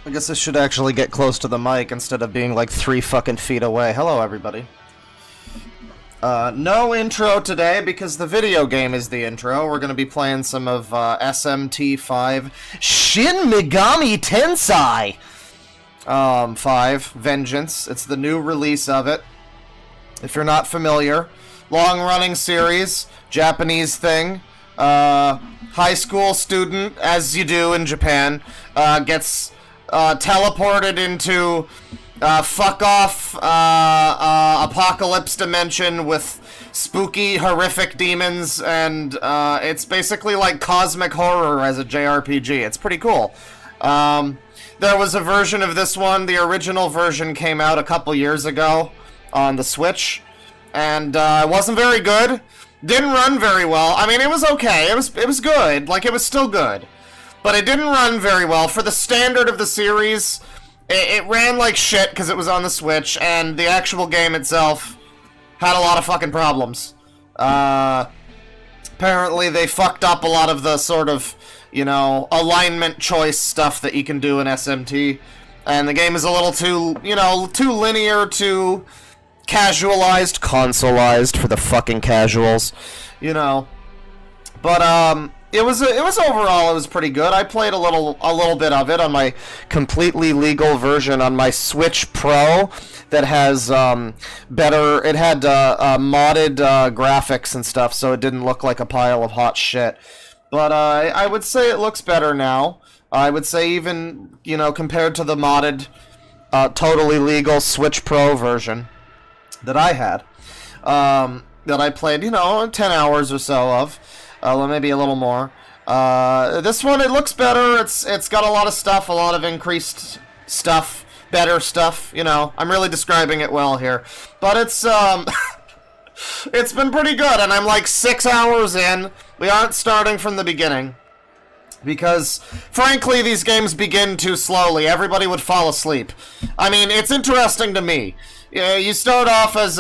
I guess I should actually get close to the mic instead of being like 3 fucking feet away. Hello, everybody. No intro today because the video game is the intro. We're gonna be playing some of SMT5 Shin Megami Tensei 5 Vengeance. It's the new release of it. If you're not familiar, long-running series, Japanese thing. High school student, as you do in Japan, gets teleported into fuck-off apocalypse dimension with spooky, horrific demons, and it's basically like cosmic horror as a JRPG. It's pretty cool. There was a version of this one, the original version came out a couple years ago on the Switch, and it wasn't very good. Didn't run very well. I mean, it was okay. It was good. Like, it was still good. But it didn't run very well. For the standard of the series, it ran like shit because it was on the Switch, and the actual game itself had a lot of fucking problems. Apparently they fucked up a lot of the sort of, you know, alignment choice stuff that you can do in SMT. And the game is a little too, you know, too linear, too casualized, consoleized for the fucking casuals, you know. But it was overall it was pretty good. I played a little bit of it on my completely legal version on my Switch Pro that has better. It had modded graphics and stuff, so it didn't look like a pile of hot shit. But I would say it looks better now. I would say even, you know, compared to the modded, totally legal Switch Pro version that I had, that I played, you know, 10 hours or so of, maybe a little more. This one, it looks better. It's got a lot of stuff, a lot of increased stuff, better stuff, you know. I'm really describing it well here. But it's, it's been pretty good, and I'm like 6 hours in. We aren't starting from the beginning. Because, frankly, these games begin too slowly. Everybody would fall asleep. I mean, it's interesting to me. You start off as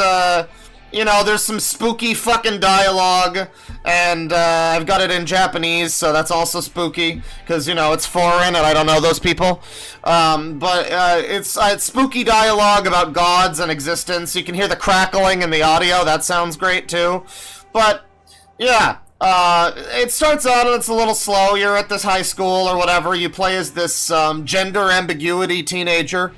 you know, there's some spooky fucking dialogue, and I've got it in Japanese, so that's also spooky, because, you know, it's foreign, and I don't know those people. But it's spooky dialogue about gods and existence. You can hear the crackling in the audio. That sounds great, too. But, yeah. It starts out and it's a little slow. You're at this high school or whatever. You play as this gender ambiguity teenager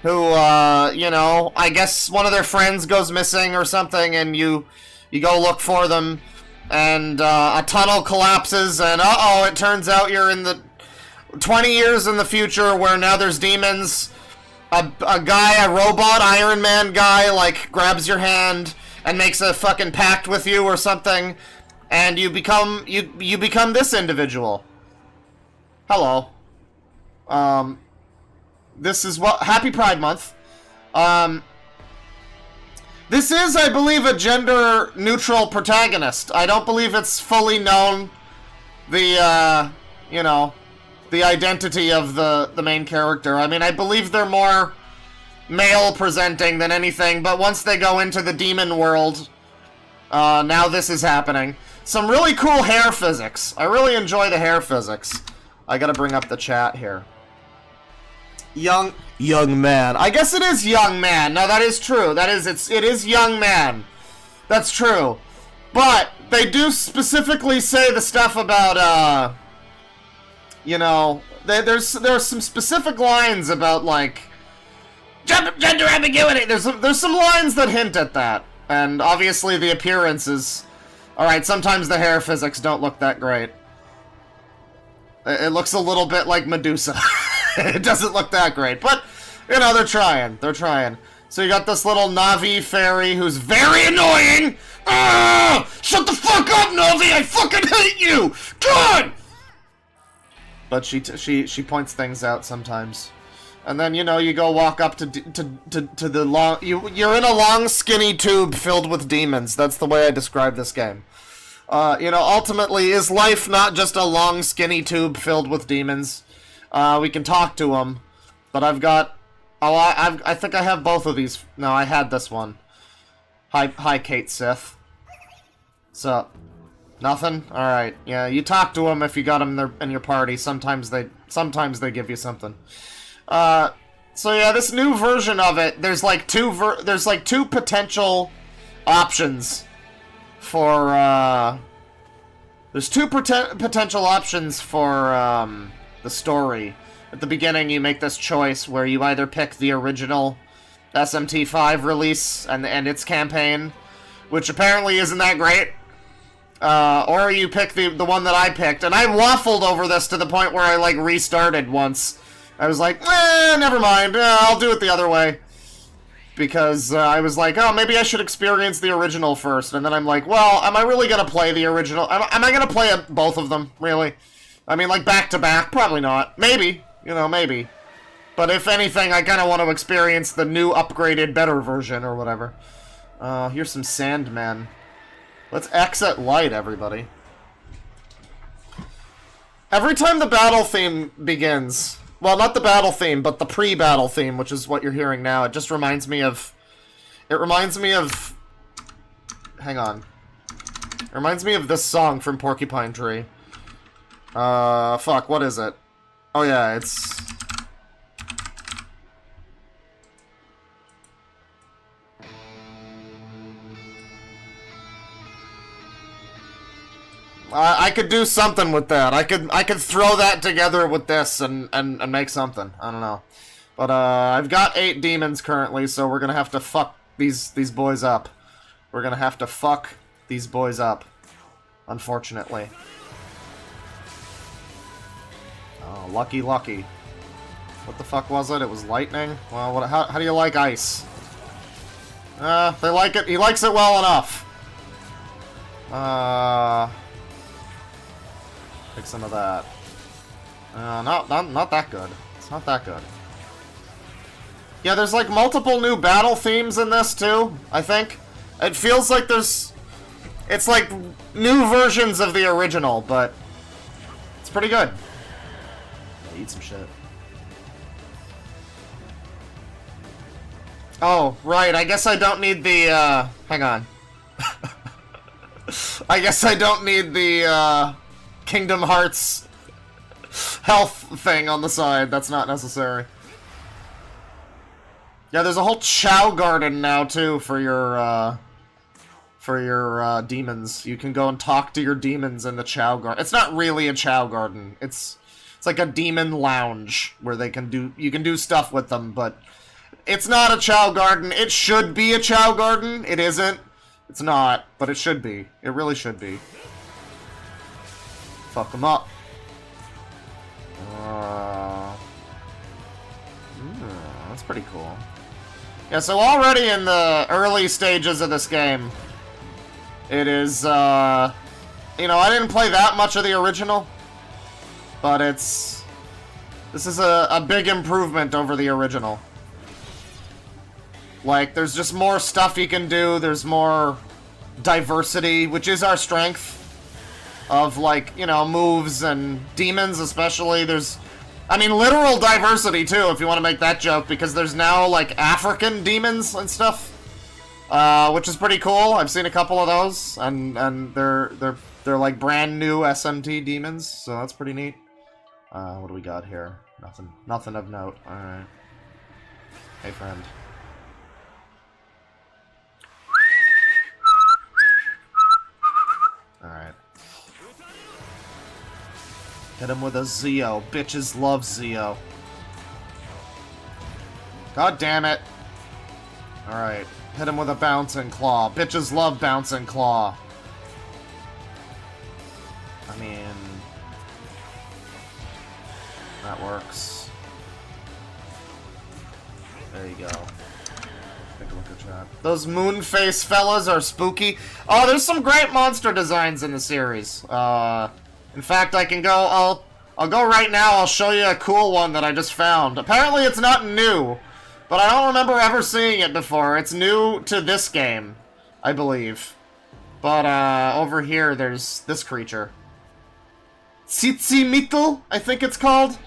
who, you know, I guess one of their friends goes missing or something, and you go look for them, and a tunnel collapses, and uh-oh, it turns out you're in the 20 years in the future where now there's demons. A guy, a robot Iron Man guy, like, grabs your hand and makes a fucking pact with you or something. And you become this individual. Hello. This is Happy Pride Month. This is, I believe, a gender-neutral protagonist. I don't believe it's fully known the, you know, the identity of the main character. I mean, I believe they're more male-presenting than anything, but once they go into the demon world, now this is happening. Some really cool hair physics. I really enjoy the hair physics. I gotta bring up the chat here. Young man. I guess it is young man. No, that is true. It is young man. That's true. But they do specifically say the stuff about you know, there's some specific lines about, like, gender ambiguity. There's some lines that hint at that, and obviously the appearances. Alright, sometimes the hair physics don't look that great. It looks a little bit like Medusa. It doesn't look that great, but, you know, they're trying. They're trying. So you got this little Navi fairy who's very annoying! Ah! Shut the fuck up, Navi! I fucking hate you! God! But she points things out sometimes. And then, you know, you go walk up to the long... You're in a long, skinny tube filled with demons. That's the way I describe this game. You know, ultimately, is life not just a long, skinny tube filled with demons? We can talk to them. But I've got... Oh, I think I have both of these. No, I had this one. Hi, Kate Sith. So, nothing? Alright. Yeah, you talk to them if you got them in your party. Sometimes they give you something. So yeah, this new version of it, there's like two potential options for, there's two potential options for, the story. At the beginning, you make this choice where you either pick the original SMT5 release and its campaign, which apparently isn't that great, or you pick the one that I picked, and I waffled over this to the point where I, like, restarted once. I was like, never mind, I'll do it the other way. Because I was like, oh, maybe I should experience the original first, and then I'm like, well, am I really gonna play the original? Am I gonna play both of them, really? I mean, like, back-to-back? Probably not. Maybe. You know, maybe. But if anything, I kind of want to experience the new, upgraded, better version, or whatever. Here's some Sandmen. Let's exit light, everybody. Every time the battle theme begins... Well, not the battle theme, but the pre-battle theme, which is what you're hearing now. It just reminds me of... It reminds me of... Hang on. It reminds me of this song from Porcupine Tree. Fuck, what is it? Oh yeah, it's... I could do something with that. I could throw that together with this and make something. I don't know. But I've got 8 demons currently, so we're gonna have to fuck these boys up. We're gonna have to fuck these boys up. Unfortunately. Oh, lucky. What the fuck was it? It was lightning? Well, how do you like ice? They like it. He likes it well enough. Take some of that. Not that good. It's not that good. Yeah, there's like multiple new battle themes in this too, I think. It feels like there's... It's like new versions of the original, but... It's pretty good. Yeah, eat some shit. Oh, right, I guess I don't need the, hang on. I guess I don't need the, Kingdom Hearts health thing on the side. That's not necessary. Yeah, there's a whole Chow Garden now, too, for your demons. You can go and talk to your demons in the Chow Garden. It's not really a Chow Garden. It's like a demon lounge where you can do stuff with them, but it's not a Chow Garden. It should be a Chow Garden. It isn't. It's not, but it should be. It really should be. Fuck them up. That's pretty cool. Yeah, so already in the early stages of this game, it is, you know, I didn't play that much of the original, but this is a big improvement over the original. Like, there's just more stuff you can do, there's more diversity, which is our strength. Of, like, you know, moves and demons especially. There's, I mean, literal diversity, too, if you want to make that joke, because there's now, like, African demons and stuff, which is pretty cool. I've seen a couple of those, and they're like, brand new SMT demons, so that's pretty neat. What do we got here? Nothing of note. Alright. Hey, friend. Alright. Hit him with a Zeo. Bitches love Zeo. God damn it. Alright. Hit him with a Bouncing Claw. Bitches love Bouncing Claw. I mean... That works. There you go. Take a look at chat. Those Moonface fellas are spooky. Oh, there's some great monster designs in the series. In fact, I can go, I'll go right now, I'll show you a cool one that I just found. Apparently it's not new, but I don't remember ever seeing it before. It's new to this game, I believe. But, over here, there's this creature. Tsitsimitl, I think it's called.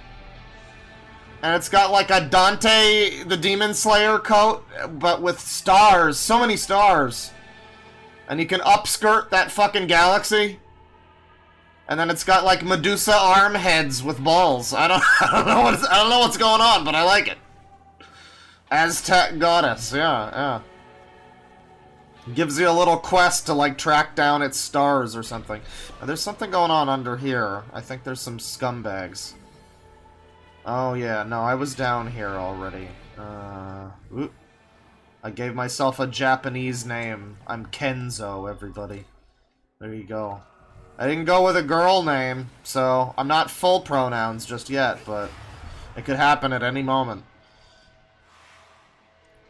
And it's got like a Dante the Demon Slayer coat, but with stars, so many stars. And you can upskirt that fucking galaxy. And then it's got like Medusa arm heads with balls. I don't know what's going on, but I like it. Aztec goddess, yeah. Gives you a little quest to like track down its stars or something. Now, there's something going on under here. I think there's some scumbags. Oh yeah, no, I was down here already. Oop. I gave myself a Japanese name. I'm Kenzo, everybody. There you go. I didn't go with a girl name, so I'm not full pronouns just yet, but it could happen at any moment.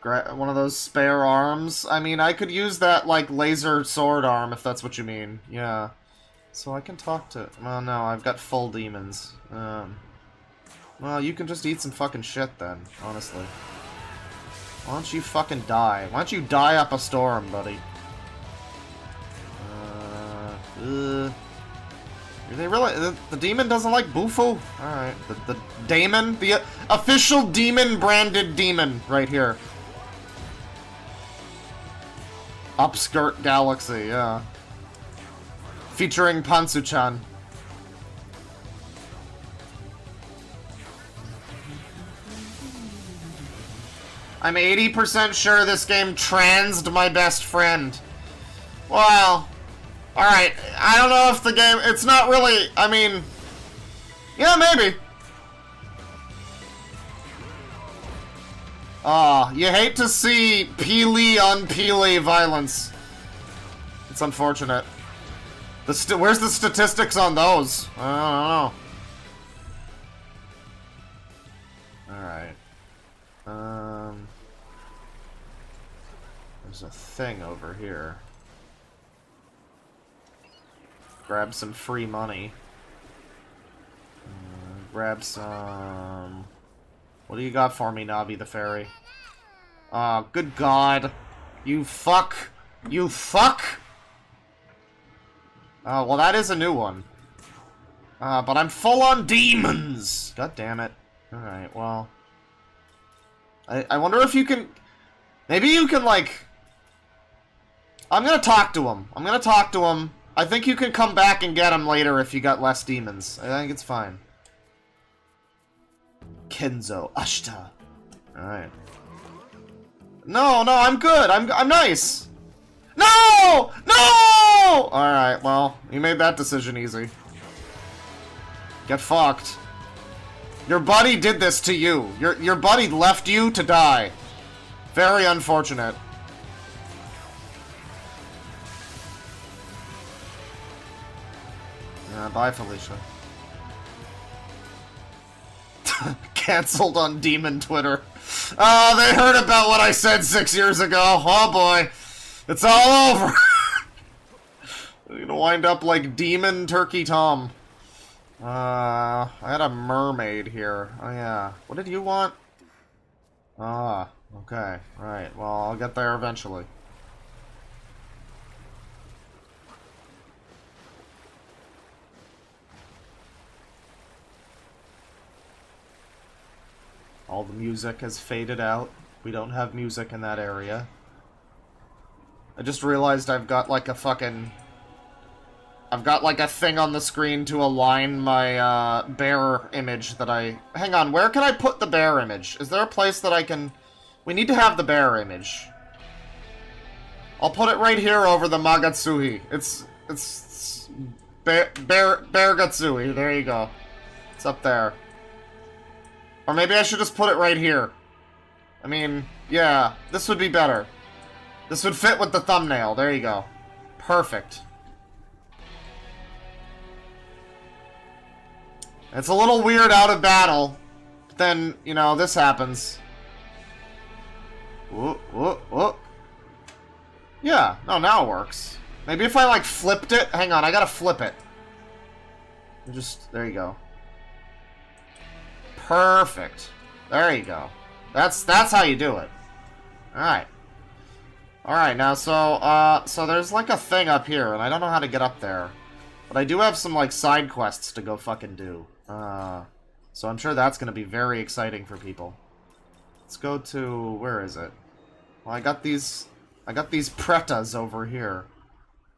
One of those spare arms? I mean, I could use that, like, laser sword arm, if that's what you mean. Yeah. So I can talk to... Well, no, I've got full demons. Well, you can just eat some fucking shit, then, honestly. Why don't you fucking die? Why don't you die up a storm, buddy? Are they really... The demon doesn't like bufu? Alright. The daemon? The official demon-branded demon right here. Upskirt Galaxy, yeah. Featuring Pansu-chan. I'm 80% sure this game transed my best friend. Well... Alright, I don't know if the game... It's not really... I mean... Yeah, maybe. Aw, you hate to see Peely on Peely violence. It's unfortunate. Where's the statistics on those? I don't know. Alright. There's a thing over here. Grab some free money. Grab some... What do you got for me, Nabi the Fairy? Oh, good God. You fuck. You fuck! Oh, well that is a new one. But I'm full on demons! God damn it. Alright, well... I wonder if you can... Maybe you can, like... I'm gonna talk to him. I think you can come back and get him later if you got less demons. I think it's fine. Kenzo Ashita. Alright. No, I'm good. I'm nice. No! No! Alright, well, you made that decision easy. Get fucked. Your buddy did this to you. Your buddy left you to die. Very unfortunate. Bye, Felicia. Cancelled on Demon Twitter. Oh, they heard about what I said 6 years ago. Oh boy. It's all over. I'm gonna wind up like Demon Turkey Tom. I had a mermaid here. Oh yeah. What did you want? Ah, okay. Right. Well, I'll get there eventually. All the music has faded out. We don't have music in that area. I just realized I've got like a fucking... I've got like a thing on the screen to align my bear image that I... Hang on, where can I put the bear image? Is there a place that I can... We need to have the bear image. I'll put it right here over the Magatsuhi. It's Bear Gatsui. There you go. It's up there. Or maybe I should just put it right here. I mean, yeah, this would be better. This would fit with the thumbnail. There you go. Perfect. It's a little weird out of battle. But then, you know, this happens. Whoop, whoop, whoop. Yeah, no, now it works. Maybe if I, like, flipped it. Hang on, I gotta flip it. Just, there you go. Perfect. There you go. That's how you do it. Alright. Alright, now, so there's, like, a thing up here, and I don't know how to get up there. But I do have some, like, side quests to go fucking do. So I'm sure that's gonna be very exciting for people. Let's go to... Where is it? Well, I got these pretas over here.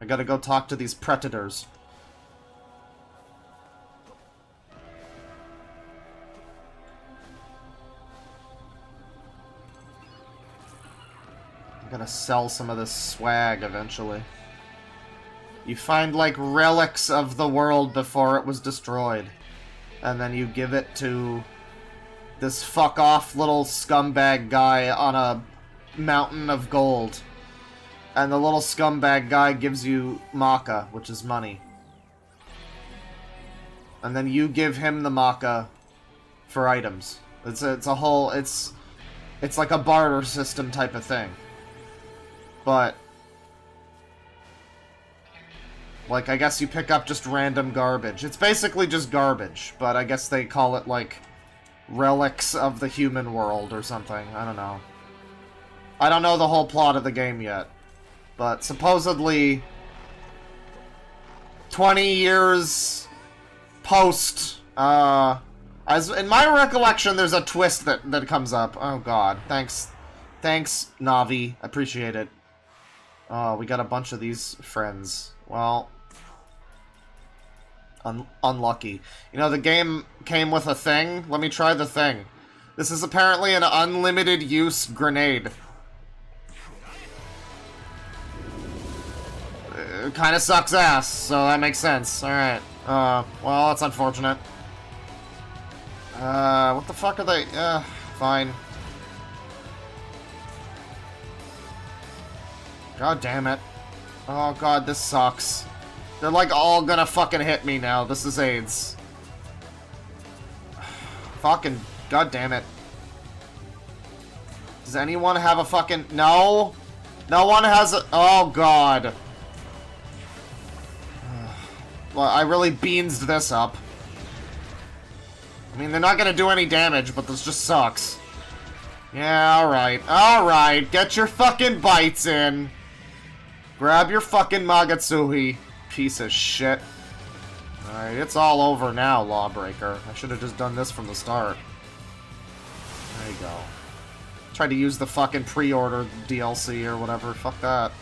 I gotta go talk to these predators. I'm gonna sell some of this swag eventually. You find, like, relics of the world before it was destroyed. And then you give it to this fuck-off little scumbag guy on a mountain of gold. And the little scumbag guy gives you Maka, which is money. And then you give him the Maka for items. It's a whole... It's like a barter system type of thing. But... like, I guess you pick up just random garbage. It's basically just garbage, but I guess they call it, like, relics of the human world or something. I don't know. I don't know the whole plot of the game yet. But supposedly, 20 years post, as in my recollection, there's a twist that comes up. Oh god, thanks, Navi, I appreciate it. Oh, we got a bunch of these friends. Well, unlucky. You know, the game came with a thing. Let me try the thing. This is apparently an unlimited use grenade. It kind of sucks ass, so that makes sense. Alright. Well, that's unfortunate. What the fuck are they? Fine. God damn it. Oh god, this sucks. They're like all gonna fucking hit me now. This is AIDS. Fucking god damn it. Does anyone have a fucking... No? No one has a... Oh god. Well, I really beansed this up. I mean, they're not gonna do any damage, but this just sucks. Yeah, alright. Alright, get your fucking bites in. Grab your fucking Magatsuhi, piece of shit. Alright, it's all over now, Lawbreaker. I should have just done this from the start. There you go. Tried to use the fucking pre-order DLC or whatever. Fuck that.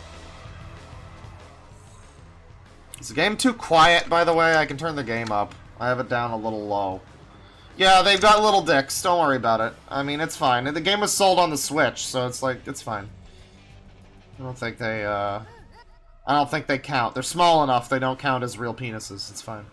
Is the game too quiet, by the way? I can turn the game up. I have it down a little low. Yeah, they've got little dicks. Don't worry about it. I mean, it's fine. The game was sold on the Switch, so it's like, it's fine. I don't think they count. They're small enough, they don't count as real penises. It's fine.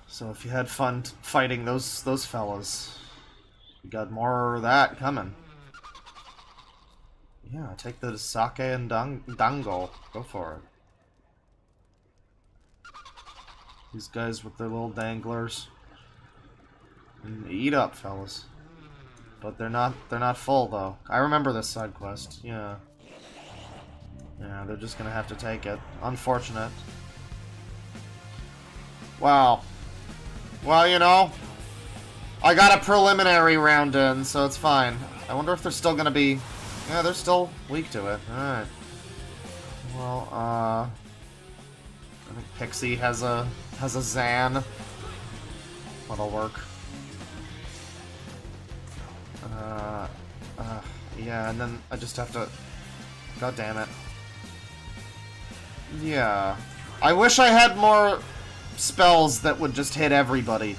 So if you had fun fighting those fellas, you got more of that coming. Yeah, take the sake and dango. Go for it. These guys with their little danglers. And eat up, fellas. But they're not full though. I remember this side quest. Yeah. Yeah, they're just gonna have to take it. Unfortunate. Wow. Well, you know, I got a preliminary round in, so it's fine. I wonder if they're still gonna be... Yeah, they're still weak to it. Alright. Well, I think Pixie has a Zan. That'll work. Yeah, and then I just have to... God damn it. Yeah. I wish I had more spells that would just hit everybody.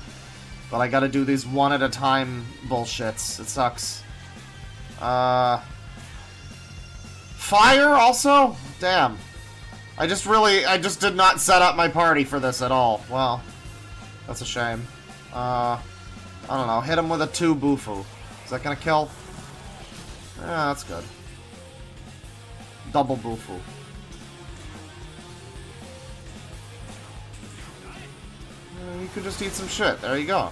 But I gotta do these one at a time bullshits. It sucks. Fire also? Damn. I just did not set up my party for this at all. Well, that's a shame. I don't know, hit him with a 2 bufu. Is that gonna kill? Yeah, that's good. Double bufu. You could just eat some shit. There you go.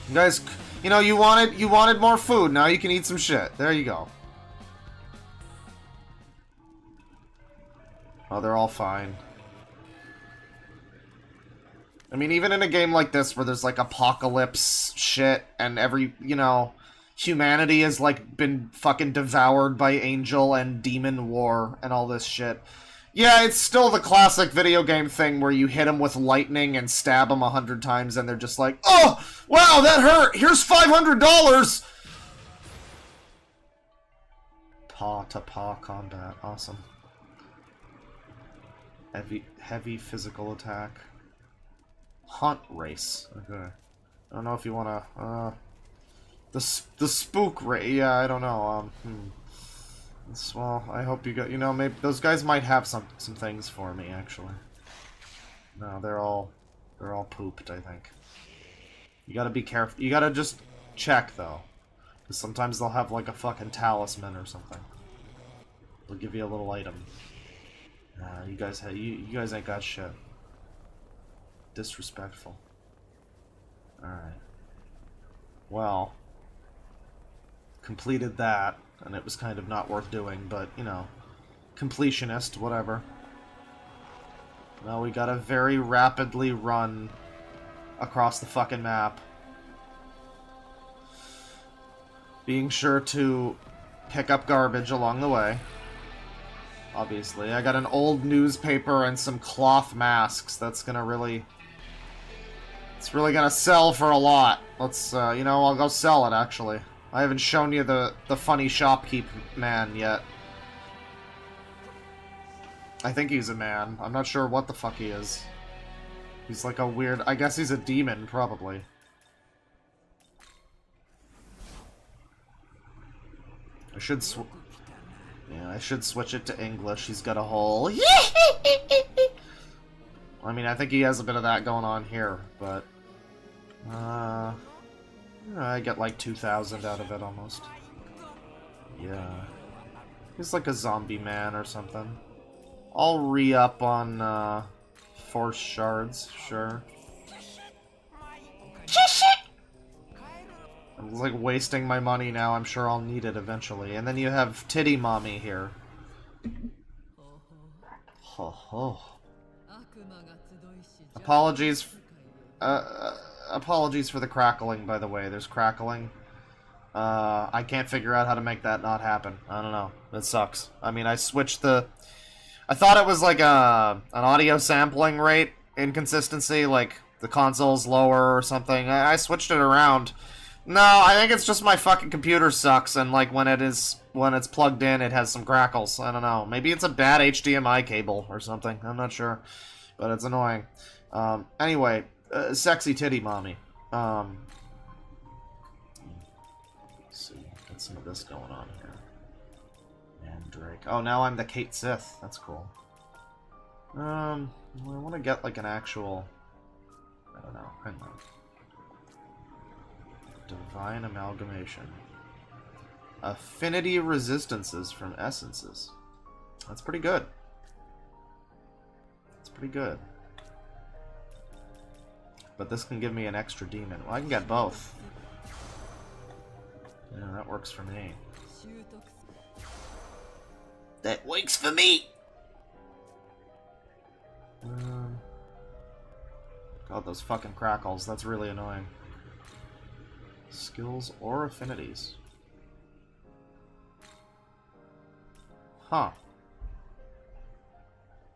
You guys, you know, you wanted more food. Now you can eat some shit. There you go. Oh, they're all fine. I mean, even in a game like this where there's like apocalypse shit and you know, humanity has like been fucking devoured by angel and demon war and all this shit. Yeah, it's still the classic video game thing where you hit them with lightning and stab them 100 times and they're just like, oh, wow, that hurt. Here's $500. Paw to paw combat. Awesome. Heavy physical attack. Hunt race. Okay. I don't know if you wanna, the spook race. Yeah, I don't know. Well, I hope you got, you know, maybe those guys might have some things for me, actually. No, they're all pooped, I think. You gotta be careful. You gotta just check, though. Because sometimes they'll have, like, a fucking talisman or something. They'll give you a little item. Nah, you guys ain't got shit. Disrespectful. Alright. Well. Completed that, and it was kind of not worth doing, but, you know. Completionist, whatever. Now we gotta very rapidly run across the fucking map. Being sure to pick up garbage along the way. Obviously. I got an old newspaper and some cloth masks. That's gonna really... It's really gonna sell for a lot. Let's, you know, I'll go sell it, actually. I haven't shown you the funny shopkeep man yet. I think he's a man. I'm not sure what the fuck he is. He's like a weird... I guess he's a demon, probably. I should I should switch it to English. He's got a whole... I mean, I think he has a bit of that going on here, but... I get like 2,000 out of it, almost. Yeah. He's like a zombie man or something. I'll re-up on, force shards, sure. I'm like wasting my money now, I'm sure I'll need it eventually. And then you have Titty Mommy here. Ho ho. Apologies for the crackling, by the way. There's crackling. I can't figure out how to make that not happen. I don't know. It sucks. I mean, I switched the... I thought it was like an audio sampling rate inconsistency, like the console's lower or something. I switched it around. No, I think it's just my fucking computer sucks, and like when it's plugged in, it has some crackles. I don't know. Maybe it's a bad HDMI cable or something. I'm not sure, but it's annoying. Anyway, sexy titty mommy. Let's see, get some of this going on here. And Drake. Oh, now I'm the Kate Sith. That's cool. I want to get like an actual. I don't know. Hang on. Divine Amalgamation. Affinity resistances from essences. That's pretty good. That's pretty good. But this can give me an extra demon. Well, I can get both. Yeah, that works for me. That works for me! God, those fucking crackles. That's really annoying. Skills or affinities. Huh.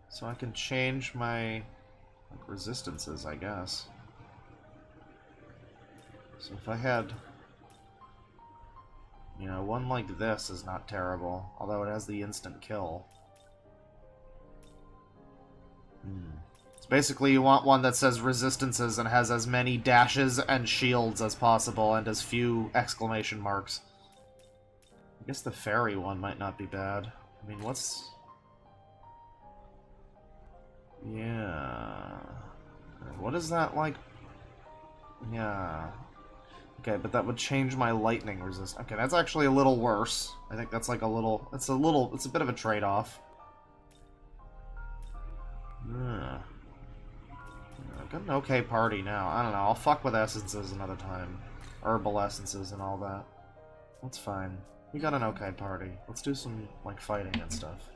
So I can change my like, resistances, I guess. So if I had... You know, one like this is not terrible, although it has the instant kill. So basically you want one that says resistances and has as many dashes and shields as possible and as few exclamation marks. I guess the fairy one might not be bad. I mean, what's... Yeah... What is that like? Yeah... Okay, but that would change my lightning resist. Okay, that's actually a little worse. I think that's like a little... It's a bit of a trade-off. I've got an okay party now. I don't know, I'll fuck with essences another time. Herbal essences and all that. That's fine. We got an okay party. Let's do some, like, fighting and stuff.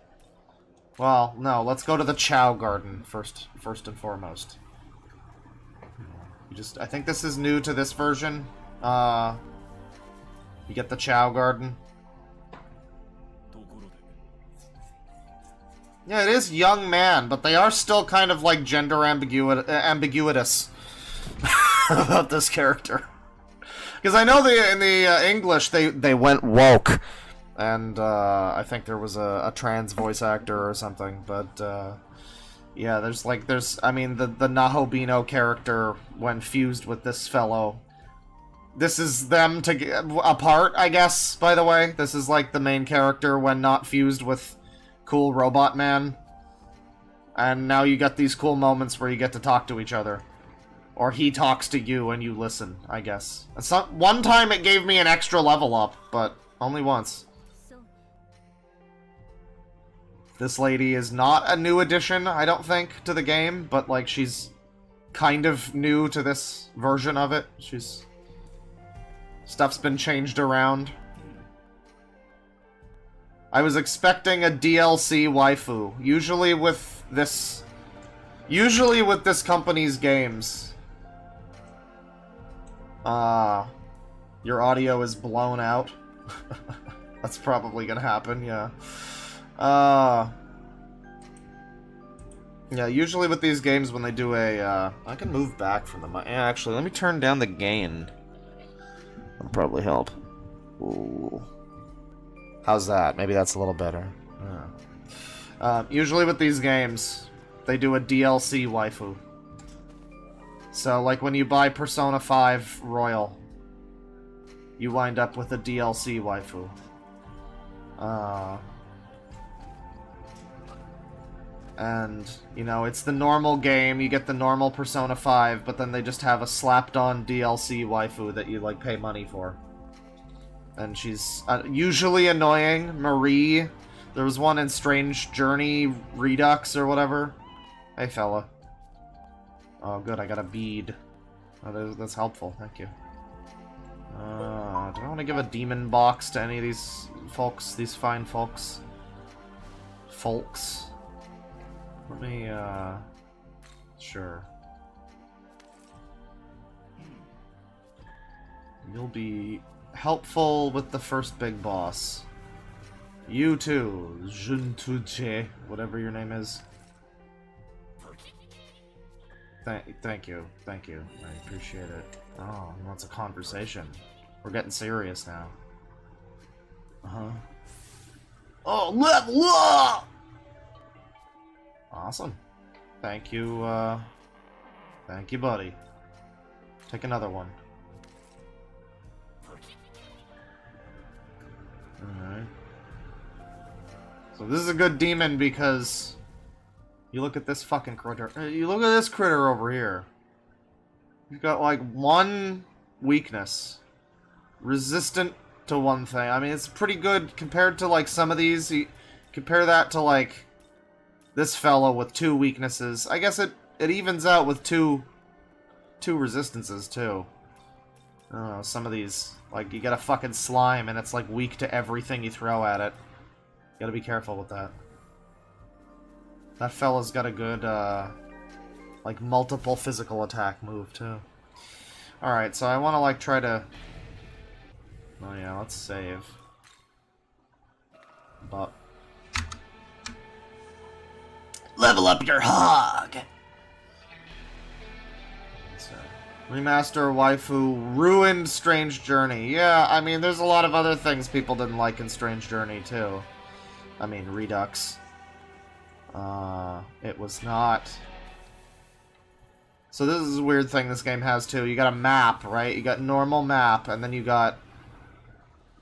Well, no, let's go to the Chow Garden first and foremost. I think this is new to this version. You get the Chow Garden. Yeah, it is young man, but they are still kind of like gender ambiguous about this character. Because I know in the English they went woke, and I think there was a trans voice actor or something. But Yeah, I mean, the Nahohello character, when fused with this fellow. This is them apart, I guess, by the way. This is, like, the main character when not fused with cool Robot Man. And now you get these cool moments where you get to talk to each other. Or he talks to you and you listen, I guess. One time it gave me an extra level up, but only once. This lady is not a new addition, I don't think, to the game, but, like, she's kind of new to this version of it. Stuff's been changed around. I was expecting a DLC waifu. Usually with this company's games. Your audio is blown out. That's probably gonna happen, yeah. Yeah, usually with these games when they do a, I can move back from the mic. Yeah, actually, let me turn down the gain. That'll probably help. Ooh. How's that? Maybe that's a little better. Yeah. Usually with these games, they do a DLC waifu. So, like when you buy Persona 5 Royal, you wind up with a DLC waifu. And, you know, it's the normal game, you get the normal Persona 5, but then they just have a slapped-on DLC waifu that you, like, pay money for. And she's usually annoying. Marie. There was one in Strange Journey Redux or whatever. Hey, fella. Oh, good, I got a bead. Oh, that's helpful, thank you. Do I want to give a demon box to any of these folks, these fine folks? Let me, sure. You'll be helpful with the first big boss. You too, Juntuche, whatever your name is. Thank you. I appreciate it. Oh, he wants a conversation. We're getting serious now. Uh-huh. Oh, level up! Awesome. Thank you, buddy. Take another one. Alright. So this is a good demon because you look at this fucking critter. You look at this critter over here. You've got, like, one weakness. Resistant to one thing. I mean, it's pretty good compared to, like, some of these. You compare that to, like, this fellow with 2 weaknesses. I guess it evens out with two resistances, too. I don't know, some of these, like, you get a fucking slime and it's, like, weak to everything you throw at it. You gotta be careful with that. That fella's got a good, like, multiple physical attack move, too. Alright, so I wanna, like, try to... Oh, yeah, let's save. But... Level up your hog! Remaster waifu ruined Strange Journey. Yeah, I mean, there's a lot of other things people didn't like in Strange Journey, too. I mean, Redux. It was not... So this is a weird thing this game has, too. You got a map, right? You got normal map, and then you got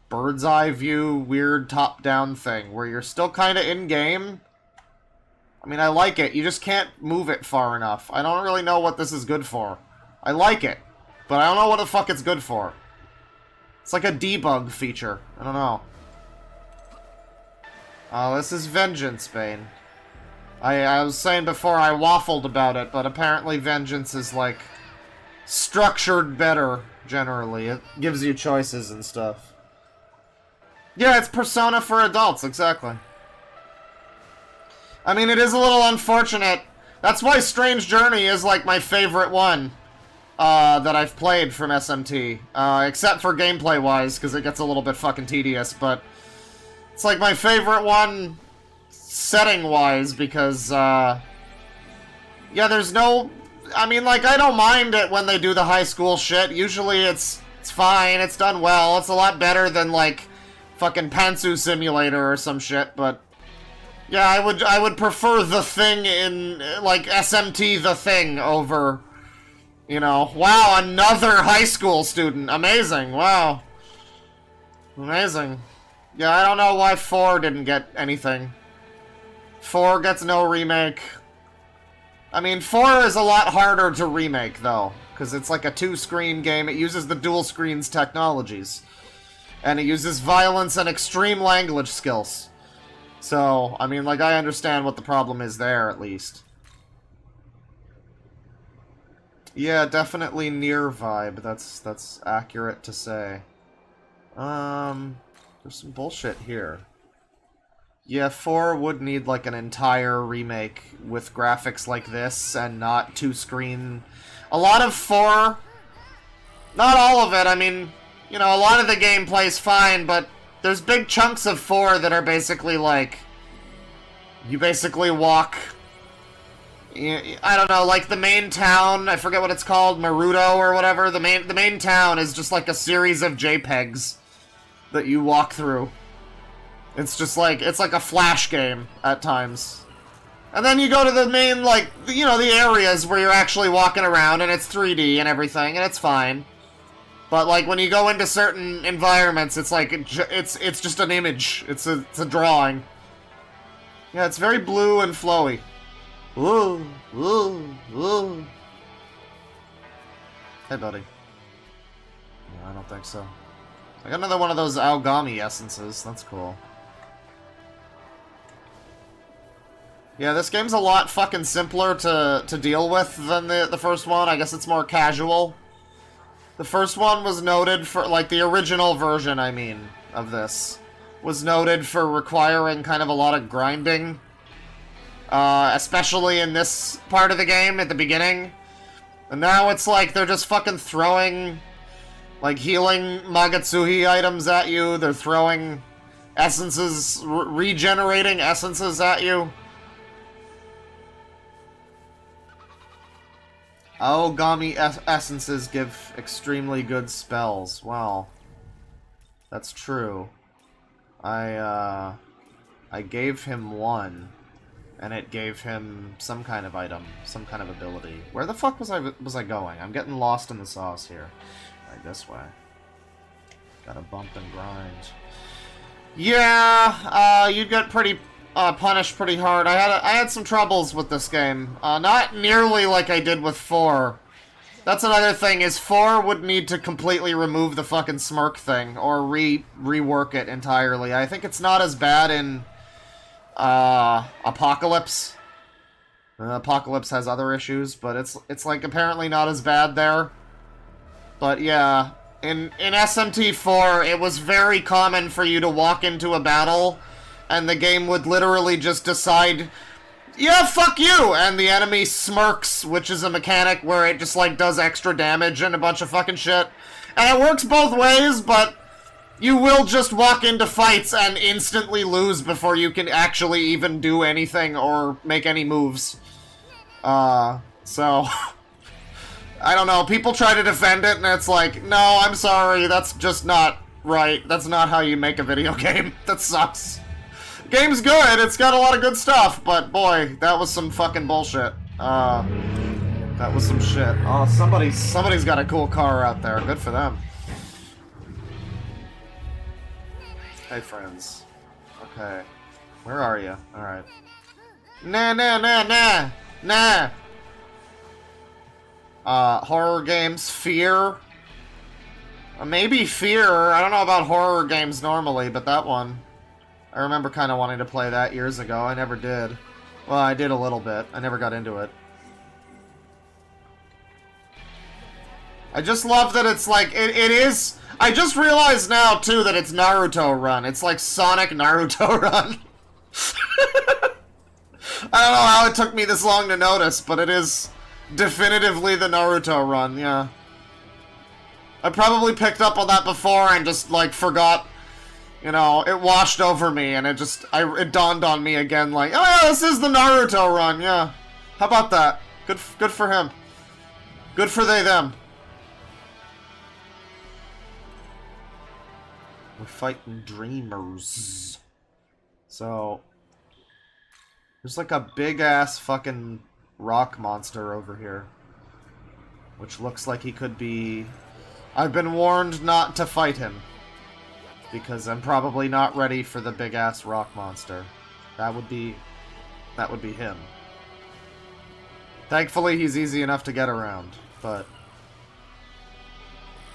bird's eye view, weird top-down thing, where you're still kind of in-game. I mean, I like it. You just can't move it far enough. I don't really know what this is good for. I like it, but I don't know what the fuck it's good for. It's like a debug feature. I don't know. Oh, this is Vengeance Bane. I was saying before I waffled about it, but apparently Vengeance is, like, structured better, generally. It gives you choices and stuff. Yeah, it's Persona for adults, exactly. I mean, it is a little unfortunate. That's why Strange Journey is, like, my favorite one that I've played from SMT. Except for gameplay-wise, because it gets a little bit fucking tedious, but it's, like, my favorite one setting-wise, because, yeah, there's no... I mean, like, I don't mind it when they do the high school shit. Usually it's fine, it's done well. It's a lot better than, like, fucking Pantsu Simulator or some shit, but... Yeah, I would prefer The Thing in, like, SMT The Thing over, you know, wow, another high school student. Amazing, wow. Amazing. Yeah, I don't know why 4 didn't get anything. 4 gets no remake. I mean, 4 is a lot harder to remake, though, because it's like a 2-screen game. It uses the dual screens technologies. And it uses violence and extreme language skills. So, I mean, like, I understand what the problem is there, at least. Yeah, definitely near vibe. That's accurate to say. There's some bullshit here. Yeah, 4 would need, like, an entire remake with graphics like this and not 2-screen. A lot of 4... Not all of it, I mean, you know, a lot of the gameplay's fine, but there's big chunks of 4 that are basically, like... You basically walk... I don't know, like the main town, I forget what it's called, Maruto or whatever, the main town is just like a series of JPEGs that you walk through. It's just like, it's like a Flash game at times. And then you go to the main, like, you know, the areas where you're actually walking around and it's 3D and everything, and it's fine. But, like, when you go into certain environments, it's like, it's just an image. It's a drawing. Yeah, it's very blue and flowy. Ooh, ooh, ooh. Hey, buddy. No, I don't think so. I got another one of those Aogami essences. That's cool. Yeah, this game's a lot fucking simpler to deal with than the first one. I guess it's more casual. The first one was noted for, like, the original version, I mean, of this, was noted for requiring kind of a lot of grinding. Especially in this part of the game at the beginning. And now it's like they're just fucking throwing, like, healing Magatsuhi items at you. They're throwing essences, regenerating essences at you. Aogami essences give extremely good spells. Wow. That's true. I gave him one. And it gave him some kind of item, some kind of ability. Where the fuck was I going? I'm getting lost in the sauce here. Right, this way. Gotta bump and grind. Yeah, you'd get pretty punished pretty hard. I had some troubles with this game. Not nearly like I did with 4. That's another thing, is 4 would need to completely remove the fucking smirk thing, or rework it entirely. I think it's not as bad in Apocalypse. Apocalypse has other issues, but it's like apparently not as bad there. But yeah, in SMT4, it was very common for you to walk into a battle, and the game would literally just decide, yeah, fuck you! And the enemy smirks, which is a mechanic where it just, like, does extra damage and a bunch of fucking shit. And it works both ways, but you will just walk into fights and instantly lose before you can actually even do anything or make any moves. So... I don't know, people try to defend it, and it's like, no, I'm sorry, that's just not right. That's not how you make a video game. That sucks. Game's good, it's got a lot of good stuff, but boy, that was some fucking bullshit. That was some shit. Oh, somebody's got a cool car out there. Good for them. Hey, friends. Okay. Where are you? Alright. Nah. Horror games, Fear. Maybe Fear. I don't know about horror games normally, but that one. I remember kind of wanting to play that years ago. I never did. Well, I did a little bit. I never got into it. I just love that it's like, it is... I just realized now, too, that it's Naruto Run. It's like Sonic Naruto Run. I don't know how it took me this long to notice, but it is definitively the Naruto Run, yeah. I probably picked up on that before and just, like, forgot. You know, it washed over me, and it dawned on me again, like, oh yeah, this is the Naruto Run, yeah. How about that? Good for him. Good for they, them. We're fighting dreamers. So, There's like a big-ass fucking rock monster over here. Which looks like he could be... I've been warned not to fight him. Because I'm probably not ready for the big-ass rock monster. That would be him. Thankfully, he's easy enough to get around, but...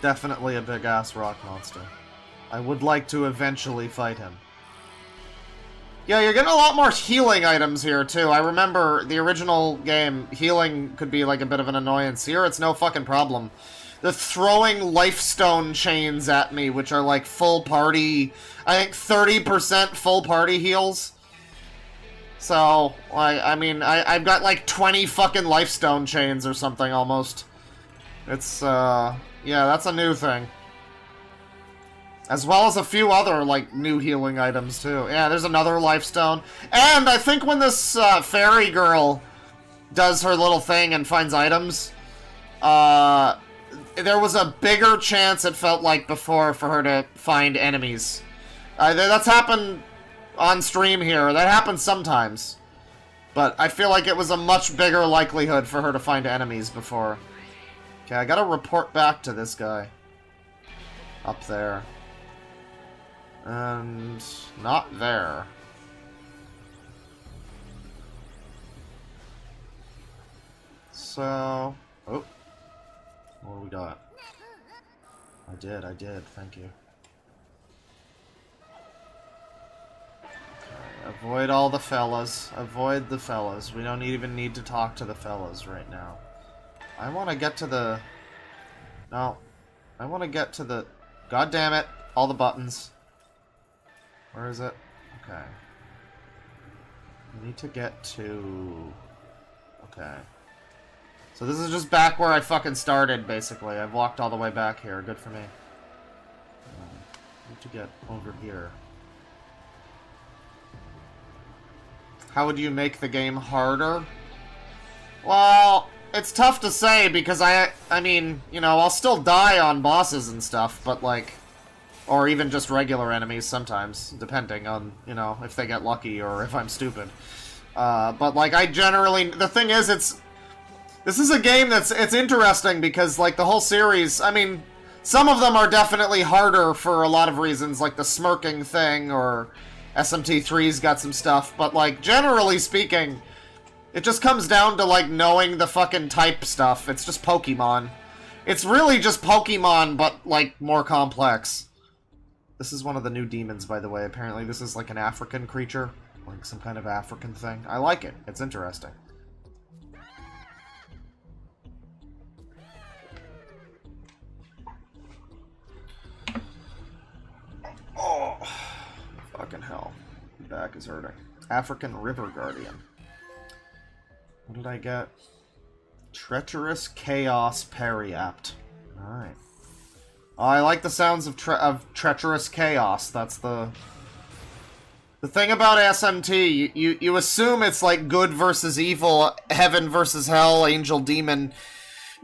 Definitely a big-ass rock monster. I would like to eventually fight him. Yeah, you're getting a lot more healing items here, too. I remember the original game, healing could be like a bit of an annoyance. Here, it's no fucking problem. They're throwing lifestone chains at me, which are like full party... I think 30% full party heals. So, I mean, I've got like 20 fucking lifestone chains or something, almost. It's, yeah, that's a new thing. As well as a few other, like, new healing items, too. Yeah, there's another lifestone. And I think when this, fairy girl does her little thing and finds items, there was a bigger chance, it felt like, before for her to find enemies. That's happened on stream here. That happens sometimes. But I feel like it was a much bigger likelihood for her to find enemies before. Okay, I gotta report back to this guy. Up there. And... not there. So... oh. What do we got? I did. Thank you. Okay, avoid all the fellas. Avoid the fellas. We don't even need to talk to the fellas right now. I want to get to the... no. I want to get to the... god damn it. All the buttons. Where is it? Okay. I need to get to... okay. So this is just back where I fucking started, basically. I've walked all the way back here. Good for me. Need to get over here. How would you make the game harder? Well, it's tough to say because I mean, you know, I'll still die on bosses and stuff, but like... or even just regular enemies sometimes, depending on, you know, if they get lucky or if I'm stupid. But, like, I generally... the thing is, this is a game it's interesting because, like, the whole series... I mean, some of them are definitely harder for a lot of reasons, like the smirking thing, or SMT3's got some stuff, but, like, generally speaking, it just comes down to, like, knowing the fucking type stuff. It's just Pokemon. It's really just Pokemon, but, like, more complex. This is one of the new demons, by the way. Apparently this is like an African creature. Like some kind of African thing. I like it. It's interesting. Oh, fucking hell. My back is hurting. African River Guardian. What did I get? Treacherous Chaos Periapt. Alright. Oh, I like the sounds of treacherous chaos. That's the thing about SMT. You assume it's like good versus evil, heaven versus hell, angel, demon.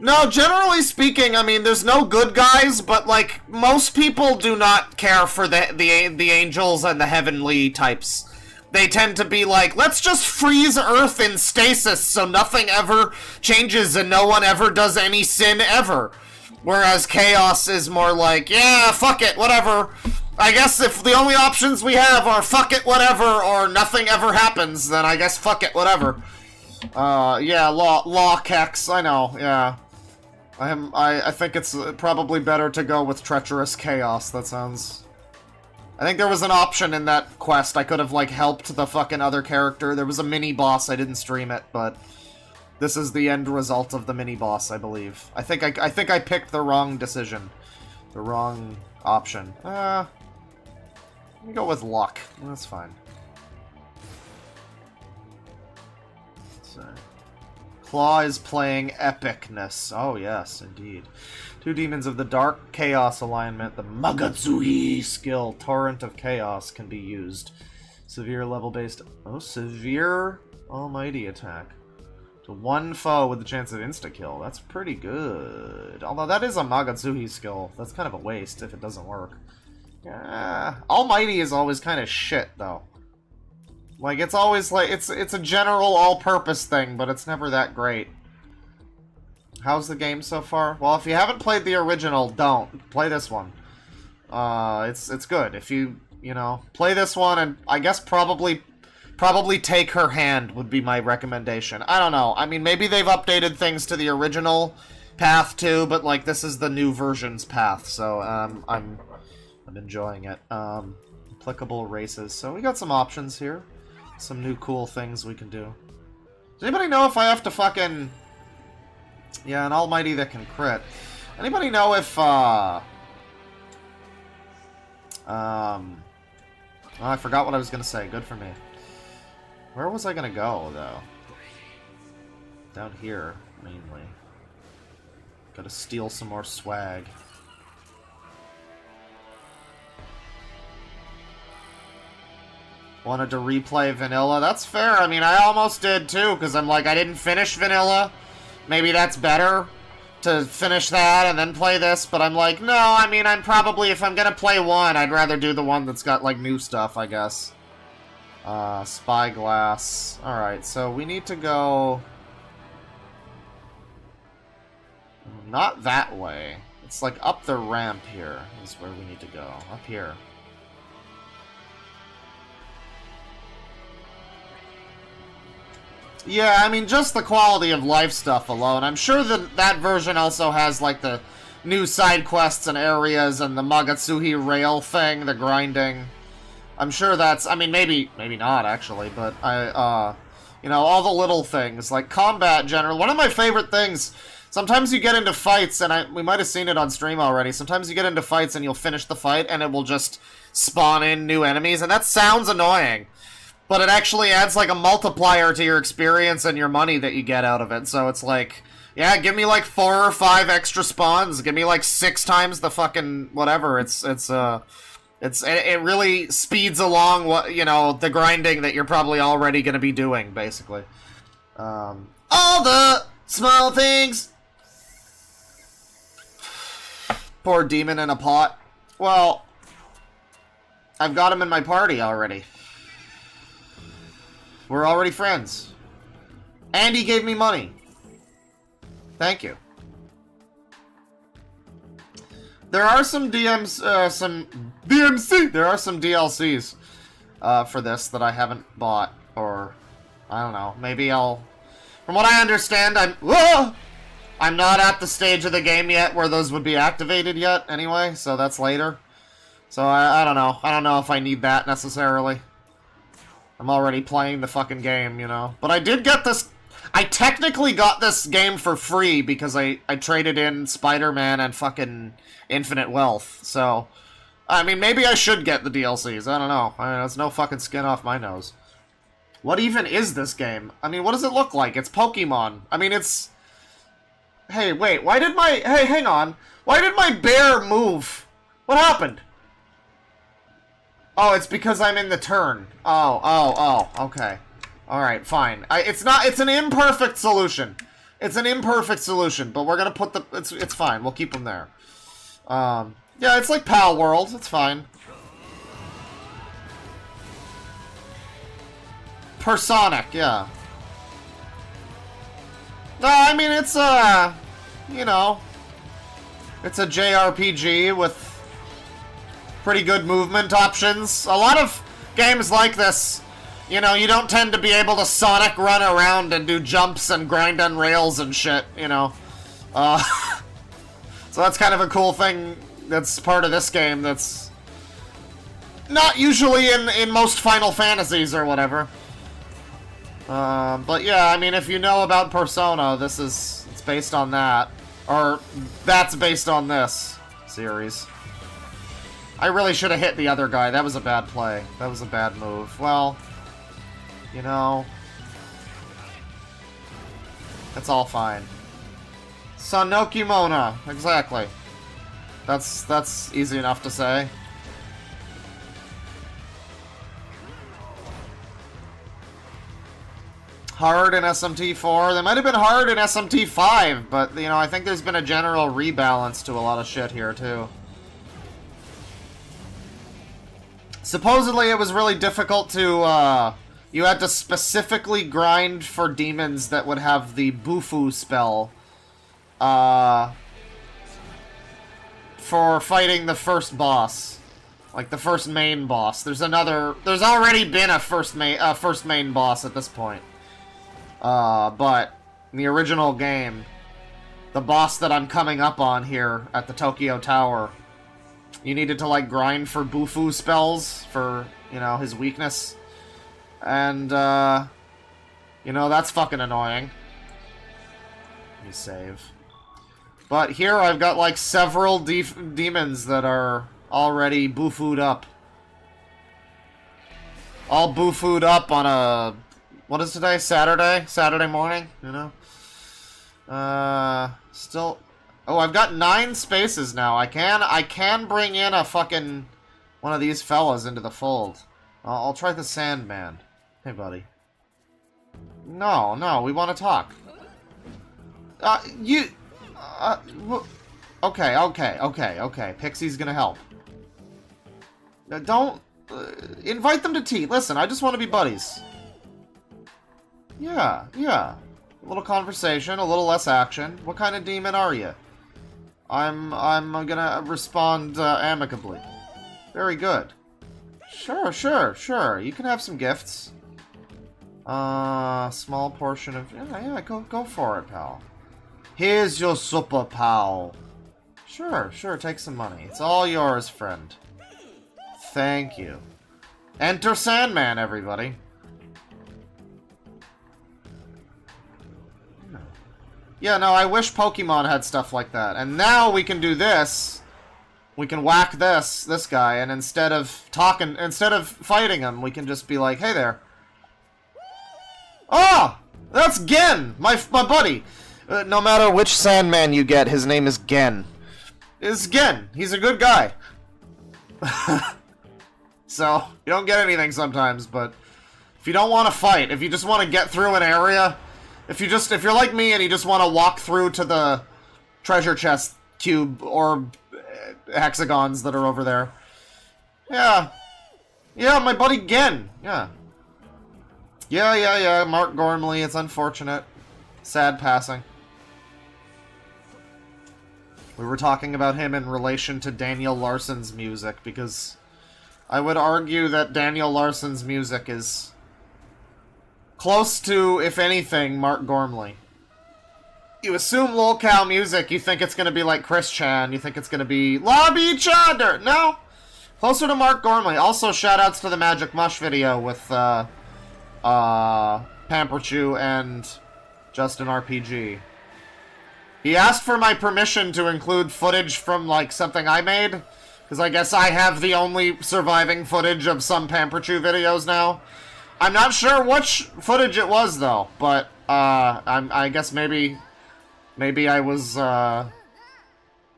No, generally speaking, I mean, there's no good guys, but like most people do not care for the angels and the heavenly types. They tend to be like, let's just freeze Earth in stasis so nothing ever changes and no one ever does any sin ever. Whereas Chaos is more like, yeah, fuck it, whatever. I guess if the only options we have are fuck it, whatever, or nothing ever happens, then I guess fuck it, whatever. Yeah, law Kex, I know, yeah. I think it's probably better to go with Treacherous Chaos, that sounds... I think there was an option in that quest. I could have, like, helped the fucking other character. There was a mini-boss, I didn't stream it, but... this is the end result of the mini-boss, I believe. I think I picked the wrong decision. The wrong option. Let me go with luck. That's fine. Let's see. Claw is playing epicness. Oh, yes, indeed. Two demons of the Dark Chaos alignment. The Magatsui skill, Torrent of Chaos, can be used. Severe level-based... oh, severe almighty attack. To one foe with the chance of insta-kill. That's pretty good. Although that is a Magatsuhi skill. That's kind of a waste if it doesn't work. Yeah. Almighty is always kind of shit, though. Like, it's always like, it's a general all-purpose thing, but it's never that great. How's the game so far? Well, if you haven't played the original, don't. Play this one. It's good. If you know, play this one, and I guess probably take her hand would be my recommendation. I don't know. I mean, maybe they've updated things to the original path too, but like this is the new version's path, so I'm enjoying it. Applicable races. So we got some options here. Some new cool things we can do. Does anybody know if I have to fucking... Yeah, an almighty that can crit. Anybody know if, Oh, I forgot what I was gonna say. Good for me. Where was I gonna go, though? Down here, mainly. Gotta steal some more swag. Wanted to replay Vanilla. That's fair. I mean, I almost did, too, because I'm like, I didn't finish Vanilla. Maybe that's better to finish that and then play this, but I'm like, no, I mean, I'm probably, if I'm gonna play one, I'd rather do the one that's got, like, new stuff, I guess. Spyglass. Alright, so we need to go... Not that way. It's, like, up the ramp here is where we need to go. Up here. Yeah, I mean, just the quality of life stuff alone. I'm sure that version also has, like, the new side quests and areas and the Magatsuhi rail thing, the grinding. I'm sure that's... I mean, maybe not, actually, but you know, all the little things, like combat in general. One of my favorite things, sometimes you get into fights, and we might have seen it on stream already, sometimes you get into fights and you'll finish the fight and it will just spawn in new enemies, and that sounds annoying. But it actually adds, like, a multiplier to your experience and your money that you get out of it. So it's like, yeah, give me, like, 4 or 5 extra spawns. Give me, like, 6 times the fucking whatever. It really speeds along what, you know, the grinding that you're probably already going to be doing, basically. All the small things. Poor demon in a pot. Well, I've got him in my party already. We're already friends. And he gave me money. Thank you. There are some DMs, there are some DLCs for this that I haven't bought, or I don't know. Maybe I'll. From what I understand, I'm not at the stage of the game yet where those would be activated yet. Anyway, so that's later. So I don't know. I don't know if I need that necessarily. I'm already playing the fucking game, you know. But I did get this... I technically got this game for free because I traded in Spider-Man and fucking Infinite Wealth. So, I mean, maybe I should get the DLCs. I don't know. I mean, there's no fucking skin off my nose. What even is this game? I mean, what does it look like? It's Pokemon. I mean, it's... Hey, wait. Why did my... Hey, hang on. Why did my bear move? What happened? Oh, it's because I'm in the turn. Oh, okay. Alright, fine. It's an imperfect solution. It's an imperfect solution, but we're gonna put the... It's fine, we'll keep them there. Yeah, it's like Pal World, it's fine. Personic, yeah. No, I mean, it's you know... It's a JRPG with... pretty good movement options. A lot of games like this, you know, you don't tend to be able to Sonic run around and do jumps and grind on rails and shit, you know. So that's kind of a cool thing that's part of this game that's not usually in most Final Fantasies or whatever. But yeah, I mean, if you know about Persona, it's based on that. Or that's based on this series. I really should have hit the other guy. That was a bad play. That was a bad move. Well, you know, it's all fine. Sonokimona, exactly. That's easy enough to say. Hard in SMT4. They might have been hard in SMT5, but, you know, I think there's been a general rebalance to a lot of shit here, too. Supposedly it was really difficult to You had to specifically grind for demons that would have the bufu spell. For fighting the first boss. Like the first main boss. There's already been a first main boss at this point. But in the original game, the boss that I'm coming up on here at the Tokyo Tower, you needed to, like, grind for bufu spells for, you know, his weakness. And, you know, that's fucking annoying. Let me save. But here I've got, like, several demons that are already bufu'd up. All bufu'd up on a... What is today? Saturday? Saturday morning, you know? Still... Oh, I've got 9 spaces now. I can bring in a fucking... one of these fellas into the fold. I'll try the Sandman. Hey, buddy. No, we want to talk. Okay. Pixie's gonna help. Don't... invite them to tea. Listen, I just want to be buddies. Yeah. A little conversation, a little less action. What kind of demon are you? I'm gonna respond amicably. Very good. Sure. You can have some gifts. Small portion of... Yeah, go for it, pal. Here's your supper, pal. Sure, take some money. It's all yours, friend. Thank you. Enter Sandman, everybody. Yeah, no, I wish Pokemon had stuff like that. And now we can do this. We can whack this guy, and instead of fighting him, we can just be like, hey there. Oh! That's Gen! My buddy! No matter which Sandman you get, his name is Gen. It's Gen. He's a good guy. So, you don't get anything sometimes, but if you don't want to fight, if you just want to get through an area, if you're like me and you just want to walk through to the treasure chest cube or hexagons that are over there. Yeah, my buddy Gen. Yeah, Mark Gormley, it's unfortunate. Sad passing. We were talking about him in relation to Daniel Larson's music, because I would argue that Daniel Larson's music is close to, if anything, Mark Gormley. You assume lolcow music, you think it's going to be like Chris Chan, you think it's going to be Love Each Other! No! Closer to Mark Gormley. Also, shoutouts to the Magic Mush video with Pamperchu and Justin RPG. He asked for my permission to include footage from, like, something I made, because I guess I have the only surviving footage of some Pamperchu videos now. I'm not sure which footage it was, though, but, I guess maybe I was,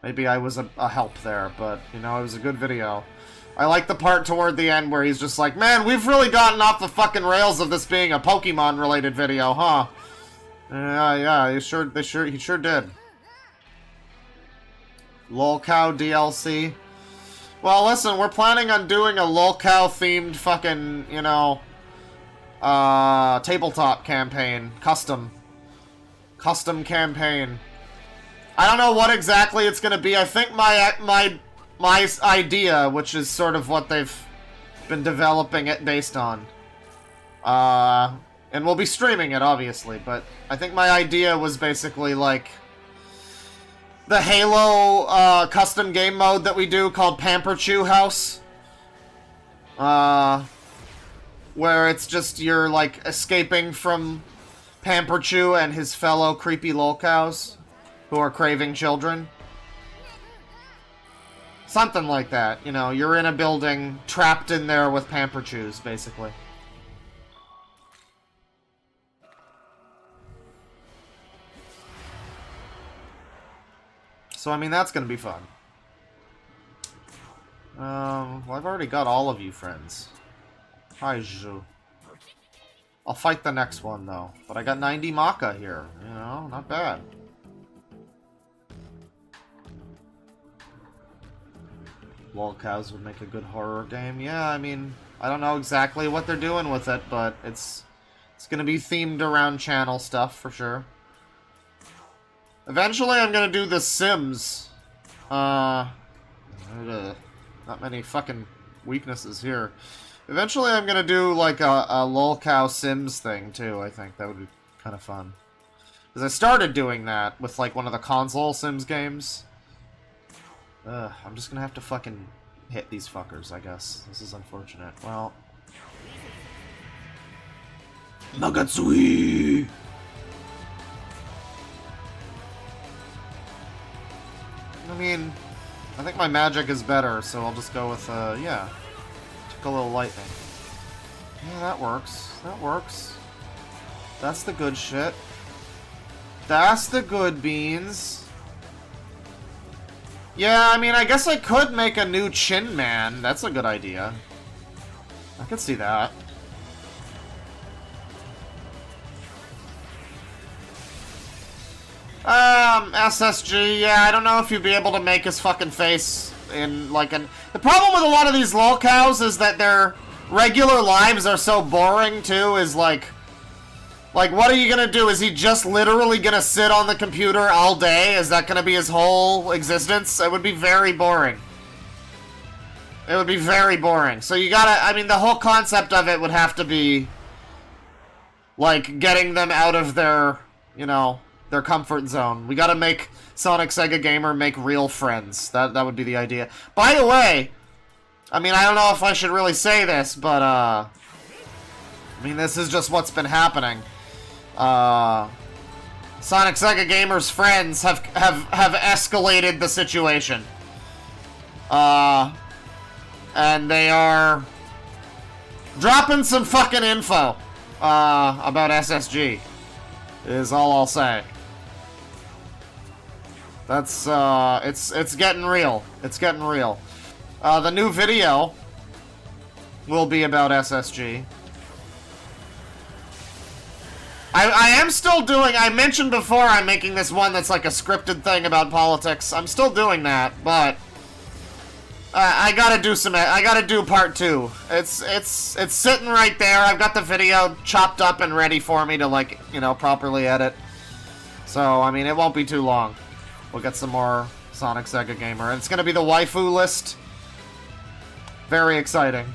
maybe I was a help there, but, you know, it was a good video. I like the part toward the end where he's just like, man, we've really gotten off the fucking rails of this being a Pokemon-related video, huh? Yeah, he sure did. Lolcow DLC. Well, listen, we're planning on doing a lolcow-themed fucking, you know, tabletop campaign. Custom campaign. I don't know what exactly it's gonna be. I think my idea, which is sort of what they've been developing it based on. And we'll be streaming it, obviously, but I think my idea was basically, like, the Halo, custom game mode that we do called Pamperchu House. Where it's just you're, like, escaping from Pamperchu and his fellow creepy lolcows who are craving children. Something like that, you know, you're in a building, trapped in there with Pamperchus, basically. So, I mean, that's gonna be fun. Well, I've already got all of you friends. Hi, Zhu. I'll fight the next one, though. But I got 90 Maka here. You know, not bad. lolcows would make a good horror game. Yeah, I mean, I don't know exactly what they're doing with it, but it's gonna be themed around channel stuff for sure. Eventually, I'm gonna do The Sims. Not many fucking weaknesses here. Eventually, I'm gonna do like a lolcow Sims thing too. I think that would be kind of fun. Because I started doing that with like one of the console Sims games. I'm just gonna have to fucking hit these fuckers, I guess. This is unfortunate. Well. Nagatsui! I mean, I think my magic is better, so I'll just go with, yeah. Took a little lightning. Yeah, that works. That works. That's the good shit. That's the good beans. Yeah, I mean, I guess I could make a new Chin Man. That's a good idea. I could see that. SSG, yeah, I don't know if you'd be able to make his fucking face in, like, an... The problem with a lot of these lolcows is that their regular lives are so boring, too, is, like, what are you gonna do? Is he just literally gonna sit on the computer all day? Is that gonna be his whole existence? It would be very boring. It would be very boring. So you gotta, I mean, the whole concept of it would have to be, like, getting them out of their, you know, their comfort zone. We gotta make Sonic Sega Gamer make real friends. That would be the idea. By the way, I mean, I don't know if I should really say this, but, I mean, this is just what's been happening. Sonic Sega Gamer's friends have escalated the situation. And they are dropping some fucking info, about SSG, is all I'll say. That's, it's getting real. It's getting real. The new video will be about SSG. I am still doing, I mentioned before I'm making this one that's like a scripted thing about politics. I'm still doing that, but I gotta do part 2. It's sitting right there. I've got the video chopped up and ready for me to, like, you know, properly edit. So, I mean, it won't be too long. We'll get some more Sonic Sega Gamer. And it's gonna be the waifu list. Very exciting.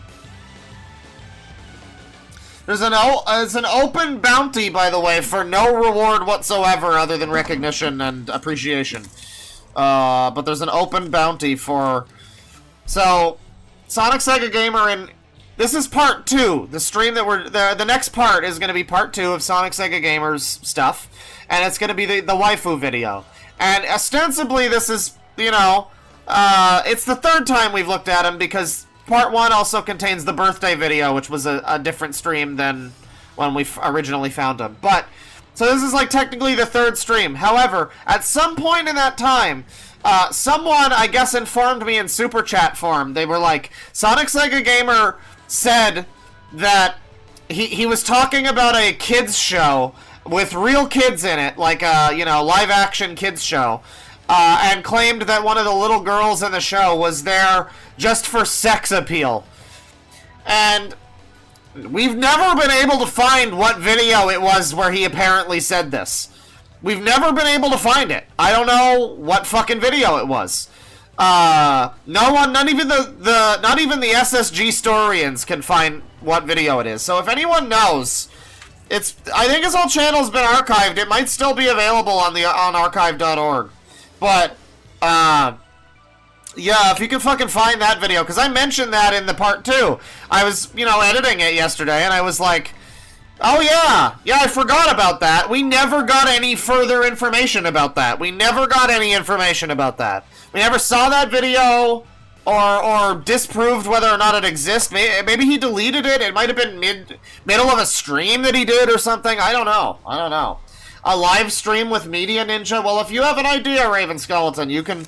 There's an open bounty, by the way, for no reward whatsoever other than recognition and appreciation. But there's an open bounty for... So, Sonic Sega Gamer, and this is part 2. The stream that we're... The next part is going to be part 2 of Sonic Sega Gamer's stuff. And it's going to be the waifu video. And ostensibly this is, you know... it's the 3rd time we've looked at him because... Part 1 also contains the birthday video, which was a different stream than when we originally found him. But, so this is like technically the 3rd stream. However, at some point in that time, someone, I guess, informed me in Super Chat form. They were like, Sonic Sega Gamer said that he was talking about a kids show with real kids in it, like a, you know, live-action kids show, and claimed that one of the little girls in the show was there just for sex appeal. And we've never been able to find what video it was where he apparently said this. We've never been able to find it. I don't know what fucking video it was. No one, not even the SSG Storians can find what video it is. So if anyone knows, I think his whole channel's been archived. It might still be available on archive.org. But, yeah, if you can fucking find that video, because I mentioned that in the part 2. I was, you know, editing it yesterday, and I was like, oh yeah, I forgot about that. We never got any further information about that. We never got any information about that. We never saw that video, or disproved whether or not it exists. Maybe he deleted it. It might have been middle of a stream that he did or something. I don't know. A live stream with Media Ninja? Well, if you have an idea, Raven Skeleton, you can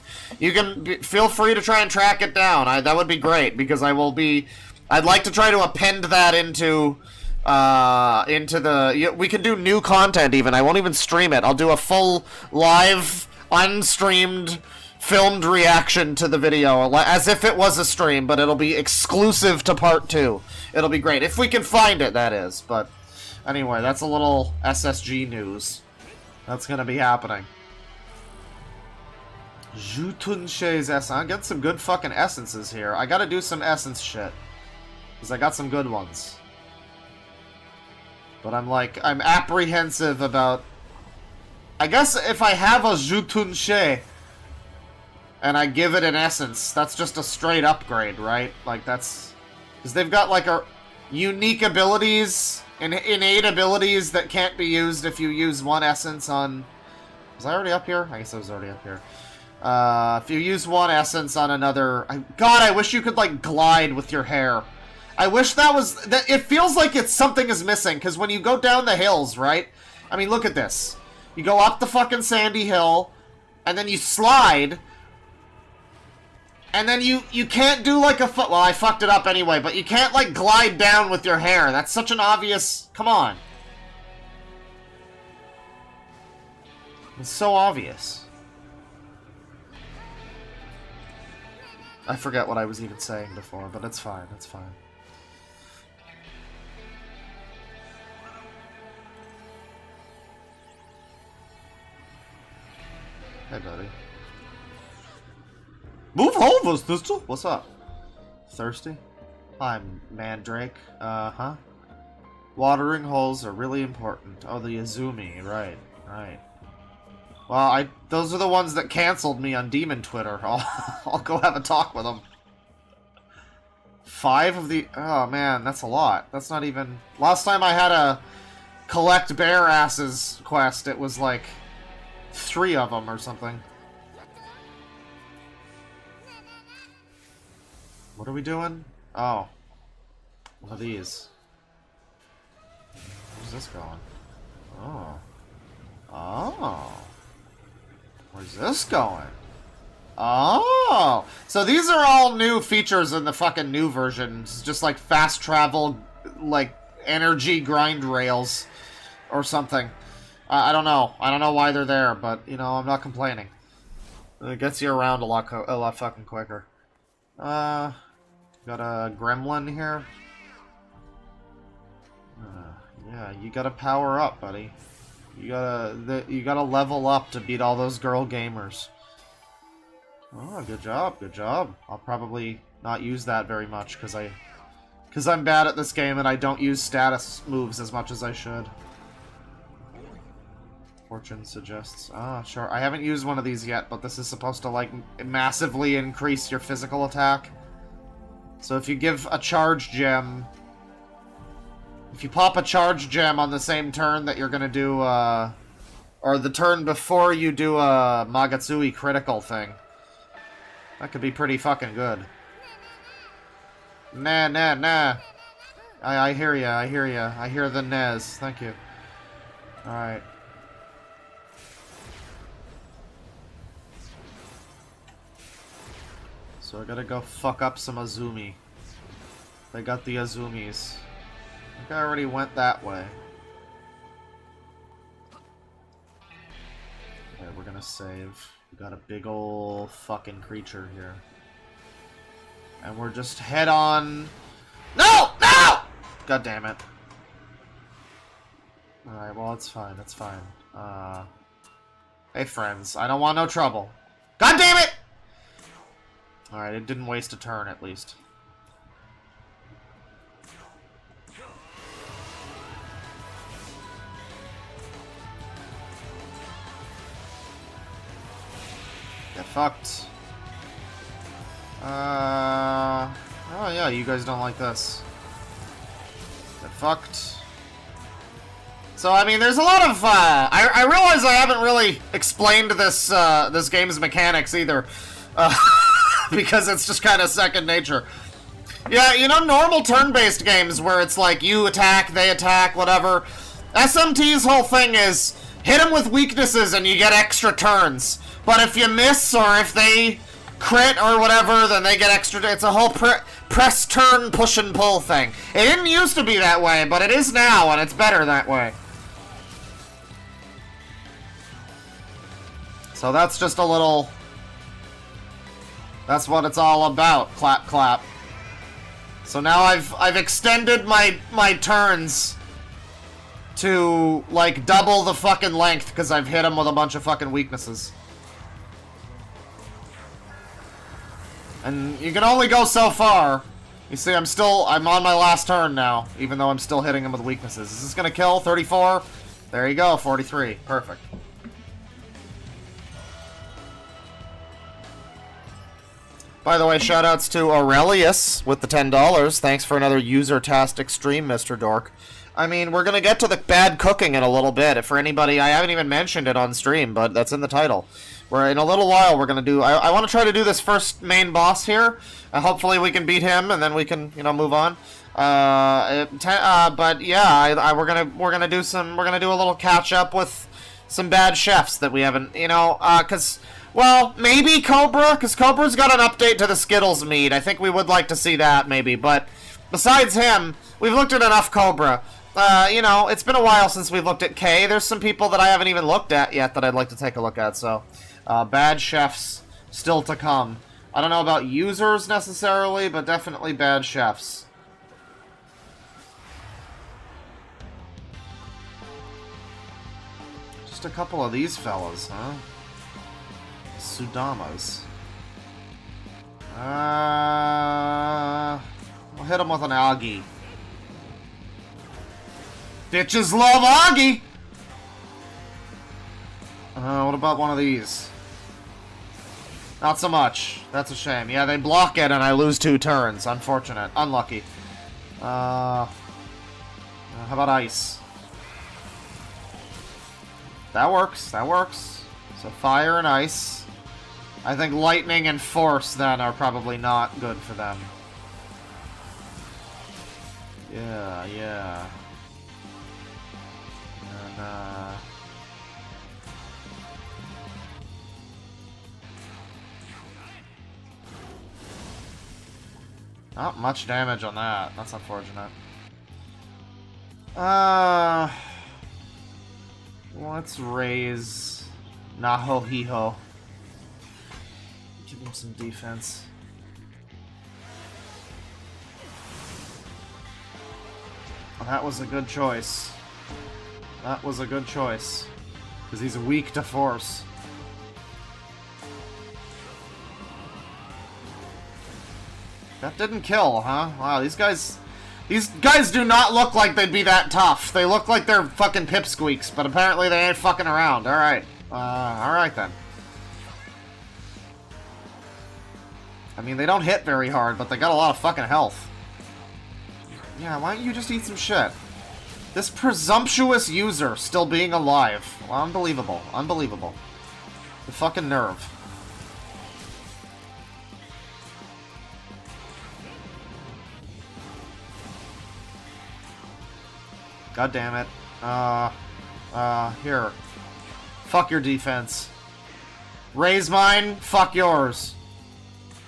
feel free to try and track it down. That would be great, because I'd like to try to append that into we can do new content even. I won't even stream it. I'll do a full live, unstreamed filmed reaction to the video, as if it was a stream, but it'll be exclusive to part 2. It'll be great. If we can find it, that is. But anyway, that's a little SSG news. That's gonna be happening. Jutunshe's essence. I got some good fucking essences here. I gotta do some essence shit. Because I got some good ones. But I'm apprehensive about... I guess if I have a Jutunshe and I give it an essence, that's just a straight upgrade, right? Like, that's... Because they've got, like, a unique abilities, and innate abilities that can't be used if you use one essence on... Was I already up here? I guess I was already up here. If you use one essence on another... God, I wish you could, like, glide with your hair. I wish that was... It feels like something is missing, because when you go down the hills, right? I mean, look at this. You go up the fucking sandy hill, and then you slide, and then you can't do, like, a foot... Well, I fucked it up anyway, but you can't, like, glide down with your hair. That's such an obvious... Come on. It's so obvious. I forget what I was even saying before, but it's fine, it's fine. Hey, buddy. Move over, sister! What's up? Thirsty? I'm Mandrake. Uh-huh. Watering holes are really important. Oh, the Izumi, right, right. Well, those are the ones that canceled me on Demon Twitter. I'll go have a talk with them. 5 of the... Oh, man, that's a lot. That's not even... Last time I had a collect bear asses quest, it was like 3 of them or something. What are we doing? Oh. One of these. Where's this going? Oh. Oh. Where's this going? Oh! So these are all new features in the fucking new versions. Just like fast travel, like energy grind rails or something. I don't know. I don't know why they're there, but, you know, I'm not complaining. It gets you around a lot fucking quicker. Got a gremlin here. Yeah, you gotta power up, buddy. You gotta level up to beat all those girl gamers. Oh, good job, good job. I'll probably not use that very much because I'm bad at this game and I don't use status moves as much as I should. Fortune suggests. Ah, sure. I haven't used one of these yet, but this is supposed to, like, massively increase your physical attack. So if you give a charge gem... If you pop a charge gem on the same turn that you're gonna do, or the turn before you do a Magatsui critical thing, that could be pretty fucking good. Nah, nah, nah. I hear ya, I hear ya. I hear the Nez. Thank you. Alright. So I gotta go fuck up some Azumi. They got the Azumis. I think I already went that way. Okay, we're gonna save. We got a big ol' fucking creature here. And we're just head on... No! No! God damn it. Alright, well, it's fine, it's fine. Hey, friends, I don't want no trouble. God damn it! Alright, it didn't waste a turn, at least. Get fucked. Oh yeah, you guys don't like this. Get fucked. So, I mean, there's a lot of, I realize I haven't really explained this, this game's mechanics either. Because it's just kind of second nature. Yeah, you know, normal turn-based games where it's like, you attack, they attack, whatever. SMT's whole thing is, hit them with weaknesses and you get extra turns. But if you miss, or if they crit or whatever, then they get extra... It's a whole press, turn, push and pull thing. It didn't used to be that way, but it is now, and it's better that way. So that's just a little That's what it's all about. Clap, clap. So now I've extended my turns to, like, double the fucking length because I've hit him with a bunch of fucking weaknesses. And you can only go so far. You see, I'm on my last turn now, even though I'm still hitting him with weaknesses. Is this gonna kill? 34? There you go, 43. Perfect. By the way, shoutouts to Aurelius with the $10. Thanks for another user-tastic stream, Mr. Dork. I mean, we're gonna get to the bad cooking in a little bit. If for anybody, I haven't even mentioned it on stream, but that's in the title. Where in a little while we're gonna do. I want to try to do this first main boss here. Hopefully we can beat him, and then we can, you know, move on. But yeah, we're gonna do a little catch up with some bad chefs that we haven't, you know, cause. Well, maybe Cobra, because Cobra's got an update to the Skittles mead. I think we would like to see that, maybe. But besides him, we've looked at enough Cobra. You know, it's been a while since we've looked at K. There's some people that I haven't even looked at yet that I'd like to take a look at. So, bad chefs still to come. I don't know about users necessarily, but definitely bad chefs. Just a couple of these fellas, huh? Sudamas. We'll hit him with an Agi. Bitches love Agi! What about one of these? Not so much. That's a shame. Yeah, they block it and I lose 2 turns. Unfortunate. Unlucky. How about ice? That works. That works. So fire and ice. I think lightning and force, then, are probably not good for them. Yeah, yeah. And, not much damage on that. That's unfortunate. Let's raise Nahohello. Give him some defense. Well, that was a good choice. That was a good choice. Because he's weak to force. That didn't kill, huh? Wow, these guys do not look like they'd be that tough. They look like they're fucking pipsqueaks, but apparently they ain't fucking around. Alright. Alright then. I mean, they don't hit very hard, but they got a lot of fucking health. Yeah, why don't you just eat some shit? This presumptuous user still being alive. Well, unbelievable. Unbelievable. The fucking nerve. God damn it. Here. Fuck your defense. Raise mine, fuck yours.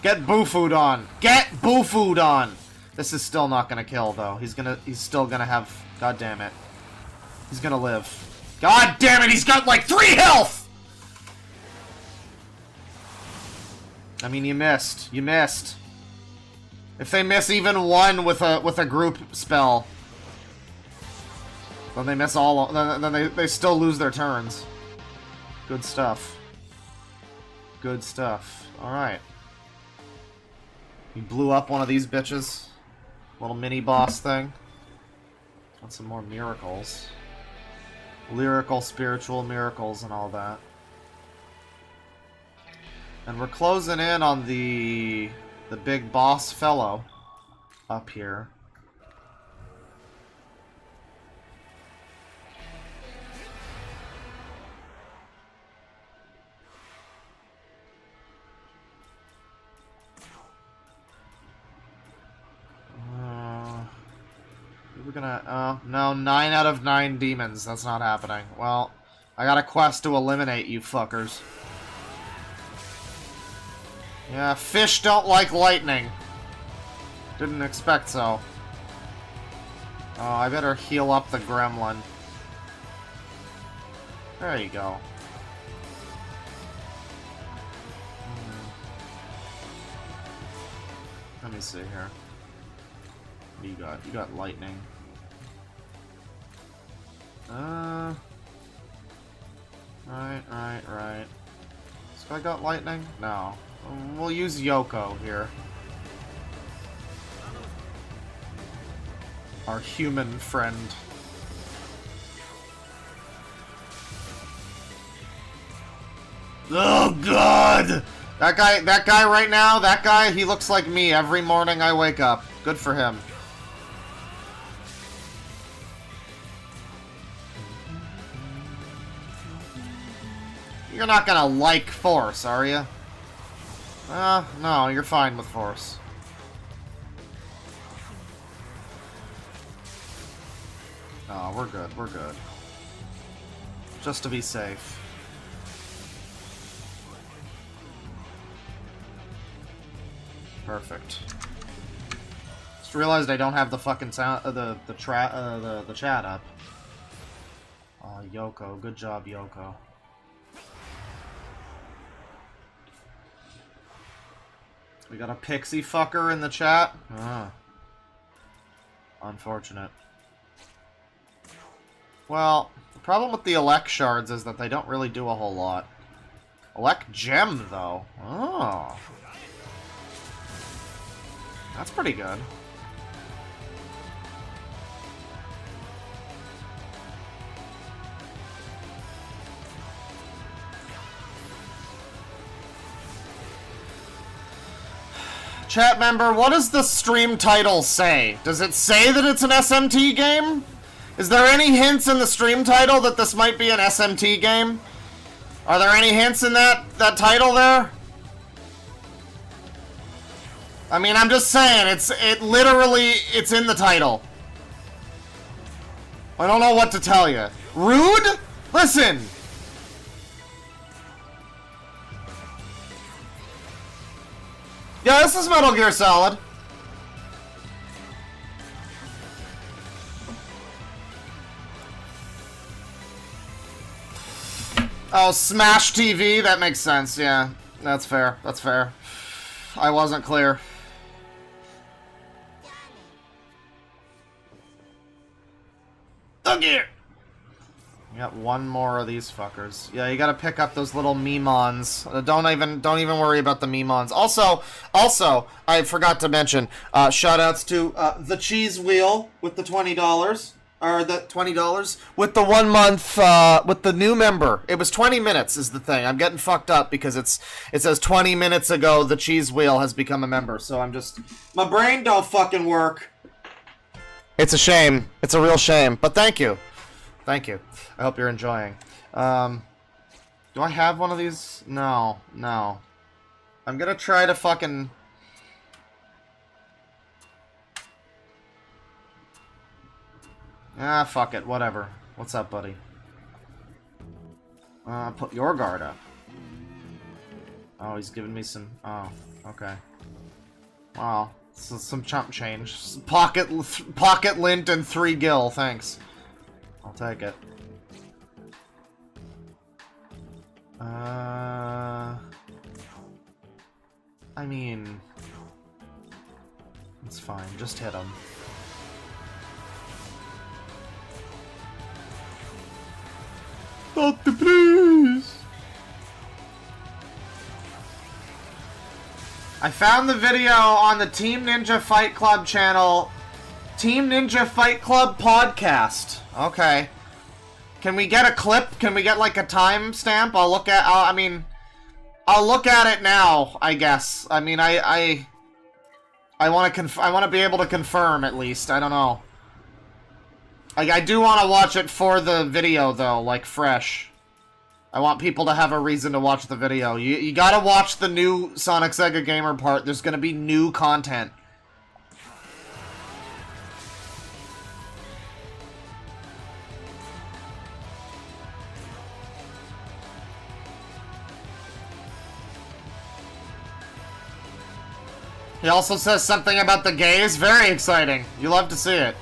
Get bufu'd on. Get bufu'd on! This is still not gonna kill, though. He's still gonna have... God damn it. He's gonna live. God damn it, he's got like 3 health! I mean, you missed. You missed. If they miss even one with a group spell, then they miss all. Then they still lose their turns. Good stuff. Good stuff. All right. You blew up one of these bitches. Little mini boss thing. Want some more miracles. Lyrical, spiritual miracles and all that. And we're closing in on the big boss fellow up here. We're gonna, no, 9 out of 9 demons. That's not happening. Well, I got a quest to eliminate you fuckers. Yeah, fish don't like lightning. Didn't expect so. Oh, I better heal up the gremlin. There you go. Let me see here. What do you got? You got lightning. Right. This guy got lightning? No. We'll use Yoko here. Our human friend. Oh god! That guy right now, he looks like me every morning I wake up. Good for him. You're not gonna like Force, are you? No, you're fine with Force. Oh, we're good. Just to be safe. Perfect. Just realized I don't have the fucking sound, the chat up. Oh, Yoko. Good job, Yoko. We got a pixie fucker in the chat? Ah. Unfortunate. Well, the problem with the elect shards is that they don't really do a whole lot. Elect gem, though. Oh. That's pretty good. Chat member, what does the stream title say? Does it say that it's an SMT game? Is there any hints in the stream title that this might be an SMT game? Are there any hints in that title there? I mean, I'm just saying, it's in the title. I don't know what to tell you. Rude? Listen! Yeah, this is Metal Gear Solid. Oh, Smash TV? That makes sense, yeah. That's fair, that's fair. I wasn't clear. Look here! You got one more of these fuckers. Yeah, you gotta pick up those little Memons. Don't even worry about the Memons. Also, I forgot to mention, shoutouts to the Cheese Wheel with the $20. Or the $20 with the 1 month with the new member. It was 20 minutes is the thing. I'm getting fucked up because it says 20 minutes ago the Cheese Wheel has become a member. So I'm just, my brain don't fucking work. It's a shame. It's a real shame. But thank you. Thank you. I hope you're enjoying. Do I have one of these? No. I'm gonna try to fucking... Ah, fuck it. Whatever. What's up, buddy? Put your guard up. Oh, he's giving me some... Oh, okay. Wow. Some chump change. Pocket lint and 3 gil, thanks. I'll take it. I mean... It's fine, just hit him. Doctor, please! I found the video on the Team Ninja Fight Club channel. Team Ninja Fight Club podcast. Okay. Can we get a clip? Can we get like a timestamp? I'll look at. I'll look at it now. I guess. I mean, I want to be able to confirm at least. I don't know. I do want to watch it for the video though, like fresh. I want people to have a reason to watch the video. You gotta watch the new Sonic Sega Gamer part. There's gonna be new content. He also says something about the gays. Very exciting. You love to see it.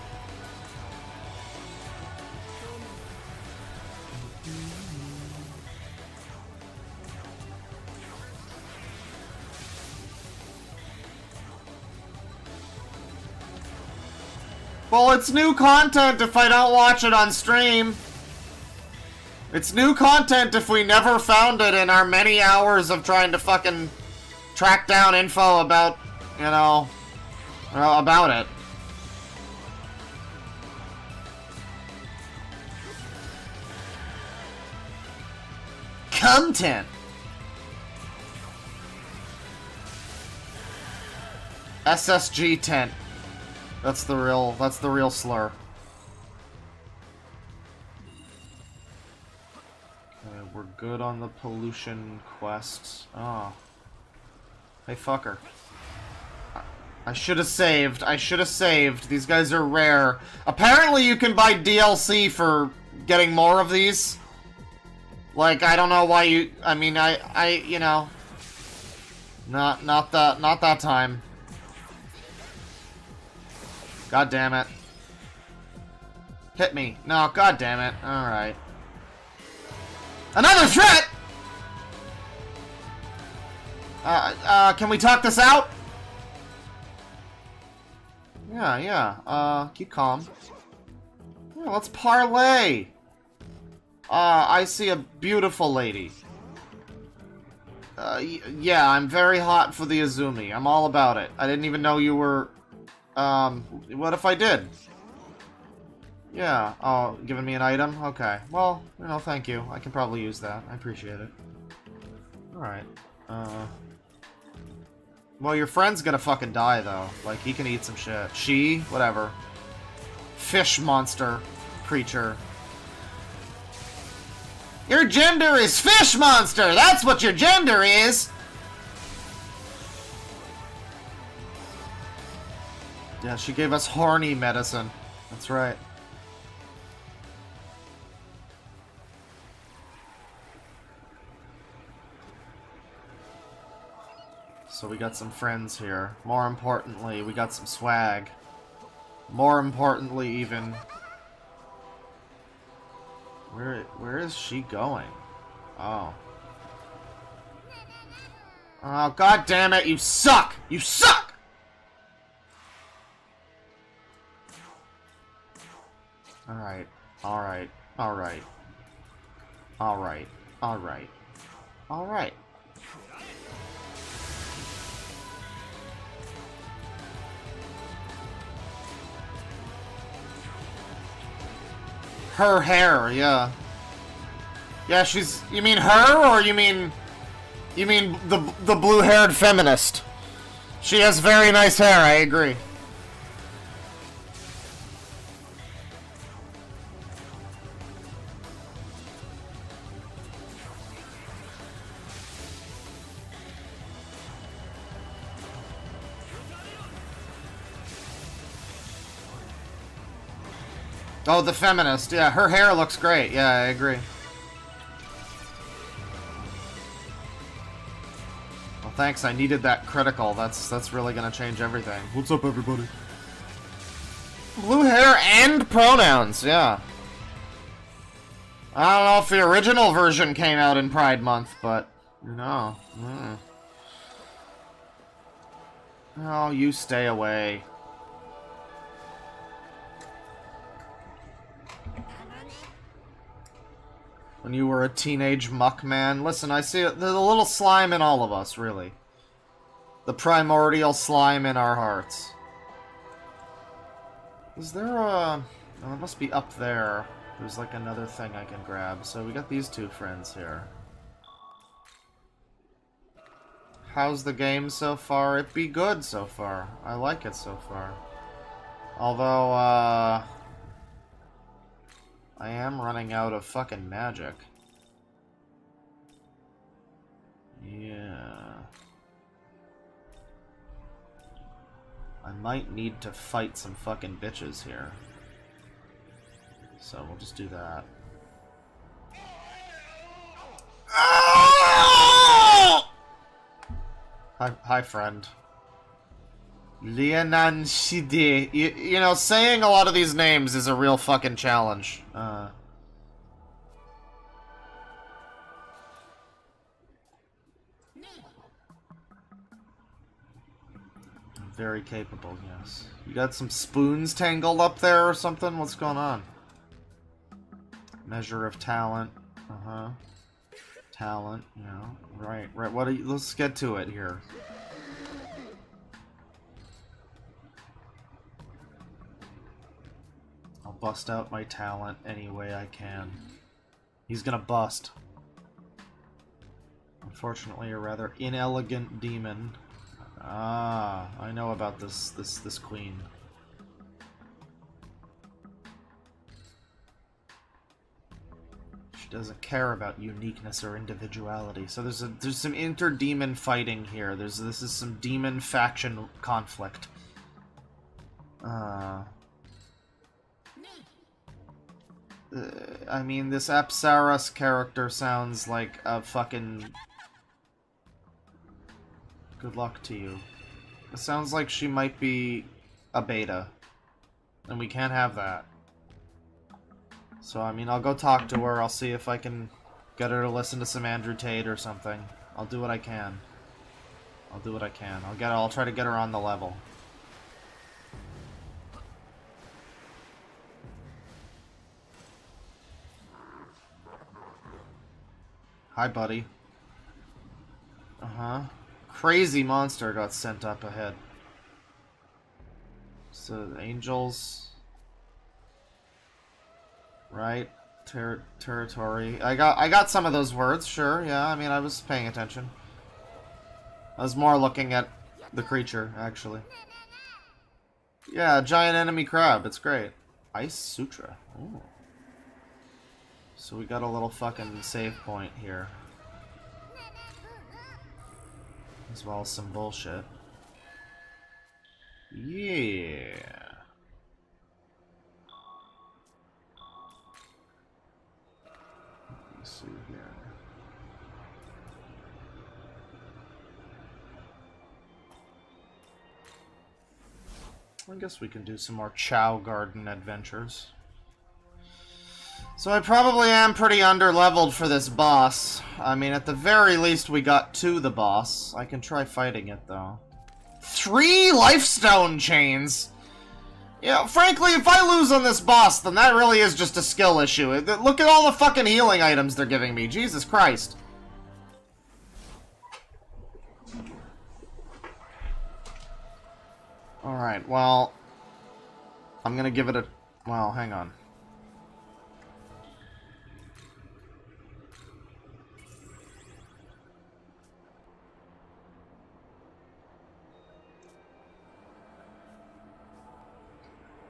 Well, it's new content if I don't watch it on stream. It's new content if we never found it in our many hours of trying to fucking track down info about, you know, about it. Content. SSG tent. That's the real slur. Okay, we're good on the pollution quest. Oh. Hey, fucker. I should have saved. I should have saved. These guys are rare. Apparently you can buy DLC for getting more of these. Like, I don't know why you... I mean, you know... Not that time. God damn it. Hit me. No, god damn it. Alright. Another threat?! Can we talk this out? Yeah. Keep calm. Yeah, let's parlay. I see a beautiful lady. Yeah, I'm very hot for the Izumi. I'm all about it. I didn't even know you were... what if I did? Yeah. Oh, giving me an item? Okay. Well, you know, thank you. I can probably use that. I appreciate it. Alright. Well, your friend's gonna fucking die, though. Like, he can eat some shit. She? Whatever. Fish monster. Creature. Your gender is fish monster! That's what your gender is! Yeah, she gave us horny medicine. That's right. So we got some friends here. More importantly, we got some swag. More importantly, even... Where is she going? Oh. Oh, god damn it, you suck! You suck! Alright. Alright. Alright. Alright. Alright. Alright. Her hair, yeah. Yeah, she's... You mean her, or you mean the blue-haired feminist? She has very nice hair, I agree. Oh, the feminist. Yeah, her hair looks great. Yeah, I agree. Well, thanks. I needed that critical. That's really gonna change everything. What's up, everybody? Blue hair and pronouns. Yeah. I don't know if the original version came out in Pride Month, but no. Oh, you stay away. When you were a teenage muck man. Listen, I see there's a little slime in all of us, really. The primordial slime in our hearts. Is there a... Oh, it must be up there. There's like another thing I can grab. So we got these two friends here. How's the game so far? It be good so far. I like it so far. Although, I am running out of fucking magic. Yeah. I might need to fight some fucking bitches here. So we'll just do that. Hi, friend. Lianan Shide. You know, saying a lot of these names is a real fucking challenge. Very capable, yes. You got some spoons tangled up there or something? What's going on? Measure of talent. Uh-huh. Talent, yeah. Right, right. What are you, let's get to it here. I'll bust out my talent any way I can. He's gonna bust. Unfortunately, a rather inelegant demon. Ah, I know about this queen. She doesn't care about uniqueness or individuality. So there's some inter-demon fighting here. This is some demon faction conflict. I mean, this Apsaras character sounds like a fucking... Good luck to you. It sounds like she might be a beta. And we can't have that. So, I mean, I'll go talk to her. I'll see if I can get her to listen to some Andrew Tate or something. I'll do what I can. I'll do what I can. I'll try to get her on the level. Hi, buddy. Uh-huh. Crazy monster got sent up ahead. So, the angels... Right? Territory. I got some of those words, sure, yeah. I mean, I was paying attention. I was more looking at the creature, actually. Yeah, giant enemy crab. It's great. Ice Sutra. Ooh. So we got a little fucking save point here. As well as some bullshit. Yeah. Let's see here. I guess we can do some more Chow Garden adventures. So I probably am pretty underleveled for this boss. I mean, at the very least, we got to the boss. I can try fighting it, though. 3 lifestone chains! Yeah, frankly, if I lose on this boss, then that really is just a skill issue. Look at all the fucking healing items they're giving me. Jesus Christ. Alright, well... I'm gonna give it a... Well, hang on.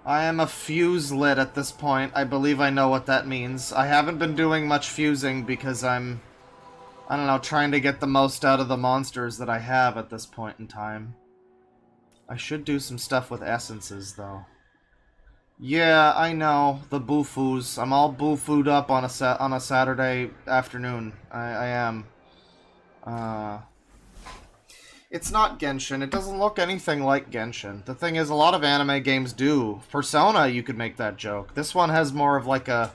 I am a fuse lit at this point. I believe I know what that means. I haven't been doing much fusing because I'm, I don't know, trying to get the most out of the monsters that I have at this point in time. I should do some stuff with essences, though. Yeah, I know. The bufus. I'm all bufued up on a Saturday afternoon. I am. It's not Genshin. It doesn't look anything like Genshin. The thing is, a lot of anime games do. Persona, you could make that joke. This one has more of like a...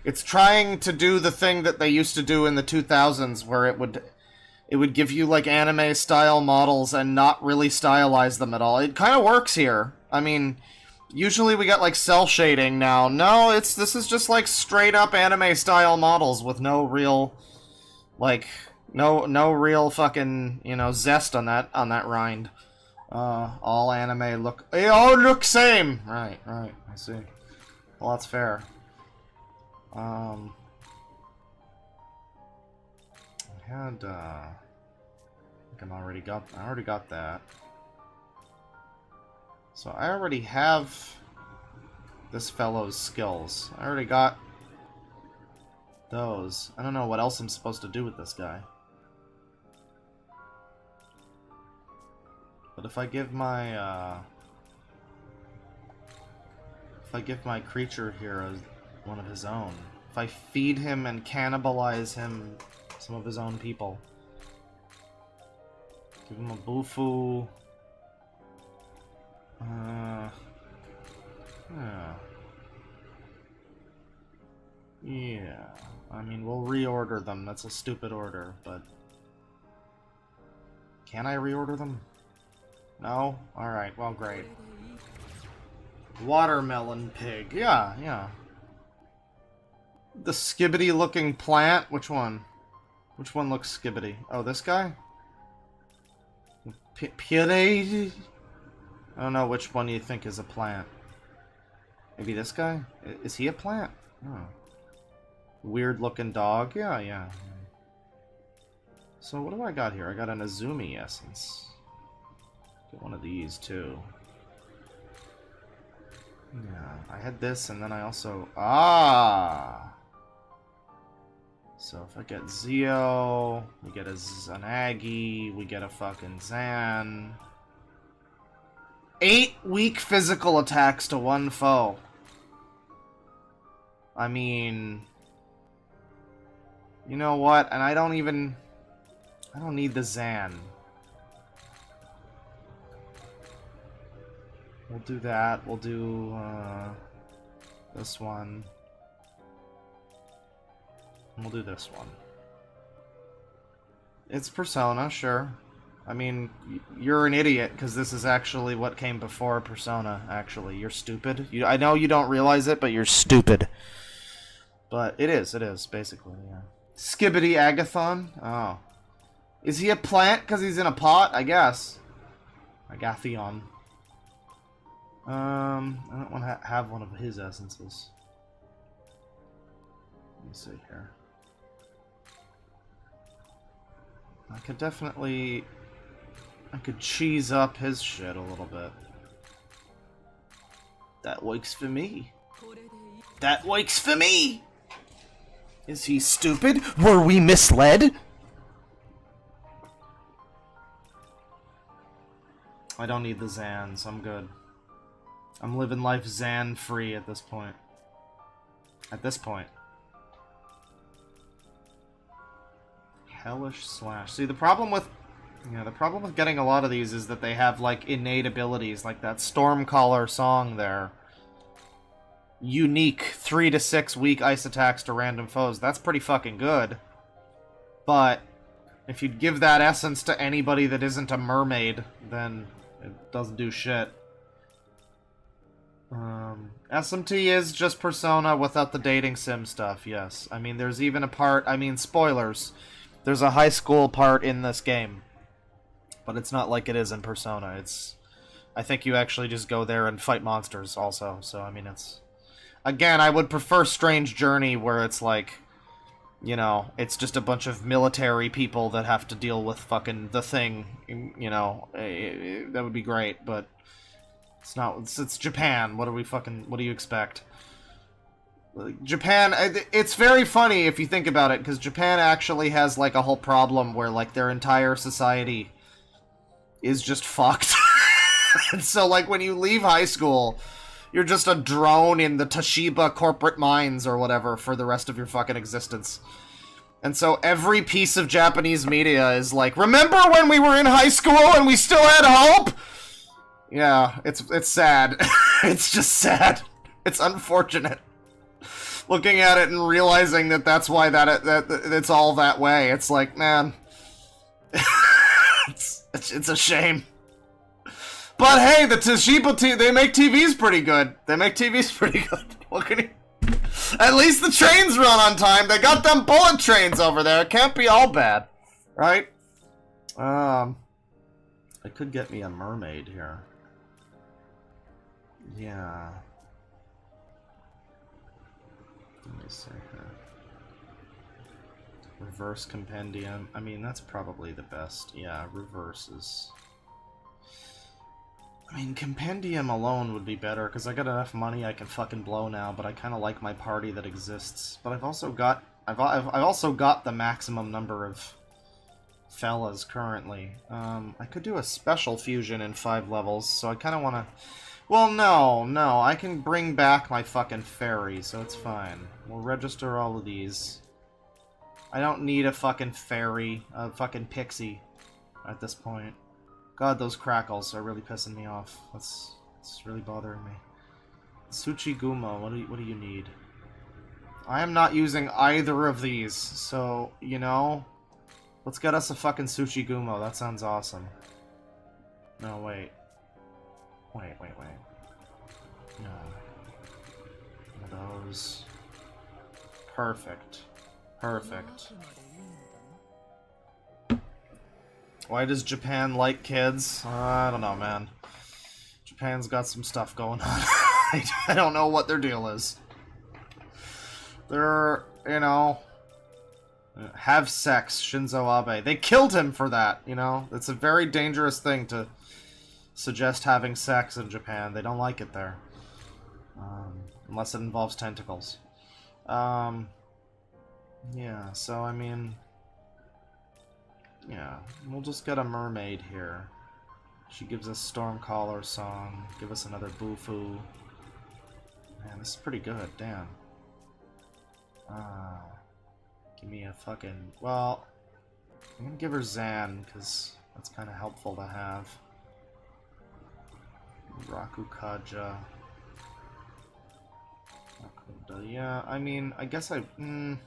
It's trying to do the thing that they used to do in the 2000s, where it would give you like anime-style models and not really stylize them at all. It kind of works here. I mean, usually we got like cell shading now. No, this is just like straight-up anime-style models with no real, like... No real fucking, you know, zest on that rind. All anime look... They all look same! Right, I see. Well, that's fair. I had, I think I already got that. So I already have this fellow's skills. I already got those. I don't know what else I'm supposed to do with this guy. But if I give my creature here one of his own, if I feed him and cannibalize him some of his own people, give him a bufu. Yeah. I mean, we'll reorder them. That's a stupid order, but can I reorder them? No? Alright, well, great. Watermelon pig. Yeah, yeah. The skibbity-looking plant? Which one? Which one looks skibbity? Oh, this guy? Pire? I don't know which one you think is a plant. Maybe this guy? Is he a plant? Oh. Weird-looking dog? Yeah, yeah. So what do I got here? I got an Azumi essence. Get one of these, too. Yeah, I had this, and then I also... Ah! So if I get Zeo, we get an Aggie, we get a fucking Zan. 8 weak physical attacks to 1 foe. I mean... You know what? And I don't need the Zan. We'll do that. We'll do, this one. We'll do this one. It's Persona, sure. I mean, you're an idiot, because this is actually what came before Persona, actually. You're stupid. I know you don't realize it, but you're stupid. But it is, basically, yeah. Skibbity Agathon? Oh. Is he a plant because he's in a pot? I guess. Agathion. I don't want to have one of his essences. Let me see here. I could definitely... I could cheese up his shit a little bit. That works for me. That works for me! Is he stupid? Were we misled? I don't need the Zans. I'm good. I'm living life Zan-free at this point. At this point. Hellish Slash. See, the problem with getting a lot of these is that they have, like, innate abilities, like that Stormcaller song there. Unique 3 to 6 weak ice attacks to random foes. That's pretty fucking good. But if you'd give that essence to anybody that isn't a mermaid, then it doesn't do shit. SMT is just Persona without the dating sim stuff, yes. I mean, there's even a part, I mean, spoilers. There's a high school part in this game. But it's not like it is in Persona. It's... I think you actually just go there and fight monsters also, so, I mean, it's... Again, I would prefer Strange Journey, where it's like, you know, it's just a bunch of military people that have to deal with fucking the thing, you know, that would be great, but it's not, it's Japan, what do you expect? Japan, it's very funny if you think about it, because Japan actually has, like, a whole problem where, like, their entire society is just fucked. And so, like, when you leave high school... You're just a drone in the Toshiba corporate mines or whatever for the rest of your fucking existence. And so every piece of Japanese media is like, remember when we were in high school and we still had hope? Yeah, it's sad. It's just sad. It's unfortunate. Looking at it and realizing that that's why that it's all that way. It's like, man, it's a shame. But hey, the Toshiba they make TVs pretty good. They make TVs pretty good. What can you... At least the trains run on time. They got them bullet trains over there. It can't be all bad, right? It could get me a mermaid here. Yeah. Let me see here. Reverse compendium. I mean, that's probably the best. Yeah, reverse is... I mean, compendium alone would be better, because I got enough money I can fucking blow now, but I kind of like my party that exists. But I've also got the maximum number of fellas currently. I could do a special fusion in 5 levels, so I kind of want to... Well, no, I can bring back my fucking fairy, so it's fine. We'll register all of these. I don't need a fucking fairy, a fucking pixie at this point. God, those crackles are really pissing me off. It's really bothering me. Tsuchigumo, what do you need? I am not using either of these, so, you know, let's get us a fucking Tsuchigumo. That sounds awesome. No, wait. Wait. Yeah. One of those. Perfect. Perfect. Why does Japan like kids? I don't know, man. Japan's got some stuff going on. I don't know what their deal is. They're, you know... Have sex, Shinzo Abe. They killed him for that, you know? It's a very dangerous thing to suggest having sex in Japan. They don't like it there. Unless it involves tentacles. Yeah, so, I mean... Yeah, we'll just get a mermaid here. She gives us Stormcaller song. Give us another bufu. Man, this is pretty good, damn. Give me a fucking... Well, I'm gonna give her Zan, because that's kind of helpful to have. Rakukaja. Yeah, I mean, I guess I can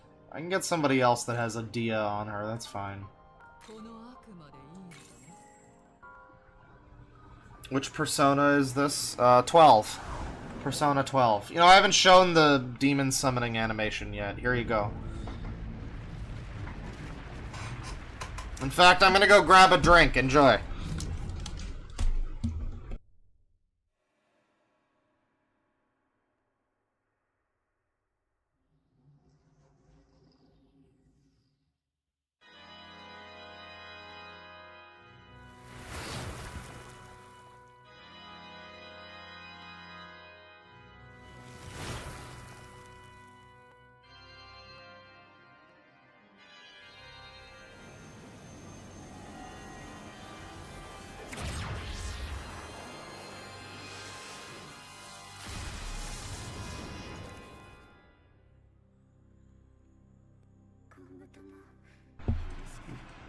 get somebody else that has a Dia on her, that's fine. Which persona is this? 12. Persona 12. You know, I haven't shown the demon summoning animation yet. Here you go. In fact, I'm gonna go grab a drink. Enjoy.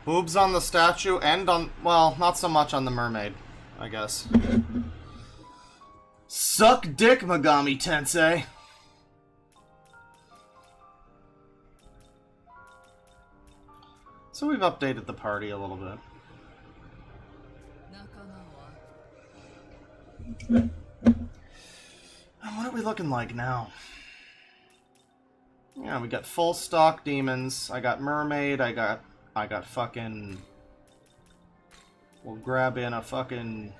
Boobs on the statue and on... Well, not so much on the mermaid, I guess. Suck dick, Megami Tensei! So we've updated the party a little bit. What are we looking like now? Yeah, we got full stock demons. I got mermaid, I got fucking... We'll grab in a fucking...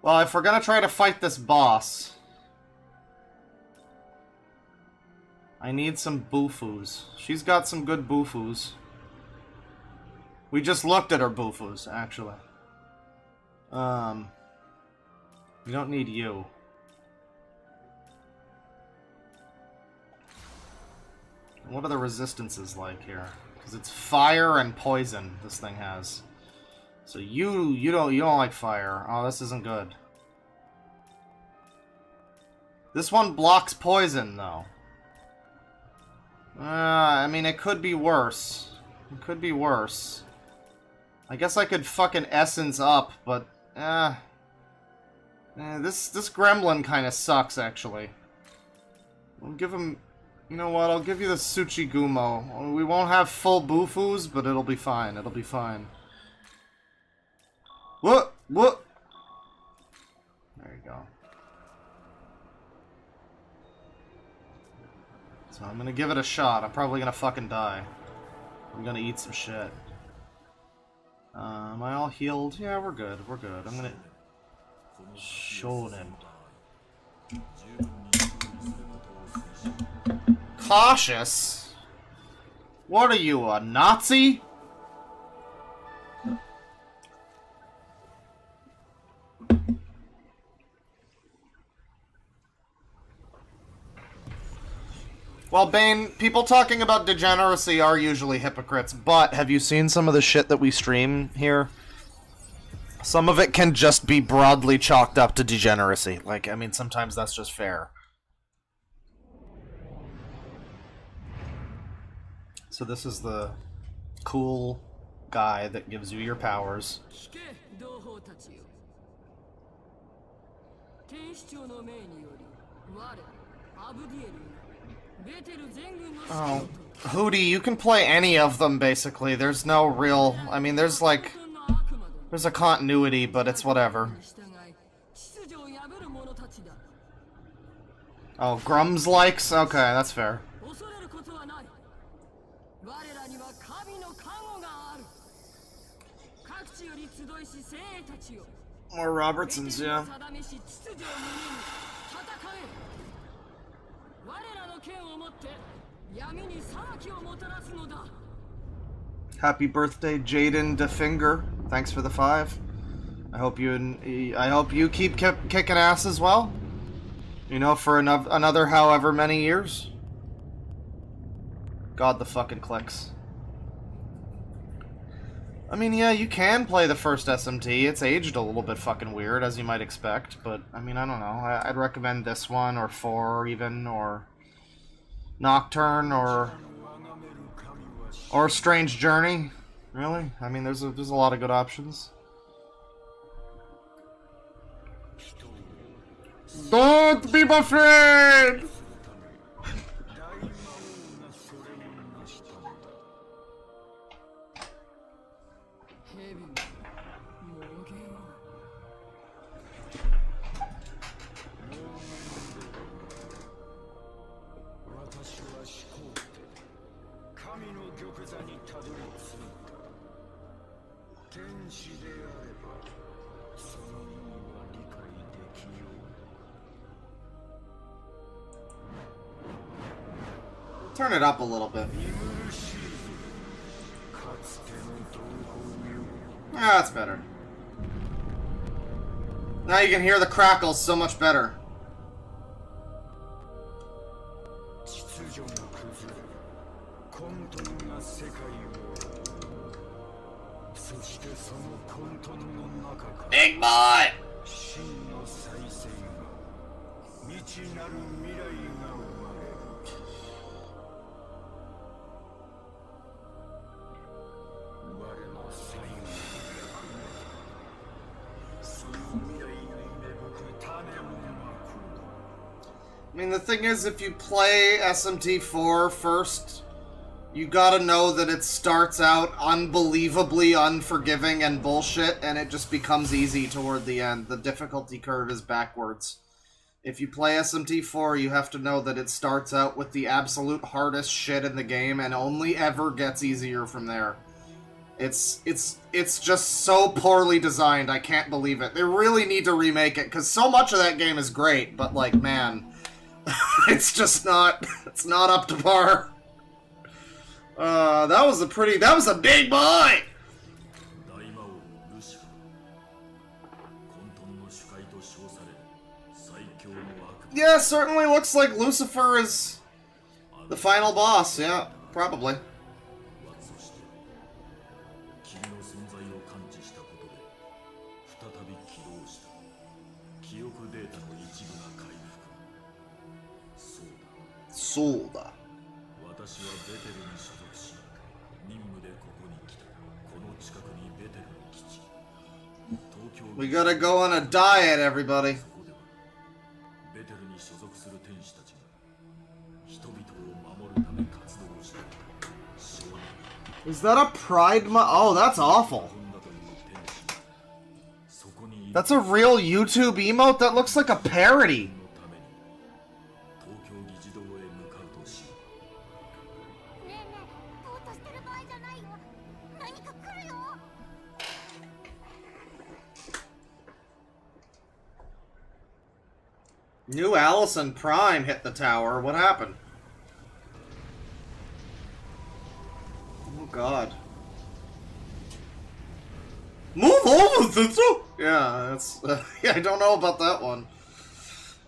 Well, if we're gonna try to fight this boss... I need some bufus. She's got some good bufus. We just looked at her bufus, actually. We don't need you. What are the resistances like here? Because it's fire and poison this thing has. So you don't like fire. Oh, this isn't good. This one blocks poison though. I mean, it could be worse. It could be worse. I guess I could fucking essence up, but this gremlin kind of sucks actually. I'll give him. You know what, I'll give you the Tsuchigumo. We won't have full bufus, but it'll be fine. It'll be fine. What? What? There you go. So I'm gonna give it a shot. I'm probably gonna fucking die. I'm gonna eat some shit. Am I all healed? Yeah, we're good. We're good. I'm gonna... Shonen. Cautious? What are you, a Nazi? Well, Bane, people talking about degeneracy are usually hypocrites, but have you seen some of the shit that we stream here? Some of it can just be broadly chalked up to degeneracy. Like, I mean, sometimes that's just fair. So this is the cool guy that gives you your powers. Oh, Hootie, you can play any of them, basically. There's no real... I mean, there's like... There's a continuity, but it's whatever. Oh, Grums likes? Okay, that's fair. More Robertsons, yeah. Happy birthday, Jaden DeFinger. Thanks for the 5. I hope you keep kicking ass as well. You know, for another however many years. God, the fucking clicks. I mean, yeah, you can play the first SMT. It's aged a little bit fucking weird, as you might expect. But, I mean, I don't know. I'd recommend this one, or 4 even, or Nocturne, or Strange Journey. Really? I mean, there's a lot of good options. Don't be my friend! Turn it up a little bit. Ah, that's better. Now you can hear the crackles so much better. Big boy! I mean, the thing is, if you play SMT4 first, you gotta know that it starts out unbelievably unforgiving and bullshit, and it just becomes easy toward the end. The difficulty curve is backwards. If you play SMT4, you have to know that it starts out with the absolute hardest shit in the game, and only ever gets easier from there. It's just so poorly designed, I can't believe it. They really need to remake it, because so much of that game is great, but, like, man... it's just not... it's not up to par. That was a big boy! Yeah, certainly looks like Lucifer is the final boss, yeah, probably. Solda. We gotta go on a diet, everybody. Is that a pride oh, that's awful. That's a real YouTube emote? That looks like a parody. New Allison Prime hit the tower. What happened? Oh god. Move over, Zetsu! Yeah, that's... yeah, I don't know about that one.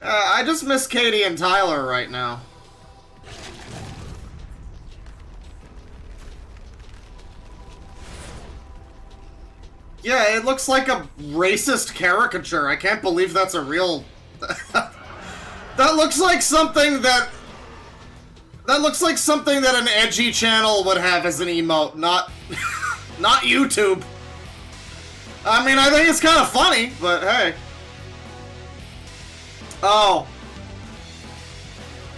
I just miss Katie and Tyler right now. Yeah, it looks like a racist caricature. I can't believe that's a real... That looks like something that... That looks like something that an edgy channel would have as an emote, not... not YouTube. I mean, I think it's kind of funny, but hey. Oh.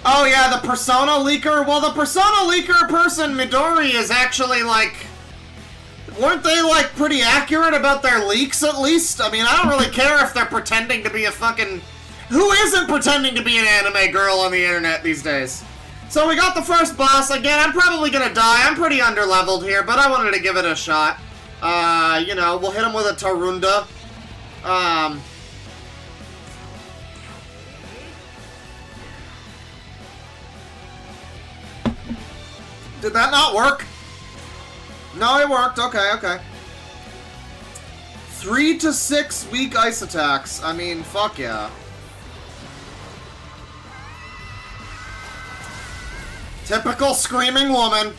Oh yeah, the Persona leaker? Well, the Persona leaker person, Midori, is actually, like... Weren't they, like, pretty accurate about their leaks, at least? I mean, I don't really care if they're pretending to be a fucking Who isn't pretending to be an anime girl on the internet these days? So we got the first boss. Again, I'm probably gonna die. I'm pretty underleveled here, but I wanted to give it a shot. You know, we'll hit him with a Tarunda. Did that not work? No, it worked. Okay, okay. 3 to 6 weak ice attacks. I mean, fuck yeah. Typical screaming woman.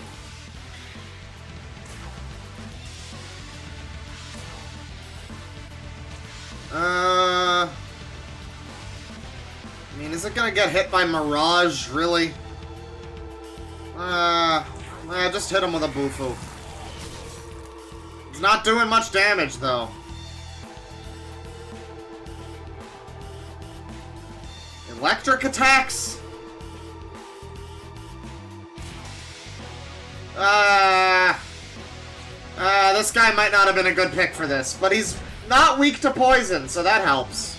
I mean, is it gonna get hit by Mirage, really? Just hit him with a bufu. It's not doing much damage, though. Electric attacks? This guy might not have been a good pick for this, but he's not weak to poison, so that helps.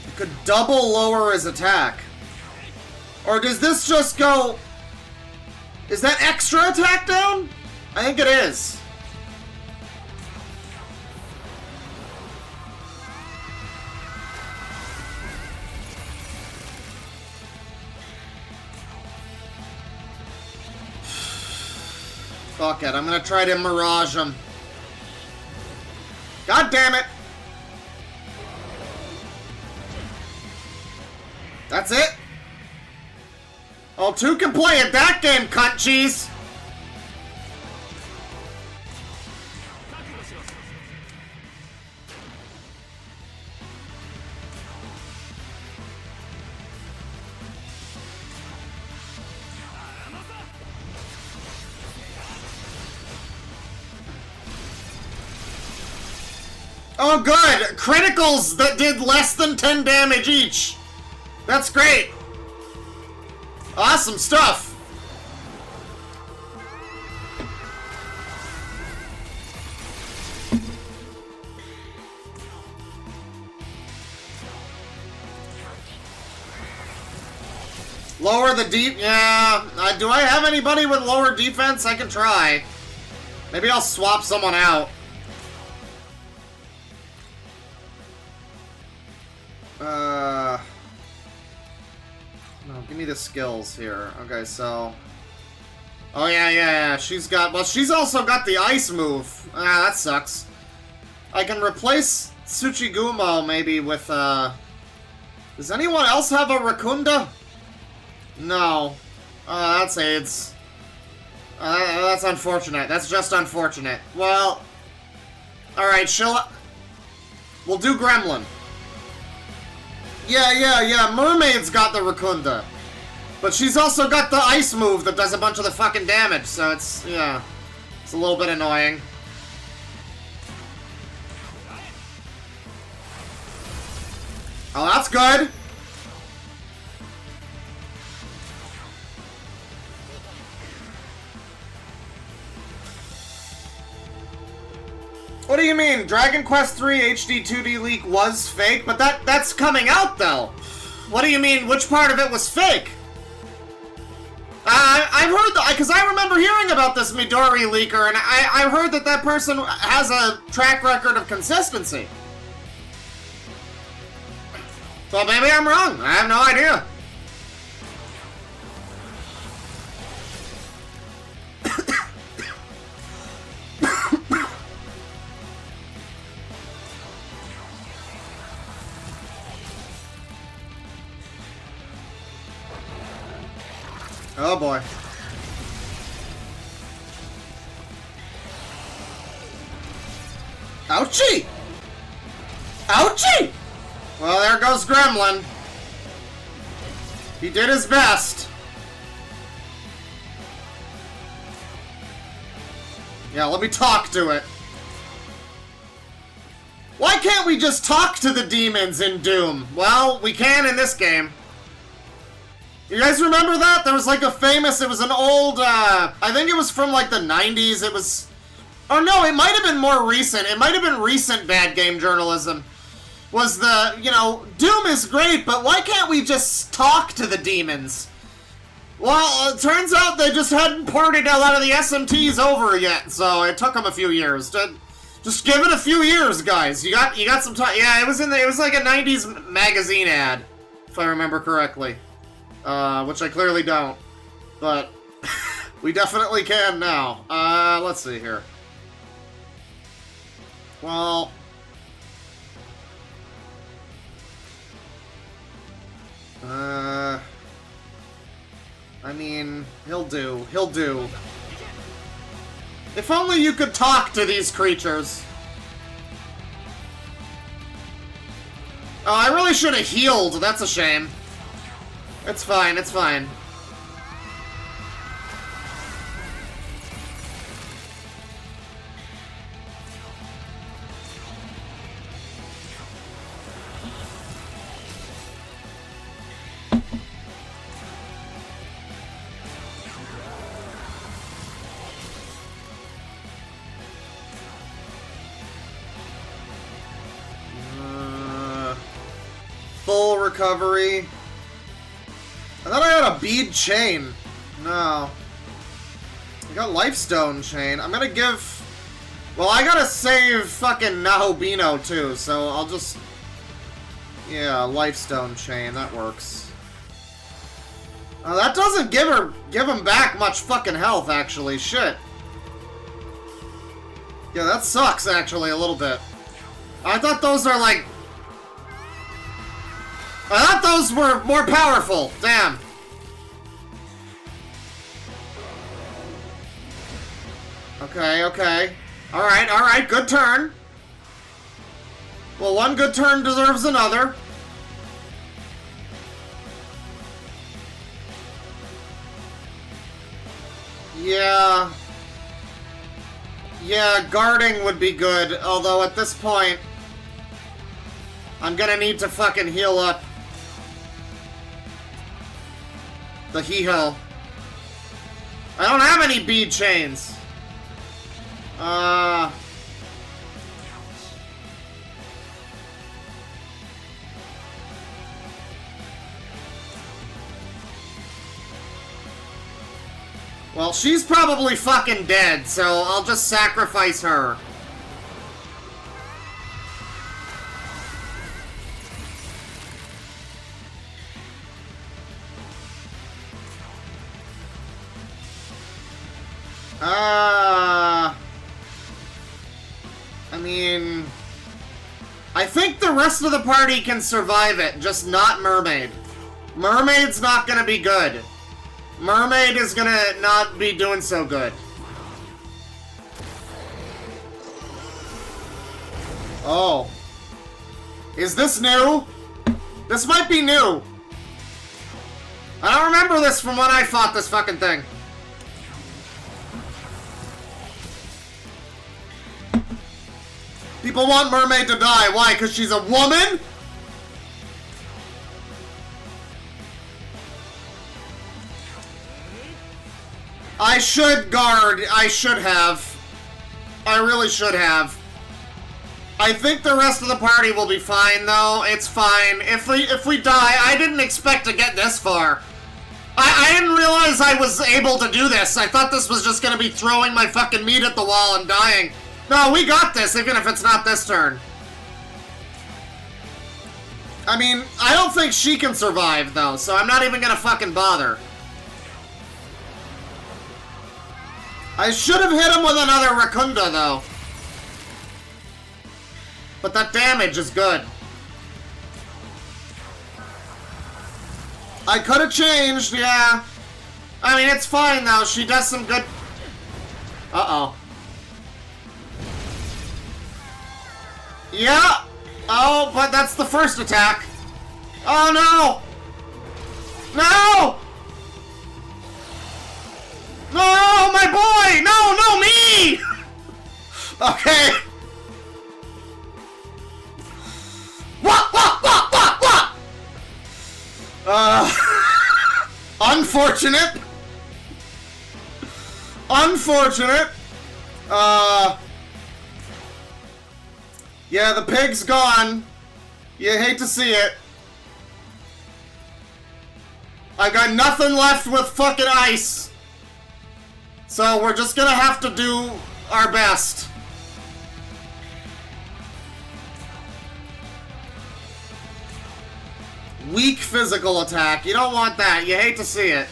You could double lower his attack. Or does this just go... Is that extra attack down? I think it is. Fuck it, I'm gonna try to Mirage him. God damn it! That's it? Oh, 2 can play at that game, cunt cheese! Oh, good! Criticals that did less than 10 damage each! That's great! Awesome stuff! Lower the deep... Yeah... do I have anybody with lower defense? I can try. Maybe I'll swap someone out. No, give me the skills here. Okay, so... Oh, yeah. She's got... Well, she's also got the ice move. Ah, that sucks. I can replace Tsuchigumo, maybe, with, Does anyone else have a Rakunda? No. That's AIDS. That's unfortunate. That's just unfortunate. Well... Alright, we'll do Gremlin. Yeah. Mermaid's got the Rakunda. But she's also got the ice move that does a bunch of the fucking damage, so it's, yeah. It's a little bit annoying. Oh, that's good. What do you mean? Dragon Quest III HD 2D leak was fake? But that's coming out, though. What do you mean? Which part of it was fake? I've heard that, because I remember hearing about this Midori leaker, and I heard that person has a track record of consistency. So maybe I'm wrong. I have no idea. Oh boy. Ouchie! Ouchie! Well, there goes Gremlin. He did his best. Yeah, let me talk to it. Why can't we just talk to the demons in Doom? Well, we can in this game. You guys remember that? There was like a famous, it was an old, I think it was from like the 90s, it was Or no, it might have been more recent. It might have been recent bad game journalism. Was the, you know, Doom is great, but why can't we just talk to the demons? Well, it turns out they just hadn't ported a lot of the SMTs over yet, so it took them a few years. Just give it a few years, guys. You got some time. Yeah, it was like a 90s magazine ad, if I remember correctly. Which I clearly don't. But we definitely can now. Let's see here. Well, I mean, he'll do. He'll do. If only you could talk to these creatures. Oh, I really should have healed. That's a shame. It's fine, it's fine. Full recovery. I thought I had a bead chain. No. I got lifestone chain. I'm gonna give... Well, I gotta save fucking Nahohello too, so I'll just... Yeah, lifestone chain. That works. That doesn't give him back much fucking health, actually. Shit. Yeah, that sucks, actually, a little bit. I thought those are, like... I thought those were more powerful. Damn. Okay, okay. Alright, alright. Good turn. Well, one good turn deserves another. Yeah. Yeah, guarding would be good. Although, at this point... I'm gonna need to fucking heal up. The hee-ho. I don't have any bead chains. Well, she's probably fucking dead, so I'll just sacrifice her. I mean... I think the rest of the party can survive it, just not Mermaid. Mermaid's not gonna be good. Mermaid is gonna not be doing so good. Oh. Is this new? This might be new. I don't remember this from when I fought this fucking thing. People want Mermaid to die. Why? Because she's a woman? I should guard. I should have. I really should have. I think the rest of the party will be fine, though. It's fine. If we die, I didn't expect to get this far. I didn't realize I was able to do this. I thought this was just gonna be throwing my fucking meat at the wall and dying. No, we got this, even if it's not this turn. I mean, I don't think she can survive, though, so I'm not even gonna fucking bother. I should have hit him with another Rakunda, though. But that damage is good. I could have changed, yeah. I mean, it's fine, though. She does some good... Uh-oh. Yeah! Oh, but that's the first attack. Oh, no! No! No, my boy! No, no, me! Okay. What? Unfortunate. Unfortunate. Yeah, the pig's gone. You hate to see it. I've got nothing left with fucking ice. So we're just gonna have to do our best. Weak physical attack. You don't want that. You hate to see it.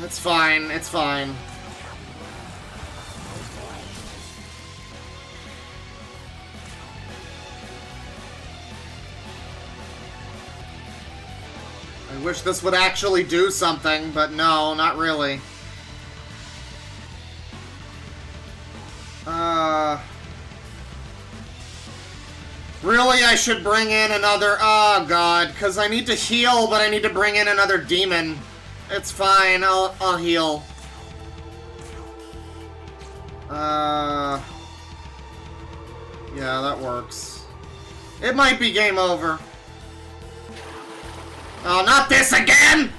It's fine. It's fine. I wish this would actually do something, but no, not really. Really, I should bring in another... Oh, God, because I need to heal, but I need to bring in another demon. It's fine, I'll heal. Yeah, that works. It might be game over. Oh, not this again!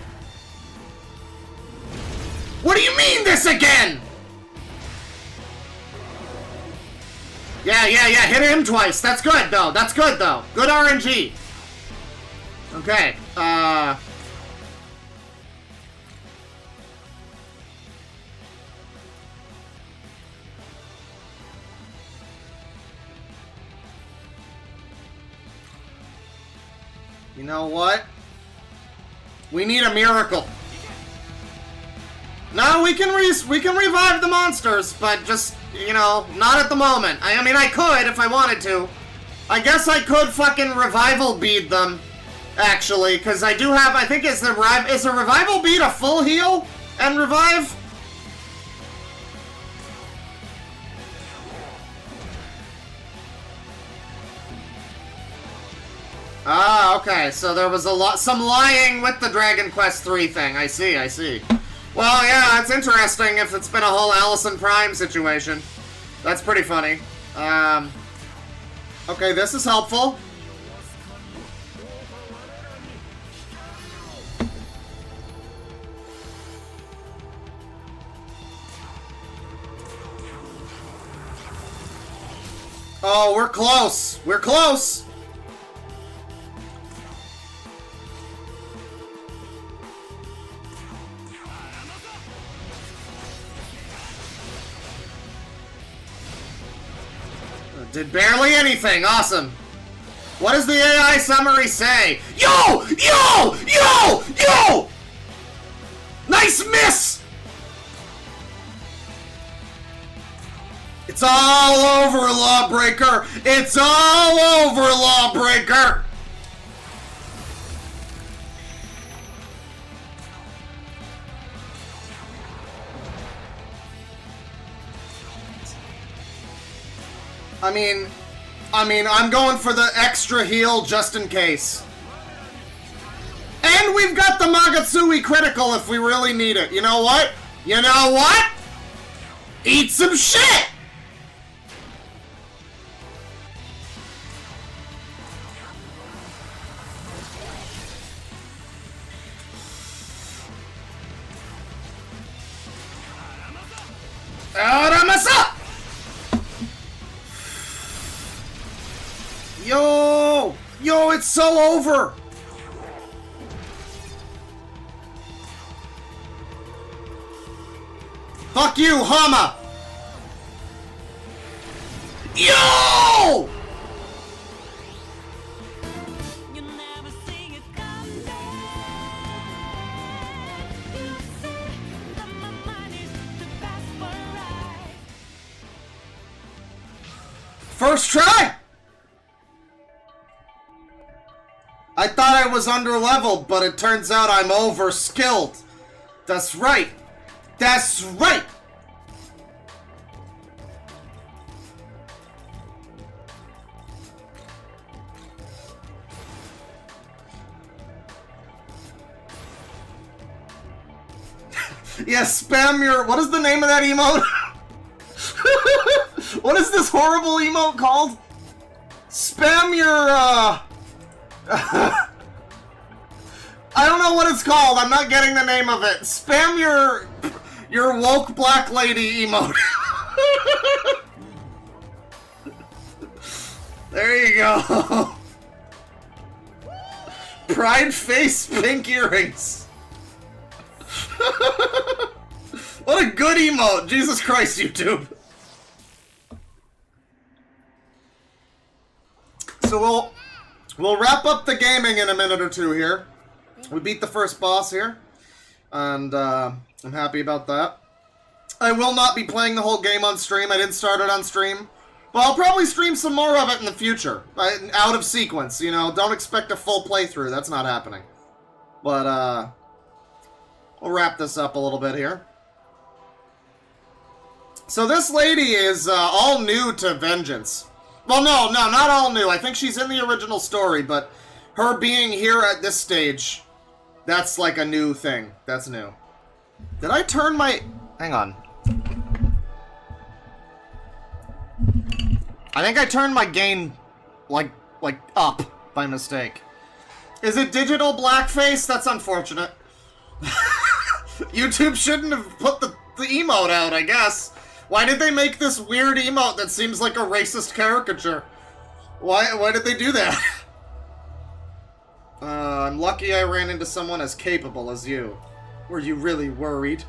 What do you mean, this again? Yeah, hit him twice. That's good, though. That's good, though. Good RNG. Okay, you know what? We need a miracle. No, we can revive the monsters, but just, you know, not at the moment. I mean, I could if I wanted to. I guess I could fucking revival bead them, actually, because I do have, I think, is a revival bead a full heal and revive? Ah, okay, so there was some lying with the Dragon Quest III thing. I see. Well, yeah, it's interesting if it's been a whole Allison Prime situation. That's pretty funny. Okay, this is helpful. Oh, we're close. We're close. Did barely anything. Awesome. What does the AI summary say? Yo! Nice miss! It's all over, Lawbreaker! It's all over, Lawbreaker! I mean, I'm going for the extra heal just in case. And we've got the Magatsui critical if we really need it. You know what? Eat some shit! Aramasa! Yo, it's so over! Fuck you, Hama! Yo! First try! I thought I was under-leveled, but it turns out I'm over-skilled. That's right. That's right! Yeah, spam your... What is the name of that emote? What is this horrible emote called? Spam your, I don't know what it's called. I'm not getting the name of it. Spam Your woke black lady emote. There you go. Pride face, pink earrings. What a good emote. Jesus Christ, YouTube. So we'll wrap up the gaming in a minute or two here. We beat the first boss here, and I'm happy about that. I will not be playing the whole game on stream. I didn't start it on stream. But I'll probably stream some more of it in the future. Out of sequence, you know. Don't expect a full playthrough. That's not happening. But, we'll wrap this up a little bit here. So this lady is all new to Vengeance. Well, no, not all new. I think she's in the original story, but her being here at this stage, that's like a new thing. That's new. Did I turn my... Hang on. I think I turned my gain, like up by mistake. Is it digital blackface? That's unfortunate. YouTube shouldn't have put the emote out, I guess. Why did they make this weird emote that seems like a racist caricature? Why did they do that? I'm lucky I ran into someone as capable as you. Were you really worried?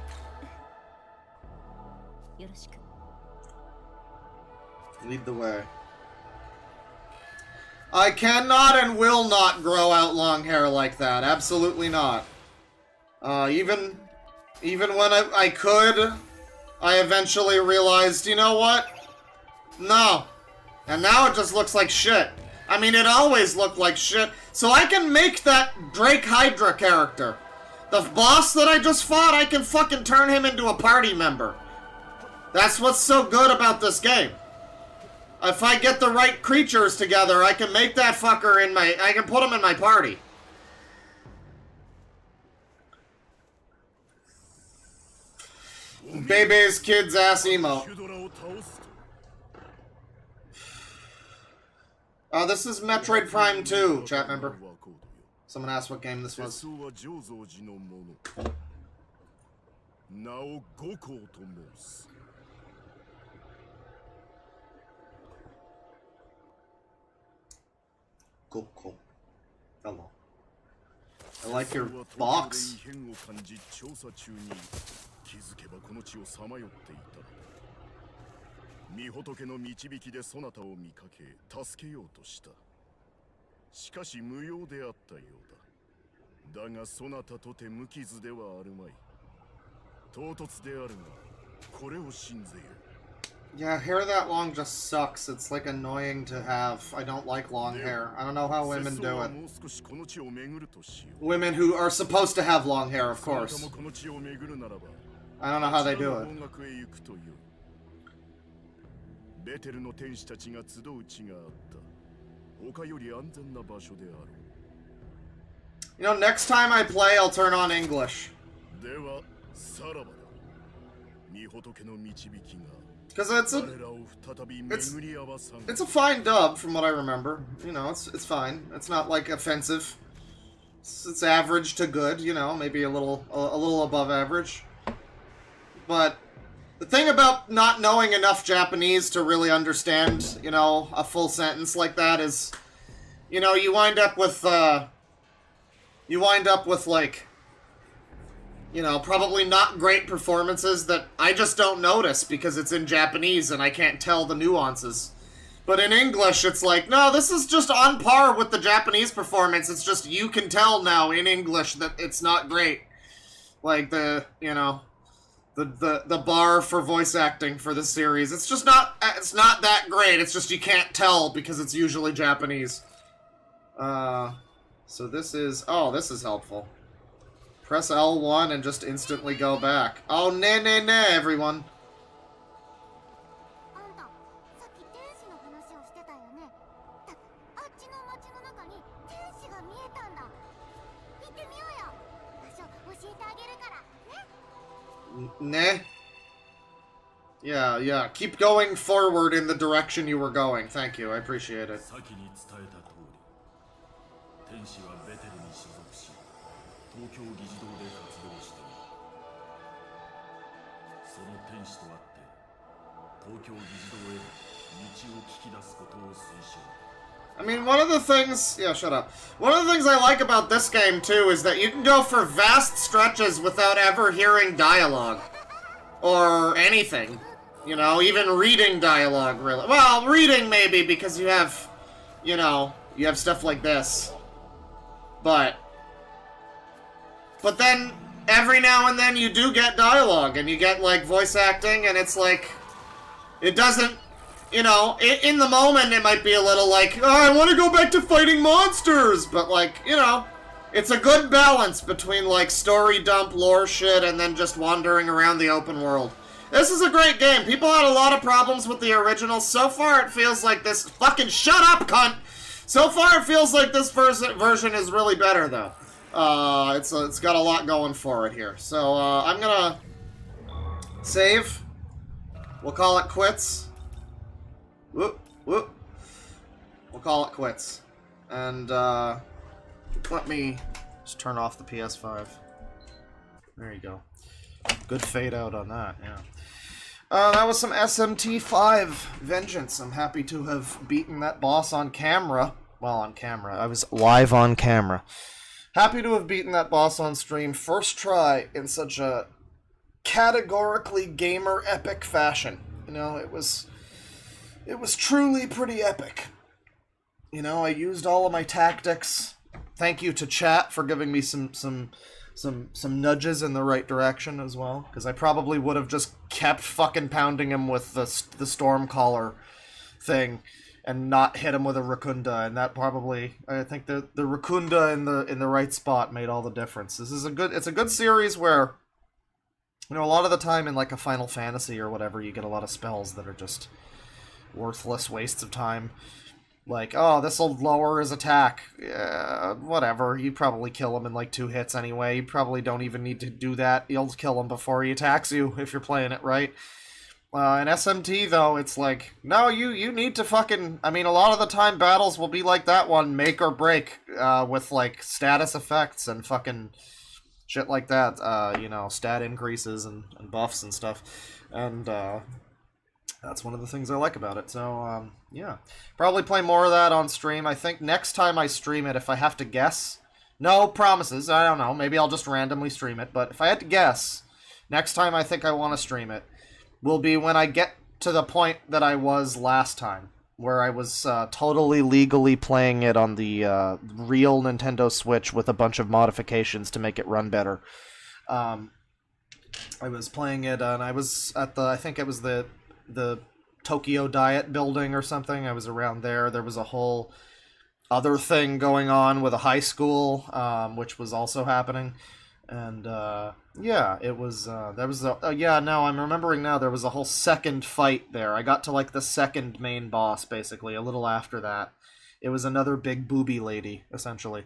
Lead the way. I cannot and will not grow out long hair like that. Absolutely not. Even when I could, I eventually realized, you know what? No. And now it just looks like shit. I mean, it always looked like shit. So I can make that Drake Hydra character. The boss that I just fought, I can fucking turn him into a party member. That's what's so good about this game. If I get the right creatures together, I can make that fucker in my... I can put him in my party. Baby's kid's ass emo. This is Metroid Prime 2, chat member. Someone asked what game this was. Cool. Hello. I like your box. Yeah, hair that long just sucks. It's like annoying to have. I don't like long hair. I don't know how women do it. Women who are supposed to have long hair, of course. I don't know how they do it. You know, next time I play, I'll turn on English. Because it's a fine dub from what I remember. You know, it's fine. It's not like offensive. It's average to good. You know, maybe a little above average. But the thing about not knowing enough Japanese to really understand, you know, a full sentence like that is, you know, you wind up with like, you know, probably not great performances that I just don't notice because it's in Japanese and I can't tell the nuances. But in English, it's like, no, this is just on par with the Japanese performance. It's just you can tell now in English that it's not great. Like the, you know, the bar for voice acting for the series. It's just not, it's not that great. It's just you can't tell because it's usually Japanese. So this is, oh, this is helpful. Press L1 and just instantly go back. Oh, nah, everyone. Nah. Yeah. Keep going forward in the direction you were going. Thank you. I appreciate it. I mean, one of the things... Yeah, shut up. One of the things I like about this game, too, is that you can go for vast stretches without ever hearing dialogue. Or anything. You know, even reading dialogue, really. Well, reading maybe, because you have... You know, you have stuff like this. But then, every now and then you do get dialogue, and you get, like, voice acting, and it's like... It doesn't... You know, in the moment it might be a little like, oh, I want to go back to fighting monsters! But, like, you know, it's a good balance between, like, story dump, lore shit, and then just wandering around the open world. This is a great game. People had a lot of problems with the original. So far, it feels like this... Fucking shut up, cunt! So far, it feels like this version is really better, though. It's got a lot going for it here. So, I'm gonna... save. We'll call it quits. Whoop, whoop. We'll call it quits. And, let me just turn off the PS5. There you go. Good fade out on that, yeah. That was some SMT5 Vengeance. I'm happy to have beaten that boss on camera. Well, on camera. I was live on camera. Happy to have beaten that boss on stream. First try in such a categorically gamer epic fashion. You know, it was truly pretty epic. You know, I used all of my tactics. Thank you to chat for giving me some nudges in the right direction as well, because I probably would have just kept fucking pounding him with the Stormcaller thing and not hit him with a Racunda, and that probably, I think the Racunda in the right spot made all the difference. It's a good series where, you know, a lot of the time in like a Final Fantasy or whatever, you get a lot of spells that are just worthless wastes of time. Like, oh, this'll lower his attack. Yeah, whatever. You probably kill him in like 2 hits anyway. You probably don't even need to do that. You'll kill him before he attacks you if you're playing it right. In SMT, though, it's like, no, you need to fucking... I mean, a lot of the time battles will be like that one, make or break, with, like, status effects and fucking shit like that. You know, stat increases and buffs and stuff. And, that's one of the things I like about it. So, yeah. Probably play more of that on stream. I think next time I stream it, if I have to guess... No promises, I don't know. Maybe I'll just randomly stream it. But if I had to guess, next time I think I want to stream it will be when I get to the point that I was last time, where I was totally legally playing it on the real Nintendo Switch with a bunch of modifications to make it run better. I was playing it, and I was at the, I think it was the Tokyo Diet building or something. I was around there. There was a whole other thing going on with a high school, which was also happening. And, yeah, it was, there was a, yeah, no, I'm remembering now, there was a whole second fight there. I got to, like, the second main boss, basically, a little after that. It was another big booby lady, essentially.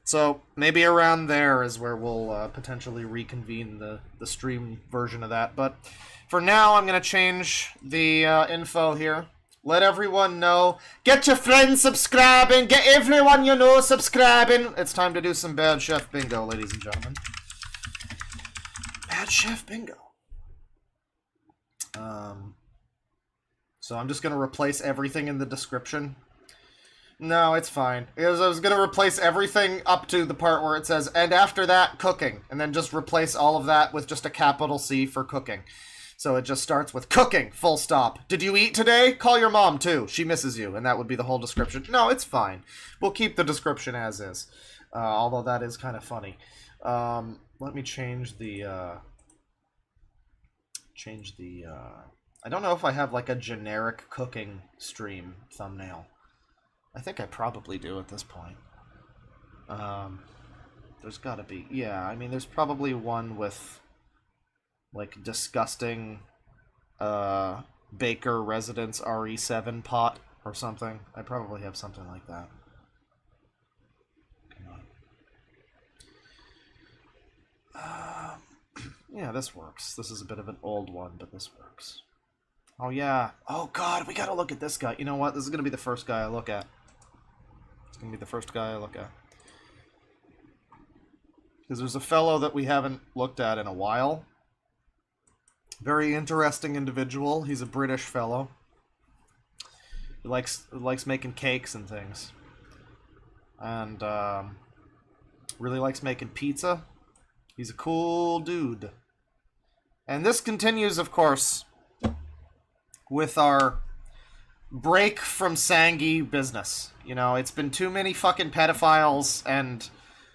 So, maybe around there is where we'll, potentially reconvene the stream version of that. But, for now, I'm gonna change the, info here. Let everyone know. Get your friends subscribing. Get everyone you know subscribing. It's time to do some Bad Chef Bingo, ladies and gentlemen. Bad Chef Bingo. So I'm just going to replace everything in the description. No, it's fine. I was going to replace everything up to the part where it says, and after that, cooking. And then just replace all of that with just a capital C for cooking. So it just starts with cooking, full stop. Did you eat today? Call your mom, too. She misses you. And that would be the whole description. No, it's fine. We'll keep the description as is. Although that is kind of funny. Let me change the... I don't know if I have, like, a generic cooking stream thumbnail. I think I probably do at this point. There's gotta be... Yeah, I mean, there's probably one with... like, disgusting, Baker Residence RE7 pot or something. I probably have something like that. Come on. Yeah, this works. This is a bit of an old one, but this works. Oh, yeah. Oh, God, we gotta look at this guy. You know what? This is gonna be the first guy I look at. It's gonna be the first guy I look at. Because there's a fellow that we haven't looked at in a while. Very interesting individual. He's a British fellow. He likes making cakes and things. And really likes making pizza. He's a cool dude. And this continues, of course, with our break from Sangi business. You know, it's been too many fucking pedophiles and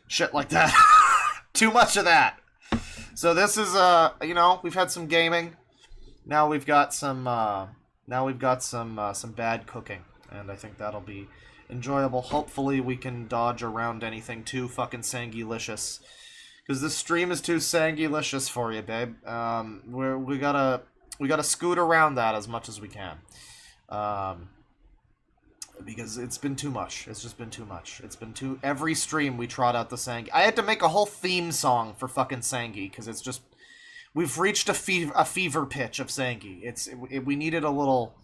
shit like that. Too much of that. So this is, you know, we've had some gaming. Now we've got some, some bad cooking. And I think that'll be enjoyable. Hopefully we can dodge around anything too fucking Sangi-licious. Because this stream is too Sangi-licious for you, babe. We gotta scoot around that as much as we can. Because it's been too much. It's just been too much. It's been too... Every stream we trot out the Sangi. I had to make a whole theme song for fucking Sangi, because it's just... We've reached a fever pitch of Sangi. We needed a little...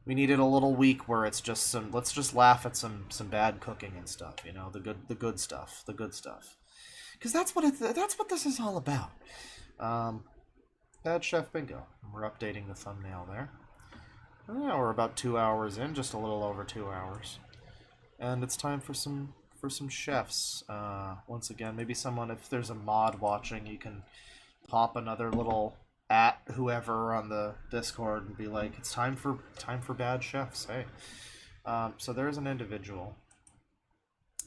We needed a little week where it's just some... Let's just laugh at some bad cooking and stuff, you know? The good stuff. The good stuff. Because that's what this is all about. Bad Chef Bingo. We're updating the thumbnail there. Yeah, we're about 2 hours in, just a little over 2 hours, and it's time for some chefs. Once again, maybe someone, if there's a mod watching, you can pop another little at whoever on the Discord and be like, it's time for bad chefs. Hey, so there's an individual,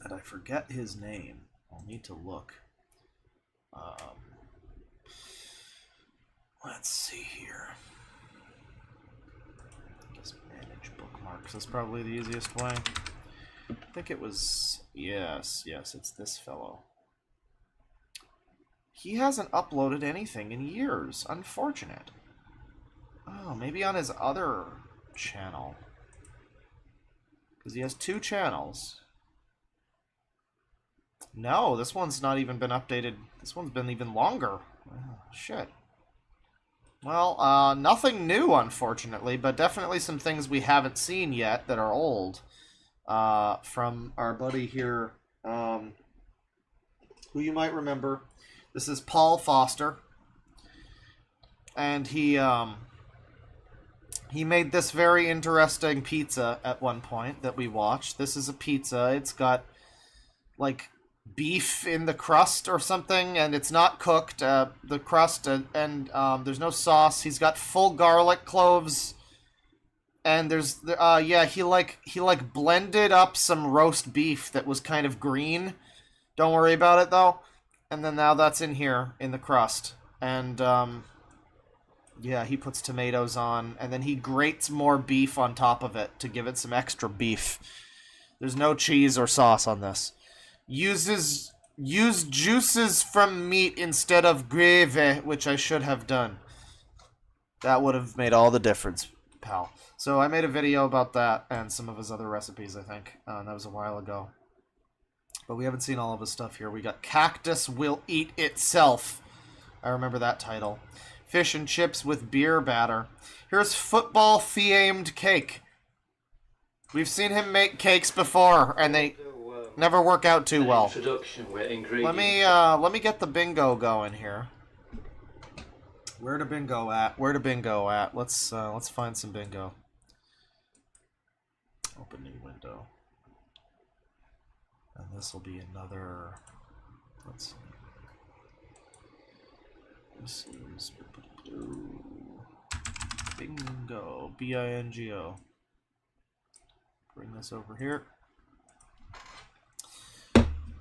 and I forget his name. I'll need to look. Let's see here. Manage bookmarks is probably the easiest way. I think it was... Yes, it's this fellow. He hasn't uploaded anything in years. Unfortunate. Oh, maybe on his other channel. Because he has 2 channels. No, this one's not even been updated. This one's been even longer. Oh, shit. Well, nothing new, unfortunately, but definitely some things we haven't seen yet that are old. From our buddy here, who you might remember. This is Paul Foster. And he made this very interesting pizza at one point that we watched. This is a pizza. It's got, like... beef in the crust or something, and it's not cooked, the crust, and there's no sauce. He's got full garlic cloves, and there's, yeah, he blended up some roast beef that was kind of green. Don't worry about it, though. And then now that's in here, in the crust. And, yeah, he puts tomatoes on, and then he grates more beef on top of it to give it some extra beef. There's no cheese or sauce on this. Use juices from meat instead of gravy, which I should have done. That would have made all the difference, pal. So I made a video about that and some of his other recipes, I think. That was a while ago. But we haven't seen all of his stuff here. We got Cactus Will Eat Itself. I remember that title. Fish and chips with beer batter. Here's football-themed cake. We've seen him make cakes before, and they... never work out too well. Let me get the bingo going here. Where to bingo at? Where to bingo at? Let's find some bingo. Open new window. And this will be another. Let's see. This is bingo. BINGO. Bring this over here.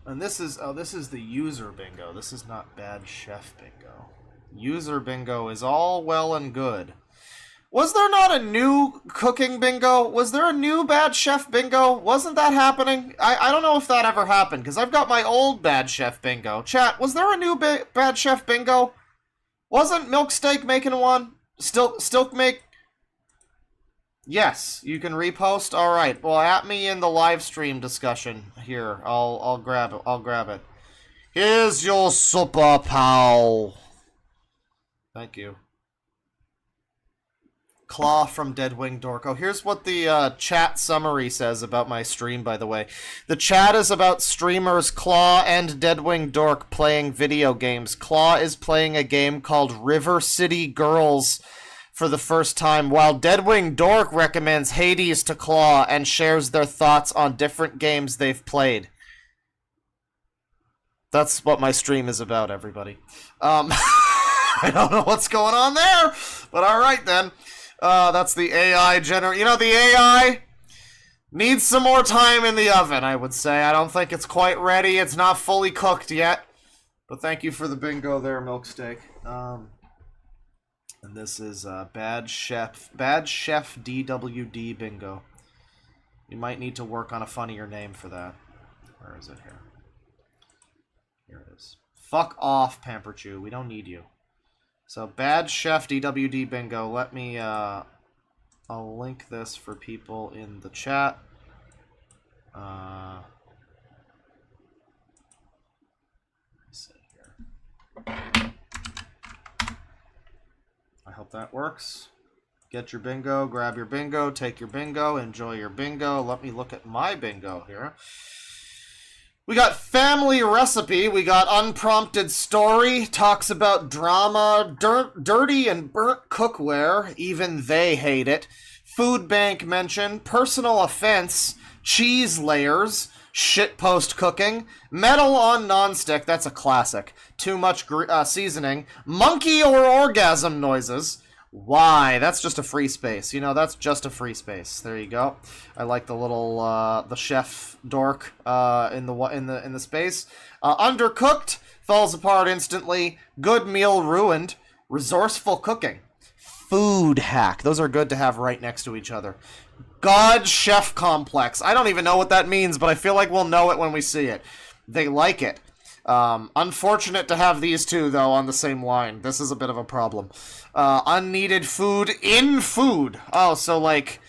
And this is the user bingo. This is not bad chef bingo. User bingo is all well and good. Was there not a new cooking bingo? Was there a new bad chef bingo? Wasn't that happening? I don't know if that ever happened, because I've got my old bad chef bingo. Chat, was there a new bad chef bingo? Wasn't Milksteak making one? Still make... Yes, you can repost. All right. Well, at me in the live stream discussion here. I'll grab it. I'll grab it. Here's your supper, pal. Thank you. Claw from Deadwing Dork. Oh, here's what the chat summary says about my stream, by the way. The chat is about streamers Claw and Deadwing Dork playing video games. Claw is playing a game called River City Girls for the first time, while Deadwing Dork recommends Hades to Claw and shares their thoughts on different games they've played. That's what my stream is about, everybody. I don't know what's going on there, but alright then. That's the AI You know, the AI needs some more time in the oven, I would say. I don't think it's quite ready. It's not fully cooked yet. But thank you for the bingo there, Milksteak. And this is Bad Chef DWD bingo. You might need to work on a funnier name for that. Where is it here? Here it is. Fuck off, Pamperchew. We don't need you. So, Bad Chef DWD bingo. Let me, I'll link this for people in the chat. Let's see here. I hope that works. Get your bingo, grab your bingo, take your bingo, enjoy your bingo. Let me look at my bingo here. We got family recipe, we got unprompted story, talks about drama, dirty and burnt cookware, even they hate it, food bank mention, personal offense, cheese layers, shitpost cooking, metal on nonstick, that's a classic, too much seasoning, monkey or orgasm noises. Why? That's just a free space. You know, that's just a free space. There you go. I like the little the chef dork in the space. Undercooked, falls apart instantly. Good meal ruined. Resourceful cooking. Food hack. Those are good to have right next to each other. God chef complex. I don't even know what that means, but I feel like we'll know it when we see it. They like it. Unfortunate to have these two, though, on the same line. This is a bit of a problem. Unneeded food in food. Oh, so like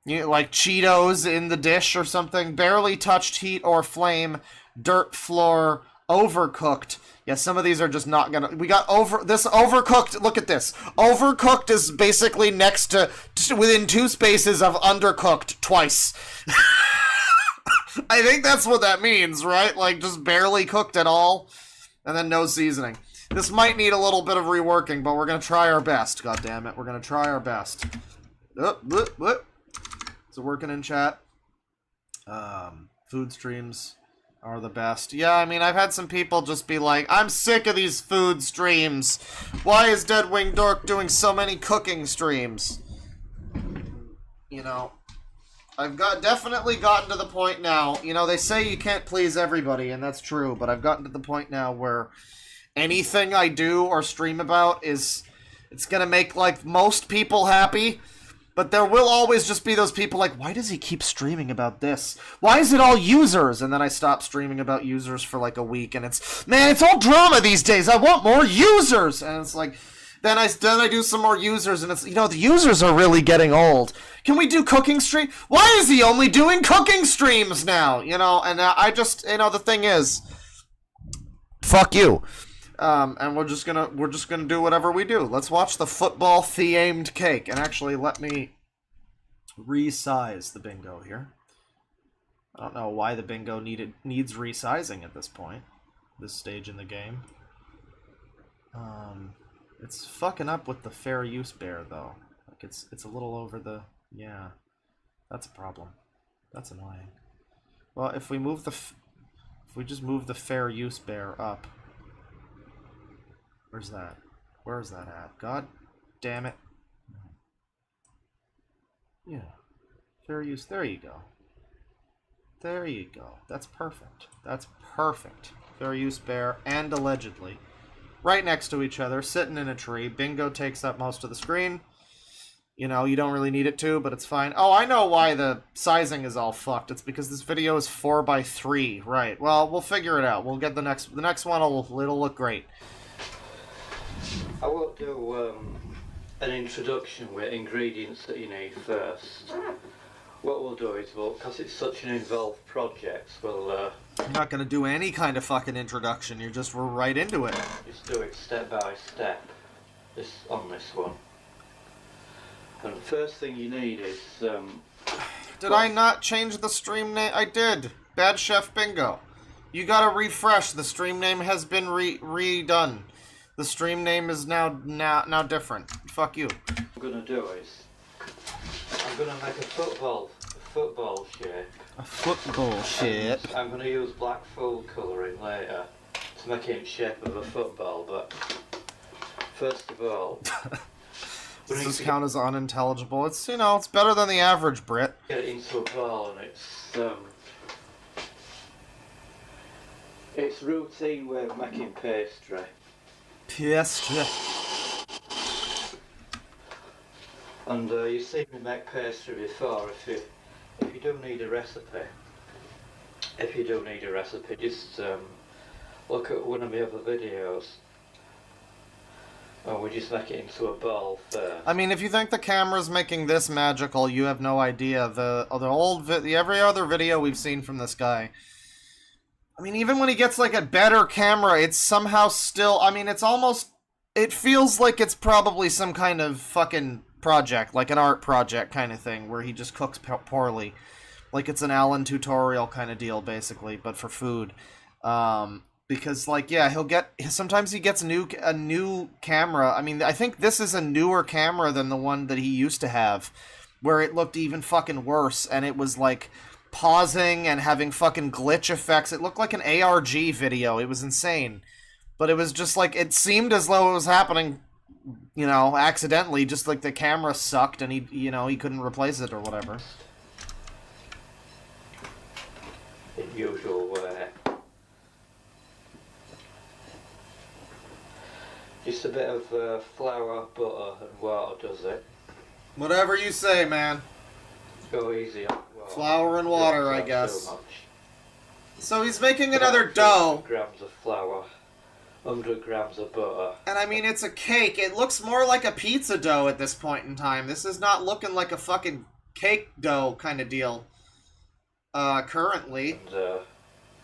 Cheetos in the dish or something. Barely touched heat or flame. Dirt floor. Overcooked. Yeah, some of these are just not gonna... We got overcooked. Look at this. Overcooked is basically next to within 2 spaces of undercooked twice. I think that's what that means, right? Like, just barely cooked at all, and then no seasoning. This might need a little bit of reworking, but we're going to try our best. God damn it, we're going to try our best. Is it working in chat? Food streams are the best. Yeah, I mean, I've had some people just be like, I'm sick of these food streams. Why is Deadwing Dork doing so many cooking streams? You know... I've definitely gotten to the point now, you know, they say you can't please everybody, and that's true, but I've gotten to the point now where anything I do or stream about it's gonna make, like, most people happy, but there will always just be those people like, why does he keep streaming about this? Why is it all users? And then I stop streaming about users for, like, a week, and man, it's all drama these days, I want more users! And it's like... Then I do some more users, and it's, you know, the users are really getting old. Can we do cooking stream? Why is he only doing cooking streams now? You know, and I just, you know, the thing is, fuck you. And we're just gonna do whatever we do. Let's watch the football themed cake. And actually, let me resize the bingo here. I don't know why the bingo needs resizing at this point, this stage in the game. It's fucking up with the fair use bear, though. Like, it's a little over the... Yeah. That's a problem. That's annoying. Well, if we just move the fair use bear up... Where's that? Where's that at? God damn it. Yeah. Fair use... There you go. There you go. That's perfect. That's perfect. Fair use bear and allegedly... Right next to each other, sitting in a tree. Bingo takes up most of the screen. You know, you don't really need it to, but it's fine. Oh, I know why the sizing is all fucked. It's because this video is 4:3. Right. Well, we'll figure it out. We'll get the next one. It'll look great. I will do an introduction with ingredients that you need first. What we'll do is, because it's such an involved project, we'll... I'm not going to do any kind of fucking introduction. We're right into it. Just do it step by step on this one. And the first thing you need is Did I not change the stream name? I did. Bad Chef Bingo. You gotta refresh. The stream name has been redone. The stream name is now different. Fuck you. what I'm gonna do is I'm gonna make a football shape. A football shape. And I'm gonna use black food colouring later to make it in shape of a football, but first of all Does this count as unintelligible? It's, you know, it's better than the average Brit. Get it into a ball, and it's routine way of making pastry. Pastry. And you've seen me make pastry before. If you do need a recipe, just look at one of my other videos. And we just make it into a ball first. I mean, if you think the camera's making this magical, you have no idea. Every other video we've seen from this guy. I mean, even when he gets like a better camera, it's somehow still. I mean, it's almost. It feels like it's probably some kind of fucking project, like an art project kind of thing, where he just cooks poorly, like it's an Alan tutorial kind of deal, basically, but for food. Because, like, yeah, sometimes he gets a new camera. I mean, I think this is a newer camera than the one that he used to have, where it looked even fucking worse, and it was, like, pausing and having fucking glitch effects. It looked like an ARG video. It was insane. But it was just, like, it seemed as though it was happening, you know, accidentally, just like the camera sucked and he couldn't replace it or whatever. In usual way. Just a bit of flour, butter and water does it. Whatever you say, man. Go easy on water. Flour and water, Don't I add guess. too much. So he's making another dough. 100 grams of flour, 100 grams of butter. And I mean, it's a cake. It looks more like a pizza dough at this point in time. This is not looking like a fucking cake dough kind of deal. Currently. And,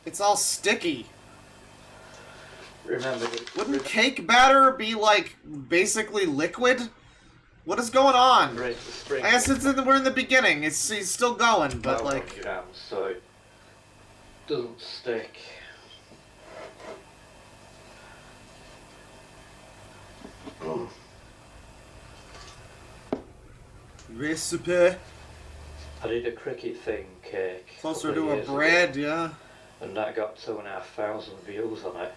it's all sticky. remember, Wouldn't cake batter be, like, basically liquid? What is going on? I guess we're in the beginning. He's still going, but, like... grams, so it doesn't stick. Recipe. I did a cricket thing cake. Closer to a bread, ago, yeah. and that got 2,500 views on it.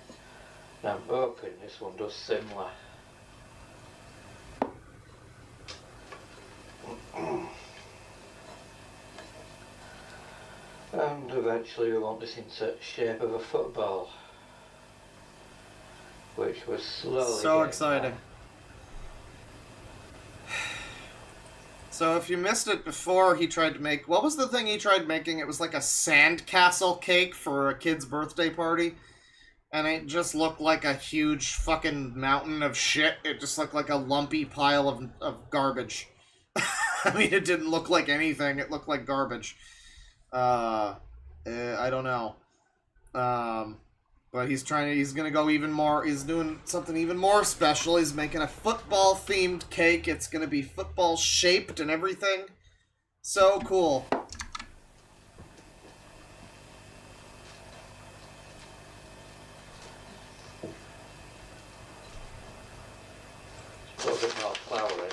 And I'm hoping this one does similar. And eventually we want this into the shape of a football, which was slowly So exciting. there. So if you missed it before, he tried to make... What was the thing he tried making? It was like a sandcastle cake for a kid's birthday party. And it just looked like a huge fucking mountain of shit. It just looked like a lumpy pile of garbage. I mean, it didn't look like anything. It looked like garbage. I don't know. But he's gonna go even more, he's doing something even more special. He's making a football-themed cake. It's gonna be football-shaped and everything. So cool. A little bit more flour in.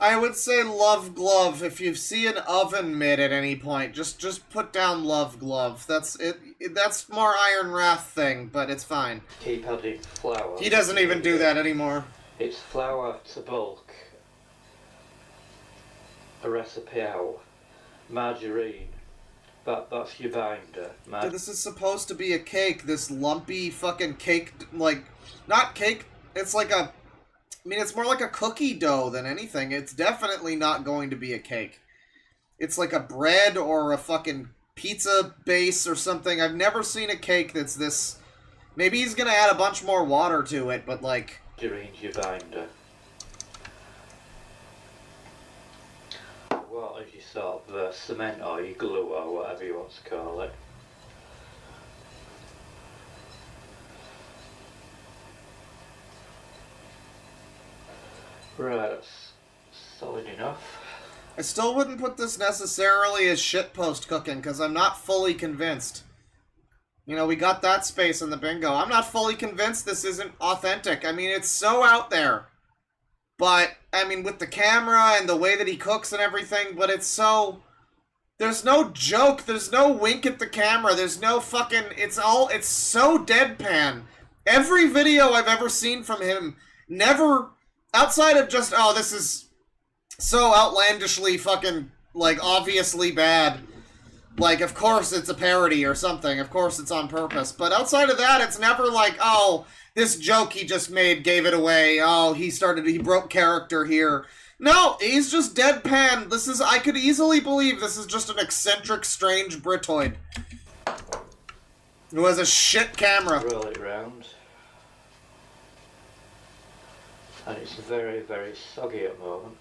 I would say love glove. If you see an oven mitt at any point, just put down love glove. That's it. That's more Iron Wrath thing, but it's fine. Keep adding flour. He doesn't even do that anymore. It's flour to bulk. A recipe out. Margarine. That's your binder. Dude, this is supposed to be a cake. This lumpy fucking cake, like, not cake. It's like a. I mean, it's more like a cookie dough than anything. It's definitely not going to be a cake. It's like a bread or a fucking pizza base or something. I've never seen a cake that's this... Maybe he's going to add a bunch more water to it, but like... Margarine's your binder. What is your sort of cement or your glue or whatever you want to call it. Right, that's solid enough. I still wouldn't put this necessarily as shitpost cooking, because I'm not fully convinced. You know, we got that space in the bingo. I'm not fully convinced this isn't authentic. I mean, it's so out there. But, I mean, with the camera and the way that he cooks and everything, but it's so... There's no joke, there's no wink at the camera, there's no fucking... It's so deadpan. Every video I've ever seen from him, never... Outside of just, oh, this is so outlandishly fucking, like, obviously bad. Like, of course it's a parody or something. Of course it's on purpose. But outside of that, it's never like, oh, this joke he just made gave it away. Oh, he broke character here. No, he's just deadpan. I could easily believe this is just an eccentric, strange Britoid. Who has a shit camera. Roll it round. And it's very, very soggy at the moment.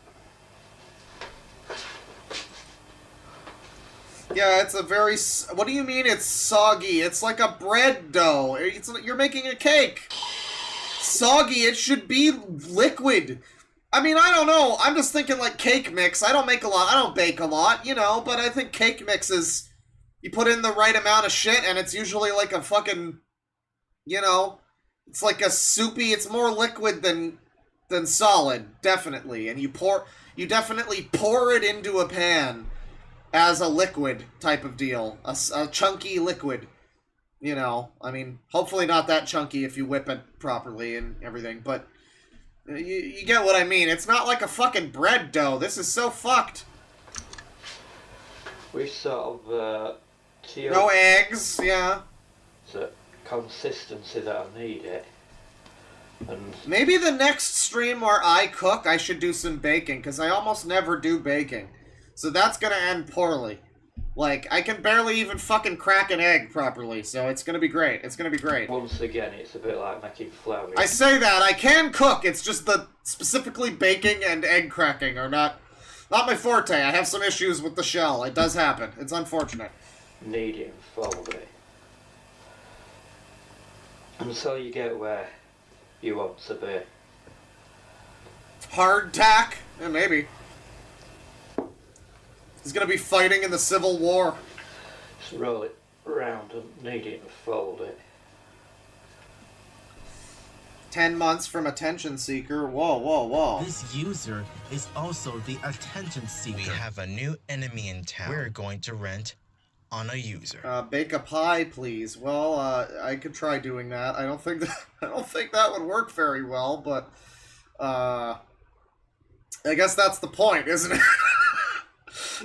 Yeah, it's a very... What do you mean it's soggy? It's like a bread dough. You're making a cake. Soggy, it should be liquid. I mean, I don't know. I'm just thinking like cake mix. I don't bake a lot, you know, but I think cake mix is... You put in the right amount of shit, and it's usually like a fucking... You know, it's like a soupy... It's more liquid than solid, definitely. And you definitely pour it into a pan as a liquid type of deal. A chunky liquid. You know, I mean, hopefully not that chunky if you whip it properly and everything, but you get what I mean. It's not like a fucking bread dough. This is so fucked. We sort of, no eggs, yeah. The consistency that I need it. And maybe the next stream where I cook, I should do some baking, because I almost never do baking. So that's gonna end poorly. Like, I can barely even fucking crack an egg properly, so it's gonna be great. It's gonna be great. Once again, it's a bit like making flour. I say that, I can cook, it's just the specifically baking and egg cracking are not my forte. I have some issues with the shell. It does happen. It's unfortunate. Kneading, fold it. Until you get where you want to be. Hardtack? Yeah, maybe. He's gonna be fighting in the Civil War. Just roll it around and knead it and fold it. 10 months from attention seeker. Whoa, whoa, whoa. This user is also the attention seeker. We have a new enemy in town. We're going to rent on a user. Bake a pie, please. Well, I could try doing that. I don't think that would work very well, but I guess that's the point, isn't it?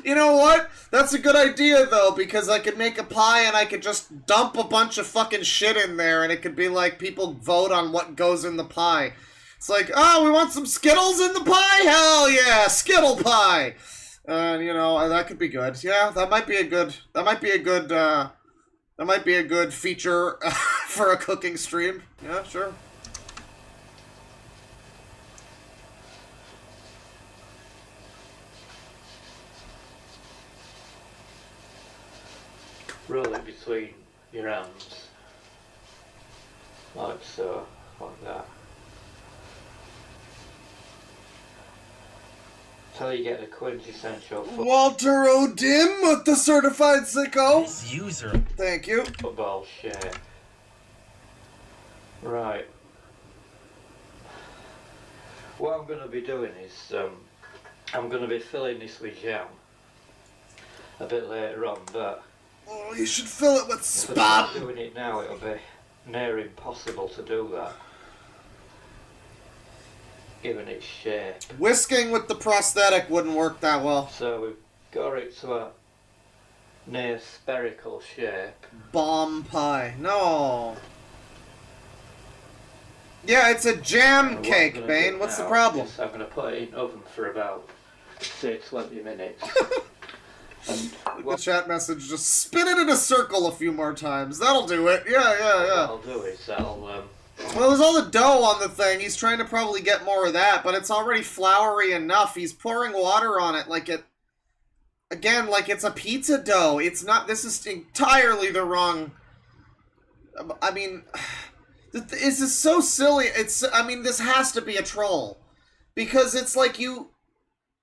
You know what? That's a good idea, though, because I could make a pie and I could just dump a bunch of fucking shit in there, and it could be like people vote on what goes in the pie. It's like, oh, we want some Skittles in the pie? Hell yeah, Skittle pie! You know, that could be good. Yeah, that might be a good feature for a cooking stream. Yeah, sure. Roll it between your hands. Like so, like that. Till you get the quintessential Walter O'Dim with the certified sicko. This user. Thank you. football shape. Right. What I'm going to be doing is I'm going to be filling this with jam a bit later on, but Oh, you should fill it with if I start spam. doing it now, it'll be near impossible to do that, given its shape. Whisking with the prosthetic wouldn't work that well. So we've got it to a near spherical shape. Bomb pie. No. Yeah, it's a jam And what I'm cake, gonna Bane. do What's the now problem? is I'm going to put it in oven for about, say, 20 minutes. And The chat message, just spin it in a circle a few more times. That'll do it. Yeah, yeah, what yeah. I'll do is I'll Well, there's all the dough on the thing. He's trying to probably get more of that, but it's already floury enough. He's pouring water on it like it... Again, like it's a pizza dough. It's not... This is entirely the wrong... I mean... This is so silly. I mean, this has to be a troll. Because it's like you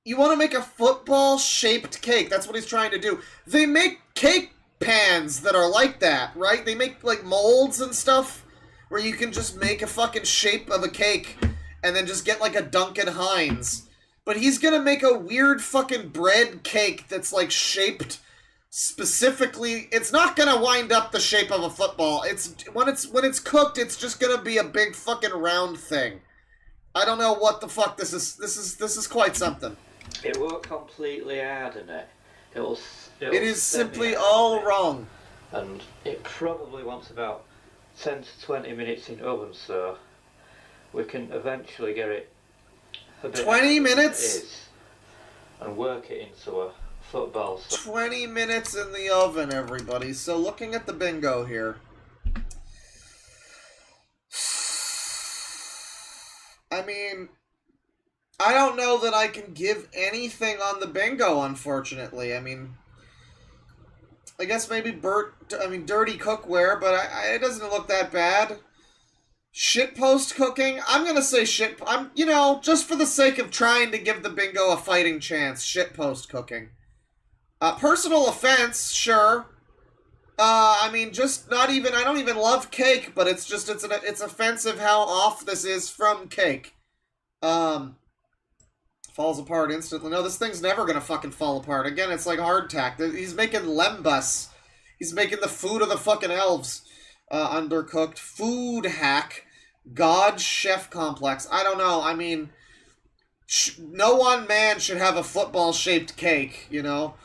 You want to make a football-shaped cake. That's what he's trying to do. They make cake pans that are like that, right? They make, like, molds and stuff where you can just make a fucking shape of a cake and then just get, like, a Duncan Hines. But he's gonna make a weird fucking bread cake that's, like, shaped specifically. It's not gonna wind up the shape of a football. When it's cooked, it's just gonna be a big fucking round thing. I don't know what the fuck this is. This is quite something. It won't completely harden it. It is simply all wrong. And it probably wants about 10 to 20 minutes in oven, so we can eventually get it a bit 20 minutes? It is, and work it into a football. 20 minutes in the oven, everybody. So looking at the bingo here. I mean, I don't know that I can give anything on the bingo, unfortunately. I mean, I guess maybe dirty cookware, but it doesn't look that bad. Shitpost cooking? I'm gonna say just for the sake of trying to give the bingo a fighting chance, shitpost cooking. Personal offense, sure. I mean, just not even, I don't even love cake, but it's offensive how off this is from cake. Falls apart instantly. No, this thing's never gonna fucking fall apart. Again, it's like hardtack. He's making lembas. He's making the food of the fucking elves. Undercooked. Food hack. God chef complex. I don't know. I mean, no one man should have a football-shaped cake, you know?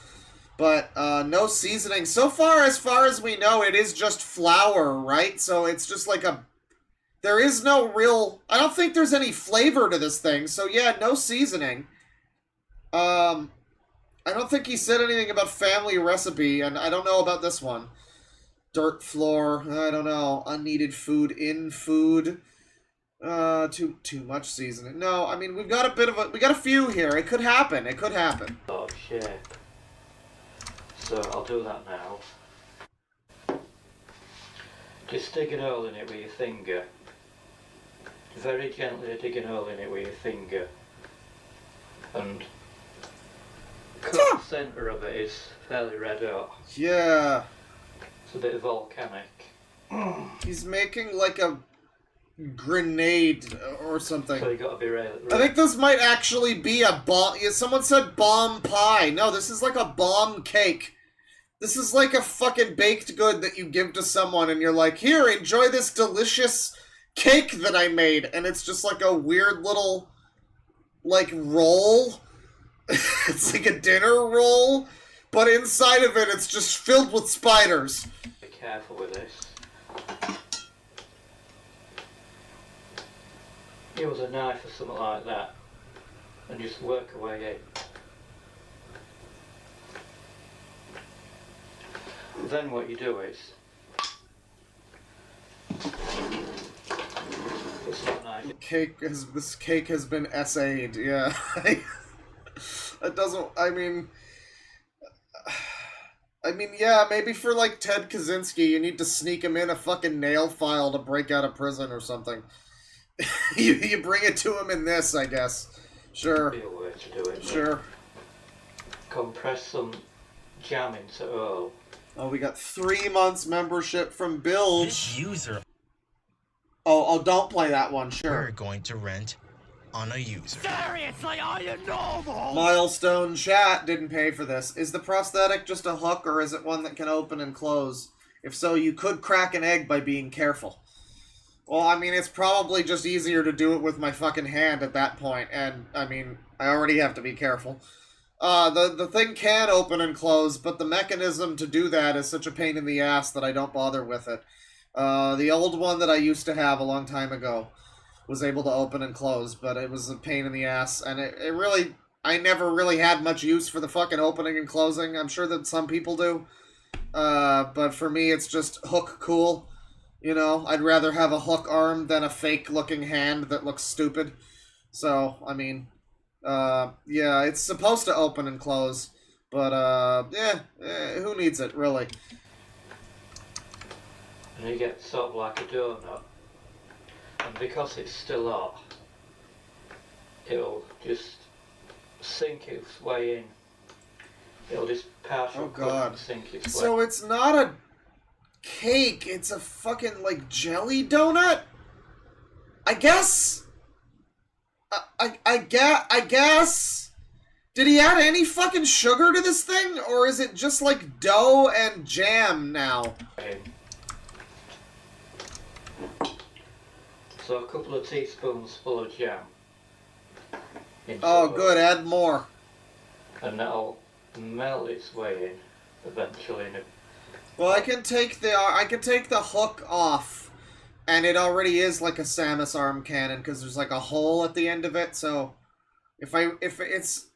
But, no seasoning. So far as we know, it is just flour, right? So it's just like there is no real... I don't think there's any flavor to this thing. So yeah, no seasoning. I don't think he said anything about family recipe, and I don't know about this one. Dirt floor, I don't know. Unneeded food in food. Too much seasoning. No, I mean, we got a few here. It could happen. It could happen. Sort of shape. So I'll do that now. Just dig a hole in it with your finger. Very gently dig a hole in it with your finger. And cut the centre of it is fairly red hot. Yeah. It's a bit volcanic. He's making like a grenade or something. So you gotta be ready. I think this might actually be a bomb. Yeah, someone said bomb pie. No, this is like a bomb cake. This is like a fucking baked good that you give to someone and you're like, here, enjoy this delicious cake that I made. And it's just like a weird little, like, roll. It's like a dinner roll, but inside of it, it's just filled with spiders. Be careful with this. Use a knife or something like that, and just work away in. Then what you do is, it's not nice. This cake has been essayed. Yeah, it doesn't. I mean, yeah, maybe for like Ted Kaczynski, you need to sneak him in a fucking nail file to break out of prison or something. you bring it to him in this, I guess. Sure. Be a way to do it. Sure. Compress some jam into oil. Oh, we got 3 months membership from Bilge. This user. Oh, don't play that one, sure. We're going to rent on a user. Seriously, are you normal? Milestone Chat didn't pay for this. Is the prosthetic just a hook, or is it one that can open and close? If so, you could crack an egg by being careful. Well, I mean, it's probably just easier to do it with my fucking hand at that point, and, I mean, I already have to be careful. The thing can open and close, but the mechanism to do that is such a pain in the ass that I don't bother with it. The old one that I used to have a long time ago was able to open and close, but it was a pain in the ass, and it really... I never really had much use for the fucking opening and closing. I'm sure that some people do. But for me, it's just hook cool. You know, I'd rather have a hook arm than a fake-looking hand that looks stupid. So, I mean... yeah, it's supposed to open and close, but, who needs it, really? And you get sort of like a donut, and because it's still hot, it'll just sink its way in. It'll just partial cook and sink its way. So it's not a cake, it's a fucking, like, jelly donut? I guess? I guess? Did he add any fucking sugar to this thing? Or is it just, like, dough and jam now? So a couple of teaspoons full of jam. Oh, good, add more. And that'll melt its way in eventually. Well, I can take the hook off, and it already is like a Samus arm cannon because there's like a hole at the end of it. So, if it's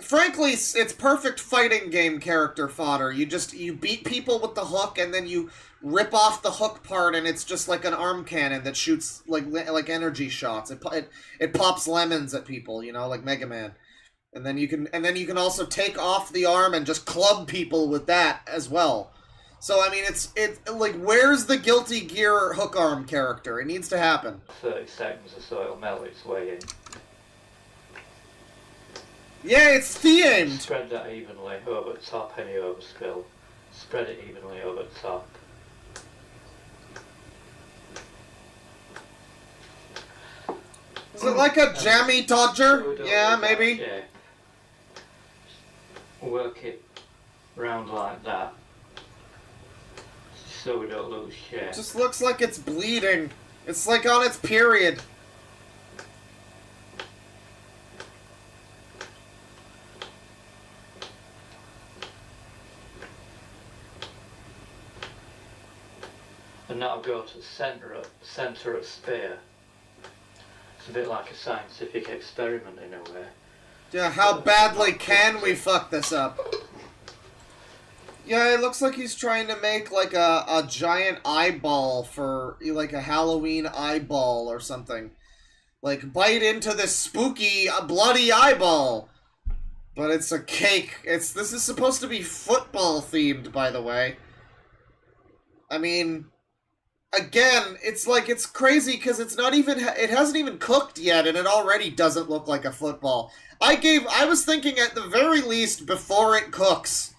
frankly, it's perfect fighting game character fodder. You beat people with the hook, and then you rip off the hook part, and it's just like an arm cannon that shoots like energy shots. It pops lemons at people, you know, like Mega Man. And then you can also take off the arm and just club people with that as well. So I mean, it's like, where's the Guilty Gear hook arm character? It needs to happen. 30 seconds or so, it'll melt its way in. Yeah, it's themed. Spread that evenly over the top. Any overspill, spread it evenly over the top. Is it like a jammy dodger? Yeah, maybe. Yeah. Work it round like that, so we don't lose shape. It just looks like it's bleeding. It's like on its period. And that'll go to the centre of spear. It's a bit like a scientific experiment in a way. Yeah, how badly can we fuck this up? Yeah, it looks like he's trying to make like a giant eyeball for like a Halloween eyeball or something. Like, bite into this spooky, bloody eyeball. But it's a cake. This is supposed to be football themed, by the way. I mean, again, it's like, it's crazy because it hasn't even cooked yet, and it already doesn't look like a football. I was thinking at the very least before it cooks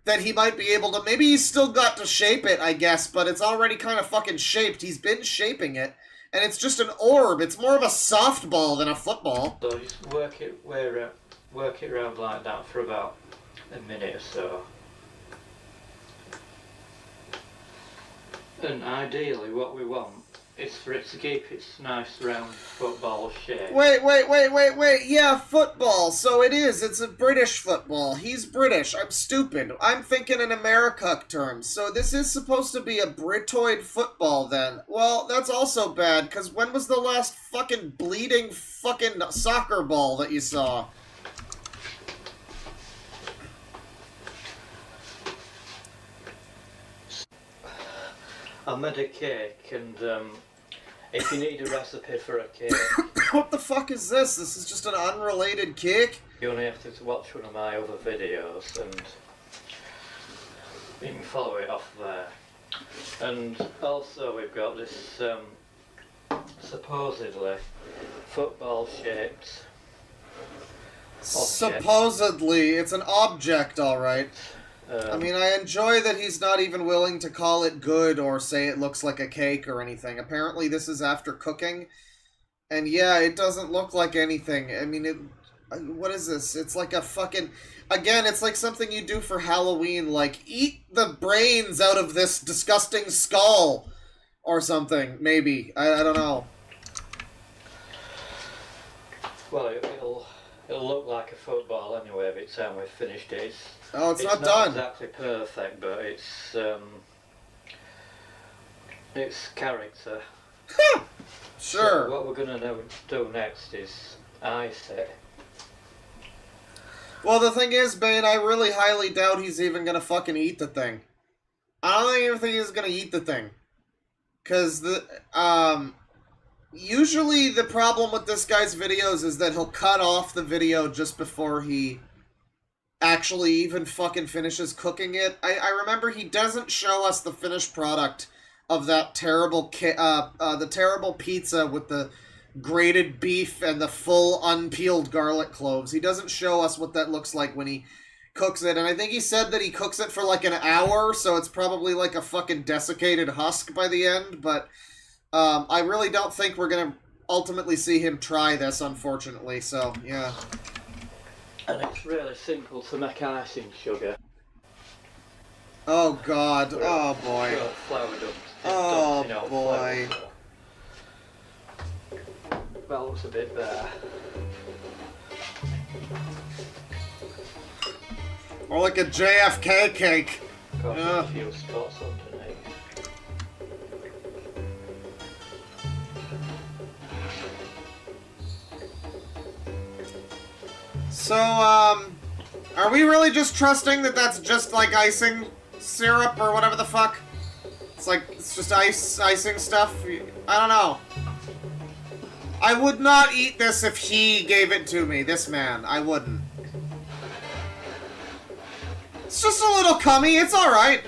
that he might be able to, maybe he's still got to shape it, I guess, but it's already kind of fucking shaped. He's been shaping it, and it's just an orb. It's more of a softball than a football. So just work it around like that for about a minute or so. And ideally what we want is for it to keep its nice round football shape. Wait. Yeah, football. So it is. It's a British football. He's British. I'm stupid. I'm thinking in America terms. So this is supposed to be a Britoid football then. Well, that's also bad, because when was the last fucking bleeding fucking soccer ball that you saw? I made a cake, and if you need a recipe for a cake... What the fuck is this? This is just an unrelated cake? You only have to watch one of my other videos, and you can follow it off there. And also we've got this supposedly football-shaped object. Supposedly, it's an object, alright. I mean, I enjoy that he's not even willing to call it good or say it looks like a cake or anything. Apparently this is after cooking. And yeah, it doesn't look like anything. I mean, what is this? It's like a fucking... Again, it's like something you do for Halloween, like, eat the brains out of this disgusting skull or something, maybe. I don't know. Well, it'll look like a football anyway by the time we've finished it. It's not done. It's not exactly perfect, but it's character. Sure. So what we're going to do next is ice it. Well, the thing is, Bane, I really highly doubt he's even going to fucking eat the thing. I don't even think he's going to eat the thing. Because usually the problem with this guy's videos is that he'll cut off the video just before he actually even fucking finishes cooking it. I remember he doesn't show us the finished product of that terrible the terrible pizza with the grated beef and the full unpeeled garlic cloves. He doesn't show us what that looks like when he cooks it, and I think he said that he cooks it for like an hour, so it's probably like a fucking desiccated husk by the end, but I really don't think we're gonna ultimately see him try this, unfortunately, so, yeah. And it's really simple to make icing sugar. Oh god, oh boy. Flour dumped. Oh boy. That looks a bit better. Or like a JFK cake. Got a few spots underneath. So, are we really just trusting that that's just like icing syrup or whatever the fuck? It's like, it's just icing stuff? I don't know. I would not eat this if he gave it to me, this man. I wouldn't. It's just a little cummy, it's alright.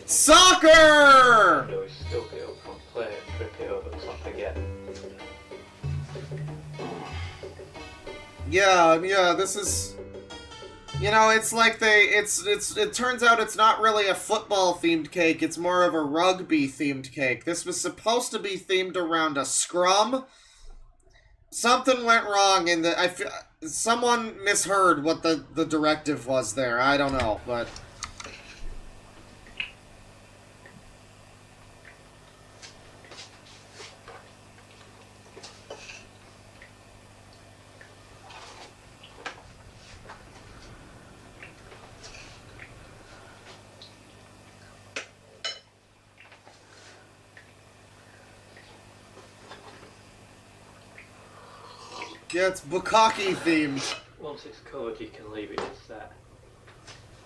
Soccer! No, he's still get up from play and trip it over the top again. Yeah, this is... You know, it's like it turns out it's not really a football-themed cake, it's more of a rugby-themed cake. This was supposed to be themed around a scrum. Something went wrong in the... someone misheard what the directive was there. I don't know, but... Yeah, it's bukkake themed. Once it's covered, you can leave it as that.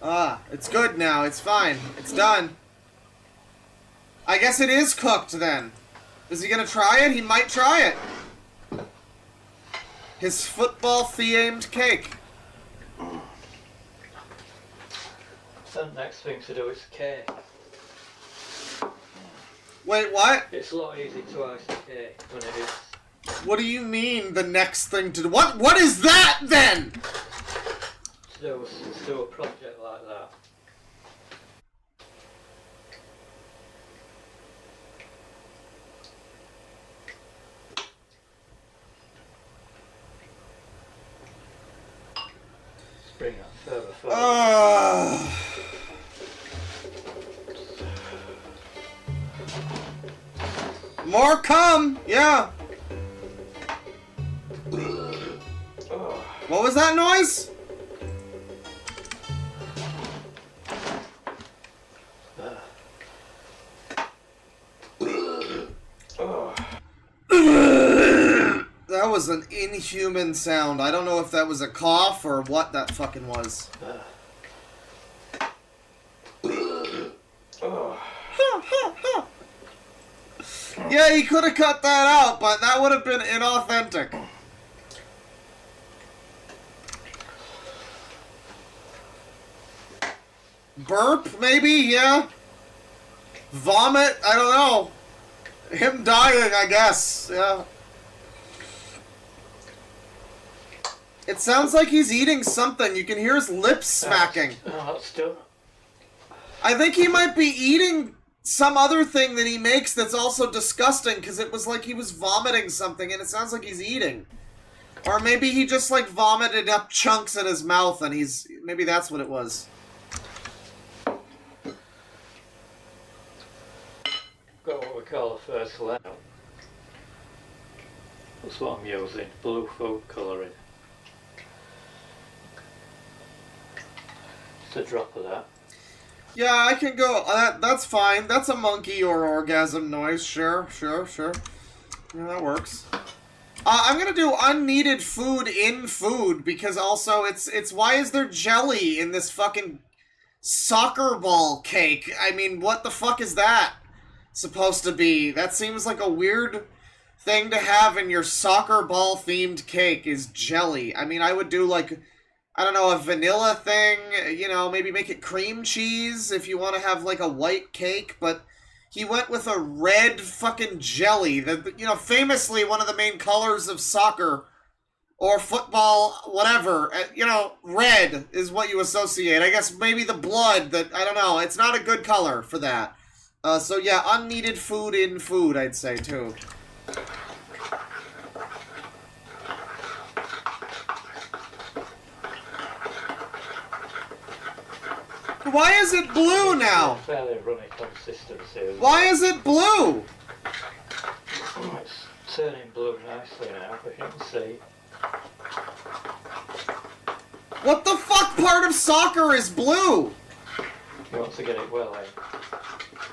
Ah, it's good now. It's fine. It's done. I guess it is cooked then. Is he gonna try it? He might try it. His football-themed cake. The next thing to do is cake. Wait, what? It's a lot easier to ice a cake when it is. What do you mean, the next thing to do? What is that, then? To do a project like that. Let's bring that further forward. More come! Yeah. What was that noise? That was an inhuman sound. I don't know if that was a cough or what that fucking was. Yeah, he could have cut that out, but that would have been inauthentic. Burp, maybe? Yeah. Vomit? I don't know. Him dying, I guess. Yeah. It sounds like he's eating something. You can hear his lips smacking. Oh, that's still... I think he might be eating some other thing that he makes that's also disgusting, because it was like he was vomiting something, and it sounds like he's eating. Or maybe he just, like, vomited up chunks in his mouth, and he's... Maybe that's what it was. Got what we call a first layout. That's what I'm using, blue food colouring. Just a drop of that. Yeah, I can go. That's fine. That's a monkey or orgasm noise. Sure. Yeah, that works. I'm gonna do unneeded food in food, because also it's why is there jelly in this fucking soccer ball cake? I mean, what the fuck is that supposed to be? That seems like a weird thing to have in your soccer ball themed cake, is jelly. I mean, I would do like, I don't know, a vanilla thing, you know, maybe make it cream cheese if you want to have like a white cake, but he went with a red fucking jelly. That, you know, famously one of the main colors of soccer or football, whatever. You know, red is what you associate. I guess maybe the blood that, I don't know. It's not a good color for that. So yeah, unneeded food in food, I'd say, too. Why is it blue now? Fairly runny consistency. Why is it blue? It's turning blue nicely now, if you can see. What the fuck part of soccer is blue? He wants to get it well in.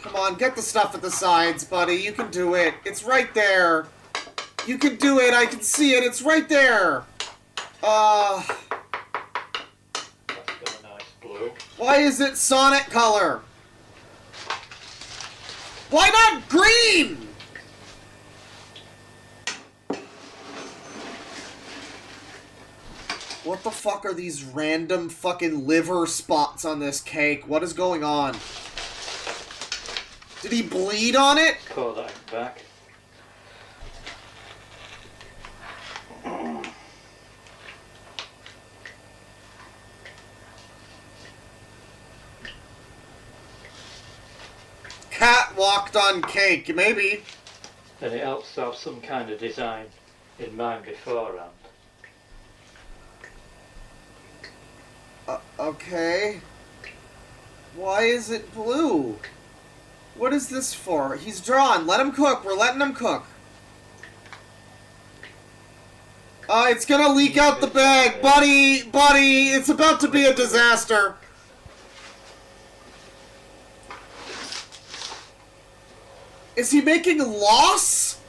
Come on, get the stuff at the sides, buddy. You can do it. It's right there. You can do it. I can see it. It's right there. That's got a nice blue. Why is it Sonic color? Why not green? What the fuck are these random fucking liver spots on this cake? What is going on? Did he bleed on it? Call that back. Cat walked on cake, maybe. And it helps to have some kind of design in mind beforehand. Okay. Why is it blue? What is this for? He's drawn. Let him cook. We're letting him cook. It's gonna leak out the bag. Buddy, buddy, it's about to be a disaster. Is he making loss?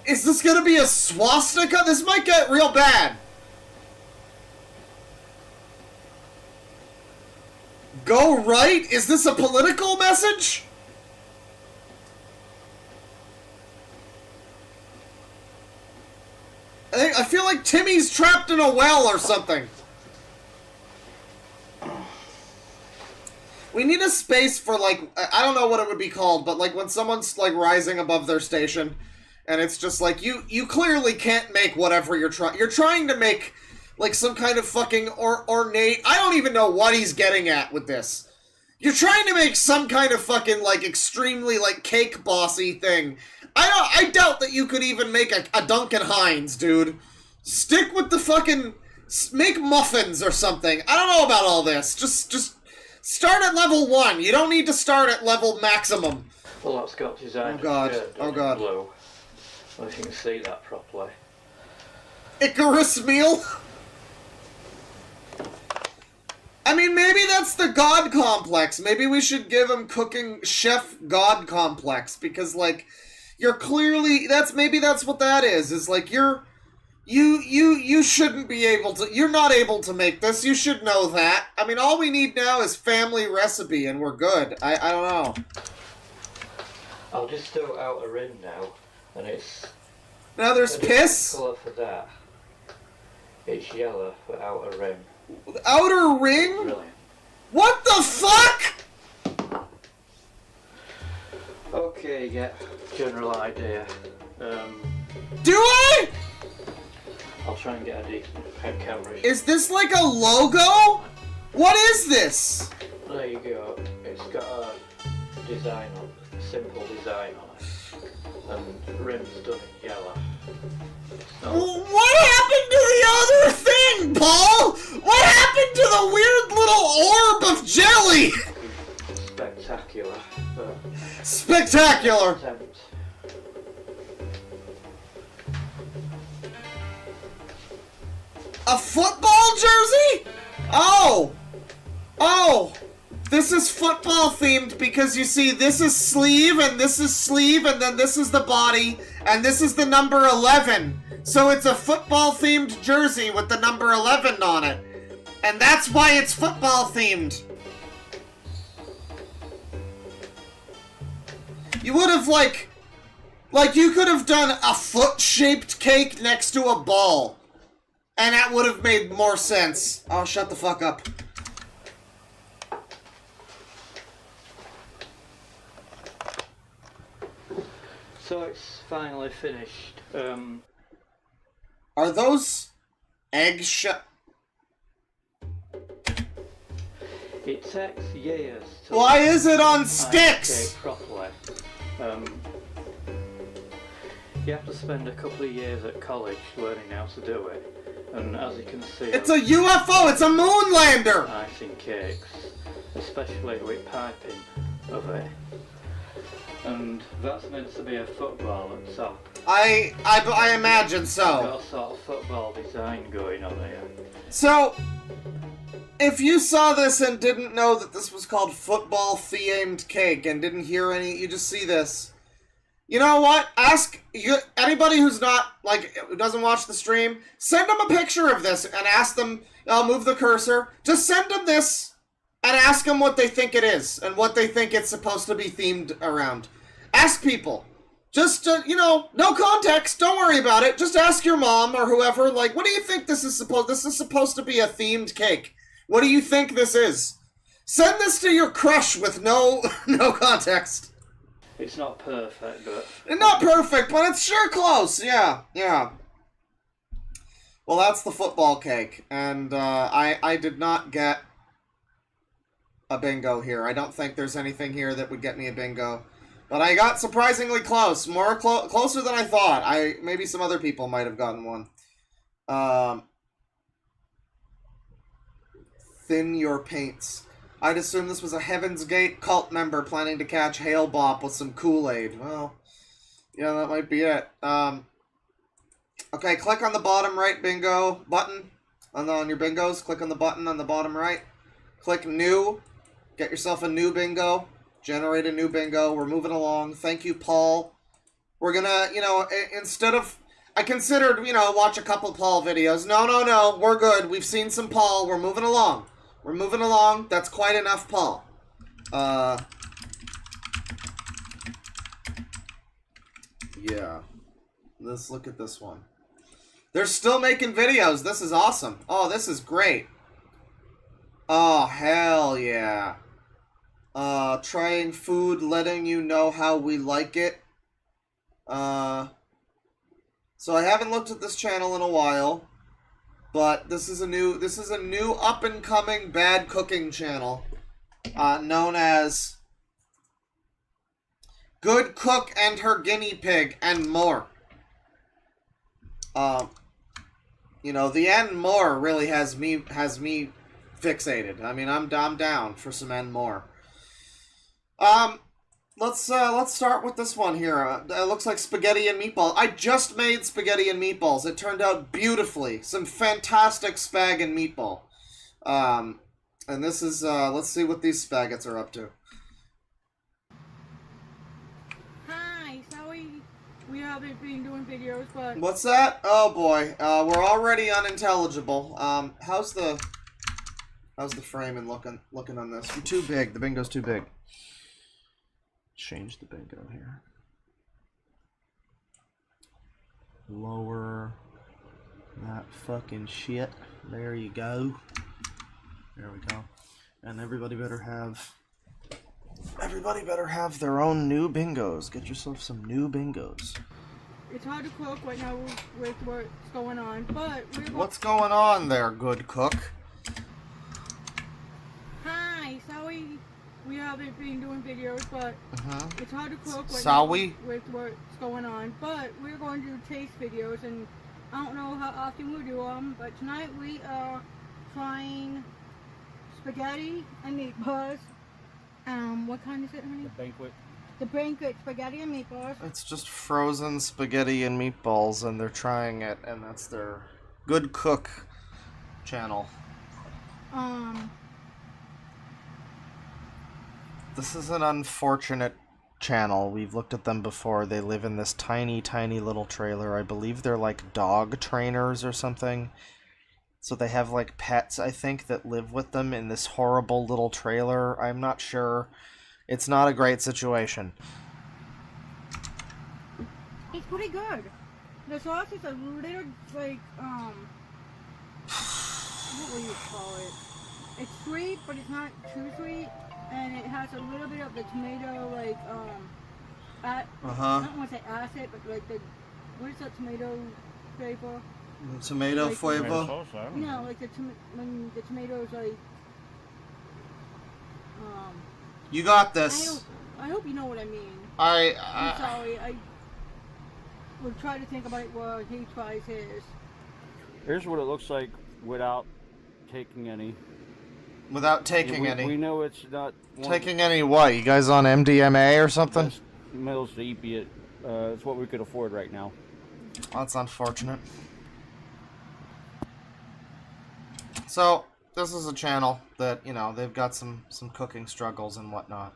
Is this gonna be a swastika? This might get real bad. Go right? Is this a political message? I feel like Timmy's trapped in a well or something. We need a space for, like, I don't know what it would be called, but, like, when someone's, like, rising above their station, and it's just like, you clearly can't make whatever you're trying to make, like, some kind of fucking ornate, I don't even know what he's getting at with this. You're trying to make some kind of fucking, like, extremely, like, cake bossy thing. I doubt that you could even make a Duncan Hines, dude. Stick with the fucking, make muffins or something. I don't know about all this. Just start at level 1. You don't need to start at level maximum. Well, that's got designed. Oh god, oh god. Blue. Well, if you can see that properly. Icarus meal? I mean, maybe that's the god complex. Maybe we should give him cooking chef god complex, because, like, you're clearly, maybe that's what that is like, you shouldn't be able to, you're not able to make this, you should know that. I mean, all we need now is family recipe, and we're good. I don't know. I'll just do outer rim now, and it's... Now there's piss? Colour for that. It's yellow for outer rim. Outer ring? Brilliant. What the fuck? Okay, get general idea. Do I? I'll try and get a decent head camera. Is this like a logo? What is this? There you go. It's got a design on it, a simple design on it. And rim's done in yellow. What happened to the other thing, Paul? What happened to the weird little orb of jelly? Spectacular. Spectacular. Attempt. A football jersey? Oh. Oh. This is football themed because you see this is sleeve and this is sleeve and then this is the body and this is the number 11. So it's a football themed jersey with the number 11 on it. And that's why it's football themed. You would have like you could have done a foot-shaped cake next to a ball. And that would have made more sense. Oh, shut the fuck up. So it's finally finished. Are those egg It takes years to Why is it on learn sticks? cake properly. You have to spend a couple of years at college learning how to do it. And as you can see, It's a UFO! It's a moonlander! icing cakes, especially with piping of it. And that's meant to be a football at top. I imagine so. Got a sort of football design going on here. So, if you saw this and didn't know that this was called football-themed cake and didn't hear any, you just see this. You know what? Anybody who's not, like, who doesn't watch the stream, send them a picture of this and ask them, I'll move the cursor, just send them this and ask them what they think it is and what they think it's supposed to be themed around. Ask people. Just, no context, don't worry about it. Just ask your mom or whoever, like, what do you think this is supposed to be a themed cake. What do you think this is? Send this to your crush with no context. It's not perfect, but... Not perfect, but it's sure close, yeah. Well, that's the football cake, and I did not get a bingo here. I don't think there's anything here that would get me a bingo. But I got surprisingly close, closer than I thought. Maybe some other people might have gotten one. Thin your paints. I'd assume this was a Heaven's Gate cult member planning to catch Hail Bop with some Kool-Aid. Well, yeah, that might be it. Okay, click on the bottom right bingo button on your bingos. Click on the button on the bottom right. Click new. Get yourself a new bingo. Generate a new bingo. We're moving along. Thank you, Paul. We're gonna, instead of... I considered, watch a couple Paul videos. No. We're good. We've seen some Paul. We're moving along. That's quite enough, Paul. Yeah. Let's look at this one. They're still making videos. This is awesome. Oh, this is great. Oh, hell yeah. Trying food, letting you know how we like it. So I haven't looked at this channel in a while. But this is a new up and coming bad cooking channel, known as Good Cook and Her Guinea Pig and More. The and more really has me fixated. I mean, I'm down for some and more. Let's start with this one here. It looks like spaghetti and meatballs. I just made spaghetti and meatballs. It turned out beautifully. Some fantastic spag and meatball. And this is, let's see what these spaghetts are up to. Hi, sorry we haven't been doing videos, but... What's that? Oh boy, we're already unintelligible. How's the framing looking on this? You're too big. The bingo's too big. Change the bingo here. Lower that fucking shit. There you go. There we go. And everybody better have their own new bingos. Get yourself some new bingos. It's hard to cook right now with what's going on, but What's going on there, Good Cook? Hi, sorry we haven't been doing videos, but it's hard to cook right now with what's going on, but we're going to do taste videos, and I don't know how often we do them, but tonight we are trying spaghetti and meatballs. What kind is it, honey? The banquet spaghetti and meatballs. It's just frozen spaghetti and meatballs, and they're trying it, and that's their Good Cook channel. This is an unfortunate channel. We've looked at them before. They live in this tiny, tiny little trailer. I believe they're like dog trainers or something. So they have like pets, I think, that live with them in this horrible little trailer. I'm not sure. It's not a great situation. It's pretty good. The sauce is a little, like, what will you call it? It's sweet, but it's not too sweet. And it has a little bit of the tomato, like, I don't want to say acid, but like the, what is that tomato flavor? Tomato like, flavor? Sauce, I don't know. No, like when the tomatoes like, You got this. I hope you know what I mean. I'm sorry, I would try to think about it while he tries his. Here's what it looks like without taking any. Without taking any. We know it's not... Taking any what? You guys on MDMA or something? Mills to opiate. It's what we could afford right now. That's unfortunate. So, this is a channel that, you know, they've got some cooking struggles and whatnot.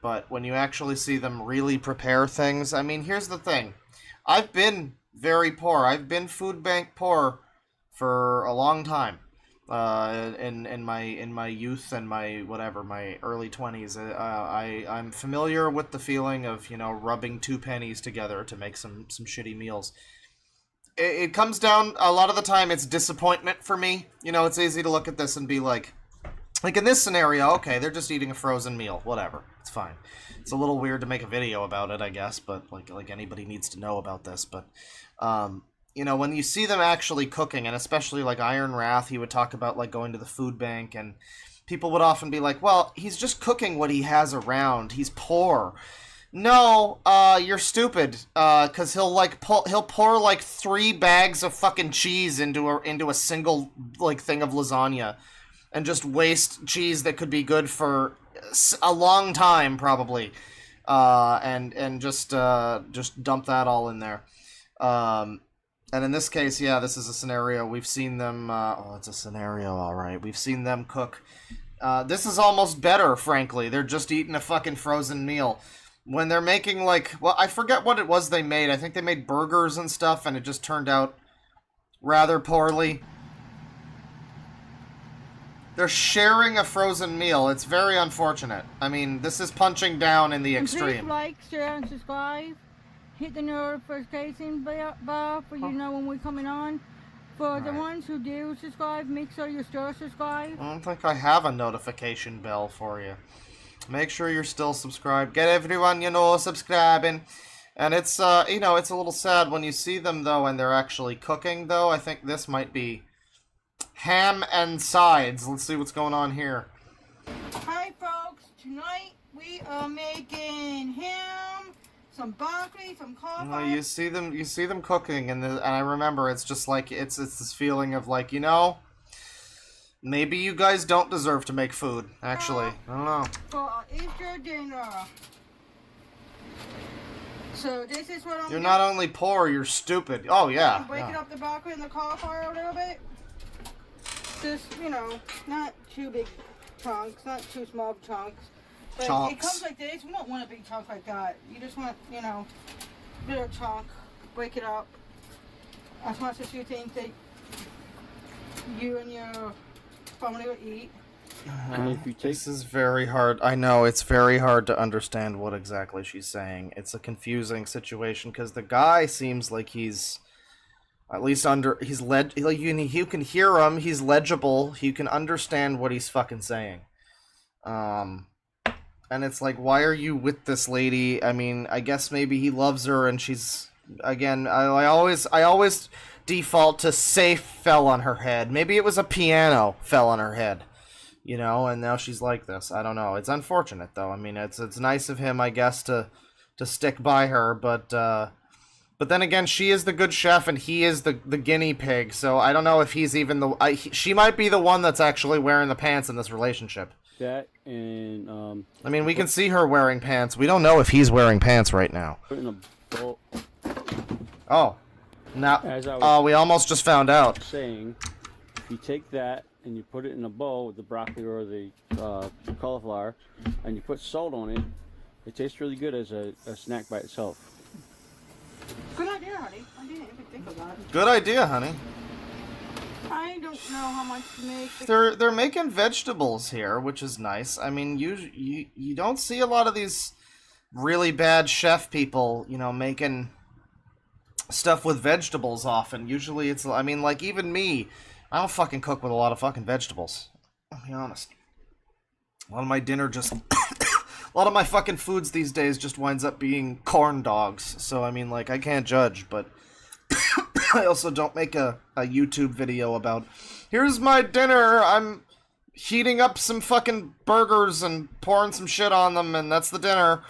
But when you actually see them really prepare things, I mean, here's the thing. I've been very poor. I've been food bank poor for a long time. In my youth and my early 20s, I'm familiar with the feeling of, you know, rubbing 2 pennies together to make some shitty meals. It comes down, a lot of the time, it's disappointment for me. You know, it's easy to look at this and be like in this scenario, okay, they're just eating a frozen meal, whatever, it's fine. It's a little weird to make a video about it, I guess, but like anybody needs to know about this, but you know, when you see them actually cooking, and especially like Iron Wrath, he would talk about like going to the food bank, and people would often be like, well, he's just cooking what he has around, he's poor. No, you're stupid, cause he'll pour like 3 bags of fucking cheese into a single like thing of lasagna, and just waste cheese that could be good for a long time probably, and just dump that all in there. And in this case, yeah, this is a scenario. We've seen them, it's a scenario, alright. We've seen them cook. This is almost better, frankly. They're just eating a fucking frozen meal. When they're making, like, well, I forget what it was they made. I think they made burgers and stuff, and it just turned out rather poorly. They're sharing a frozen meal. It's very unfortunate. I mean, this is punching down in the extreme. Please like, share, and subscribe. Hit the notification bell for you know when we're coming on. For the ones who do subscribe, make sure you still subscribe. I don't think I have a notification bell for you. Make sure you're still subscribed. Get everyone, you know, subscribing. And it's, you know, it's a little sad when you see them, though, and they're actually cooking, though. I think this might be ham and sides. Let's see what's going on here. Hi, folks. Tonight we are making ham, some broccoli, some cauliflower. You see them cooking, and I remember it's just like, it's this feeling of like, you know, maybe you guys don't deserve to make food, actually. I don't know. For our Easter dinner. So this is what I'm You're not only poor, you're stupid. Oh, yeah. I'm breaking up the broccoli and the cauliflower a little bit. Just, you know, not too big chunks, not too small chunks. But Chunks. it comes like this. You don't want a big chunk like that. You just want, you know, a little chunk. Break it up as much as you think that you and your family would eat. And if you take... This is very hard. I know, it's very hard to understand what exactly she's saying. It's a confusing situation, because the guy seems like he's... At least he's like, you can hear him, he's legible, you can understand what he's fucking saying. And it's like, why are you with this lady? I mean, I guess maybe he loves her, and she's, again, I always default to safe fell on her head. Maybe it was a piano fell on her head, you know, and now she's like this. I don't know. It's unfortunate, though. I mean, it's nice of him, I guess, to stick by her, but then again, she is the good chef, and he is the guinea pig, so I don't know if he's even she might be the one that's actually wearing the pants in this relationship. That and, I mean, we can see her wearing pants. We don't know if he's wearing pants right now. put it in a bowl. Oh. Now, As I was we almost just found out. saying, if you take that and you put it in a bowl with the broccoli or the cauliflower, and you put salt on it, it tastes really good as a snack by itself. Good idea, honey. I didn't even think of that. Good idea, honey. I don't know how much to make. They're making vegetables here, which is nice. I mean, you don't see a lot of these really bad chef people, you know, making stuff with vegetables often. Usually it's, I mean, like, even me, I don't fucking cook with a lot of fucking vegetables. I'll be honest. A lot of my dinner just a lot of my fucking foods these days just winds up being corn dogs. So, I mean, like, I can't judge, but I also don't make a YouTube video about, here's my dinner, I'm heating up some fucking burgers and pouring some shit on them, and that's the dinner.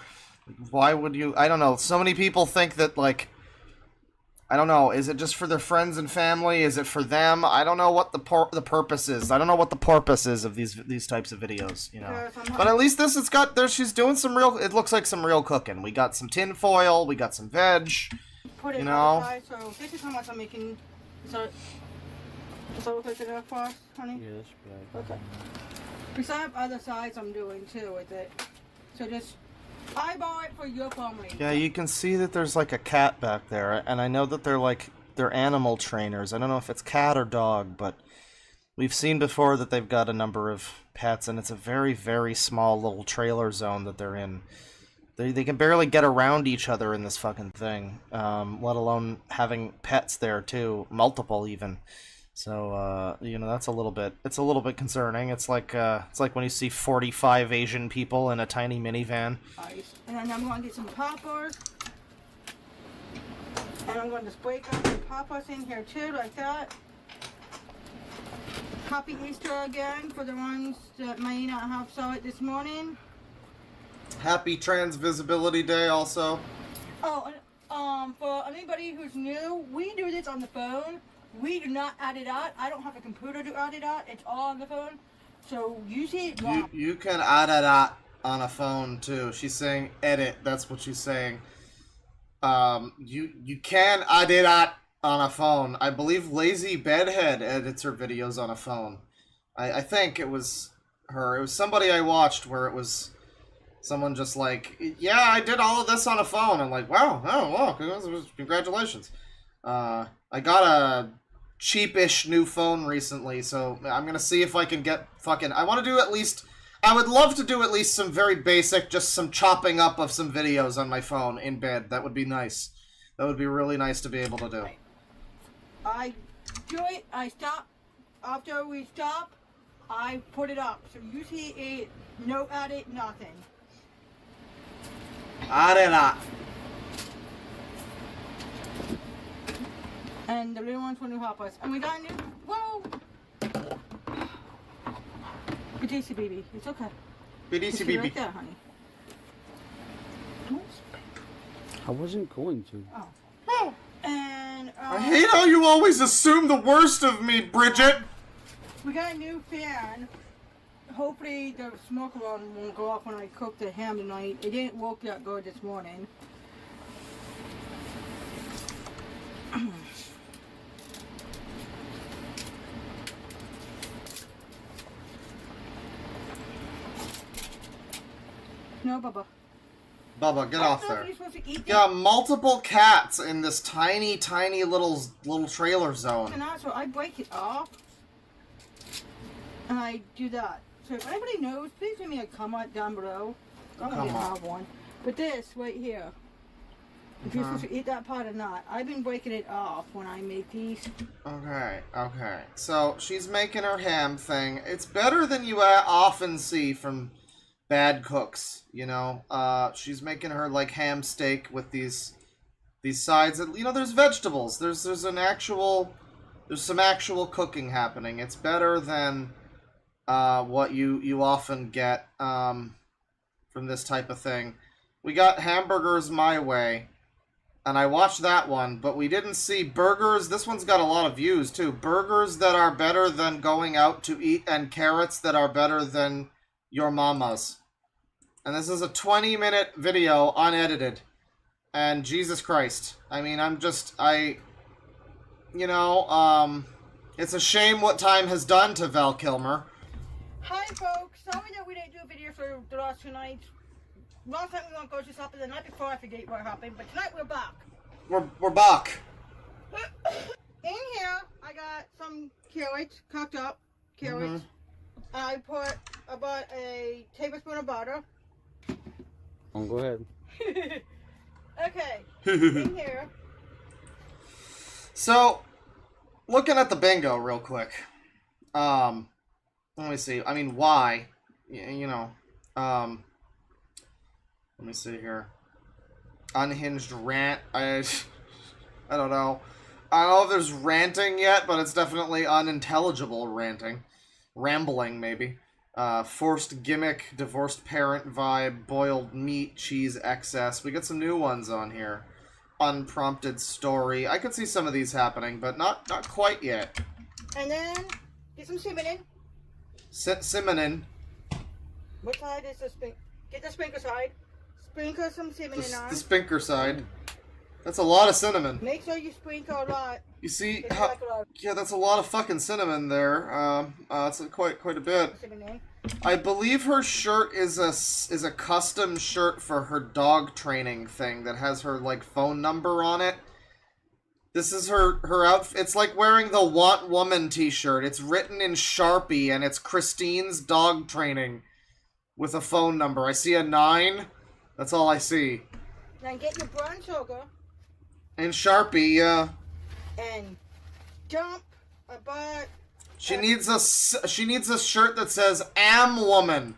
Why would you... I don't know. So many people think that, like... I don't know. Is it just for their friends and family? Is it for them? I don't know what the purpose is. I don't know what the purpose is of these types of videos, you know. But at least this, it's got... she's doing some real... It looks like some real cooking. We got some tin foil. We got some veg. Put it you know. aside, so this is how much I'm making. Does that look like enough for us, honey? Yes, right. Okay. Besides other sides I'm doing too with it. So just... I bought it for your family. Yeah, you can see that there's like a cat back there, and I know that they're animal trainers. I don't know if it's cat or dog, but we've seen before that they've got a number of pets, and it's a very, very small little trailer zone that they're in. They can barely get around each other in this fucking thing, let alone having pets there too, multiple even. So, you know, it's a little bit concerning. It's like when you see 45 Asian people in a tiny minivan. Nice. And then I'm going to get some poppers. And I'm going to spray some poppers in here too, like that. Happy Easter again for the ones that may not have saw it this morning. Happy Trans Visibility Day also. Oh, and, for anybody who's new, we do this on the phone. We do not add it out. I don't have a computer to add it out. It's all on the phone. So usually you can add it out on a phone too. She's saying edit. That's what she's saying. You can add it out on a phone. I believe Lazy Bedhead edits her videos on a phone. I think it was her. It was somebody I watched where it was someone just like, yeah, I did all of this on a phone. I'm like, wow, oh, wow, congratulations. I got a cheapish new phone recently, so I'm gonna see if I can get fucking... I want to do at least... I would love to do at least some very basic, just some chopping up of some videos on my phone in bed. That would be nice. That would be really nice to be able to do. I do it, I stop. After we stop, I put it up. So you see it, no edit, nothing. Add it up. And the little ones want to help us. And we got a new... Whoa! BDC baby. It's okay. BDC baby. baby. Right there, honey. I wasn't going to. Oh. And, I hate how you always assume the worst of me, Bridget! We got a new fan. Hopefully the smoke alarm won't go off when I cook the ham tonight. It didn't work that good this morning. No, Bubba. Bubba, get off there. You're supposed to eat Yeah, multiple cats in this tiny, tiny little trailer zone. And also, I break it off. And I do that. So if anybody knows, please leave me a comment down below. I don't even have one. But this right here. If you're supposed to eat that part or not. I've been breaking it off when I make these. Okay, okay. So, she's making her ham thing. It's better than you often see from bad cooks, you know? She's making her, like, ham steak with these sides. You know, there's vegetables. There's some actual cooking happening. It's better than what you often get from this type of thing. We got hamburgers my way. And I watched that one, but we didn't see burgers. This one's got a lot of views, too. Burgers that are better than going out to eat, and carrots that are better than your mama's. And this is a 20-minute video, unedited. And Jesus Christ. I mean, it's a shame what time has done to Val Kilmer. Hi, folks. Sorry that we didn't do a video for the last 2 nights. Last time we went grocery shopping, the night before I forget what happened, but tonight we're back. We're back. In here, I got some carrots, cooked up carrots. I bought a tablespoon of butter. Oh, go ahead. Okay, in here. So, looking at the bingo real quick. Let me see. I mean, why? Let me see here. Unhinged rant. I don't know. I don't know if there's ranting yet, but it's definitely unintelligible ranting. Rambling, maybe. Forced gimmick, divorced parent vibe, boiled meat, cheese excess. We got some new ones on here. Unprompted story. I could see some of these happening, but not quite yet. And then, get some cinnamon. Cinnamon. What side is the spink? Get the sprinkler side. Sprinkle some cinnamon on. The spinker side. That's a lot of cinnamon. Make sure you sprinkle a lot. You see, Like yeah, that's a lot of fucking cinnamon there. That's quite a bit. cinnamon. I believe her shirt is a custom shirt for her dog training thing that has her like phone number on it. This is her outfit. It's like wearing the Want Woman t-shirt. It's written in Sharpie and it's Christine's dog training with a phone number. I see a 9. That's all I see. Then get your brown sugar. In Sharpie, yeah. And dump about. She needs a shirt that says "Am Woman."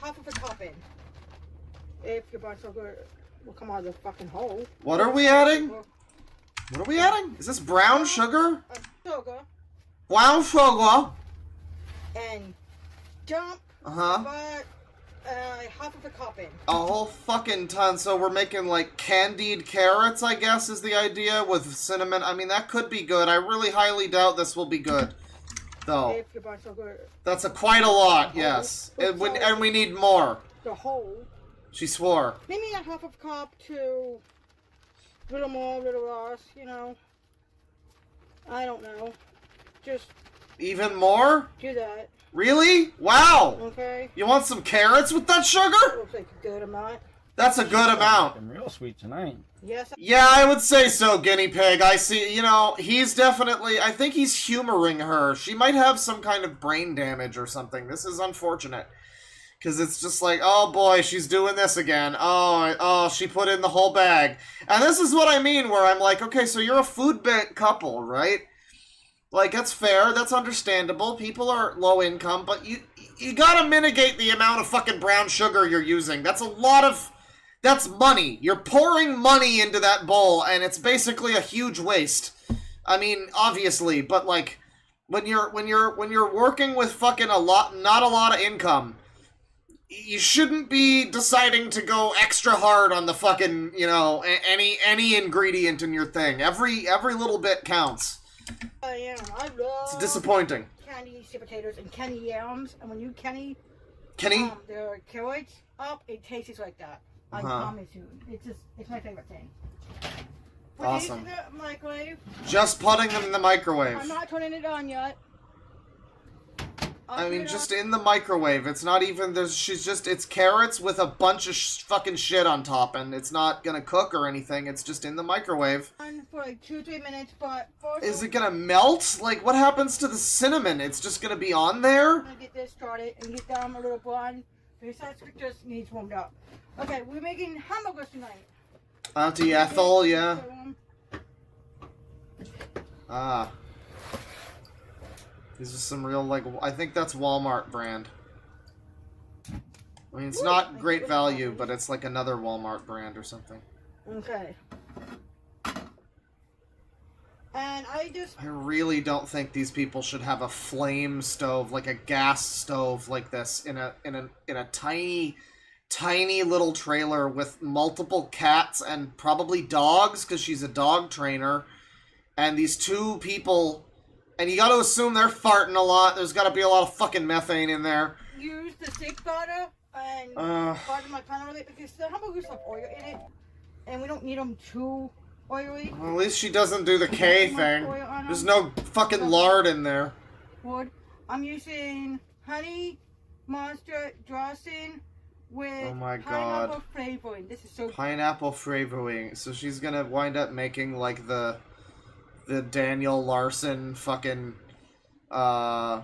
Half of a cup in. If your brown sugar will come out of the fucking hole. What are we adding? What are we adding? Is this brown sugar? Sugar. Brown sugar. And dump Uh-huh. about half of a cup in. A whole fucking ton. So we're making like candied carrots, I guess, is the idea with cinnamon. I mean, that could be good. I really highly doubt this will be good, though. If your brown sugar. That's quite a lot, yes. And we need more. The whole. She swore. Maybe a half of a cup to a little more, a little less, you know. I don't know. Just Even more? do that, Really? Wow. okay? You want some carrots with that sugar? Looks like a good amount. That's a good amount. I'm real sweet tonight. Yes. Yeah, I would say so, Guinea Pig. I see, you know, he's definitely, I think he's humoring her. She might have some kind of brain damage or something. This is unfortunate. Because it's just like, oh boy, she's doing this again. Oh, she put in the whole bag. And this is what I mean, where I'm like, okay, so you're a food-bent couple, right? Like, that's fair, that's understandable. People are low income, but you gotta mitigate the amount of fucking brown sugar you're using. That's a lot of... That's money. You're pouring money into that bowl, and it's basically a huge waste. I mean, obviously, but like, when you're working with fucking not a lot of income, you shouldn't be deciding to go extra hard on the fucking, you know, any ingredient in your thing. Every little bit counts. I love It's disappointing. candy sweet potatoes and candy yams, and when you Kenny? the carrots up, it tastes like that. I Uh-huh. promise you. It's my favorite thing. Put Awesome. these in the microwave. Just putting them in the microwave. I'm not turning it on yet. I mean, just in the microwave. It's not even, it's carrots with a bunch of fucking shit on top, and it's not gonna cook or anything. It's just in the microwave. on for like 2-3 minutes, but first Is it gonna melt? Like, what happens to the cinnamon? It's just gonna be on there? I'm gonna get this started and get them a little blonde. This just needs warmed up. Okay, we're making hamburgers tonight. Auntie Ethel, yeah. Ah. These are some real, like, I think that's Walmart brand. I mean, it's not great value, but it's like another Walmart brand or something. Okay. And I really don't think these people should have a flame stove, like a gas stove like this, in a tiny little trailer with multiple cats and probably dogs, because she's a dog trainer. And these two people, and you gotta assume they're farting a lot. There's gotta be a lot of fucking methane in there. use the steak butter and part of my pan with it because the hamburgers have oil in it, and we don't need them too oily. Well, at least she doesn't do the K thing. There's no fucking lard in there. Wood. I'm using honey mustard dressing with Oh my pineapple God. flavoring. This is so Pineapple flavoring. So she's gonna wind up making like the Daniel Larson fucking jalapeno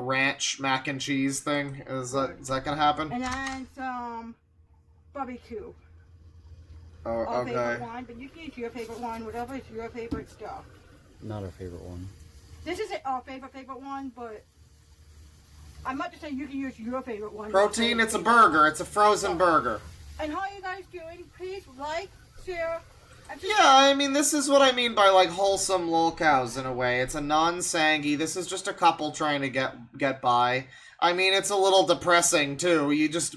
ranch mac and cheese thing. Is that gonna happen? And then some barbecue. Oh, Our favorite okay. one, but you can use your favorite one, whatever is your favorite stuff. Not our favorite one. This isn't our favorite one, but I'm about to say you can use your favorite one. Protein, it's a burger. It's a frozen burger. And how are you guys doing? Please like, share, and Yeah, I mean, this is what I mean by, like, wholesome lolcows in a way. It's a non-sangy. This is just a couple trying to get by. I mean, it's a little depressing, too.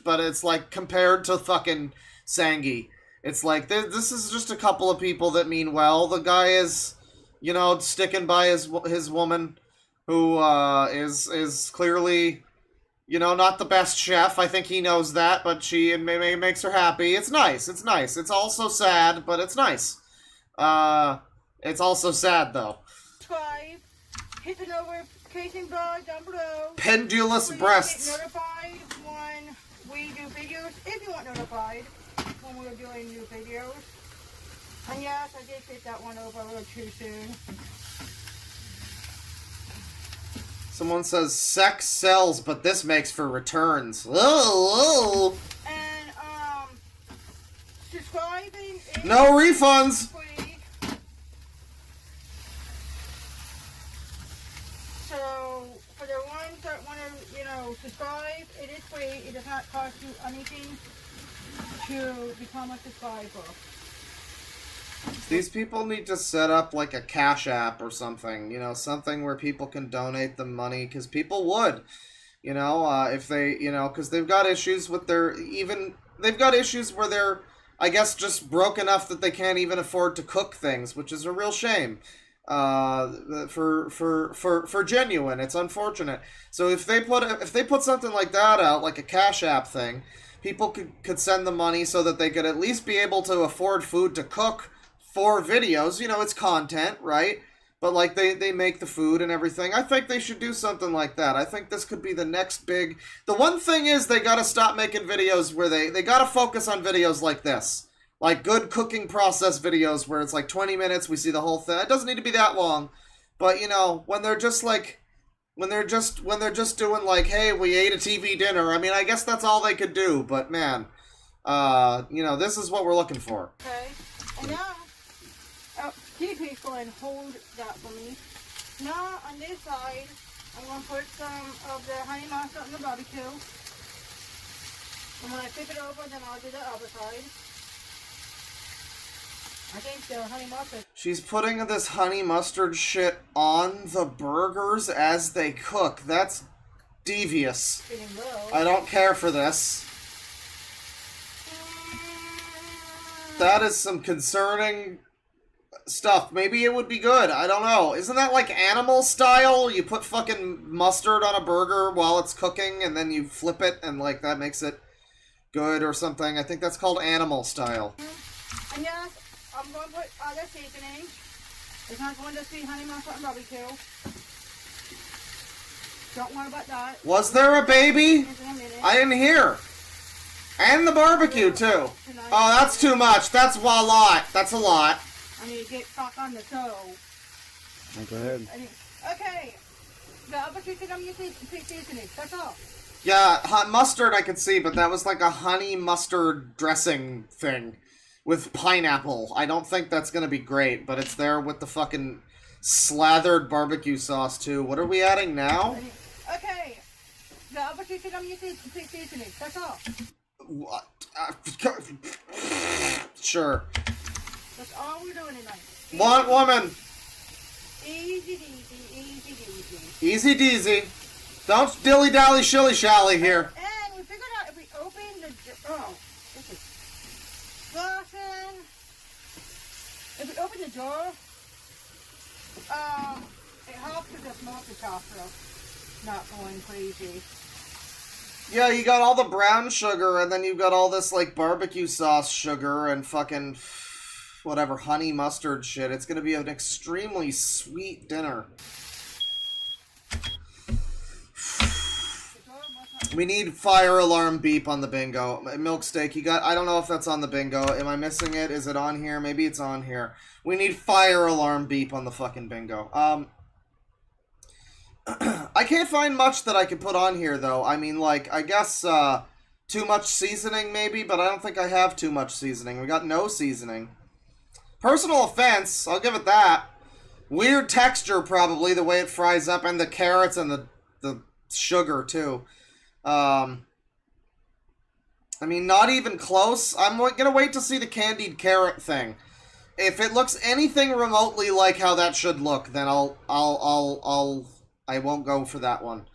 But it's, like, compared to fucking Sangy. It's like, this is just a couple of people that mean well. The guy is, you know, sticking by his woman, who, is clearly, you know, not the best chef. I think he knows that, but it makes her happy. It's nice. It's nice. It's also sad, but it's nice. It's also sad, though. subscribe, hit the notification bell down below. Pendulous breasts. Get notified when we do videos, if you want notified when we're doing new videos. And yes, I did get that one over a little too soon. Someone says sex sells, but this makes for returns. Oh, And subscribing is no refunds. free. So for the ones that want to, you know, subscribe, it is free. It does not cost you anything to become a subscriber. These people need to set up like a Cash App or something, you know, something where people can donate them money, because people would, you know, if they, you know, because they've got issues with they've got issues where they're, I guess, just broke enough that they can't even afford to cook things, which is a real shame. For Genuine, it's unfortunate. So if they put something like that out, like a Cash App thing, people could send the money so that they could at least be able to afford food to cook for videos. You know, it's content, right? But like they make the food and everything. I think they should do something like that. I think this could be the next big. The one thing is they gotta stop making videos where they gotta focus on videos like this. Like good cooking process videos where it's like 20 minutes, we see the whole thing. It doesn't need to be that long. But you know, when they're just like when they're just doing like, hey, we ate a TV dinner, I mean, I guess that's all they could do, but man, you know, this is what we're looking for. Okay, and now, DP's going to hold that for me. Now, on this side, I'm going to put some of the honey mustard on the barbecue. And when I flip it over, then I'll do the other side. I think the honey mustard. She's putting this honey mustard shit on the burgers as they cook. That's devious. I don't care for this. That is some concerning stuff. Maybe it would be good. I don't know. Isn't that like animal style? You put fucking mustard on a burger while it's cooking and then you flip it and like that makes it good or something. I think that's called animal style. And yes, I'm going to put other seasoning. It's not going to be honey mustard and barbecue. Don't worry about that. Was there a baby? I didn't hear. And the barbecue too. Oh, that's too much. That's a lot. That's a lot. I need to get back on the stove. Go ahead. Okay. The other two things I'm using is seasoning. That's all. Yeah, mustard I could see, but that was like a honey mustard dressing thing with pineapple. I don't think that's gonna be great, but it's there with the fucking slathered barbecue sauce too. What are we adding now? Okay. The other two things I'm using is seasoning. That's all. What? Sure. That's all we're doing tonight. One woman. Easy deasy, easy deasy. Easy deasy. Don't dilly-dally shilly-shally here. And we figured out if we open the... Oh, this is... Listen. If we open the door, it helps with the smoky chocolate not going crazy. Yeah, you got all the brown sugar, and then you've got all this, like, barbecue sauce sugar and fucking... whatever, honey mustard shit. It's gonna be an extremely sweet dinner. We need fire alarm beep on the bingo. Milk steak, you got... I don't know if that's on the bingo. Am I missing it? Is it on here? Maybe it's on here. We need fire alarm beep on the fucking bingo. I can't find much that I could put on here, though. I mean, like, I guess, too much seasoning, maybe? But I don't think I have too much seasoning. We got no seasoning. Personal offense, I'll give it that. Weird texture, probably, the way it fries up, and the carrots and the sugar, too. I mean, not even close. I'm gonna wait to see the candied carrot thing. If it looks anything remotely like how that should look, then I won't go for that one.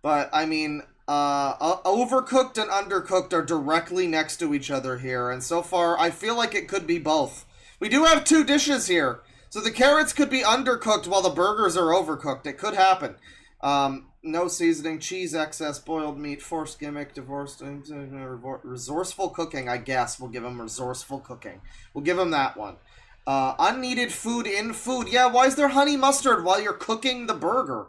But, I mean, overcooked and undercooked are directly next to each other here, and so far, I feel like it could be both. We do have 2 dishes here, so the carrots could be undercooked while the burgers are overcooked. It could happen. No seasoning, cheese excess, boiled meat, forced gimmick, resourceful cooking, I guess. We'll give him resourceful cooking. We'll give him that one. Unneeded food in food. Yeah, why is there honey mustard while you're cooking the burger?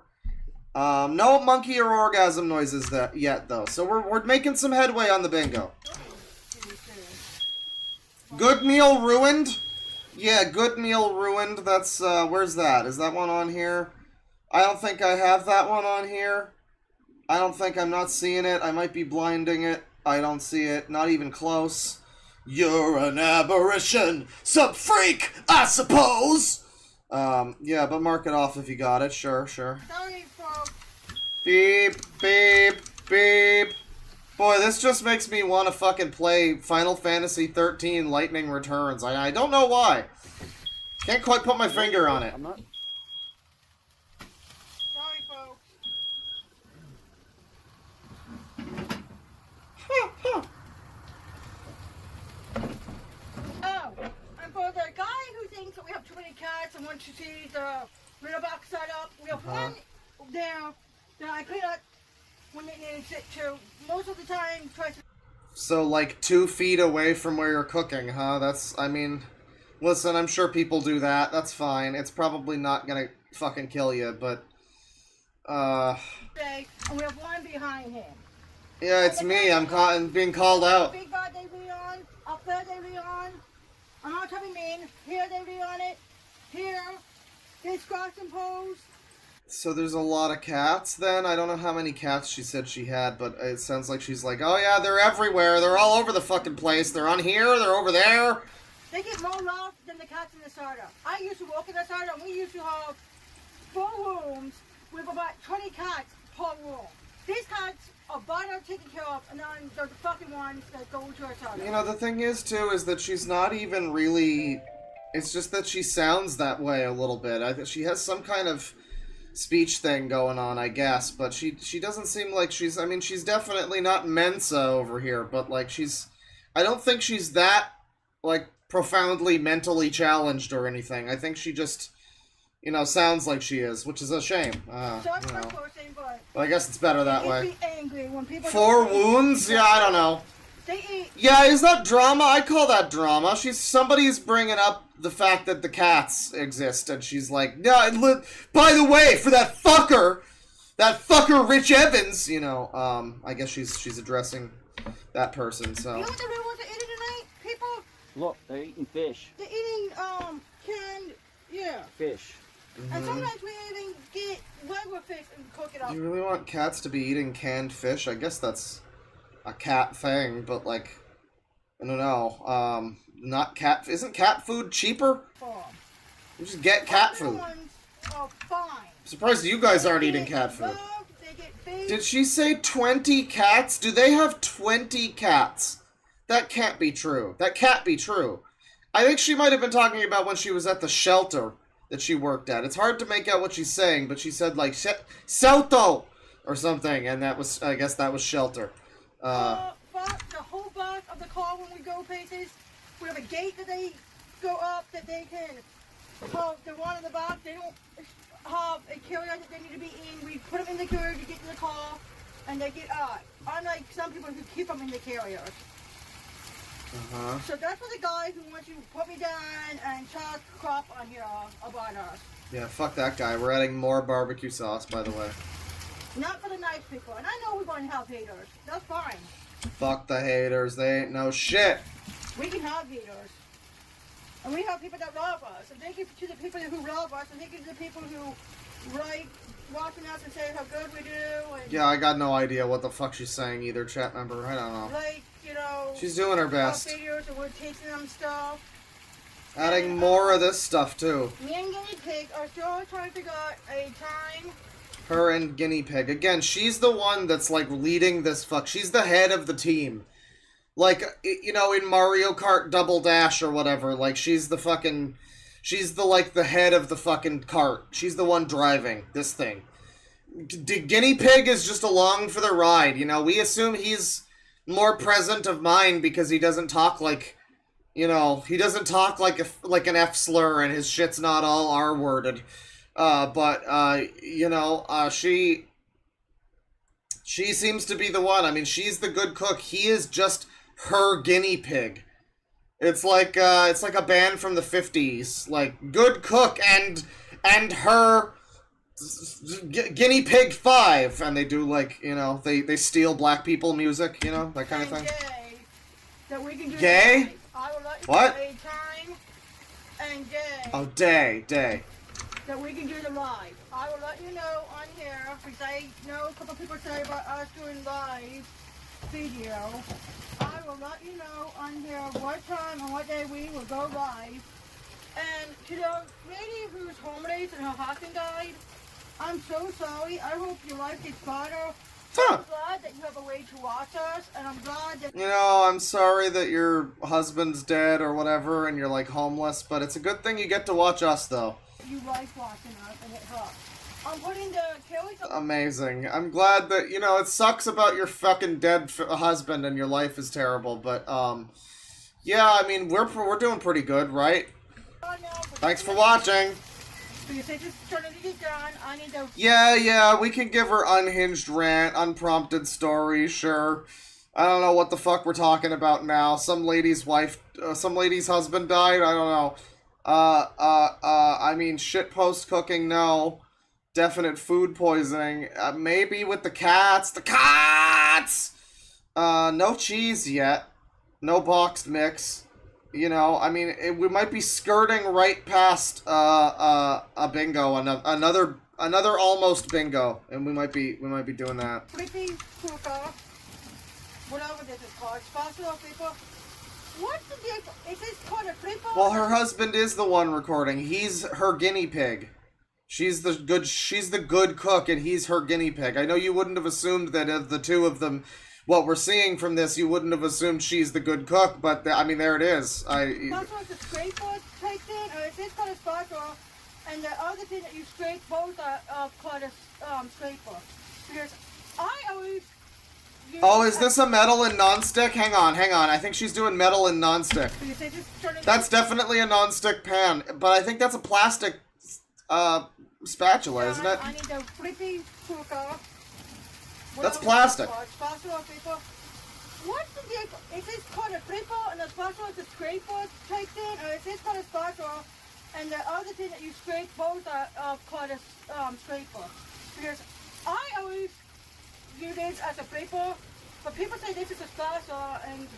No monkey or orgasm noises yet, though. So we're making some headway on the bingo. Good meal ruined? Yeah, good meal ruined. That's, where's that? Is that one on here? I don't think I have that one on here. I'm not seeing it. I might be blinding it. I don't see it. Not even close. You're an aberration. Some freak, I suppose. Yeah, but mark it off if you got it. Sure. Sorry, folks. Beep, beep, beep. Boy, this just makes me want to fucking play Final Fantasy 13 Lightning Returns. I don't know why. Can't quite put my finger on it. I'm not. Sorry, folks. Oh, and for the guy who thinks that we have too many cats and wants to see the litter box set up, we have one there that I clean up when it needs it to. Most of the time, tries to. So, like, 2 feet away from where you're cooking, huh? That's, I mean, listen, I'm sure people do that. That's fine. It's probably not gonna fucking kill you, but, And we have one behind him. yeah, it's me. I'm being called out. Big bad they re on. Up there they re on. I'm not having mean. Here they re on it. Here. They scratch and pose. So there's a lot of cats, then? I don't know how many cats she said she had, but it sounds like she's like, oh yeah, they're everywhere. They're all over the fucking place. They're on here. They're over there. They get more love than the cats in the starter. I used to work in the starter, and we used to have 4 rooms with about 20 cats per room. These cats are bought out, taken care of, and then they're the fucking ones that go to our starter. You know, the thing is, too, is that she's not even really... It's just that she sounds that way a little bit. I think she has some kind of speech thing going on, I guess, but she doesn't seem like she's... I mean, she's definitely not Mensa over here, but, like, she's... I don't think she's that, like, profoundly mentally challenged or anything. I think she just, you know, sounds like she is, which is a shame. Sorry you for know. cursing, but I guess it's better that way. be angry when people 4 wounds? Yeah, I don't know. They eat. Yeah, is that drama? I call that drama. Somebody's bringing up the fact that the cats exist, and she's like, yeah, by the way, for that fucker Rich Evans, you know, I guess she's addressing that person, so. You know what they really want to eat tonight? People, Look, they're eating fish. they're eating, canned, yeah. Fish. And sometimes we even get regular fish and cook it up. Do you really want cats to be eating canned fish? I guess that's a cat thing, but, like, I don't know, not cat... Isn't cat food cheaper? You just get cat food. Ones are fine. I'm surprised you guys aren't eating cat food. Did she say 20 cats? Do they have 20 cats? That can't be true. That can't be true. I think she might have been talking about when she was at the shelter that she worked at. It's hard to make out what she's saying, but she said, like, Celto! Or something, and that was, I guess that was shelter. But the whole back of the car when we go places, we have a gate that they go up that they can have the one in the back. They don't have a carrier that they need to be in. We put them in the carrier to get to the car, and they get out. Unlike some people who keep them in the carrier. So that's for the guy who wants to put me down and talk crap on here about us. Yeah, fuck that guy. We're adding more barbecue sauce, by the way. Not for the nice people. And I know we're going to have haters. That's fine. Fuck the haters. They ain't no shit. We can have haters. And we have people that love us. And thank you to the people who love us. And thank you to the people who write, watching us and say how good we do. And Yeah, I got no idea what the fuck she's saying either, chat member. I don't know. like, you know, She's doing her best. videos and we're teaching them stuff. Adding more of this stuff, too. Me and Guinea Pig are still trying to figure out a time Her and Guinea Pig. Again, she's the one that's, like, leading this she's the head of the team. Like, you know, in Mario Kart Double Dash or whatever, like, she's the, like, the head of the fucking cart. She's the one driving this thing. Guinea Pig is just along for the ride, you know? We assume he's more present of mind because he doesn't talk like, you know, he doesn't talk like an F slur and his shit's not all R-worded. You know, she seems to be the one. I mean, she's the good cook. He is just her guinea pig. It's like a band from the 50s, like Good Cook and her Guinea Pig 5, and they do, like, you know, they steal black people music, you know, that kind of thing. Gay, that we can do gay? I will let you What? say time and day. Oh, day. That we can do the live. I will let you know on here, because I know a couple people say about us doing live video. I will let you know on here what time and what day we will go live. And to the lady whose home raised and her husband died, I'm so sorry. I hope your life gets better. Huh. I'm glad that you have a way to watch us, and I'm glad that... You know, I'm sorry that your husband's dead or whatever, and you're, like, homeless, but it's a good thing you get to watch us, though. You like watching us, and it helps. I'm putting the Kelly's... Amazing. I'm glad that, you know, it sucks about your fucking dead husband and your life is terrible, but, yeah, I mean, we're doing pretty good, right? Thanks for watching. Yeah, we can give her unhinged rant, unprompted story, sure. I don't know what the fuck we're talking about now. Some lady's husband died, I don't know. I mean, shitpost cooking, no. Definite food poisoning. Maybe with the cats. The cats! No cheese yet. No boxed mix. You know, I mean, we might be skirting right past a bingo, another almost bingo, and we might be doing that. Pretty cooker, whatever this is called, sponsor people. What's the deal? Is this called a triple? Well, her husband is the one recording. He's her guinea pig. She's the good cook, and he's her guinea pig. I know you wouldn't have assumed that of the two of them. What we're seeing from this, you wouldn't have assumed she's the good cook, but I mean, there it is. That's what the scrape was typed in, or is this called a spatula? And the other thing that you scrape both are called a scraper. Because I always... Oh, is this a metal and non-stick? Hang on. I think she's doing metal and non-stick. That's definitely a non-stick pan, but I think that's a plastic spatula, isn't it? I need a flippy cooker. That's plastic. What's the deal? Is this called a triple and the spatula is a scraper typed in, or is this called a spatula and the other thing that you scrape both are called a scraper? Because I always view this as a scraper, but people say this is a spatula and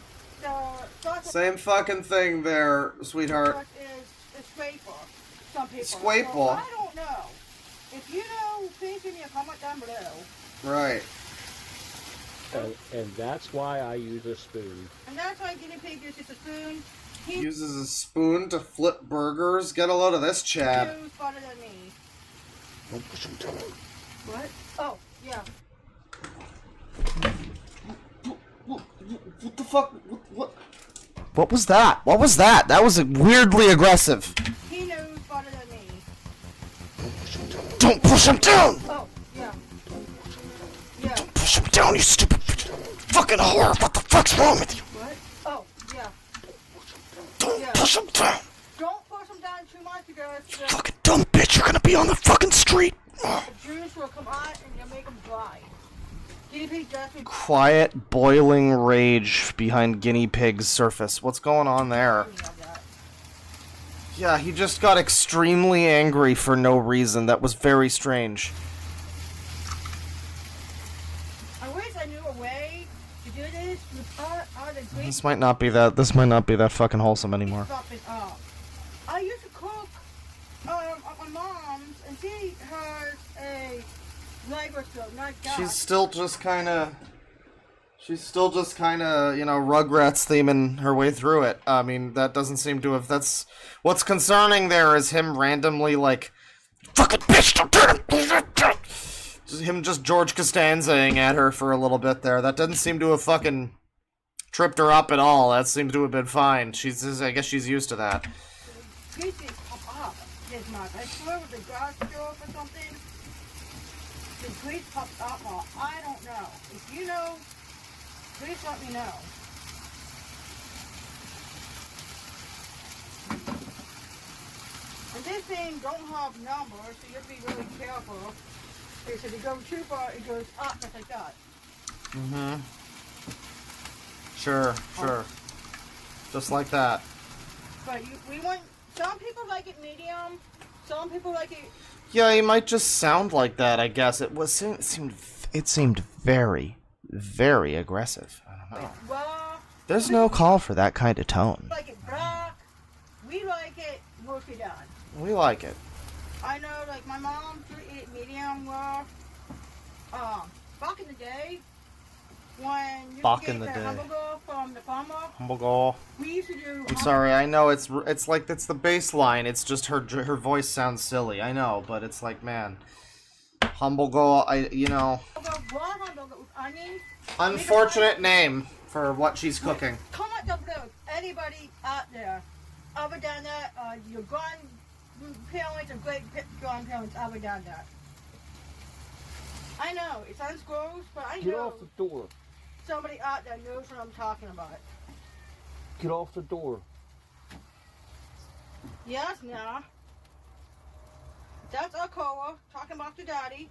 the spatula... Same fucking thing there, sweetheart. ...is a scraper, some people. Scraper? So I don't know. If you know, please give me a comment down below. Right. And that's why I use a spoon. And that's why guinea pig uses a spoon. He uses a spoon to flip burgers. Get a load of this, Chad. knows better than me. Don't push him down. What? Oh, yeah. What the fuck? What was that? What was that? That was weirdly aggressive. He knows better than me. Don't push him down! Oh, yeah. Yeah. Don't push him down, you stupid fucking whore! What the fuck's wrong with you? What? Oh, yeah. Don't push him down! Don't push him down too much because the Fucking dumb bitch, you're gonna be on the fucking street! juice will come out and you'll make them dry. Guinea pig definitely... Quiet, boiling rage behind guinea pig's surface. What's going on there? Yeah, he just got extremely angry for no reason. That was very strange. I wish I knew a way to do this without all the great This might not be that fucking wholesome anymore. stuff up. I used to cook at my mom's, and she has a labor stove, not gas. She's still just kinda, you know, Rugrats theming her way through it. I mean, that doesn't seem to have, that's, what's concerning there is him randomly, like, fucking bitch, don't turn him! him just George Costanzaing at her for a little bit there. That doesn't seem to have fucking tripped her up at all. That seems to have been fine. I guess she's used to that. Please pop up this month. I swear it was a garage stroke or something. The tweets popped up, or I don't know. If you know, please let me know. And this thing don't have numbers, so you have to be really careful. Because if you go too far, it goes up just like that. Mm-hmm. Sure. Just like that. But we want, some people like it medium, some people like it... Yeah, he might just sound like that, I guess. It seemed very, very aggressive. I don't know. Well... There's no call for that kind of tone. Like it black, we like it mostly done. We like it. I know, like, my mom used to eat medium well. Back in the day, when you get the hamburger from the farmer, Hamburger. we used to do... I'm sorry, I know it's like, it's the baseline. It's just her voice sounds silly. I know, but it's like, man. Hamburger, you know. Raw hamburger with onions. Unfortunate name for what she's cooking. Comment down below, anybody out there, other than that, your grandparents or great-grandparents ever done that. I know, it sounds gross, but I know Get off the door. somebody out there knows what I'm talking about. Get off the door. Yes, now. That's our caller talking about the daddy.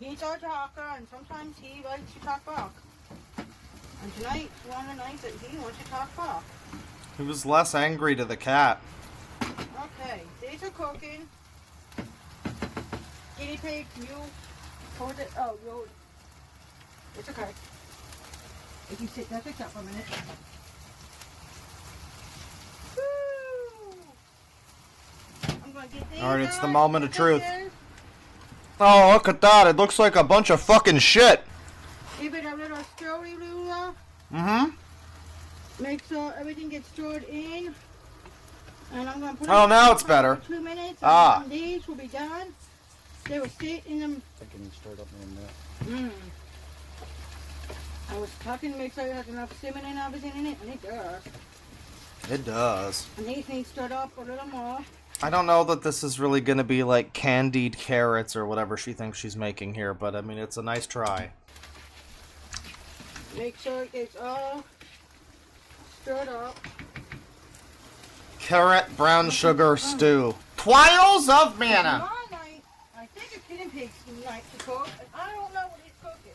He's our talker, and sometimes he likes to talk back. And tonight's one of the nights that he wants to talk back. He was less angry to the cat. Okay, these are cooking. Guinea pig, you hold it. Oh, you'll. It's okay. If you sit that up for a minute. Woo! I'm gonna get these. Alright, it's the out, moment of put truth. this in. Oh, look at that. It looks like a bunch of fucking shit. Even a little story ruler. Mm-hmm. Make sure everything gets stored in. And I'm gonna put Oh, it now in it's for better. 2 minutes. Ah. And these will be done. They will sit in them. I can start up in that. I was talking to make sure it has enough cinnamon and everything in it, and it does. It does. And these need stirred up a little more. I don't know that this is really going to be like candied carrots or whatever she thinks she's making here, but I mean, it's a nice try. Make sure it's all stirred up. Carrot brown sugar stew. Trials of mana. Tomorrow night, I think a guinea pig's night to cook, and I don't know what he's cooking.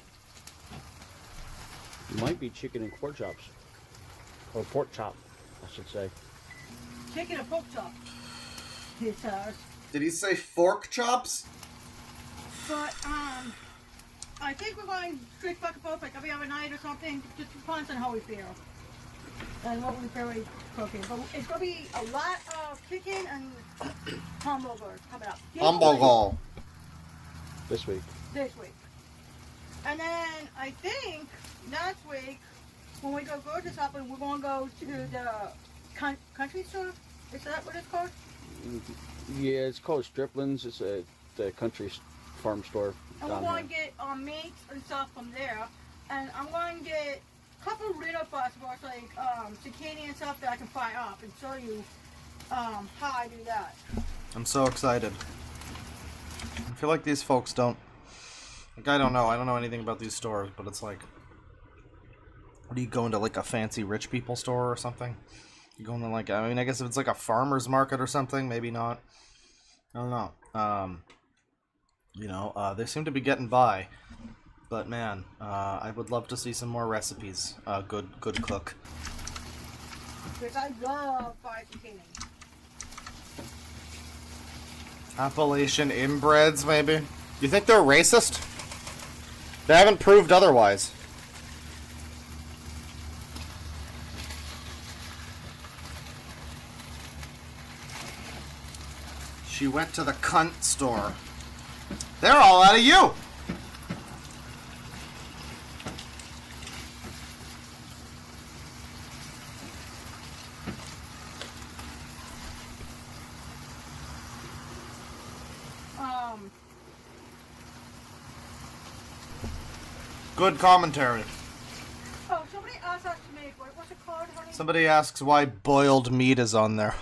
It might be chicken and pork chops. Or pork chop, I should say. Chicken and pork chop. He says. Did he say fork chops? But, I think we're going straight back and forth like every other night or something. Just depends on how we feel. And what we feel like cooking. But it's going to be a lot of chicken and hamburgers coming up. Hamburger. This week. This week. And then I think next week, when we go grocery shopping, we're going to go to the country store. Is that what it's called? Yeah, it's called Stripling's. It's the country farm store. And we're going to get meats and stuff from there. And I'm going to get a couple of little vegetables like zucchini and stuff that I can fry up and show you how I do that. I'm so excited. I feel like these folks don't... Like, I don't know anything about these stores, but it's like... What do you go into, like, a fancy rich people store or something? You go into, like, I mean, I guess if it's like a farmer's market or something, maybe not. I don't know. You know, they seem to be getting by. But, man, I would love to see some more recipes. Good cook. Because I love fried zucchini. Appalachian inbreds, maybe? You think they're racist? They haven't proved otherwise. She went to the cunt store. They're all out of you! good commentary. Oh, somebody asked that to me. What's it called, honey? Somebody asks why boiled meat is on there.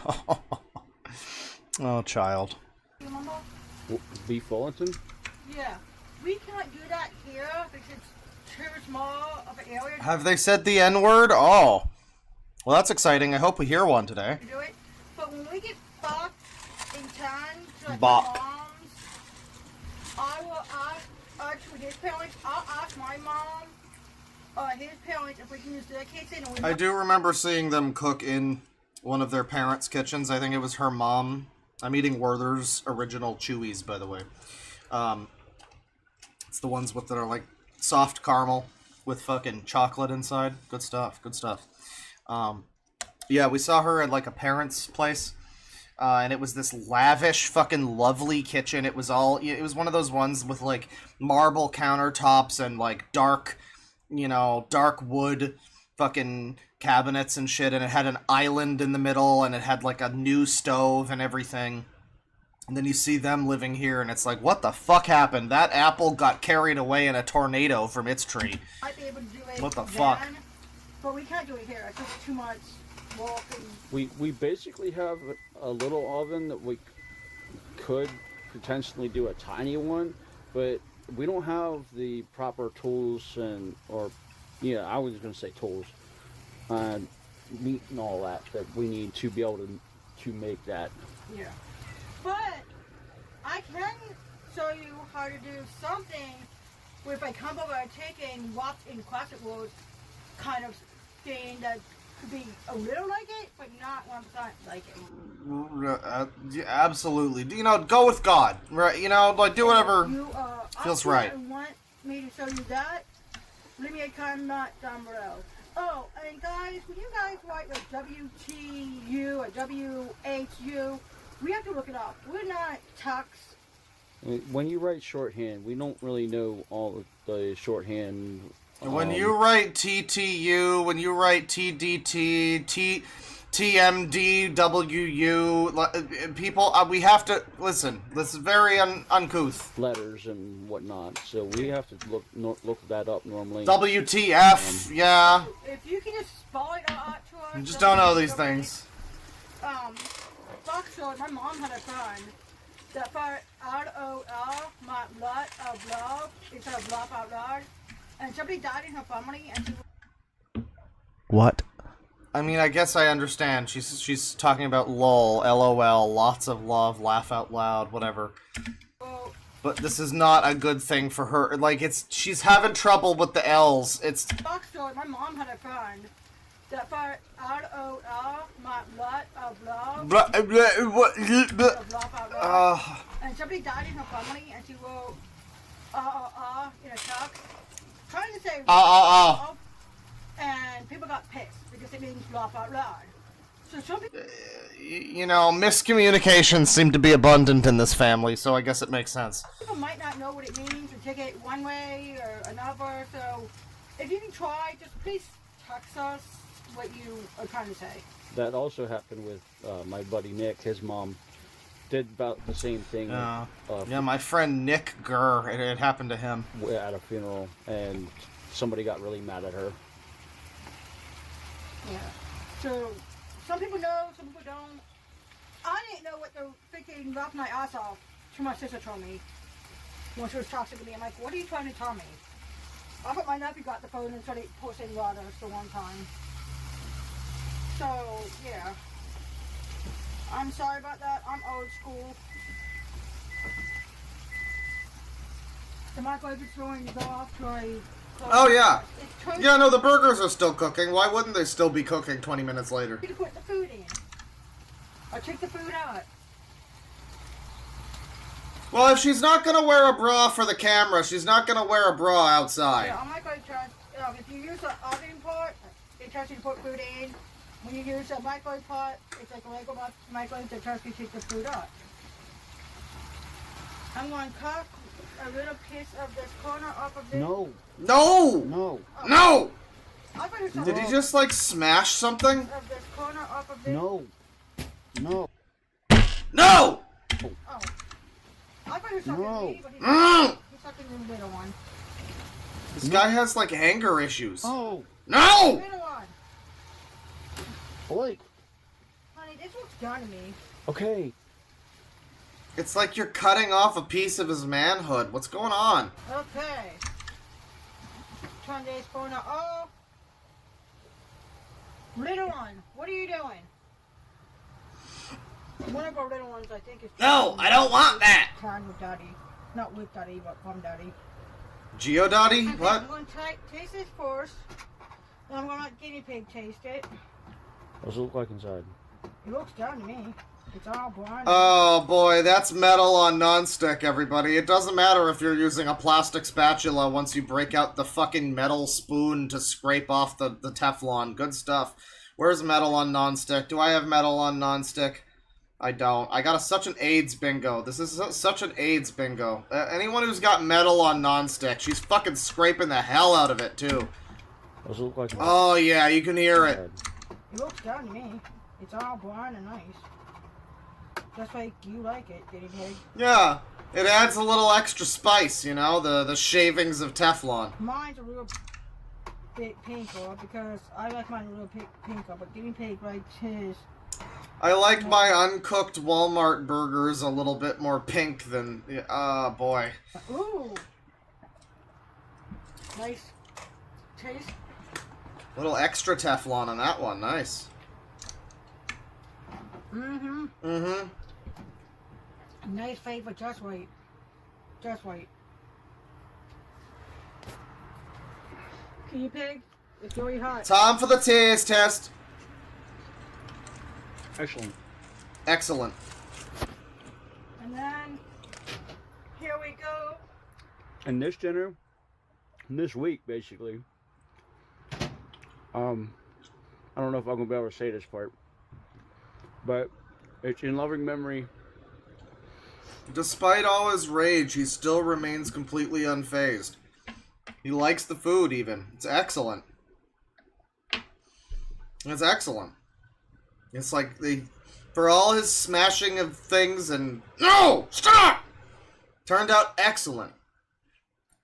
Oh, child. You remember? Beef Wellington? Yeah. We cannot do that here because it's too small of an area. Have they said the N-word? Oh. Well, that's exciting. I hope we hear one today. To do it. But when we get back in time to like Bop. my mom's, I will ask to his parents. I'll ask my mom, his parents, if we can use their kitchen. And I do remember seeing them cook in one of their parents' kitchens. I think it was her mom. I'm eating Werther's original Chewies, by the way. It's the ones with that are like soft caramel with fucking chocolate inside. Good stuff. Good stuff. Yeah, we saw her at like a parent's place. And it was this lavish, fucking lovely kitchen. It was one of those ones with like marble countertops and like dark wood fucking cabinets and shit. And it had an island in the middle and it had like a new stove and everything. And then you see them living here and it's like, what the fuck happened? That apple got carried away in a tornado from its tree. I'd be able to do it What the then, fuck? But we can't do it here. It's just too much walking. We basically have a little oven that we could potentially do a tiny one, but we don't have the proper tools I was going to say tools, meat and all that we need to be able to make that. Yeah. But I can show you how to do something with a combo of taking wrapped in classic wood kind of thing that could be a little like it, but not 100% like it. Absolutely. Go with God. Right? Like do whatever feels right. If you want me to show you that, leave me a comment down below. Oh, and guys, when you guys write like WTU or WHU, we have to look it up. We're not techs. When you write shorthand, we don't really know all of the shorthand. When you write TTU, when you write TDT, TMDWU, people, we have to listen. This is very uncouth. Letters and whatnot, so we have to look that up normally. WTF, yeah. If you can just spell it out to us. You just don't know these things. My mom had a friend that for ROL, my lot of love, instead of laugh out loud, and somebody died in her family, and she. What? I mean, I guess I understand. She's talking about LOL, LOL, lots of love, laugh out loud, whatever. Well, but this is not a good thing for her. Like, she's having trouble with the L's. It's. Backstory, my mom had a friend that for ROL, my lot of love, and somebody died in her family, and she wrote in a text, trying to say and people got pissed because it means laugh out loud. So some people, miscommunications seem to be abundant in this family, so I guess it makes sense. people might not know what it means and take it one way or another. So if you can try, just please text us what you are trying to say. That also happened with my buddy Nick. His mom did about the same thing. Yeah, my friend Nick Gurr, it happened to him. At a funeral, and somebody got really mad at her. Yeah. So some people know, some people don't. I didn't know what the freaking laughed my ass off to my sister told me when she was talking to me. I'm like, what are you trying to tell me? I thought my nephew got the phone and started posting letters the one time. So, yeah. I'm sorry about that. I'm old school. The microwave is going to go off to a... Oh, yeah. Yeah, no, the burgers are still cooking. Why wouldn't they still be cooking 20 minutes later? You put the food in. Or take the food out. Well, if she's not going to wear a bra for the camera, she's not going to wear a bra outside. Yeah, I'm not going to trust... if you use the oven pot, it tells you to put food in. When you use a microwave pot, it's like a Lego microwave that tells you to take the food out. I'm going to cut a little piece of this corner off of this. No. No! No. Oh. No! I thought it was Did he just, like, smash something? of this corner off of this. No. No. No! Oh. I thought he was talking No. to me, but he's talking to the little one. This guy has, like, anger issues. Oh! No! Middle one. Blake! Honey, this looks done to me. Okay. It's like you're cutting off a piece of his manhood. What's going on? Okay. Turn this phone up. Oh! Little one, what are you doing? One of our little ones, I think, is... No, I don't want that! Time with Daddy. Not with Daddy, but from Daddy. Geodotty? Okay, What? I'm going to taste this first. And I'm going to let guinea pig taste it. What does it look like inside? It looks done to me. It's all brown. Oh boy, that's metal on non-stick, everybody. It doesn't matter if you're using a plastic spatula once you break out the fucking metal spoon to scrape off the Teflon. Good stuff. Where's metal on non-stick? Do I have metal on non-stick? I don't. I got such an AIDS bingo. This is such an AIDS bingo. Anyone who's got metal on non-stick, she's fucking scraping the hell out of it, too. What does it look like inside? Oh yeah, you can hear it. It looks done to me. It's all brown and nice. Just like you like it, guinea pig. Yeah, it adds a little extra spice, you know, the shavings of Teflon. Mine's a real bit pinker because I like mine a little pinker, but guinea pig likes his. I like my uncooked Walmart burgers a little bit more pink than... Oh, boy. Ooh! Nice taste. A little extra Teflon on that one. Nice. Mm-hmm. Mm-hmm. Nice flavor, just wait. Just wait. Guinea pig, it's very hot. Time for the taste test. Excellent. Excellent. And then, here we go. And this dinner, this week, basically, I don't know if I'm going to be able to say this part, but it's in loving memory. Despite all his rage, he still remains completely unfazed. He likes the food, even. It's excellent. It's excellent. It's like for all his smashing of things and no, stop. Turned out excellent.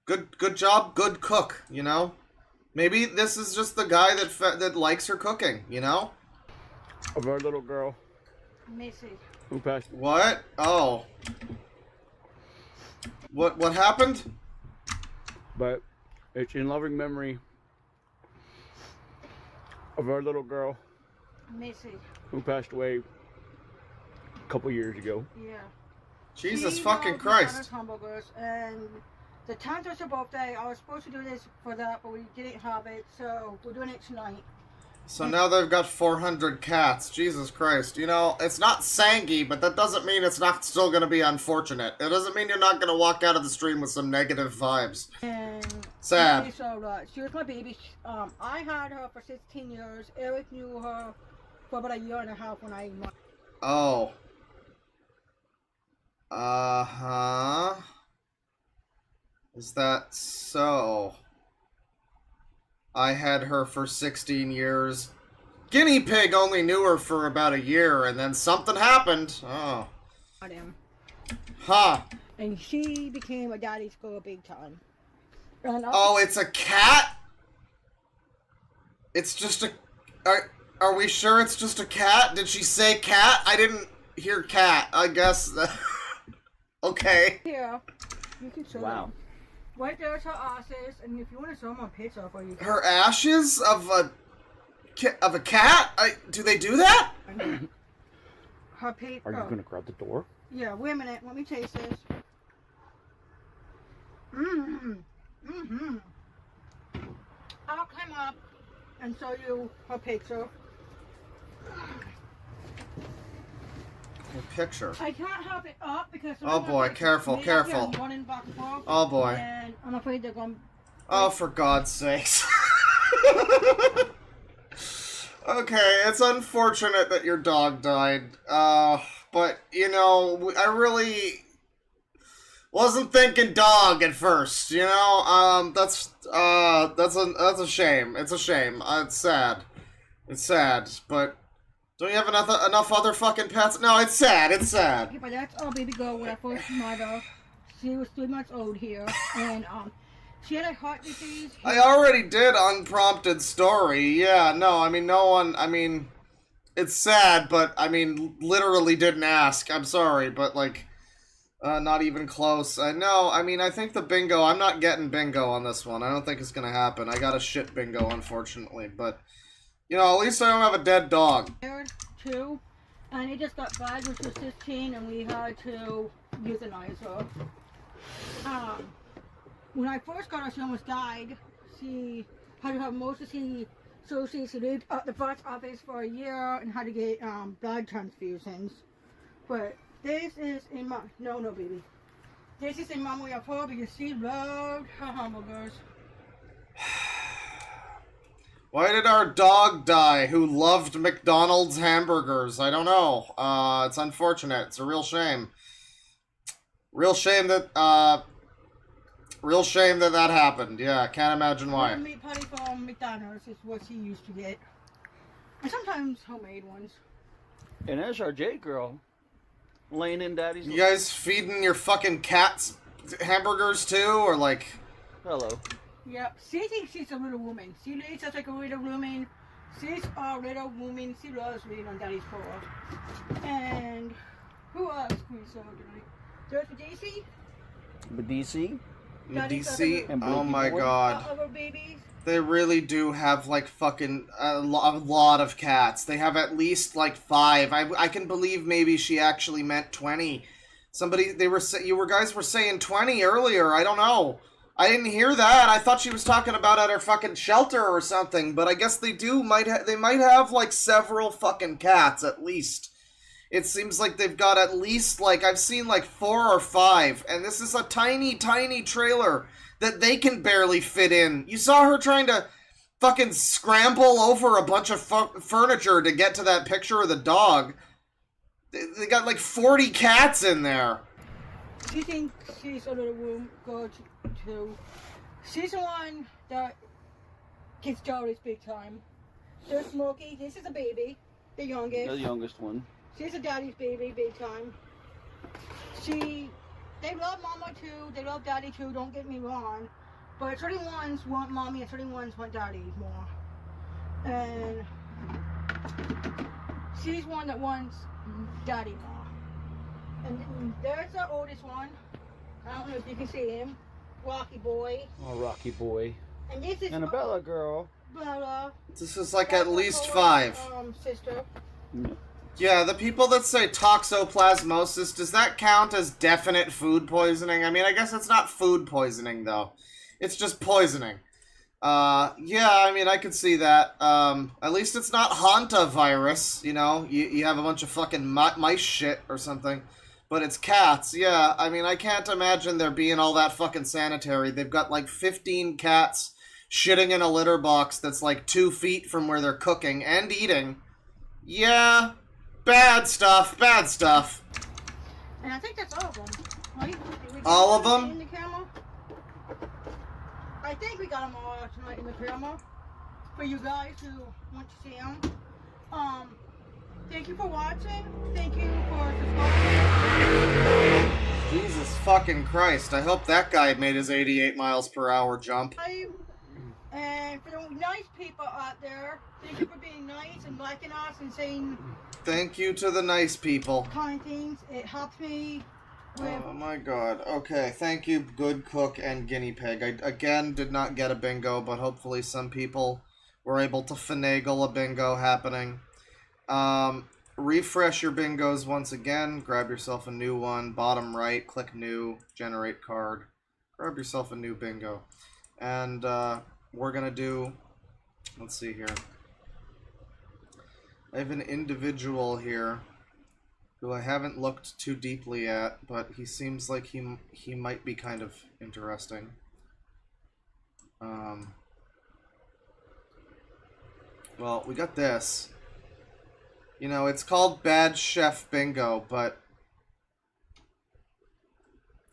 Good job, good cook. You know, maybe this is just the guy that likes her cooking. You know, Of our little girl Missy. who passed. what? Oh, what happened? But it's in loving memory of our little girl Missy. who passed away a couple years ago. Yeah. Jesus She fucking loves Christ! hamburgers, and the 10th was her birthday. I was supposed to do this for that, but we didn't have it, so we're doing it tonight. So now they've got 400 cats. Jesus Christ. You know, it's not sangy, but that doesn't mean it's not still going to be unfortunate. It doesn't mean you're not going to walk out of the stream with some negative vibes. And Sad. She's alright. She was my baby. I had her for 16 years. Eric knew her for about a year and a half when I won. Oh. Uh-huh. Is that so? I had her for 16 years. Guinea Pig only knew her for about a year, and then something happened. Oh. Him. Huh. And she became a daddy's girl big time. And Oh, it's a cat? It's just a... Are we sure it's just a cat? Did she say cat? I didn't hear cat. I guess... Okay. Here, you can show Wow. them. Right there's her asses, and if you want to show them on picture for you. Her ashes of a cat? Do they do that? Her paper. Are you going to grab the door? Yeah, wait a minute. Let me taste this. Mmm. Mm-hmm. I'll climb up and show you her picture. A picture. I can't have it up because... Oh boy, careful, careful. Running back and forth, Oh boy. and I'm afraid they're going... Oh, for God's sakes. Okay, it's unfortunate that your dog died. But, you know, I really wasn't thinking dog at first, you know? That's a shame. It's a shame. It's sad. It's sad, but... Don't you have enough other fucking pets? No, it's sad. It's sad. Okay, but that's our baby girl when I first met her. She was 3 months old here, and She had a heart disease. I already did unprompted story. Yeah, no, I mean, no one, I mean, it's sad, but, I mean, literally didn't ask. I'm sorry, but, like, not even close. No, I mean, I think the bingo, I'm not getting bingo on this one. I don't think it's gonna happen. I got a shit bingo, unfortunately, but, you know, at least I don't have a dead dog. Too, and it just got bad, which was 15, and we had to euthanize her. When I first got her, she almost died. She had to have emergency surgery. She lived at the vet office for a year and had to get blood transfusions. But this is in my no baby. This is in memory of her because she loved her hamburgers. Why did our dog die who loved McDonald's hamburgers? I don't know. It's unfortunate. It's a real shame. Real shame that that happened. Yeah, can't imagine why. Meat patty from McDonald's is what she used to get. And sometimes homemade ones. And there's our J girl laying in daddy's. You guys feeding your fucking cats hamburgers too, or like? Hello. Yep, she thinks she's a little woman. She lays just like a little woman. She's a little woman. She loves laying on daddy's paw. And who else can we serve tonight? There's Daisy. DC. DC. Oh my god. Other babies. They really do have like fucking a lot of cats. They have at least like 5. I can believe maybe she actually meant 20. You guys were saying 20 earlier. I don't know. I didn't hear that. I thought she was talking about at her fucking shelter or something. But I guess they might have like several fucking cats at least. It seems like they've got at least like I've seen like 4 or 5, and this is a tiny trailer that they can barely fit in. You saw her trying to fucking scramble over a bunch of furniture to get to that picture of the dog. They got like 40 cats in there. She thinks she's a little room girl too. She's the one that gets jealous big time. There's Smokey. This is a baby, the youngest. The youngest one. She's a daddy's baby big time. They love mama too. They love daddy too. Don't get me wrong. But certain ones want mommy and certain ones want daddy more. And she's one that wants daddy more. And there's the oldest one. I don't know if you can see him. Rocky Boy. Oh, Rocky Boy. And this is Annabella girl. Bella. This is like at least 5. Sister. Yeah, the people that say toxoplasmosis, does that count as definite food poisoning? I mean, I guess it's not food poisoning, though. It's just poisoning. Yeah, I mean, I could see that. At least it's not hantavirus, you know? You have a bunch of fucking mice shit or something. But it's cats, yeah. I mean, I can't imagine there being all that fucking sanitary. They've got like 15 cats shitting in a litter box that's like 2 feet from where they're cooking and eating. Yeah, bad stuff, bad stuff. And I think that's all of them, right? All of them? In the camera? I think we got them all tonight in the camera. For you guys who want to see them. Thank you for watching. Thank you for subscribing. Jesus fucking Christ. I hope that guy made his 88 miles per hour jump. And for the nice people out there, thank you for being nice and liking us and saying... Thank you to the nice people. ...kind things. It helps me with... Oh my god. Okay, thank you, Good Cook and Guinea Pig. I, again, did not get a bingo, but hopefully some people were able to finagle a bingo happening. Refresh your bingos once again. Grab yourself a new one. Bottom right, click new, generate card. Grab yourself a new bingo. And, we're gonna do... Let's see here. I have an individual here who I haven't looked too deeply at, but he seems like he might be kind of interesting. Well, we got this. You know, it's called Bad Chef Bingo, but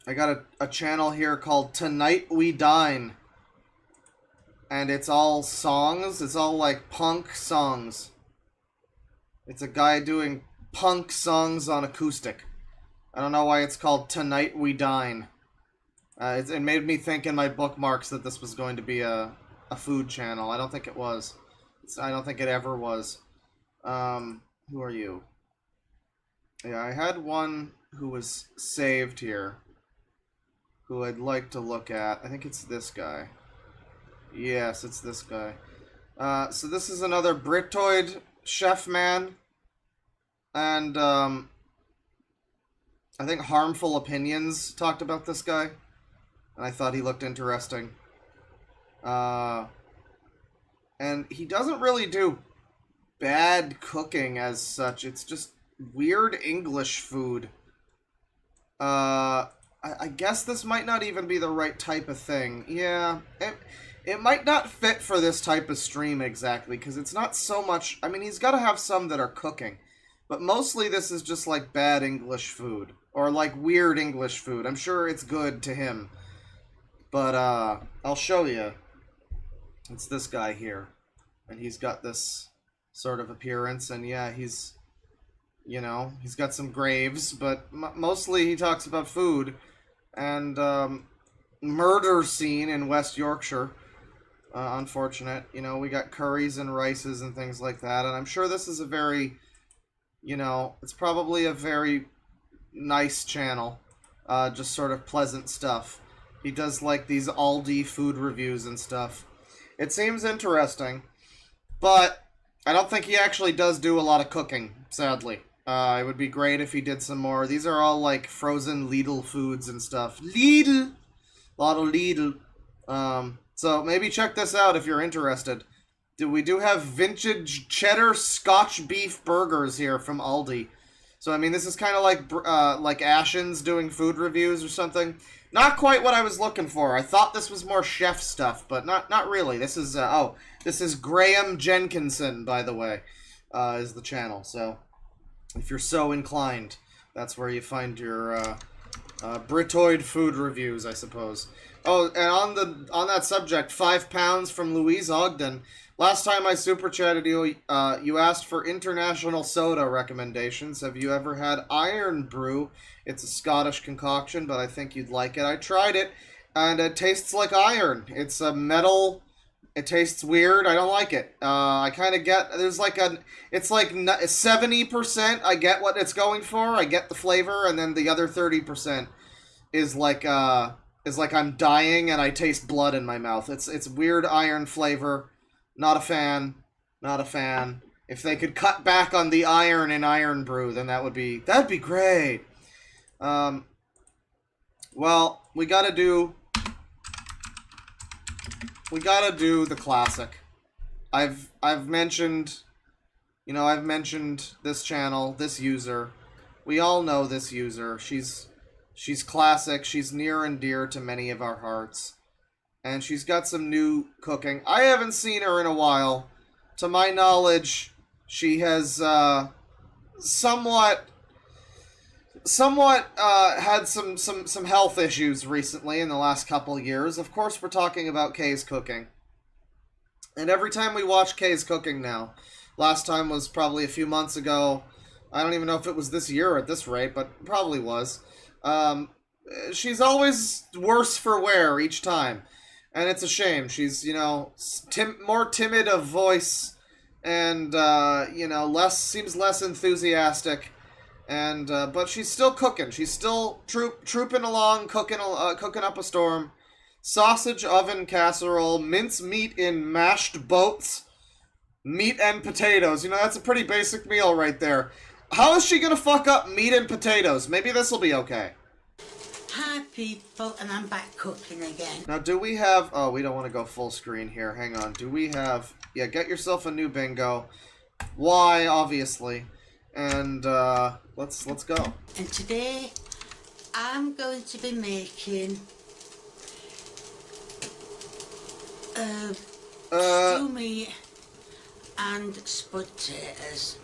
I got a channel here called Tonight We Dine. And it's all songs. It's all like punk songs. It's a guy doing punk songs on acoustic. I don't know why it's called Tonight We Dine. It made me think in my bookmarks that this was going to be a food channel. I don't think it was. I don't think it ever was. Who are you? Yeah, I had one who was saved here, who I'd like to look at. I think it's this guy. Yes, it's this guy. So this is another Britoid chef man, and I think Harmful Opinions talked about this guy, and I thought he looked interesting. And he doesn't really do bad cooking as such. It's just weird English food. I guess this might not even be the right type of thing. Yeah, it might not fit for this type of stream exactly, because it's not so much... I mean, he's got to have some that are cooking, but mostly this is just like bad English food, or like weird English food. I'm sure it's good to him, but I'll show you. It's this guy here, and he's got this sort of appearance, and yeah, he's, you know, he's got some graves, but mostly he talks about food, and murder scene in West Yorkshire. Unfortunate. You know, we got curries and rices and things like that, and I'm sure this is a very, you know, it's probably a very nice channel. Just sort of pleasant stuff. He does, like, these Aldi food reviews and stuff. It seems interesting, but I don't think he actually does do a lot of cooking, sadly. It would be great if he did some more. These are all, like, frozen Lidl foods and stuff. Lidl! A lot of Lidl. So maybe check this out if you're interested. We do have vintage cheddar Scotch beef burgers here from Aldi. So, I mean, this is kind of like Ashen's doing food reviews or something. Not quite what I was looking for. I thought this was more chef stuff, but not really. This is, this is Graham Jenkinson, by the way, is the channel. So, if you're so inclined, that's where you find your, Britoid food reviews, I suppose. Oh, and on that subject, £5 from Louise Ogden. Last time I super chatted you, you asked for international soda recommendations. Have you ever had Iron Brew? It's a Scottish concoction, but I think you'd like it. I tried it, and it tastes like iron. It's a metal. It tastes weird. I don't like it. I kind of get, there's like it's like 70% I get what it's going for. I get the flavor, and then the other 30% is like I'm dying and I taste blood in my mouth. It's weird iron flavor. Not a fan. Not a fan. If they could cut back on the iron in Iron Brew, then that'd be great. Well, we gotta do the classic. I've mentioned, you know, I've mentioned this channel, this user. We all know this user. She's classic. She's near and dear to many of our hearts. And she's got some new cooking. I haven't seen her in a while. To my knowledge, she has somewhat had some health issues recently in the last couple of years. Of course, we're talking about Kay's cooking. And every time we watch Kay's cooking now, last time was probably a few months ago. I don't even know if it was this year at this rate, but probably was. She's always worse for wear each time. And it's a shame. She's, you know, more timid of voice and, you know, seems less enthusiastic. And, but she's still cooking. She's still trooping along, cooking up a storm. Sausage oven casserole, mince meat in mashed boats, meat and potatoes. You know, that's a pretty basic meal right there. How is she gonna fuck up meat and potatoes? Maybe this'll be okay. Hi people, and I'm back cooking again. Now, do we have... Oh, we don't want to go full screen here. Hang on. Do we have... Yeah, get yourself a new bingo. Why, obviously. And, let's go. And today, I'm going to be making... stew meat and spud taters.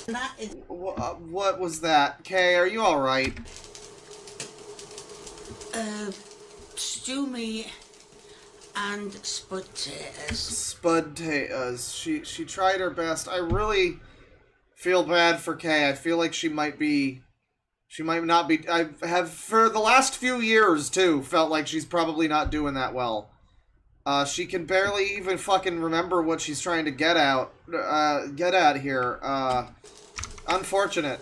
That is... What was that? Kay, are you alright? Stew meat and spud taters. Spud taters. She tried her best. I really feel bad for Kay. I feel like she might be She might not be... I have, for the last few years, too, felt like she's probably not doing that well. She can barely even fucking remember what she's trying to get at here. Unfortunate.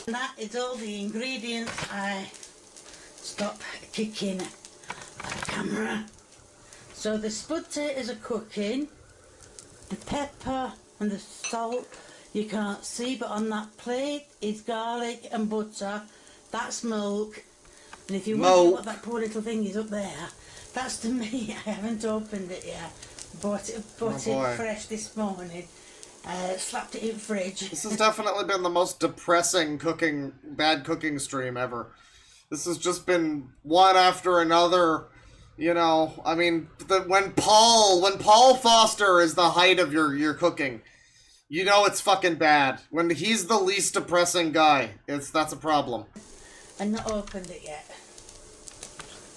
And that is all the ingredients. I stop kicking the camera. So the spud potatoes are cooking. The pepper and the salt you can't see, but on that plate is garlic and butter. That's milk. And if you wonder what that poor little thing is up there, that's the meat. I haven't opened it yet. Bought it fresh this morning. Slapped it in the fridge. This has definitely been the most depressing bad cooking stream ever. This has just been one after another. You know, I mean, when Paul Foster is the height of your cooking, you know it's fucking bad. When he's the least depressing guy, that's a problem. I've not opened it yet.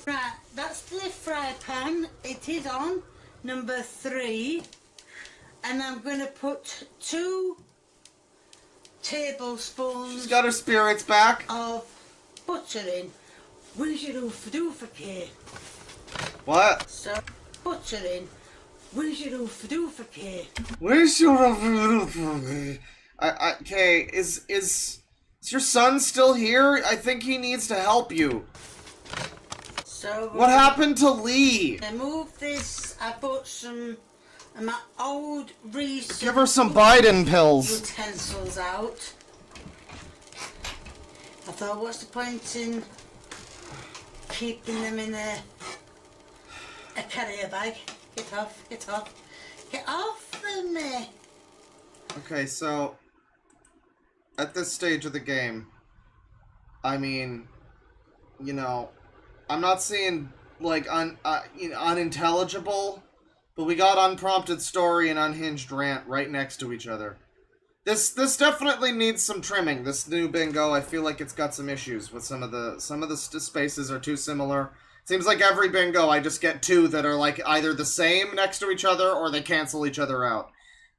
Right, that's the fry pan. It is on number 3. And I'm going to put 2 tablespoons... She's got her spirits back. ...of butter in. Where's your Hoofa-Doofa-Cake? What? So, butter in. Where's your Hoofa-Doofa-Cake? Where's your Hoofa-Doofa-Cake? Okay, is your son still here? I think he needs to help you. So... What happened to Lee? I moved this. I bought some... And my old recent... Give her some Biden pills. ...utensils out. I thought, what's the point in keeping them in a carrier bag? Get off, get off. Get off of me! Okay, so... At this stage of the game, I mean, you know, I'm not seeing, like, unintelligible... But we got unprompted story and unhinged rant right next to each other. This definitely needs some trimming. This new bingo, I feel like it's got some issues with some of the spaces are too similar. Seems like every bingo I just get 2 that are like either the same next to each other or they cancel each other out.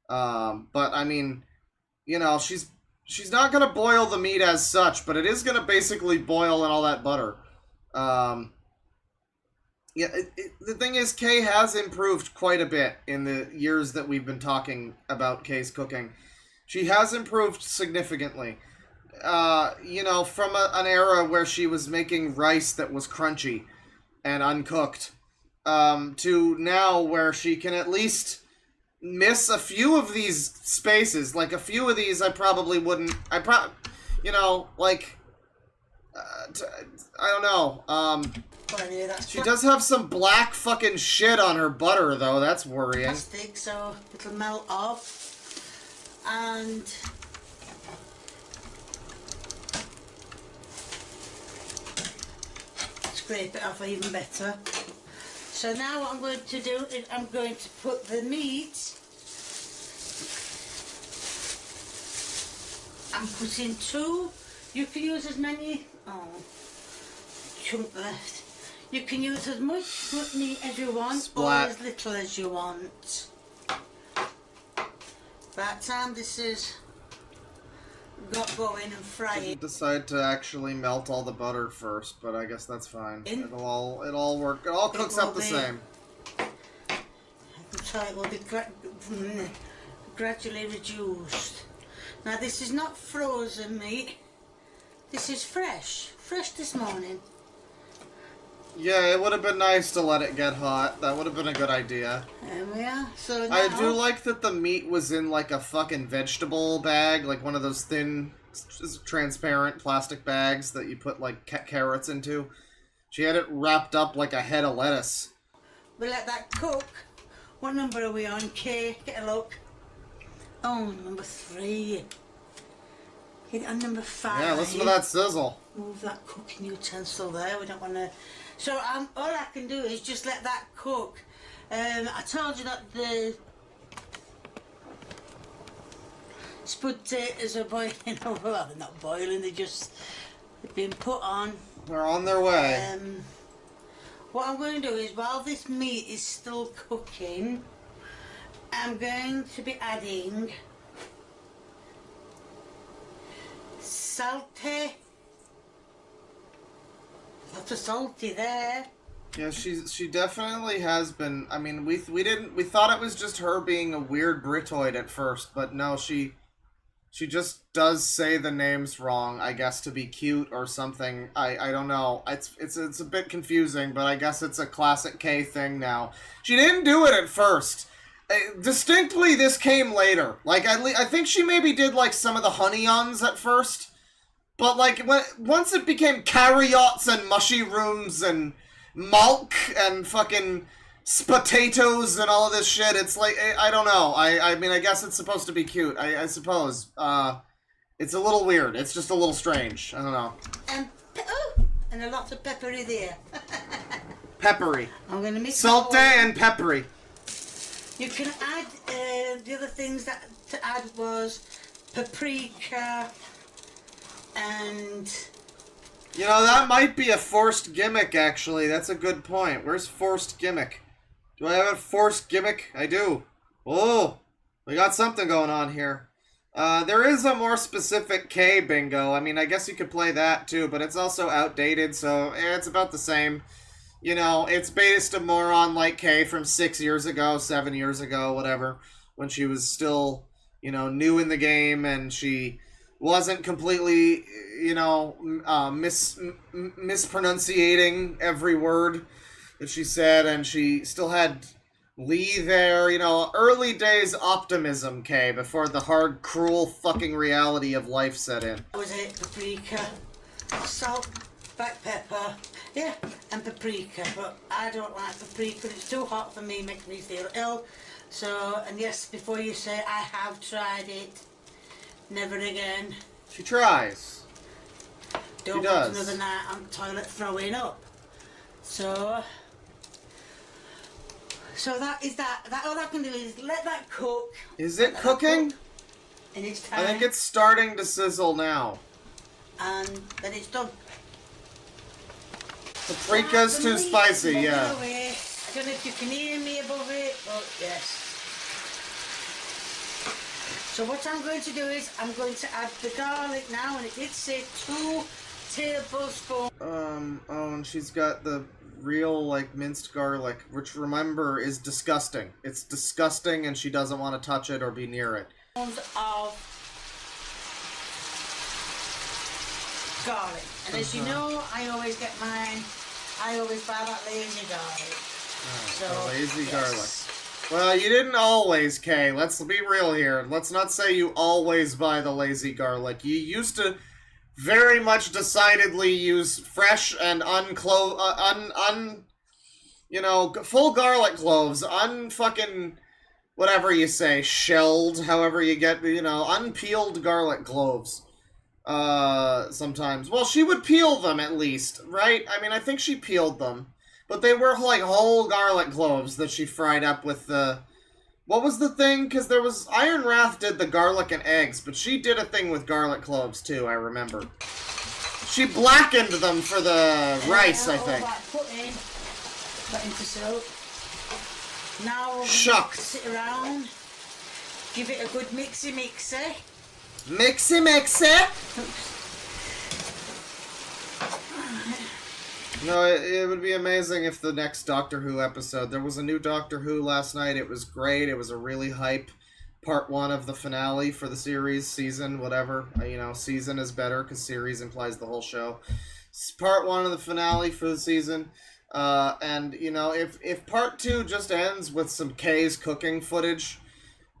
But I mean, you know, she's not gonna boil the meat as such, but it is gonna basically boil in all that butter. Yeah, the thing is, Kay has improved quite a bit in the years that we've been talking about Kay's cooking. She has improved significantly. You know, from an era where she was making rice that was crunchy and uncooked, to now where she can at least miss a few of these spaces. Like, a few of these I probably wouldn't... you know, like... I don't know, she does have some black fucking shit on her butter, though. That's worrying. Plastic, so it'll melt off. And scrape it off even better. So now what I'm going to do is I'm going to put the meat. I'm putting 2. You can use as many. Oh, chunk left. You can use as much meat as you want or as little as you want. By the time this is got going and frying. Didn't decide to actually melt all the butter first, but I guess that's fine. It'll all work. It all cooks up the same. I'm sure it will be gradually reduced. Now this is not frozen meat. This is fresh this morning. Yeah, it would have been nice to let it get hot. That would have been a good idea. There we are. So now, I do like that the meat was in like a fucking vegetable bag, like one of those thin, transparent plastic bags that you put like carrots into. She had it wrapped up like a head of lettuce. We let that cook. What number are we on, Kay? Get a look. Oh, number 3. Get it on number 5. Yeah, listen to that sizzle. Move that cooking utensil there. We don't want to... So all I can do is just let that cook. I told you that the spud potatoes are boiling over. Well, they're not boiling. They've been put on. They're on their way. What I'm going to do is, while this meat is still cooking, I'm going to be adding saute Lots of salty there. Yeah, she definitely has been. I mean, we thought it was just her being a weird Britoid at first, but no, she just does say the names wrong, I guess, to be cute or something. I don't know. It's a bit confusing, but I guess it's a classic K thing now. She didn't do it at first. Distinctly, this came later. Like, I think she maybe did, like, some of the honey-ons at first. But, like, once it became carryots and mushy rooms and milk and fucking potatoes and all of this shit, it's like, I don't know. I mean, I guess it's supposed to be cute, I suppose. It's a little weird. It's just a little strange. I don't know. And a lot of peppery there. Peppery. I'm going to mix Salty and peppery. You can add, the other things that to add was paprika and... You know, that might be a forced gimmick, actually. That's a good point. Where's forced gimmick? Do I have a forced gimmick? I do. Oh, we got something going on here. There is a more specific K bingo. I mean, I guess you could play that, too, but it's also outdated, so it's about the same. You know, it's based more on, like, K from 6 years ago, 7 years ago, whatever, when she was still, you know, new in the game, and she wasn't completely, you know, mispronunciating every word that she said, and she still had Lee there, you know, early days optimism, K, before the hard, cruel fucking reality of life set in. That was it, paprika, salt, black pepper, yeah, and paprika, but I don't like paprika, it's too hot for me, makes me feel ill, so, and yes, before you say I have tried it, never again. She tries. Don't she want does. Another night on the toilet throwing up. So that is that. That all I can do is let that cook. Is it cooking? Cook, and it's time. I think it's starting to sizzle now. And then it's done. Paprika's too spicy, yeah. Away. I don't know if you can hear me above it, but yes. So what I'm going to do is I'm going to add the garlic now, and it did say 2 tablespoons. Oh, and she's got the real, like, minced garlic, which, remember, is disgusting. It's disgusting, and she doesn't want to touch it or be near it. Of garlic. And as you know, I always get mine, I always buy that lazy garlic. So, lazy garlic. Well, you didn't always, Kay. Let's be real here. Let's not say you always buy the lazy garlic. You used to very much decidedly use fresh and you know, full garlic cloves, unfucking, whatever you say, shelled, however you get, you know, unpeeled garlic cloves. Sometimes. Well, she would peel them at least, right? I mean, I think she peeled them. But they were, like, whole garlic cloves that she fried up with the... What was the thing? Because there was... Iron Wrath did the garlic and eggs, but she did a thing with garlic cloves, too, I remember. She blackened them for the rice, I think. Put into soap. Now we'll Shucks. Sit around. Give it a good mixy-mixy. Mixy-mixy? No, it would be amazing if the next Doctor Who episode... There was a new Doctor Who last night. It was great. It was a really hype part 1 of the finale for the series, season, whatever. You know, season is better because series implies the whole show. It's part 1 of the finale for the season. And, you know, if part 2 just ends with some K's cooking footage,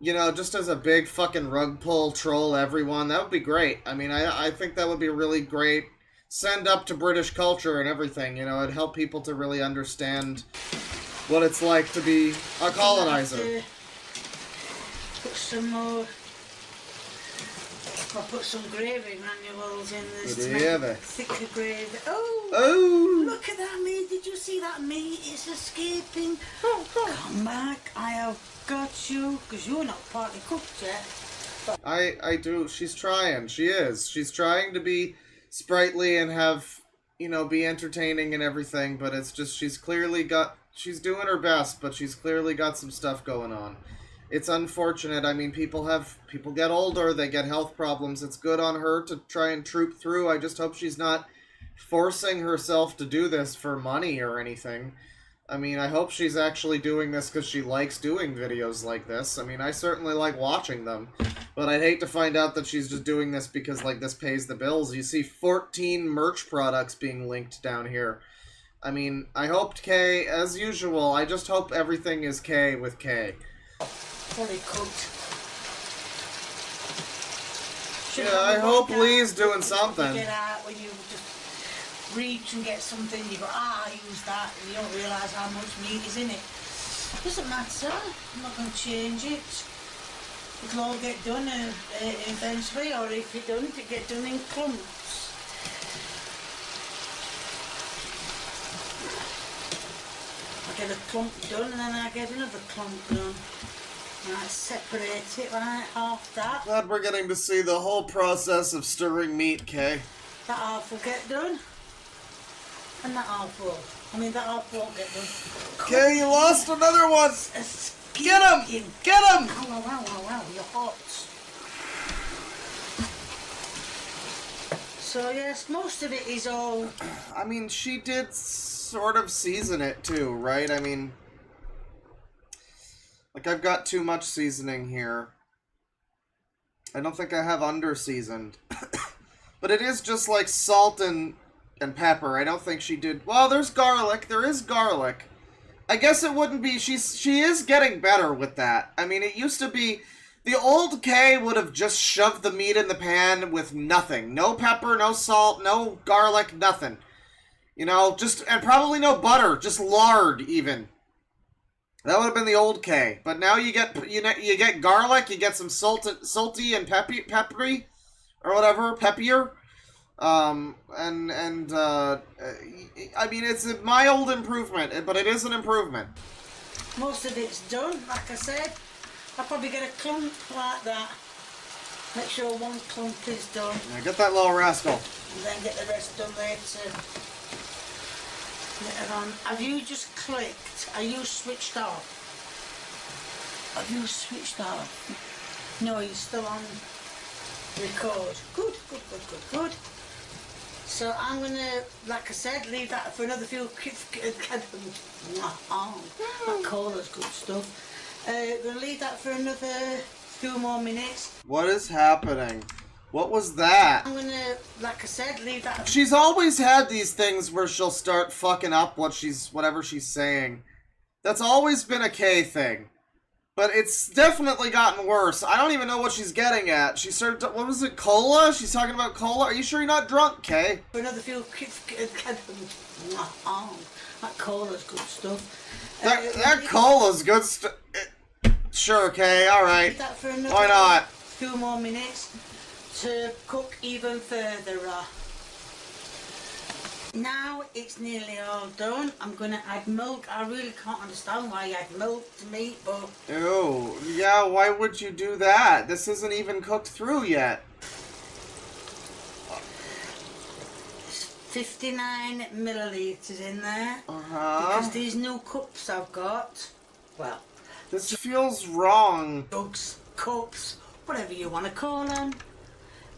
you know, just as a big fucking rug pull troll everyone, that would be great. I mean, I think that would be really great. Send up to British culture and everything, you know, it'd help people to really understand what it's like to be a colonizer. Put some more... I'll put some gravy granules in this to make it thicker gravy. Oh! Look at that meat, did you see that meat? It's escaping. Come back, I have got you, because you're not partly cooked yet. I do, she's trying, she is. She's trying to be sprightly and have, you know, be entertaining and everything, but it's just, she's doing her best, but she's clearly got some stuff going on. It's unfortunate. I mean, people get older, they get health problems. It's good on her to try and troop through. I just hope she's not forcing herself to do this for money or anything. I mean, I hope she's actually doing this because she likes doing videos like this. I mean, I certainly like watching them. But I'd hate to find out that she's just doing this because, like, this pays the bills. You see 14 merch products being linked down here. I mean, I hoped K, as usual, I just hope everything is K with K. Fully cooked. Yeah, I hope Lee's doing something. Get out when you just reach and get something, you go, I use that, and you don't realise how much meat is in it. Doesn't matter, I'm not going to change it. It'll all get done eventually, or if it doesn't, it get done in clumps. I get a clump done, and then I get another clump done. And I separate it like half that. Glad we're getting to see the whole process of stirring meat, Kay. That half will get done. And that half will. I mean, that half won't get done. Kay, you lost another one! Get him! Get him! Ow, ow, ow, ow, ow, you're hot. So, yes, most of it is all... I mean, she did sort of season it too, right? I mean... Like, I've got too much seasoning here. I don't think I have under-seasoned. But it is just like salt and pepper. I don't think she did... Well, there's garlic. There is garlic. I guess it wouldn't be... She is getting better with that. I mean, it used to be... The old K would have just shoved the meat in the pan with nothing. No pepper, no salt, no garlic, nothing. You know, just... And probably no butter. Just lard, even. That would have been the old K, but now you get garlic, you get some salty and peppery, or whatever, peppier, I mean, it's a mild improvement, but it is an improvement. Most of it's done, like I said. I'll probably get a clump like that. Make sure one clump is done. Yeah, get that little rascal. And then get the rest done later. Later on. Have you just clicked? Are you switched off? Have you switched off? No, you're still on record. Good, good, good, good, good. So I'm going to, like I said, leave that for another few... That cola's good stuff. We're going to leave that for another few more minutes. What is happening? What was that? I'm gonna, like I said, leave that... She's always had these things where she'll start fucking up whatever she's saying. That's always been a K thing. But it's definitely gotten worse. I don't even know what she's getting at. She started, what was it, cola? She's talking about cola? Are you sure you're not drunk, Kay? For another few... That cola's good stuff. That cola's good stuff. Sure, Kay, alright. Why not? Few more minutes to cook even further. Now it's nearly all done. I'm going to add milk. I really can't understand why you add milk to meat, but... Ew, yeah, why would you do that? This isn't even cooked through yet. 59 millilitres in there. Uh-huh. Because these new cups I've got, well... This feels wrong. Jugs, cups, whatever you want to call them.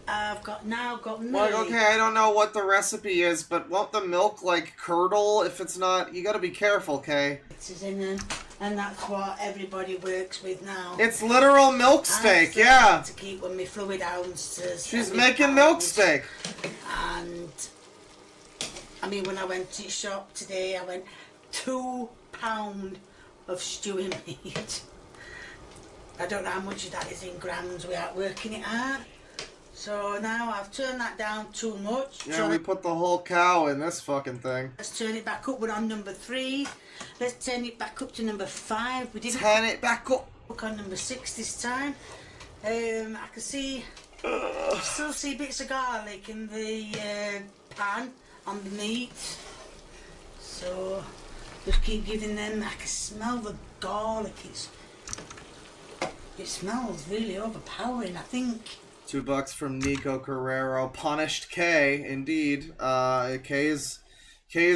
I've now got milk. Like, okay, I don't know what the recipe is, but won't the milk, like, curdle if it's not... You gotta be careful, Kay. It's in them, and that's what everybody works with now. It's literal milk steak, yeah. To keep with my fluid ounces. She's making milk steak. And, I mean, when I went to the shop today, I went £2 of stewing meat. I don't know how much of that is in grams without working it out. So now I've turned that down too much. Yeah, we put the whole cow in this fucking thing. Let's turn it back up. We're on number 3. Let's turn it back up to number 5. We didn't turn it back up. Look on number 6 this time. I can see, still see bits of garlic in the pan on the meat. So just keep giving them. I can smell the garlic. It smells really overpowering, I think. $2 from Nico Carrero. Punished K, indeed. K is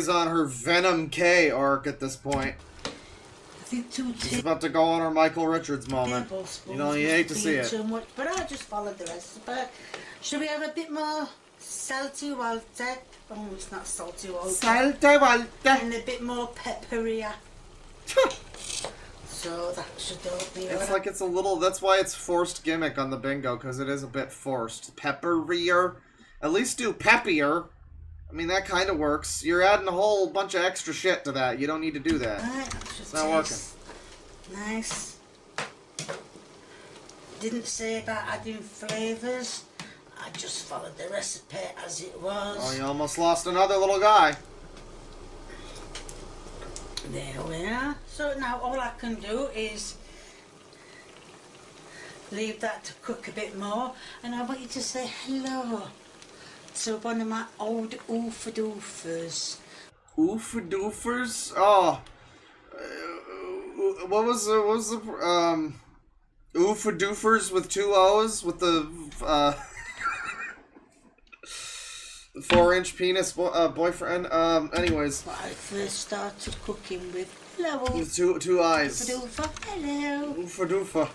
on her Venom K arc at this point. I think 2 She's about to go on her Michael Richards moment. You know, you hate to see it. Too much, but I just followed the recipe. Should we have a bit more salty Walter. Oh, it's not salty Walter. Salty Walter. And a bit more pepperier. So that should all be It's alright. like it's a little, that's why it's forced gimmick on the bingo, because it is a bit forced. Pepperier. At least do peppier. I mean, that kind of works. You're adding a whole bunch of extra shit to that. You don't need to do that. Right, that should It's not working. nice. Didn't say about adding flavours. I just followed the recipe as it was. Oh, you almost lost another little guy. There we are. So now all I can do is leave that to cook a bit more, and I want you to say hello to one of my old oofa-doofers. Oofa-doofers? Oh. What was the Oofa-doofers with 2 O's with the 4-inch penis boyfriend? Anyways. But I first started cooking with hello. With two eyes. Oofa-doofa, hello. Oofa-doofa.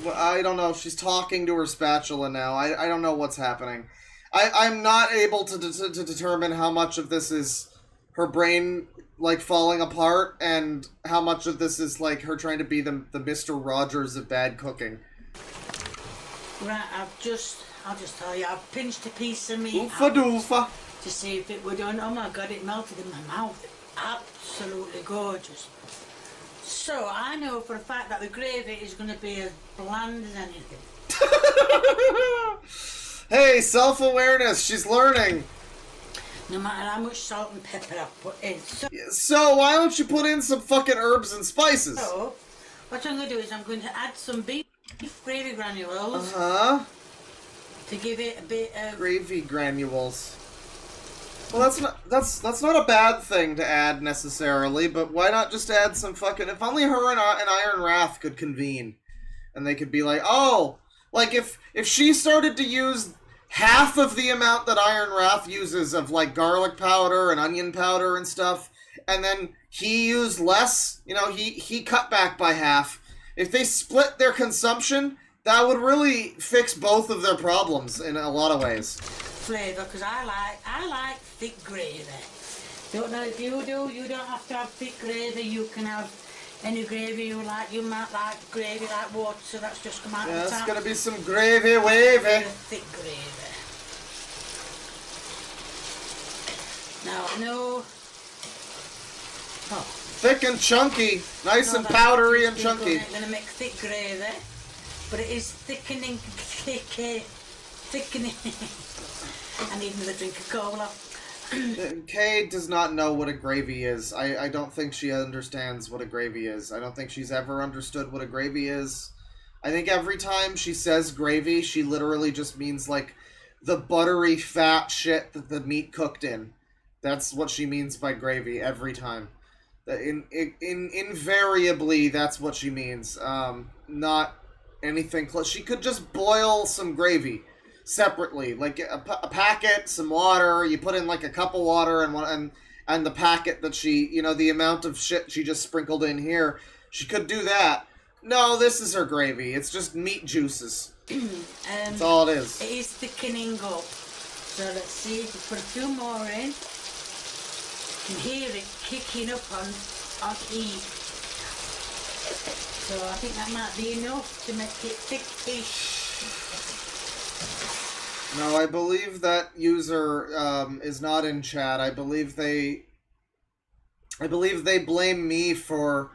Well, I don't know. She's talking to her spatula now. I don't know what's happening. I'm not able to determine how much of this is her brain, like, falling apart, and how much of this is, like, her trying to be the Mr. Rogers of bad cooking. Right, I'll just tell you, I've pinched a piece of meat Oofa-doofa. to see if it were done. Oh my god, it melted in my mouth. Absolutely gorgeous. So I know for a fact that the gravy is going to be as bland as anything. Hey, self-awareness. She's learning. No matter how much salt and pepper I put in. So why don't you put in some fucking herbs and spices? So what I'm going to do is I'm going to add some beef gravy granules. Uh-huh. To give it a bit of Gravy granules. Well, that's not a bad thing to add necessarily, but why not just add some fucking... If only her and Iron Wrath could convene, and they could be like, oh, like if she started to use half of the amount that Iron Wrath uses of like garlic powder and onion powder and stuff, and then he used less, you know, he cut back by half. If they split their consumption, that would really fix both of their problems in a lot of ways. flavour, because I like thick gravy. Don't know if you do. You don't have to have thick gravy. You can have any gravy you like. You might like gravy like water, so that's just come out of the There's tap. gonna be some gravy wavy. Thick gravy. Now, no. Oh. Thick and chunky. Nice and powdery and chunky. I'm going to make thick gravy, but it is thickening. Thickening. I need another drink of cola. Kay does not know what a gravy is. I don't think she understands what a gravy is. I don't think she's ever understood what a gravy is. I think every time she says gravy, she literally just means like the buttery fat shit that the meat cooked in. That's what she means by gravy every time. Invariably, that's what she means. Not anything close. She could just boil some gravy separately, like a packet, some water. You put in like a cup of water and the packet that she, you know, the amount of shit she just sprinkled in here. She could do that. No, this is her gravy. It's just meat juices. That's all it is. It is thickening up. So let's see if we put a few more in. You can hear it kicking up on E. So I think that might be enough to make it thick-ish. No, I believe that user is not in chat. I believe they blame me for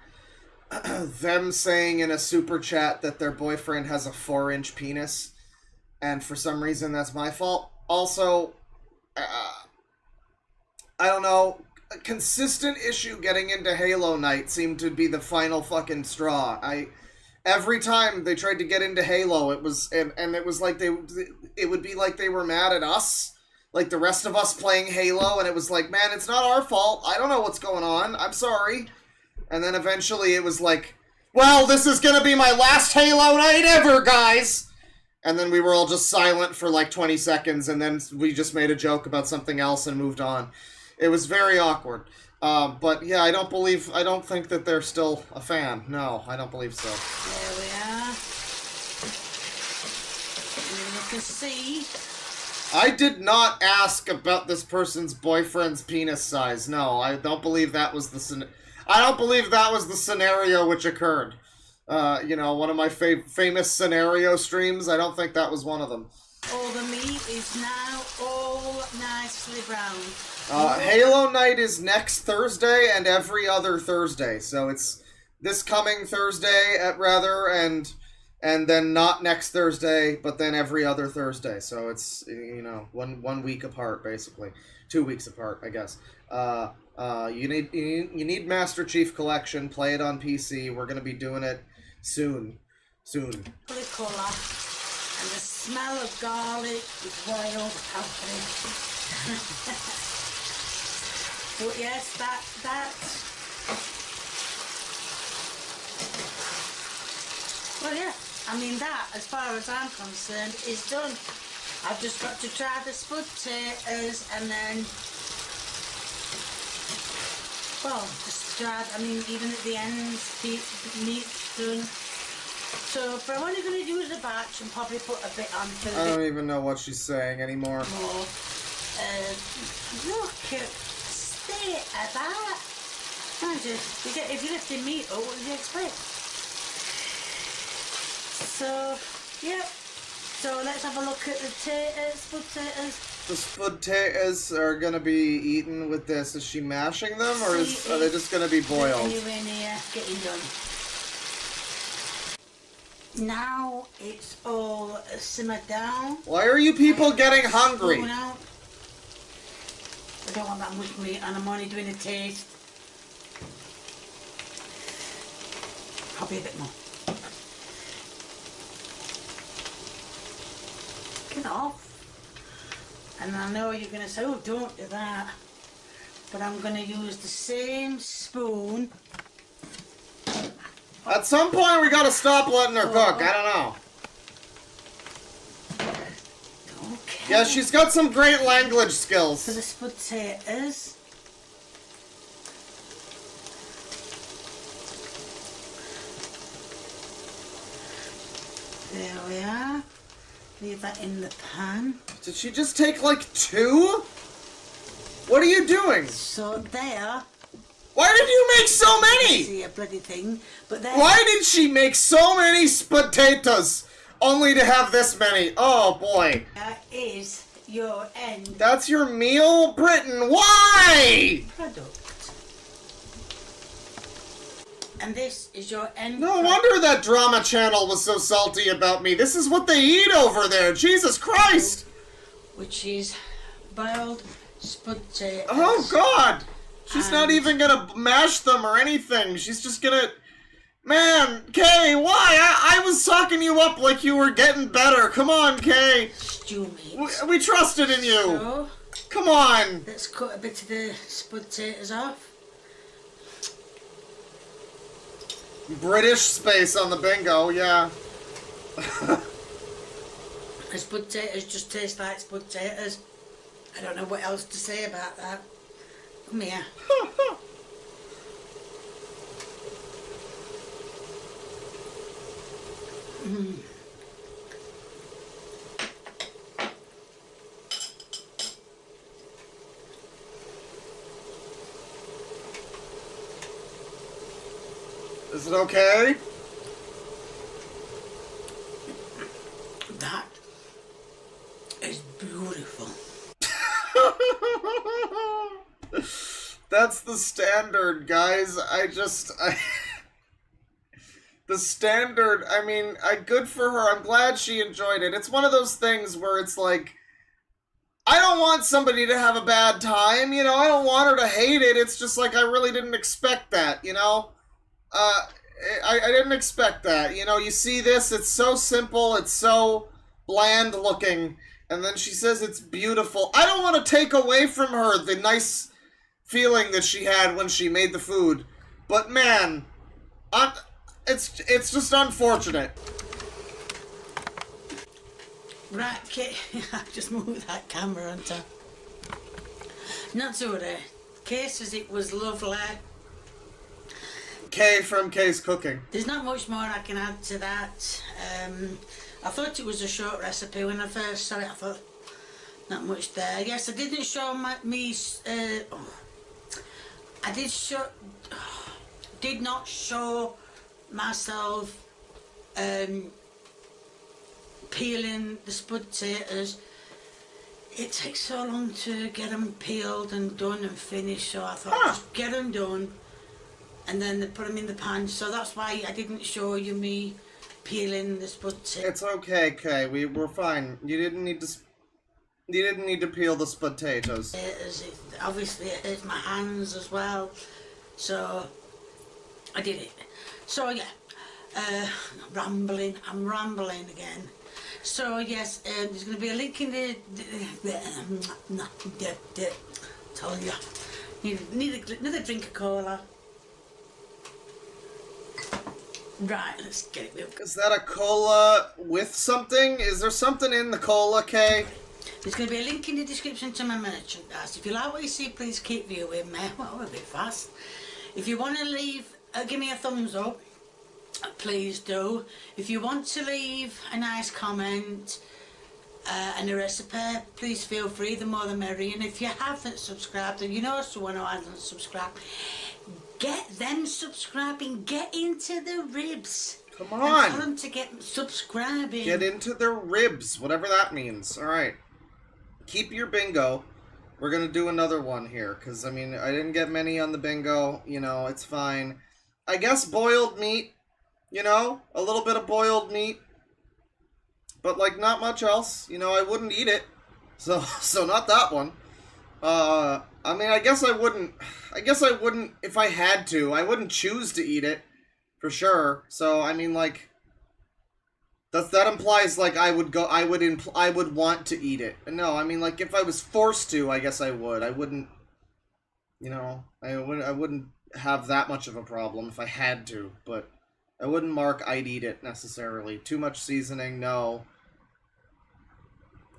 them saying in a super chat that their boyfriend has a 4-inch penis, and for some reason that's my fault. Also, I don't know. A consistent issue getting into Halo Night seemed to be the final fucking straw. Every time they tried to get into Halo, it was and it was like it would be like they were mad at us, like the rest of us playing Halo, and it was like, man, it's not our fault. I don't know what's going on. I'm sorry. And then eventually it was like, well, this is gonna be my last Halo Night ever, guys. And then we were all just silent for like 20 seconds, and then we just made a joke about something else and moved on. It was very awkward. But yeah, I don't think that they're still a fan. No, I don't believe so. There we are. And you can see I did not ask about this person's boyfriend's penis size. No, I don't believe that was the scenario which occurred. You know, one of my famous scenario streams. I don't think that was one of them. All the meat is now all nicely browned. Halo Night is next Thursday and every other Thursday. So it's this coming Thursday, and then not next Thursday, but then every other Thursday. So it's, you know, one week apart, basically. 2 weeks apart, I guess. You need Master Chief Collection. Play it on PC. We're gonna be doing it soon. Colour. And the smell of garlic is wild happening. But yes, well, yeah, I mean, that, as far as I'm concerned, is done. I've just got to try the spud taters and then, well, just try, I mean, even at the end, the meat's done. So, but I'm only going to use a batch and probably put a bit on for I don't even know what she's saying anymore. more. Look at state of that. Mind you, if you're lifting meat up, what do you expect? So, yep. So let's have a look at the taters, spud taters. The spud taters are going to be eaten with this. Is she mashing them, or are they just going to be boiled? You in here, getting done. Now it's all simmered down. Why are you people getting hungry? I don't want that much meat, and I'm only doing a taste. Probably a bit more. Get off. And I know you're going to say, oh, don't do that. But I'm going to use the same spoon. At some point, we gotta stop letting her cook. I don't know. Okay. Yeah, she's got some great language skills. For the spud taters. There we are. Leave that in the pan. Did she just take like 2? What are you doing? So there. Why did you make so many? See a bloody thing, but then. Why did she make so many potatoes only to have this many? Oh boy. That is your end. That's your meal, Britain. Why? Product. And this is your end. No wonder that drama channel was so salty about me. This is what they eat over there. Jesus Christ. Which is boiled spud taters. Oh God. She's not even gonna mash them or anything. She's just gonna... Man, Kay, why? I was talking you up like you were getting better. Come on, Kay. Stew meat. We trusted in you. So, come on. Let's cut a bit of the spud taters off. British space on the bingo, yeah. The spud taters just taste like spud taters. I don't know what else to say about that. Come here. Is it okay? That is beautiful. That's the standard, guys. The standard, I mean, good for her. I'm glad she enjoyed it. It's one of those things where it's like, I don't want somebody to have a bad time, you know? I don't want her to hate it. It's just like, I really didn't expect that, you know? I didn't expect that. You know, you see this, it's so simple, it's so bland looking, and then she says it's beautiful. I don't want to take away from her the nice feeling that she had when she made the food, but man, it's just unfortunate. Right, Kate, I just moved that camera onto. Not so the case as it was lovely. Kay from Kay's Cooking. There's not much more I can add to that. I thought it was a short recipe when I first saw it. I thought, not much there. Yes, I didn't show did not show myself peeling the spud potatoes. It takes so long to get them peeled and done and finished, so I thought just get them done and then they put them in the pan. So that's why I didn't show you me peeling the spud potatoes. It's okay, Kay. We're fine. You didn't need to peel the spud potatoes. Obviously it hurts my hands as well, so I did it. So yeah, I'm rambling again. So yes, there's going to be a link in the tell you, need another drink of cola. Right, let's get it. Is that a cola with something? Is there something in the cola, Kay? There's going to be a link in the description to my merchandise. If you like what you see, please keep viewing me. Well, we're a bit fast. If you want to leave, give me a thumbs up. Please do. If you want to leave a nice comment and a recipe, please feel free, the more the merrier. And if you haven't subscribed and you know someone who hasn't subscribed, get them subscribing. Get into the ribs. Come on. And tell them to get subscribing. Get into their ribs, whatever that means. Alright. Keep your bingo. We're gonna do another one here, because, I mean, I didn't get many on the bingo. You know, it's fine. I guess boiled meat. You know, a little bit of boiled meat, but like not much else. You know, I wouldn't eat it, so not that one. I mean, I guess I wouldn't if I had to. I wouldn't choose to eat it, for sure. So I mean, like, that implies like I would want to eat it. No, I mean, like, if I was forced to, I guess I would. I wouldn't. You know, I wouldn't have that much of a problem if I had to, but. I wouldn't mark I'd eat it, necessarily. Too much seasoning, no.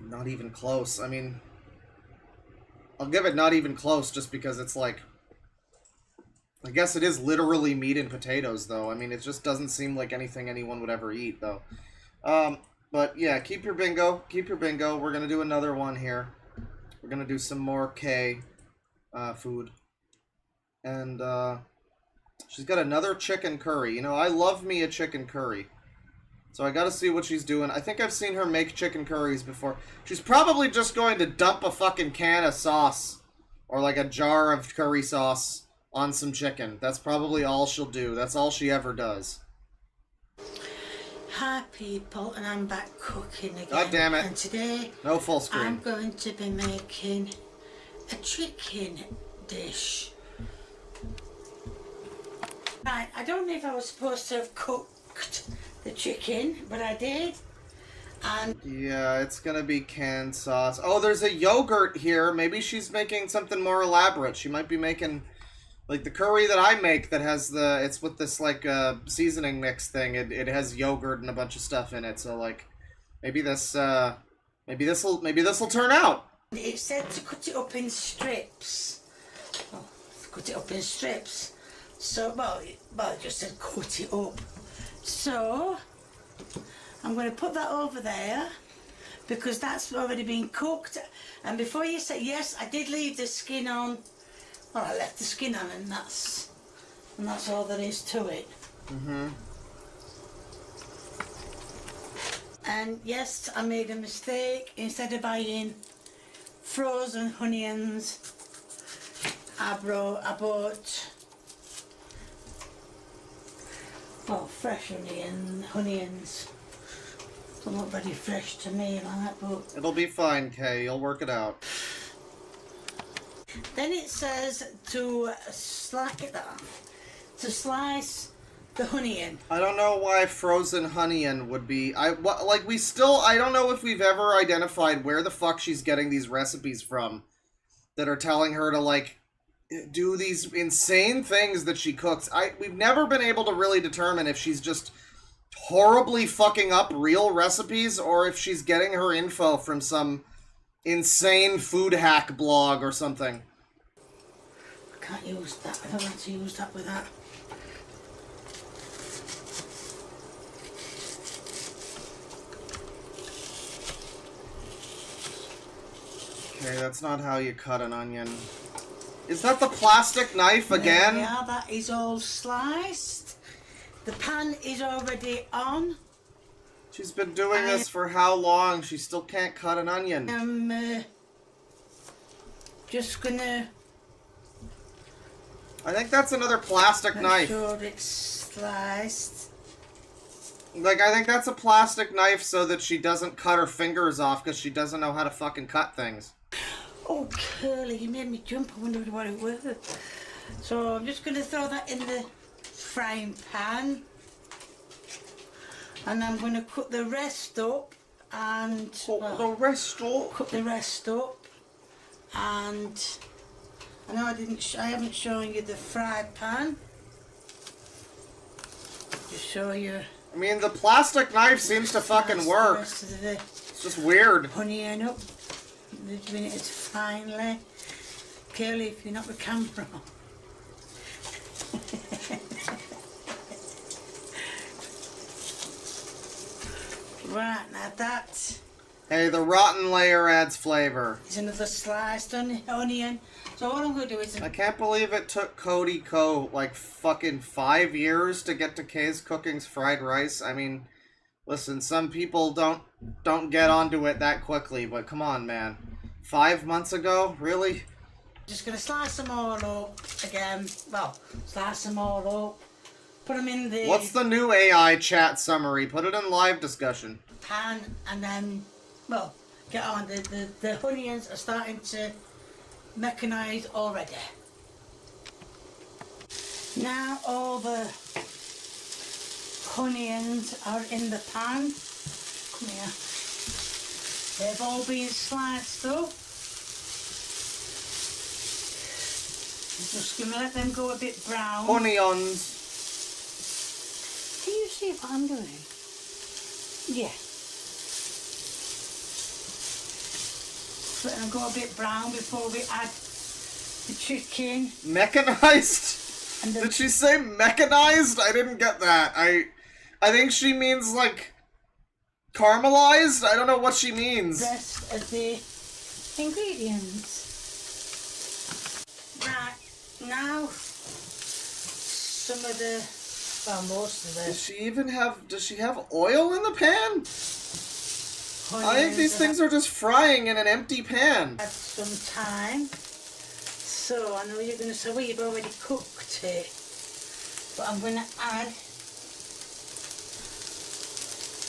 Not even close. I mean, I'll give it not even close just because it's like... I guess it is literally meat and potatoes, though. I mean, it just doesn't seem like anything anyone would ever eat, though. But yeah, keep your bingo. Keep your bingo. We're gonna do another one here. We're gonna do some more K food. And, she's got another chicken curry. You know, I love me a chicken curry. So I gotta see what she's doing. I think I've seen her make chicken curries before. She's probably just going to dump a fucking can of sauce. Or like a jar of curry sauce on some chicken. That's probably all she'll do. That's all she ever does. Hi people, and I'm back cooking again. God damn it. And today, no full screen. I'm going to be making a chicken dish. Right, I don't know if I was supposed to have cooked the chicken, but I did. And yeah, it's gonna be canned sauce. Oh, there's a yogurt here. Maybe she's making something more elaborate. She might be making, like, the curry that I make that has it's with this, like, seasoning mix thing. It has yogurt and a bunch of stuff in it. So, like, maybe this'll turn out. It said to cut it up in strips. Oh, cut it up in strips. So, well, it just said cut it up. So, I'm going to put that over there because that's already been cooked. And before you say, yes, I did leave the skin on. Well, I left the skin on, and that's all there is to it. Mm-hmm. And yes, I made a mistake. Instead of buying frozen onions, I bought fresh onions. They're not very fresh to me like, but it'll be fine, Kay. You'll work it out. Then it says to slice the onion. I don't know why frozen onion would be. I don't know if we've ever identified where the fuck she's getting these recipes from that are telling her to, like, do these insane things that she cooks. We've never been able to really determine if she's just horribly fucking up real recipes or if she's getting her info from some insane food hack blog or something. I can't use that. I don't want to use that with that. Okay, that's not how you cut an onion. Is that the plastic knife again? Yeah, that is all sliced. The pan is already on. She's been doing this for how long? She still can't cut an onion. I'm just gonna... I think that's another plastic knife. Make sure it's sliced. Like, I think that's a plastic knife so that she doesn't cut her fingers off because she doesn't know how to fucking cut things. Oh, Curly, you made me jump. I wondered what it was. So I'm just going to throw that in the frying pan. And I'm going to cut the rest up and... Cut the rest up? Cut the rest up. And... I know I haven't shown you the fried pan. Just show you... I mean, the plastic knife seems to fucking work. It's just weird. Honeying up. Doing it finely. Curly, if you're not the camera on. Right, now that Hey, the rotten layer adds flavor. is another sliced onion. So what I'm going to do is... I can't believe it took Cody Co. like fucking 5 years to get to Kay's Cooking's fried rice. I mean, listen, some people don't get onto it that quickly, but come on, man. 5 months ago? Really? Just going to slice them all up again. Well, slice them all up. Put them in the What's the new AI chat summary? Put it in live discussion. pan and then, well, get on. The onions are starting to mechanise already. Now all the onions are in the pan. Come here. They've all been sliced up. I'm just going to let them go a bit brown. Onions. Can you see what I'm doing? Yeah. Let them go a bit brown before we add the chicken. Mechanized? Did she say mechanized? I didn't get that. I think she means like caramelized? I don't know what she means. Rest of the ingredients. Right, now some of the, well, most of the... Does she have oil in the pan? I think these things are just frying in an empty pan. Add some time. So I know you're going to say, well, you've already cooked it. But I'm going to add...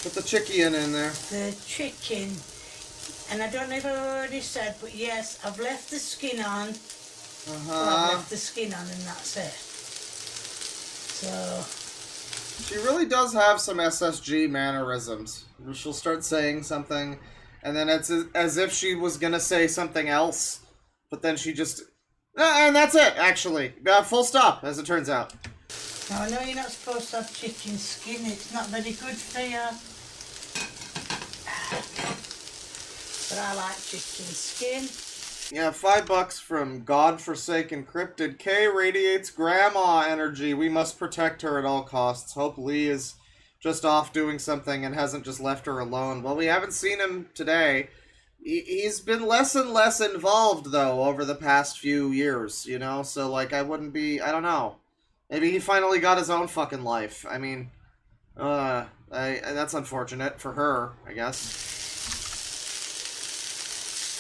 Put the chicken in there. The chicken. And I don't know if I already said, but yes, I've left the skin on. Well, I've left the skin on and that's it. So... She really does have some SSG mannerisms. She'll start saying something, and then it's as if she was gonna say something else, but then she just... And that's it, actually. Full stop, as it turns out. Now, I know you're not supposed to have chicken skin. It's not very good for you. But I like chicken skin. Yeah, $5 from godforsaken cryptid. K radiates grandma energy. We must protect her at all costs. Hope Lee is just off doing something and hasn't just left her alone. Well, we haven't seen him today. He's been less and less involved, though, over the past few years, you know? So, like, I wouldn't be... I don't know. Maybe he finally got his own fucking life. I mean, that's unfortunate for her, I guess.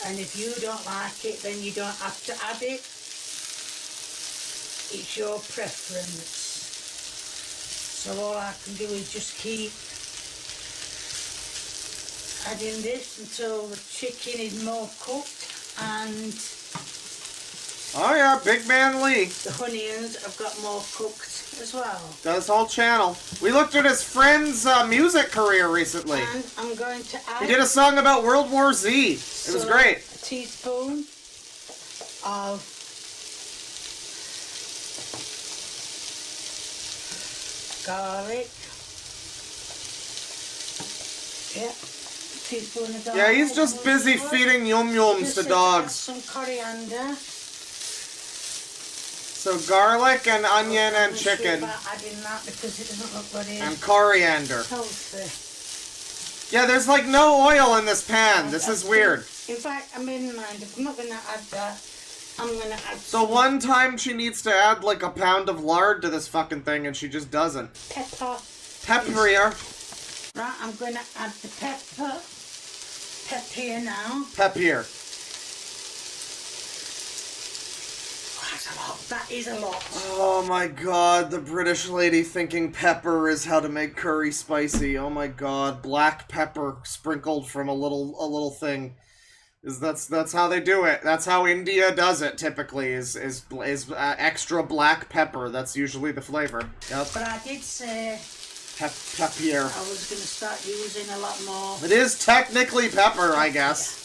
And if you don't like it, then you don't have to add it. It's your preference. So all I can do is just keep adding this until the chicken is more cooked and... Oh yeah, Big Man Lee. The onions have got more cooked as well. Got his whole channel. We looked at his friend's music career recently. And I'm going to add... He did a song about World War Z. It was great. A teaspoon of garlic. Yeah, teaspoon of garlic. Yeah, he's just busy feeding yum-yums to dogs. Some coriander. So garlic and onion and chicken. About adding that because it doesn't look very and coriander. healthy. Yeah, there's like no oil in this pan. This is weird. In fact, I made my mind up. I'm not going to add that. I'm going to add So one time she needs to add like a pound of lard to this fucking thing and she just doesn't. pepper. Pepper here. Right, I'm going to add the pepper. Pep here now. Pep here. Oh, that's a lot. That is a lot. Oh my god, the British lady thinking pepper is how to make curry spicy. Oh my god, black pepper sprinkled from a little thing. That's how they do it. That's how India does it typically. Is extra black pepper. That's usually the flavor. Yep. But I did say Peppier. I was going to start using a lot more. It is technically pepper, I guess.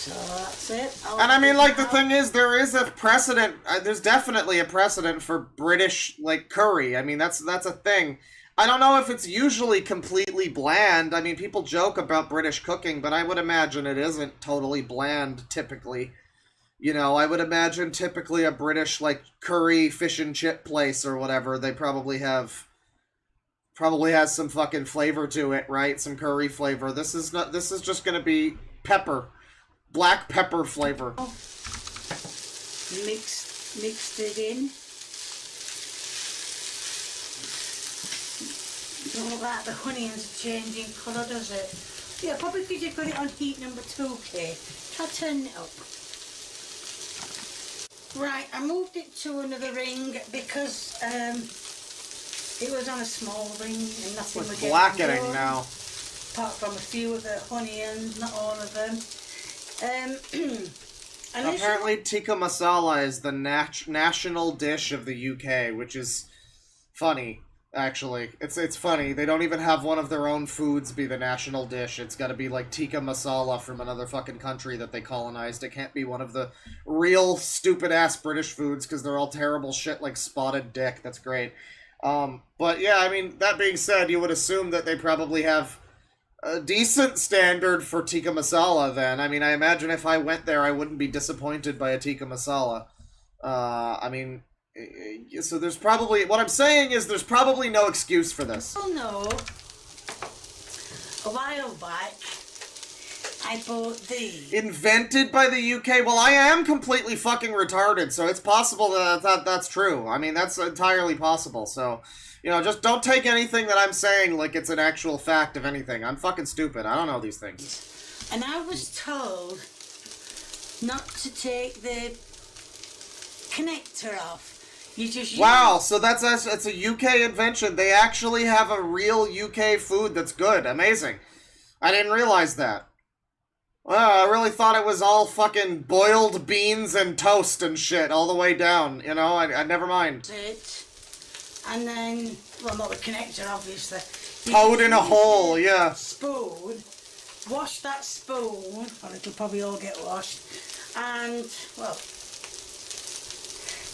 So that's it. And I mean, like, the thing is, there is a precedent. There's definitely a precedent for British, like, curry. I mean, that's a thing. I don't know if it's usually completely bland. I mean, people joke about British cooking, but I would imagine it isn't totally bland, typically. You know, I would imagine typically a British, like, curry fish and chip place or whatever, they probably has some fucking flavor to it, right? Some curry flavor. This is just gonna be pepper. Black pepper flavor. Mixed it in. Don't look like the onions changing colour, does it? Yeah, probably because you've got it on heat number 2K. Try turning it up. Right, I moved it to another ring because it was on a small ring and nothing was getting blackening done, now. apart from a few of the onions, not all of them. And Apparently tikka masala is the national dish of the UK, which is funny, actually. It's funny. They don't even have one of their own foods be the national dish. It's gotta be like tikka masala from another fucking country that they colonized. It can't be one of the real stupid-ass British foods, because they're all terrible shit like spotted dick. That's great. But yeah, I mean, that being said, you would assume that they probably have a decent standard for tikka masala then. I mean, I imagine if I went there, I wouldn't be disappointed by a tikka masala. I mean, so there's probably, what I'm saying is there's probably no excuse for this. oh no, a while back, I bought these. Invented by the UK? Well, I am completely fucking retarded, so it's possible that that's true. I mean, that's entirely possible, so... You know, just don't take anything that I'm saying like it's an actual fact of anything. I'm fucking stupid. I don't know these things. And I was told not to take the connector off. You just Wow, so it's a UK invention. They actually have a real UK food that's good. Amazing. I didn't realize that. Well, I really thought it was all fucking boiled beans and toast and shit all the way down. You know, I never mind. it. And then, well, not the connector, obviously. Toad in a hole, yeah. Spoon. Wash that spoon, or it'll probably all get washed. And, well,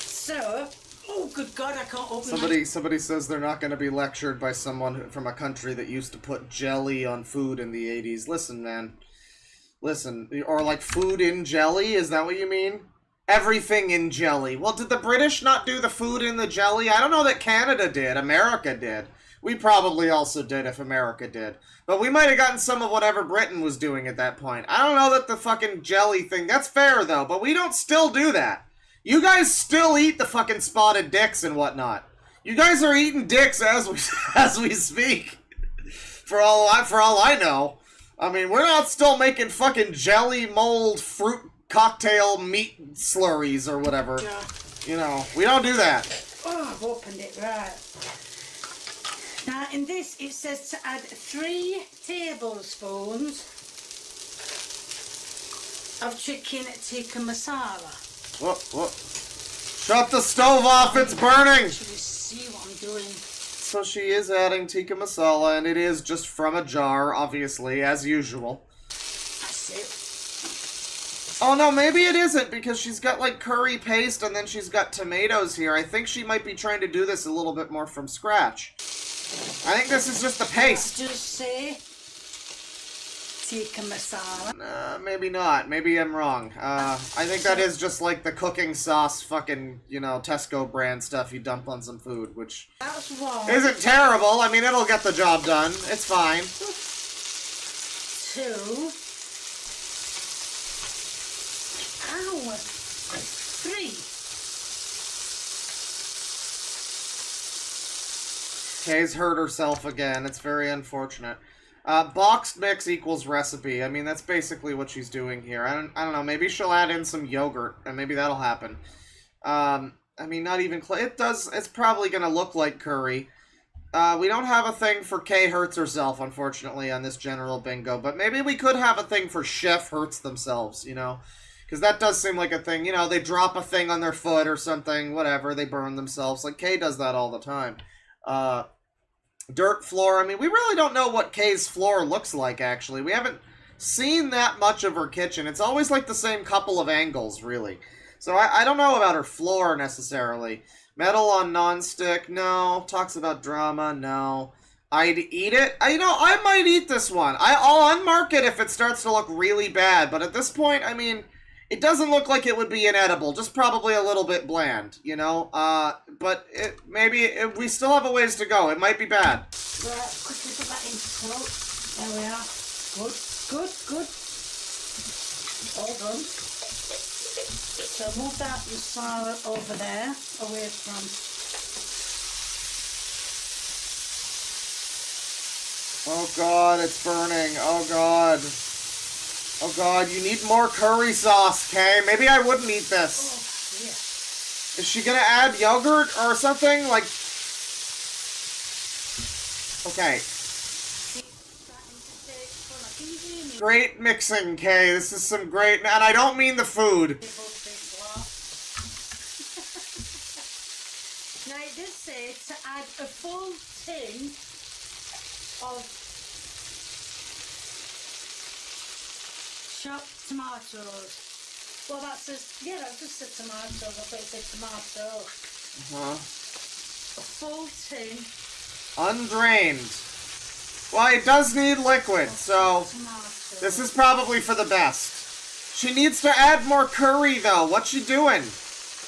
so, oh, good God, I can't open Somebody says they're not going to be lectured by someone from a country that used to put jelly on food in the 80s. Listen, man. Listen. Or, like, food in jelly? Is that what you mean? Everything in jelly. Well, did the British not do the food in the jelly? I don't know that Canada did. America did. We probably also did if America did. But we might have gotten some of whatever Britain was doing at that point. I don't know that the fucking jelly thing... That's fair, though, but we don't still do that. You guys still eat the fucking spotted dicks and whatnot. You guys are eating dicks as we speak. For all I know. I mean, we're not still making fucking jelly mold fruit cocktail meat slurries or whatever. Yeah. You know, we don't do that. Oh, I've opened it, right. Now, in this, it says to add 3 tablespoons of chicken tikka masala. Whoop. Shut the stove off, it's burning! Should we see what I'm doing? So she is adding tikka masala, and it is just from a jar, obviously, as usual. That's it. Oh no, maybe it isn't, because she's got like curry paste and then she's got tomatoes here. I think she might be trying to do this a little bit more from scratch. I think this is just the paste. Just say tikka masala. Maybe not. Maybe I'm wrong. I think that is just like the cooking sauce fucking, you know, Tesco brand stuff you dump on some food, which That's one. isn't terrible. I mean, it'll get the job done. It's fine. 2. 3. Kay's hurt herself again. It's very unfortunate. Boxed mix equals recipe. I mean, that's basically what she's doing here. I don't know. Maybe she'll add in some yogurt, and maybe that'll happen. I mean, not even it does. It's probably gonna look like curry. We don't have a thing for Kay hurts herself, unfortunately, on this general bingo. But maybe we could have a thing for chef hurts themselves. You know, because that does seem like a thing. You know, they drop a thing on their foot or something. Whatever. They burn themselves. Like Kay does that all the time. Dirt floor. I mean, we really don't know what Kay's floor looks like, actually. We haven't seen that much of her kitchen. It's always like the same couple of angles, really. So I don't know about her floor, necessarily. Metal on non-stick, no. Talks about drama, no. I'd eat it. You know, I might eat this one. I'll unmark it if it starts to look really bad. But at this point, I mean, it doesn't look like it would be inedible. Just probably a little bit bland, you know? But we still have a ways to go. It might be bad. Right, quickly put that into float. There we are. Good, good, good. All done. So move that masala over there, away from... Oh god, it's burning. Oh god. Oh god, you need more curry sauce, Kay. Maybe I wouldn't eat this. Oh, yeah. Is she gonna add yogurt or something? Like... Okay. Great mixing, Kay. This is some great... And I don't mean the food. Now it did say to add a full tin of chopped tomatoes. Well, that says, yeah, that just said tomatoes. I thought it said tomato. Uh-huh. A full tin. Undrained. Well, it does need liquid, so this is probably for the best. She needs to add more curry, though. What's she doing?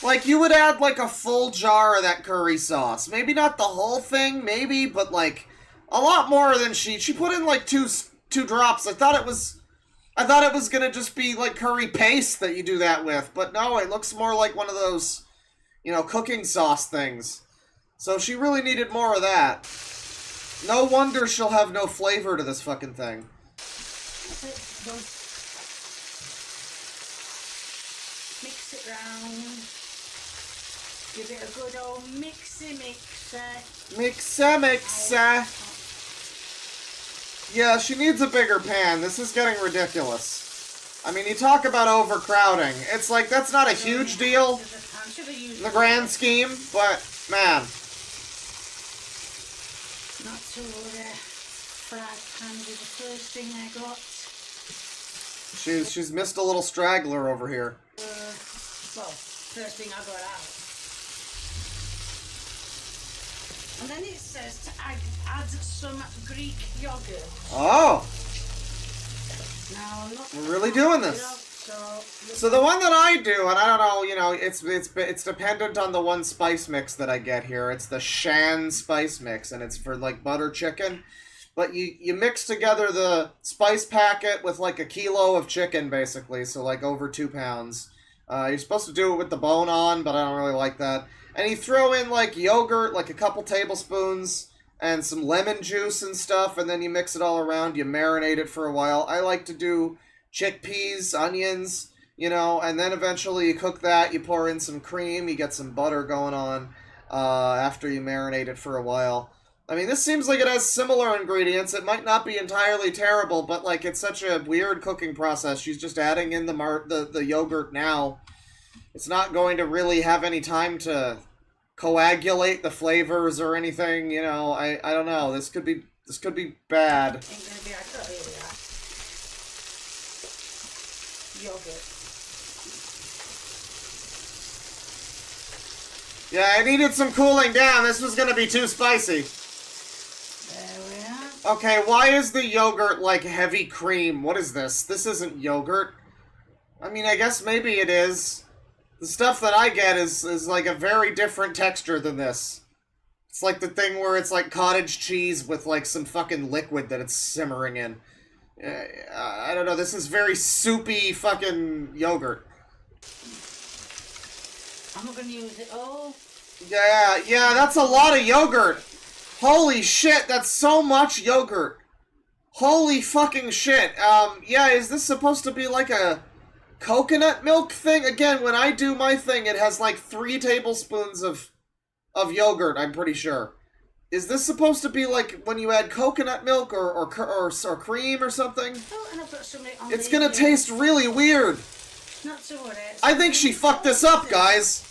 Like, you would add, like, a full jar of that curry sauce. Maybe not the whole thing, maybe, but, like, a lot more than she put in, like, two drops. I thought it was gonna just be, like, curry paste that you do that with. But no, it looks more like one of those, you know, cooking sauce things. So she really needed more of that. No wonder she'll have no flavor to this fucking thing. Mix it round. Give it a good old mixer. Mixer. Yeah, she needs a bigger pan. This is getting ridiculous. I mean, you talk about overcrowding. It's like, that's not a huge deal in the grand scheme, but, man. Not to fried pan with the first thing I got. She's missed a little straggler over here. Well, first thing I got out. And then it says to add some Greek yogurt. Oh! Now, I'm not We're really doing this. So the one that I do, and I don't know, you know, it's dependent on the one spice mix that I get here. It's the Shan spice mix, and it's for, like, butter chicken. But you mix together the spice packet with, like, a kilo of chicken, basically, so, like, over 2 pounds. You're supposed to do it with the bone on, but I don't really like that. And you throw in, like, yogurt, like a couple tablespoons, and some lemon juice and stuff, and then you mix it all around. You marinate it for a while. I like to do chickpeas, onions, you know, and then eventually you cook that. You pour in some cream. You get some butter going on after you marinate it for a while. I mean, this seems like it has similar ingredients. It might not be entirely terrible, but, like, it's such a weird cooking process. She's just adding in the yogurt now. It's not going to really have any time to coagulate the flavors or anything, you know. I don't know. This could be bad. Ain't gonna be yogurt. Yeah, I needed some cooling down. This was gonna be too spicy. There we are. Okay, why is the yogurt like heavy cream? What is this? This isn't yogurt. I mean, I guess maybe it is. The stuff that I get is like a very different texture than this. It's like the thing where it's like cottage cheese with like some fucking liquid that it's simmering in. I don't know, this is very soupy fucking yogurt. I'm not gonna use it all. Yeah, that's a lot of yogurt. Holy shit, that's so much yogurt. Holy fucking shit. Yeah, is this supposed to be like a coconut milk thing? Again, when I do my thing, it has like 3 tablespoons of yogurt, I'm pretty sure. Is this supposed to be like when you add coconut milk or cream or something? Oh, and I've got some on It's gonna taste really weird. Not to worry. I think she fucked this up, guys.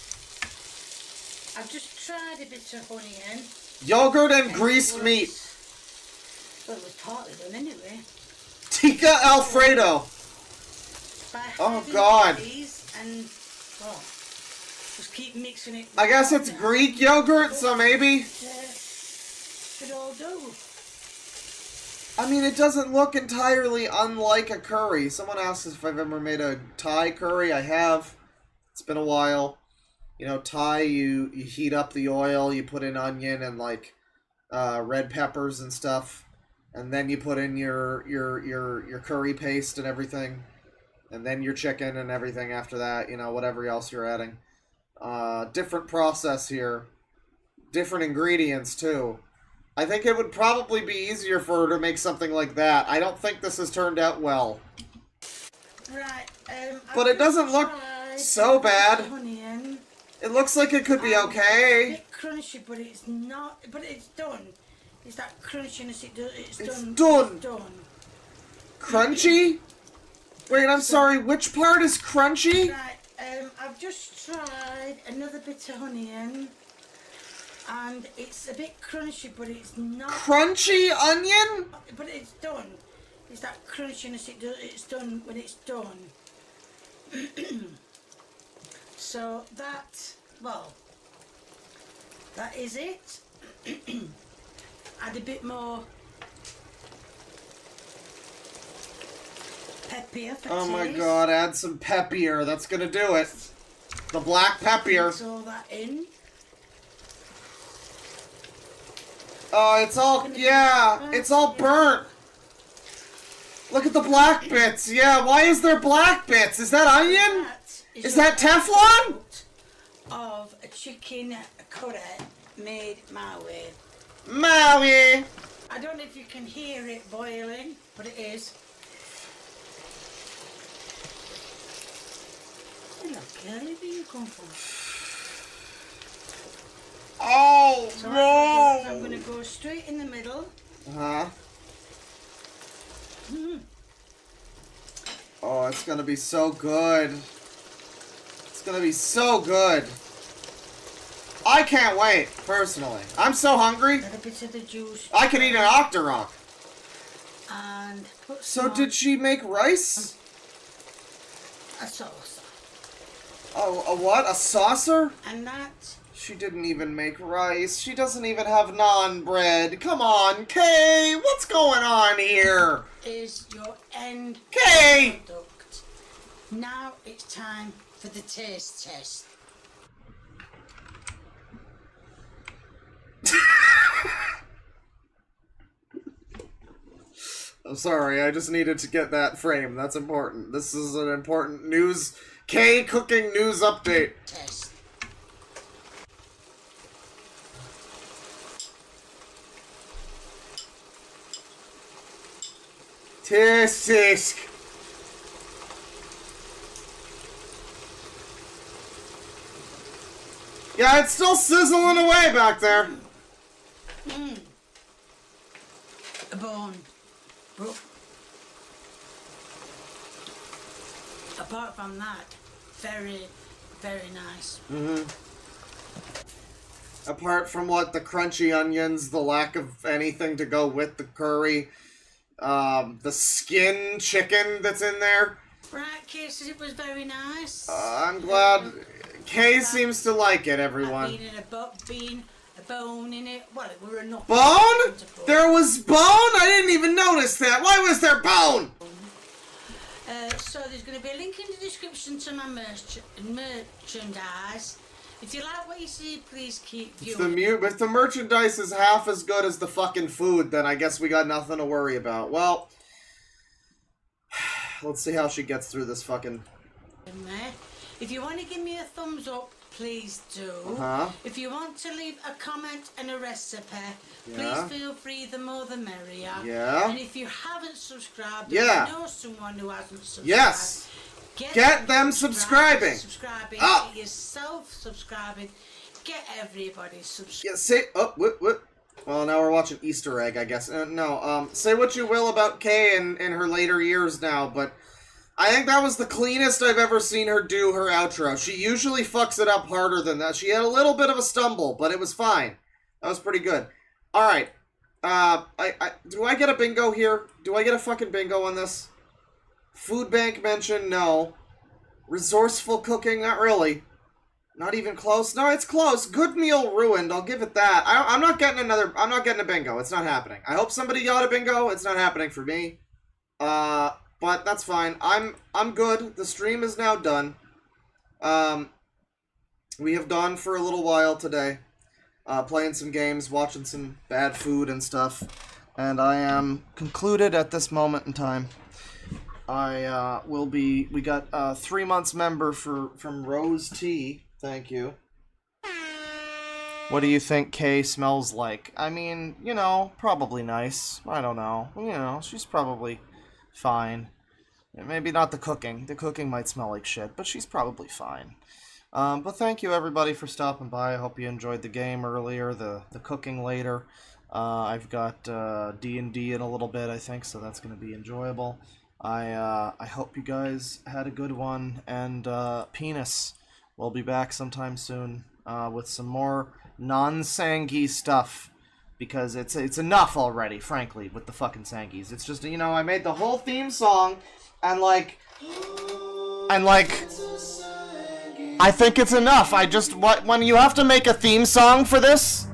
I've just tried a bit of honey in. Yogurt and greased meat. Well, it was partly done anyway. Tikka Alfredo. Oh, God. And, well, just keep mixing it. I guess it's Greek yogurt, so maybe. Should all do. I mean, it doesn't look entirely unlike a curry. Someone asked if I've ever made a Thai curry. I have. It's been a while. You know, Thai, you heat up the oil, you put in onion and like red peppers and stuff, and then you put in your curry paste and everything, and then your chicken and everything after that. You know, whatever else you're adding. Different process here, different ingredients too. I think it would probably be easier for her to make something like that. I don't think this has turned out well. Right. But it doesn't look so bad. It looks like it could be okay. A bit crunchy, but it's not. But it's done. It's that crunchiness. It's done. Crunchy? Wait, I'm sorry. Which part is crunchy? Right. I've just tried another bit of honey in, and it's a bit crunchy, but it's not. Crunchy onion? But it's done. It's that crunchiness. It's done when it's done. So that, well, that is it. Add a bit more peppier for Oh my taste. god, add some peppier. That's gonna do it. The black peppier. Mix all that in. Oh, it's all, yeah, it's all burnt. Look at the black bits. Yeah, why is there black bits? Is that onion? Is that Teflon? Of a chicken curry made my way. Maui. I don't know if you can hear it boiling, but it is. Hello, Kelly, where you come from? Oh, So no. I'm going to go straight in the middle. Uh-huh. Oh, it's gonna be so good. It's gonna be so good. I can't wait, personally. I'm so hungry. Add a bit of the juice. I could eat an Octorok. And put So some did she make rice? a sauce. Oh, a what? A saucer? And that She didn't even make rice. She doesn't even have naan bread. Come on, Kay. What's going on here? is your end Kay! product. Now it's time for the taste test. I'm sorry, I just needed to get that frame. That's important. This is an important news. Kay cooking news update. Test. Tisk. Yeah, it's still sizzling away back there. A bone. But apart from that, very, very nice. Apart from what, the crunchy onions, the lack of anything to go with the curry, the skin chicken that's in there. Right, Kay says it was very nice. I'm glad Kay seems to like it, everyone. Being a bone in it. Well, it were enough. Bone? There was bone? I didn't even notice that. Why was there bone? So there's going to be a link in the description to my merchandise. If you like what you see, please keep viewing. If the merchandise is half as good as the fucking food, then I guess we got nothing to worry about. Well, let's see how she gets through this fucking... If you want to give me a thumbs up, please do. If you want to leave a comment and a recipe, please feel free, the more the merrier. And if you haven't subscribed, or you know someone who hasn't subscribed, get them subscribing. Get yourself subscribing. Get everybody subscribing. Well, now we're watching Easter Egg, I guess. Say what you will about Kay in her later years now, but I think that was the cleanest I've ever seen her do her outro. She usually fucks it up harder than that. She had a little bit of a stumble, but it was fine. That was pretty good. Alright. Do I get a bingo here? Do I get a fucking bingo on this? Food bank mention, no. Resourceful cooking, not really. Not even close. No, it's close. Good meal ruined. I'll give it that. I'm not getting a bingo. It's not happening. I hope somebody got a bingo. It's not happening for me. But that's fine. I'm good. The stream is now done. We have gone for a little while today. Playing some games, watching some bad food and stuff. And I am concluded at this moment in time. We got a 3 months member from Rose Tea. Thank you. What do you think Kay smells like? I mean, you know, probably nice. I don't know. You know, she's probably fine. Maybe not the cooking. The cooking might smell like shit, but she's probably fine. But thank you everybody for stopping by. I hope you enjoyed the game earlier, the cooking later. I've got D&D in a little bit, I think, so that's going to be enjoyable. I hope you guys had a good one, and Penis will be back sometime soon with some more non-Sangi stuff, because it's enough already, frankly, with the fucking Sangis. It's just, you know, I made the whole theme song, and like, I think it's enough. When you have to make a theme song for this,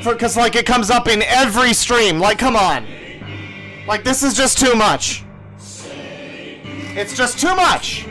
because like it comes up in every stream, like, come on. Like, this is just too much. It's just too much.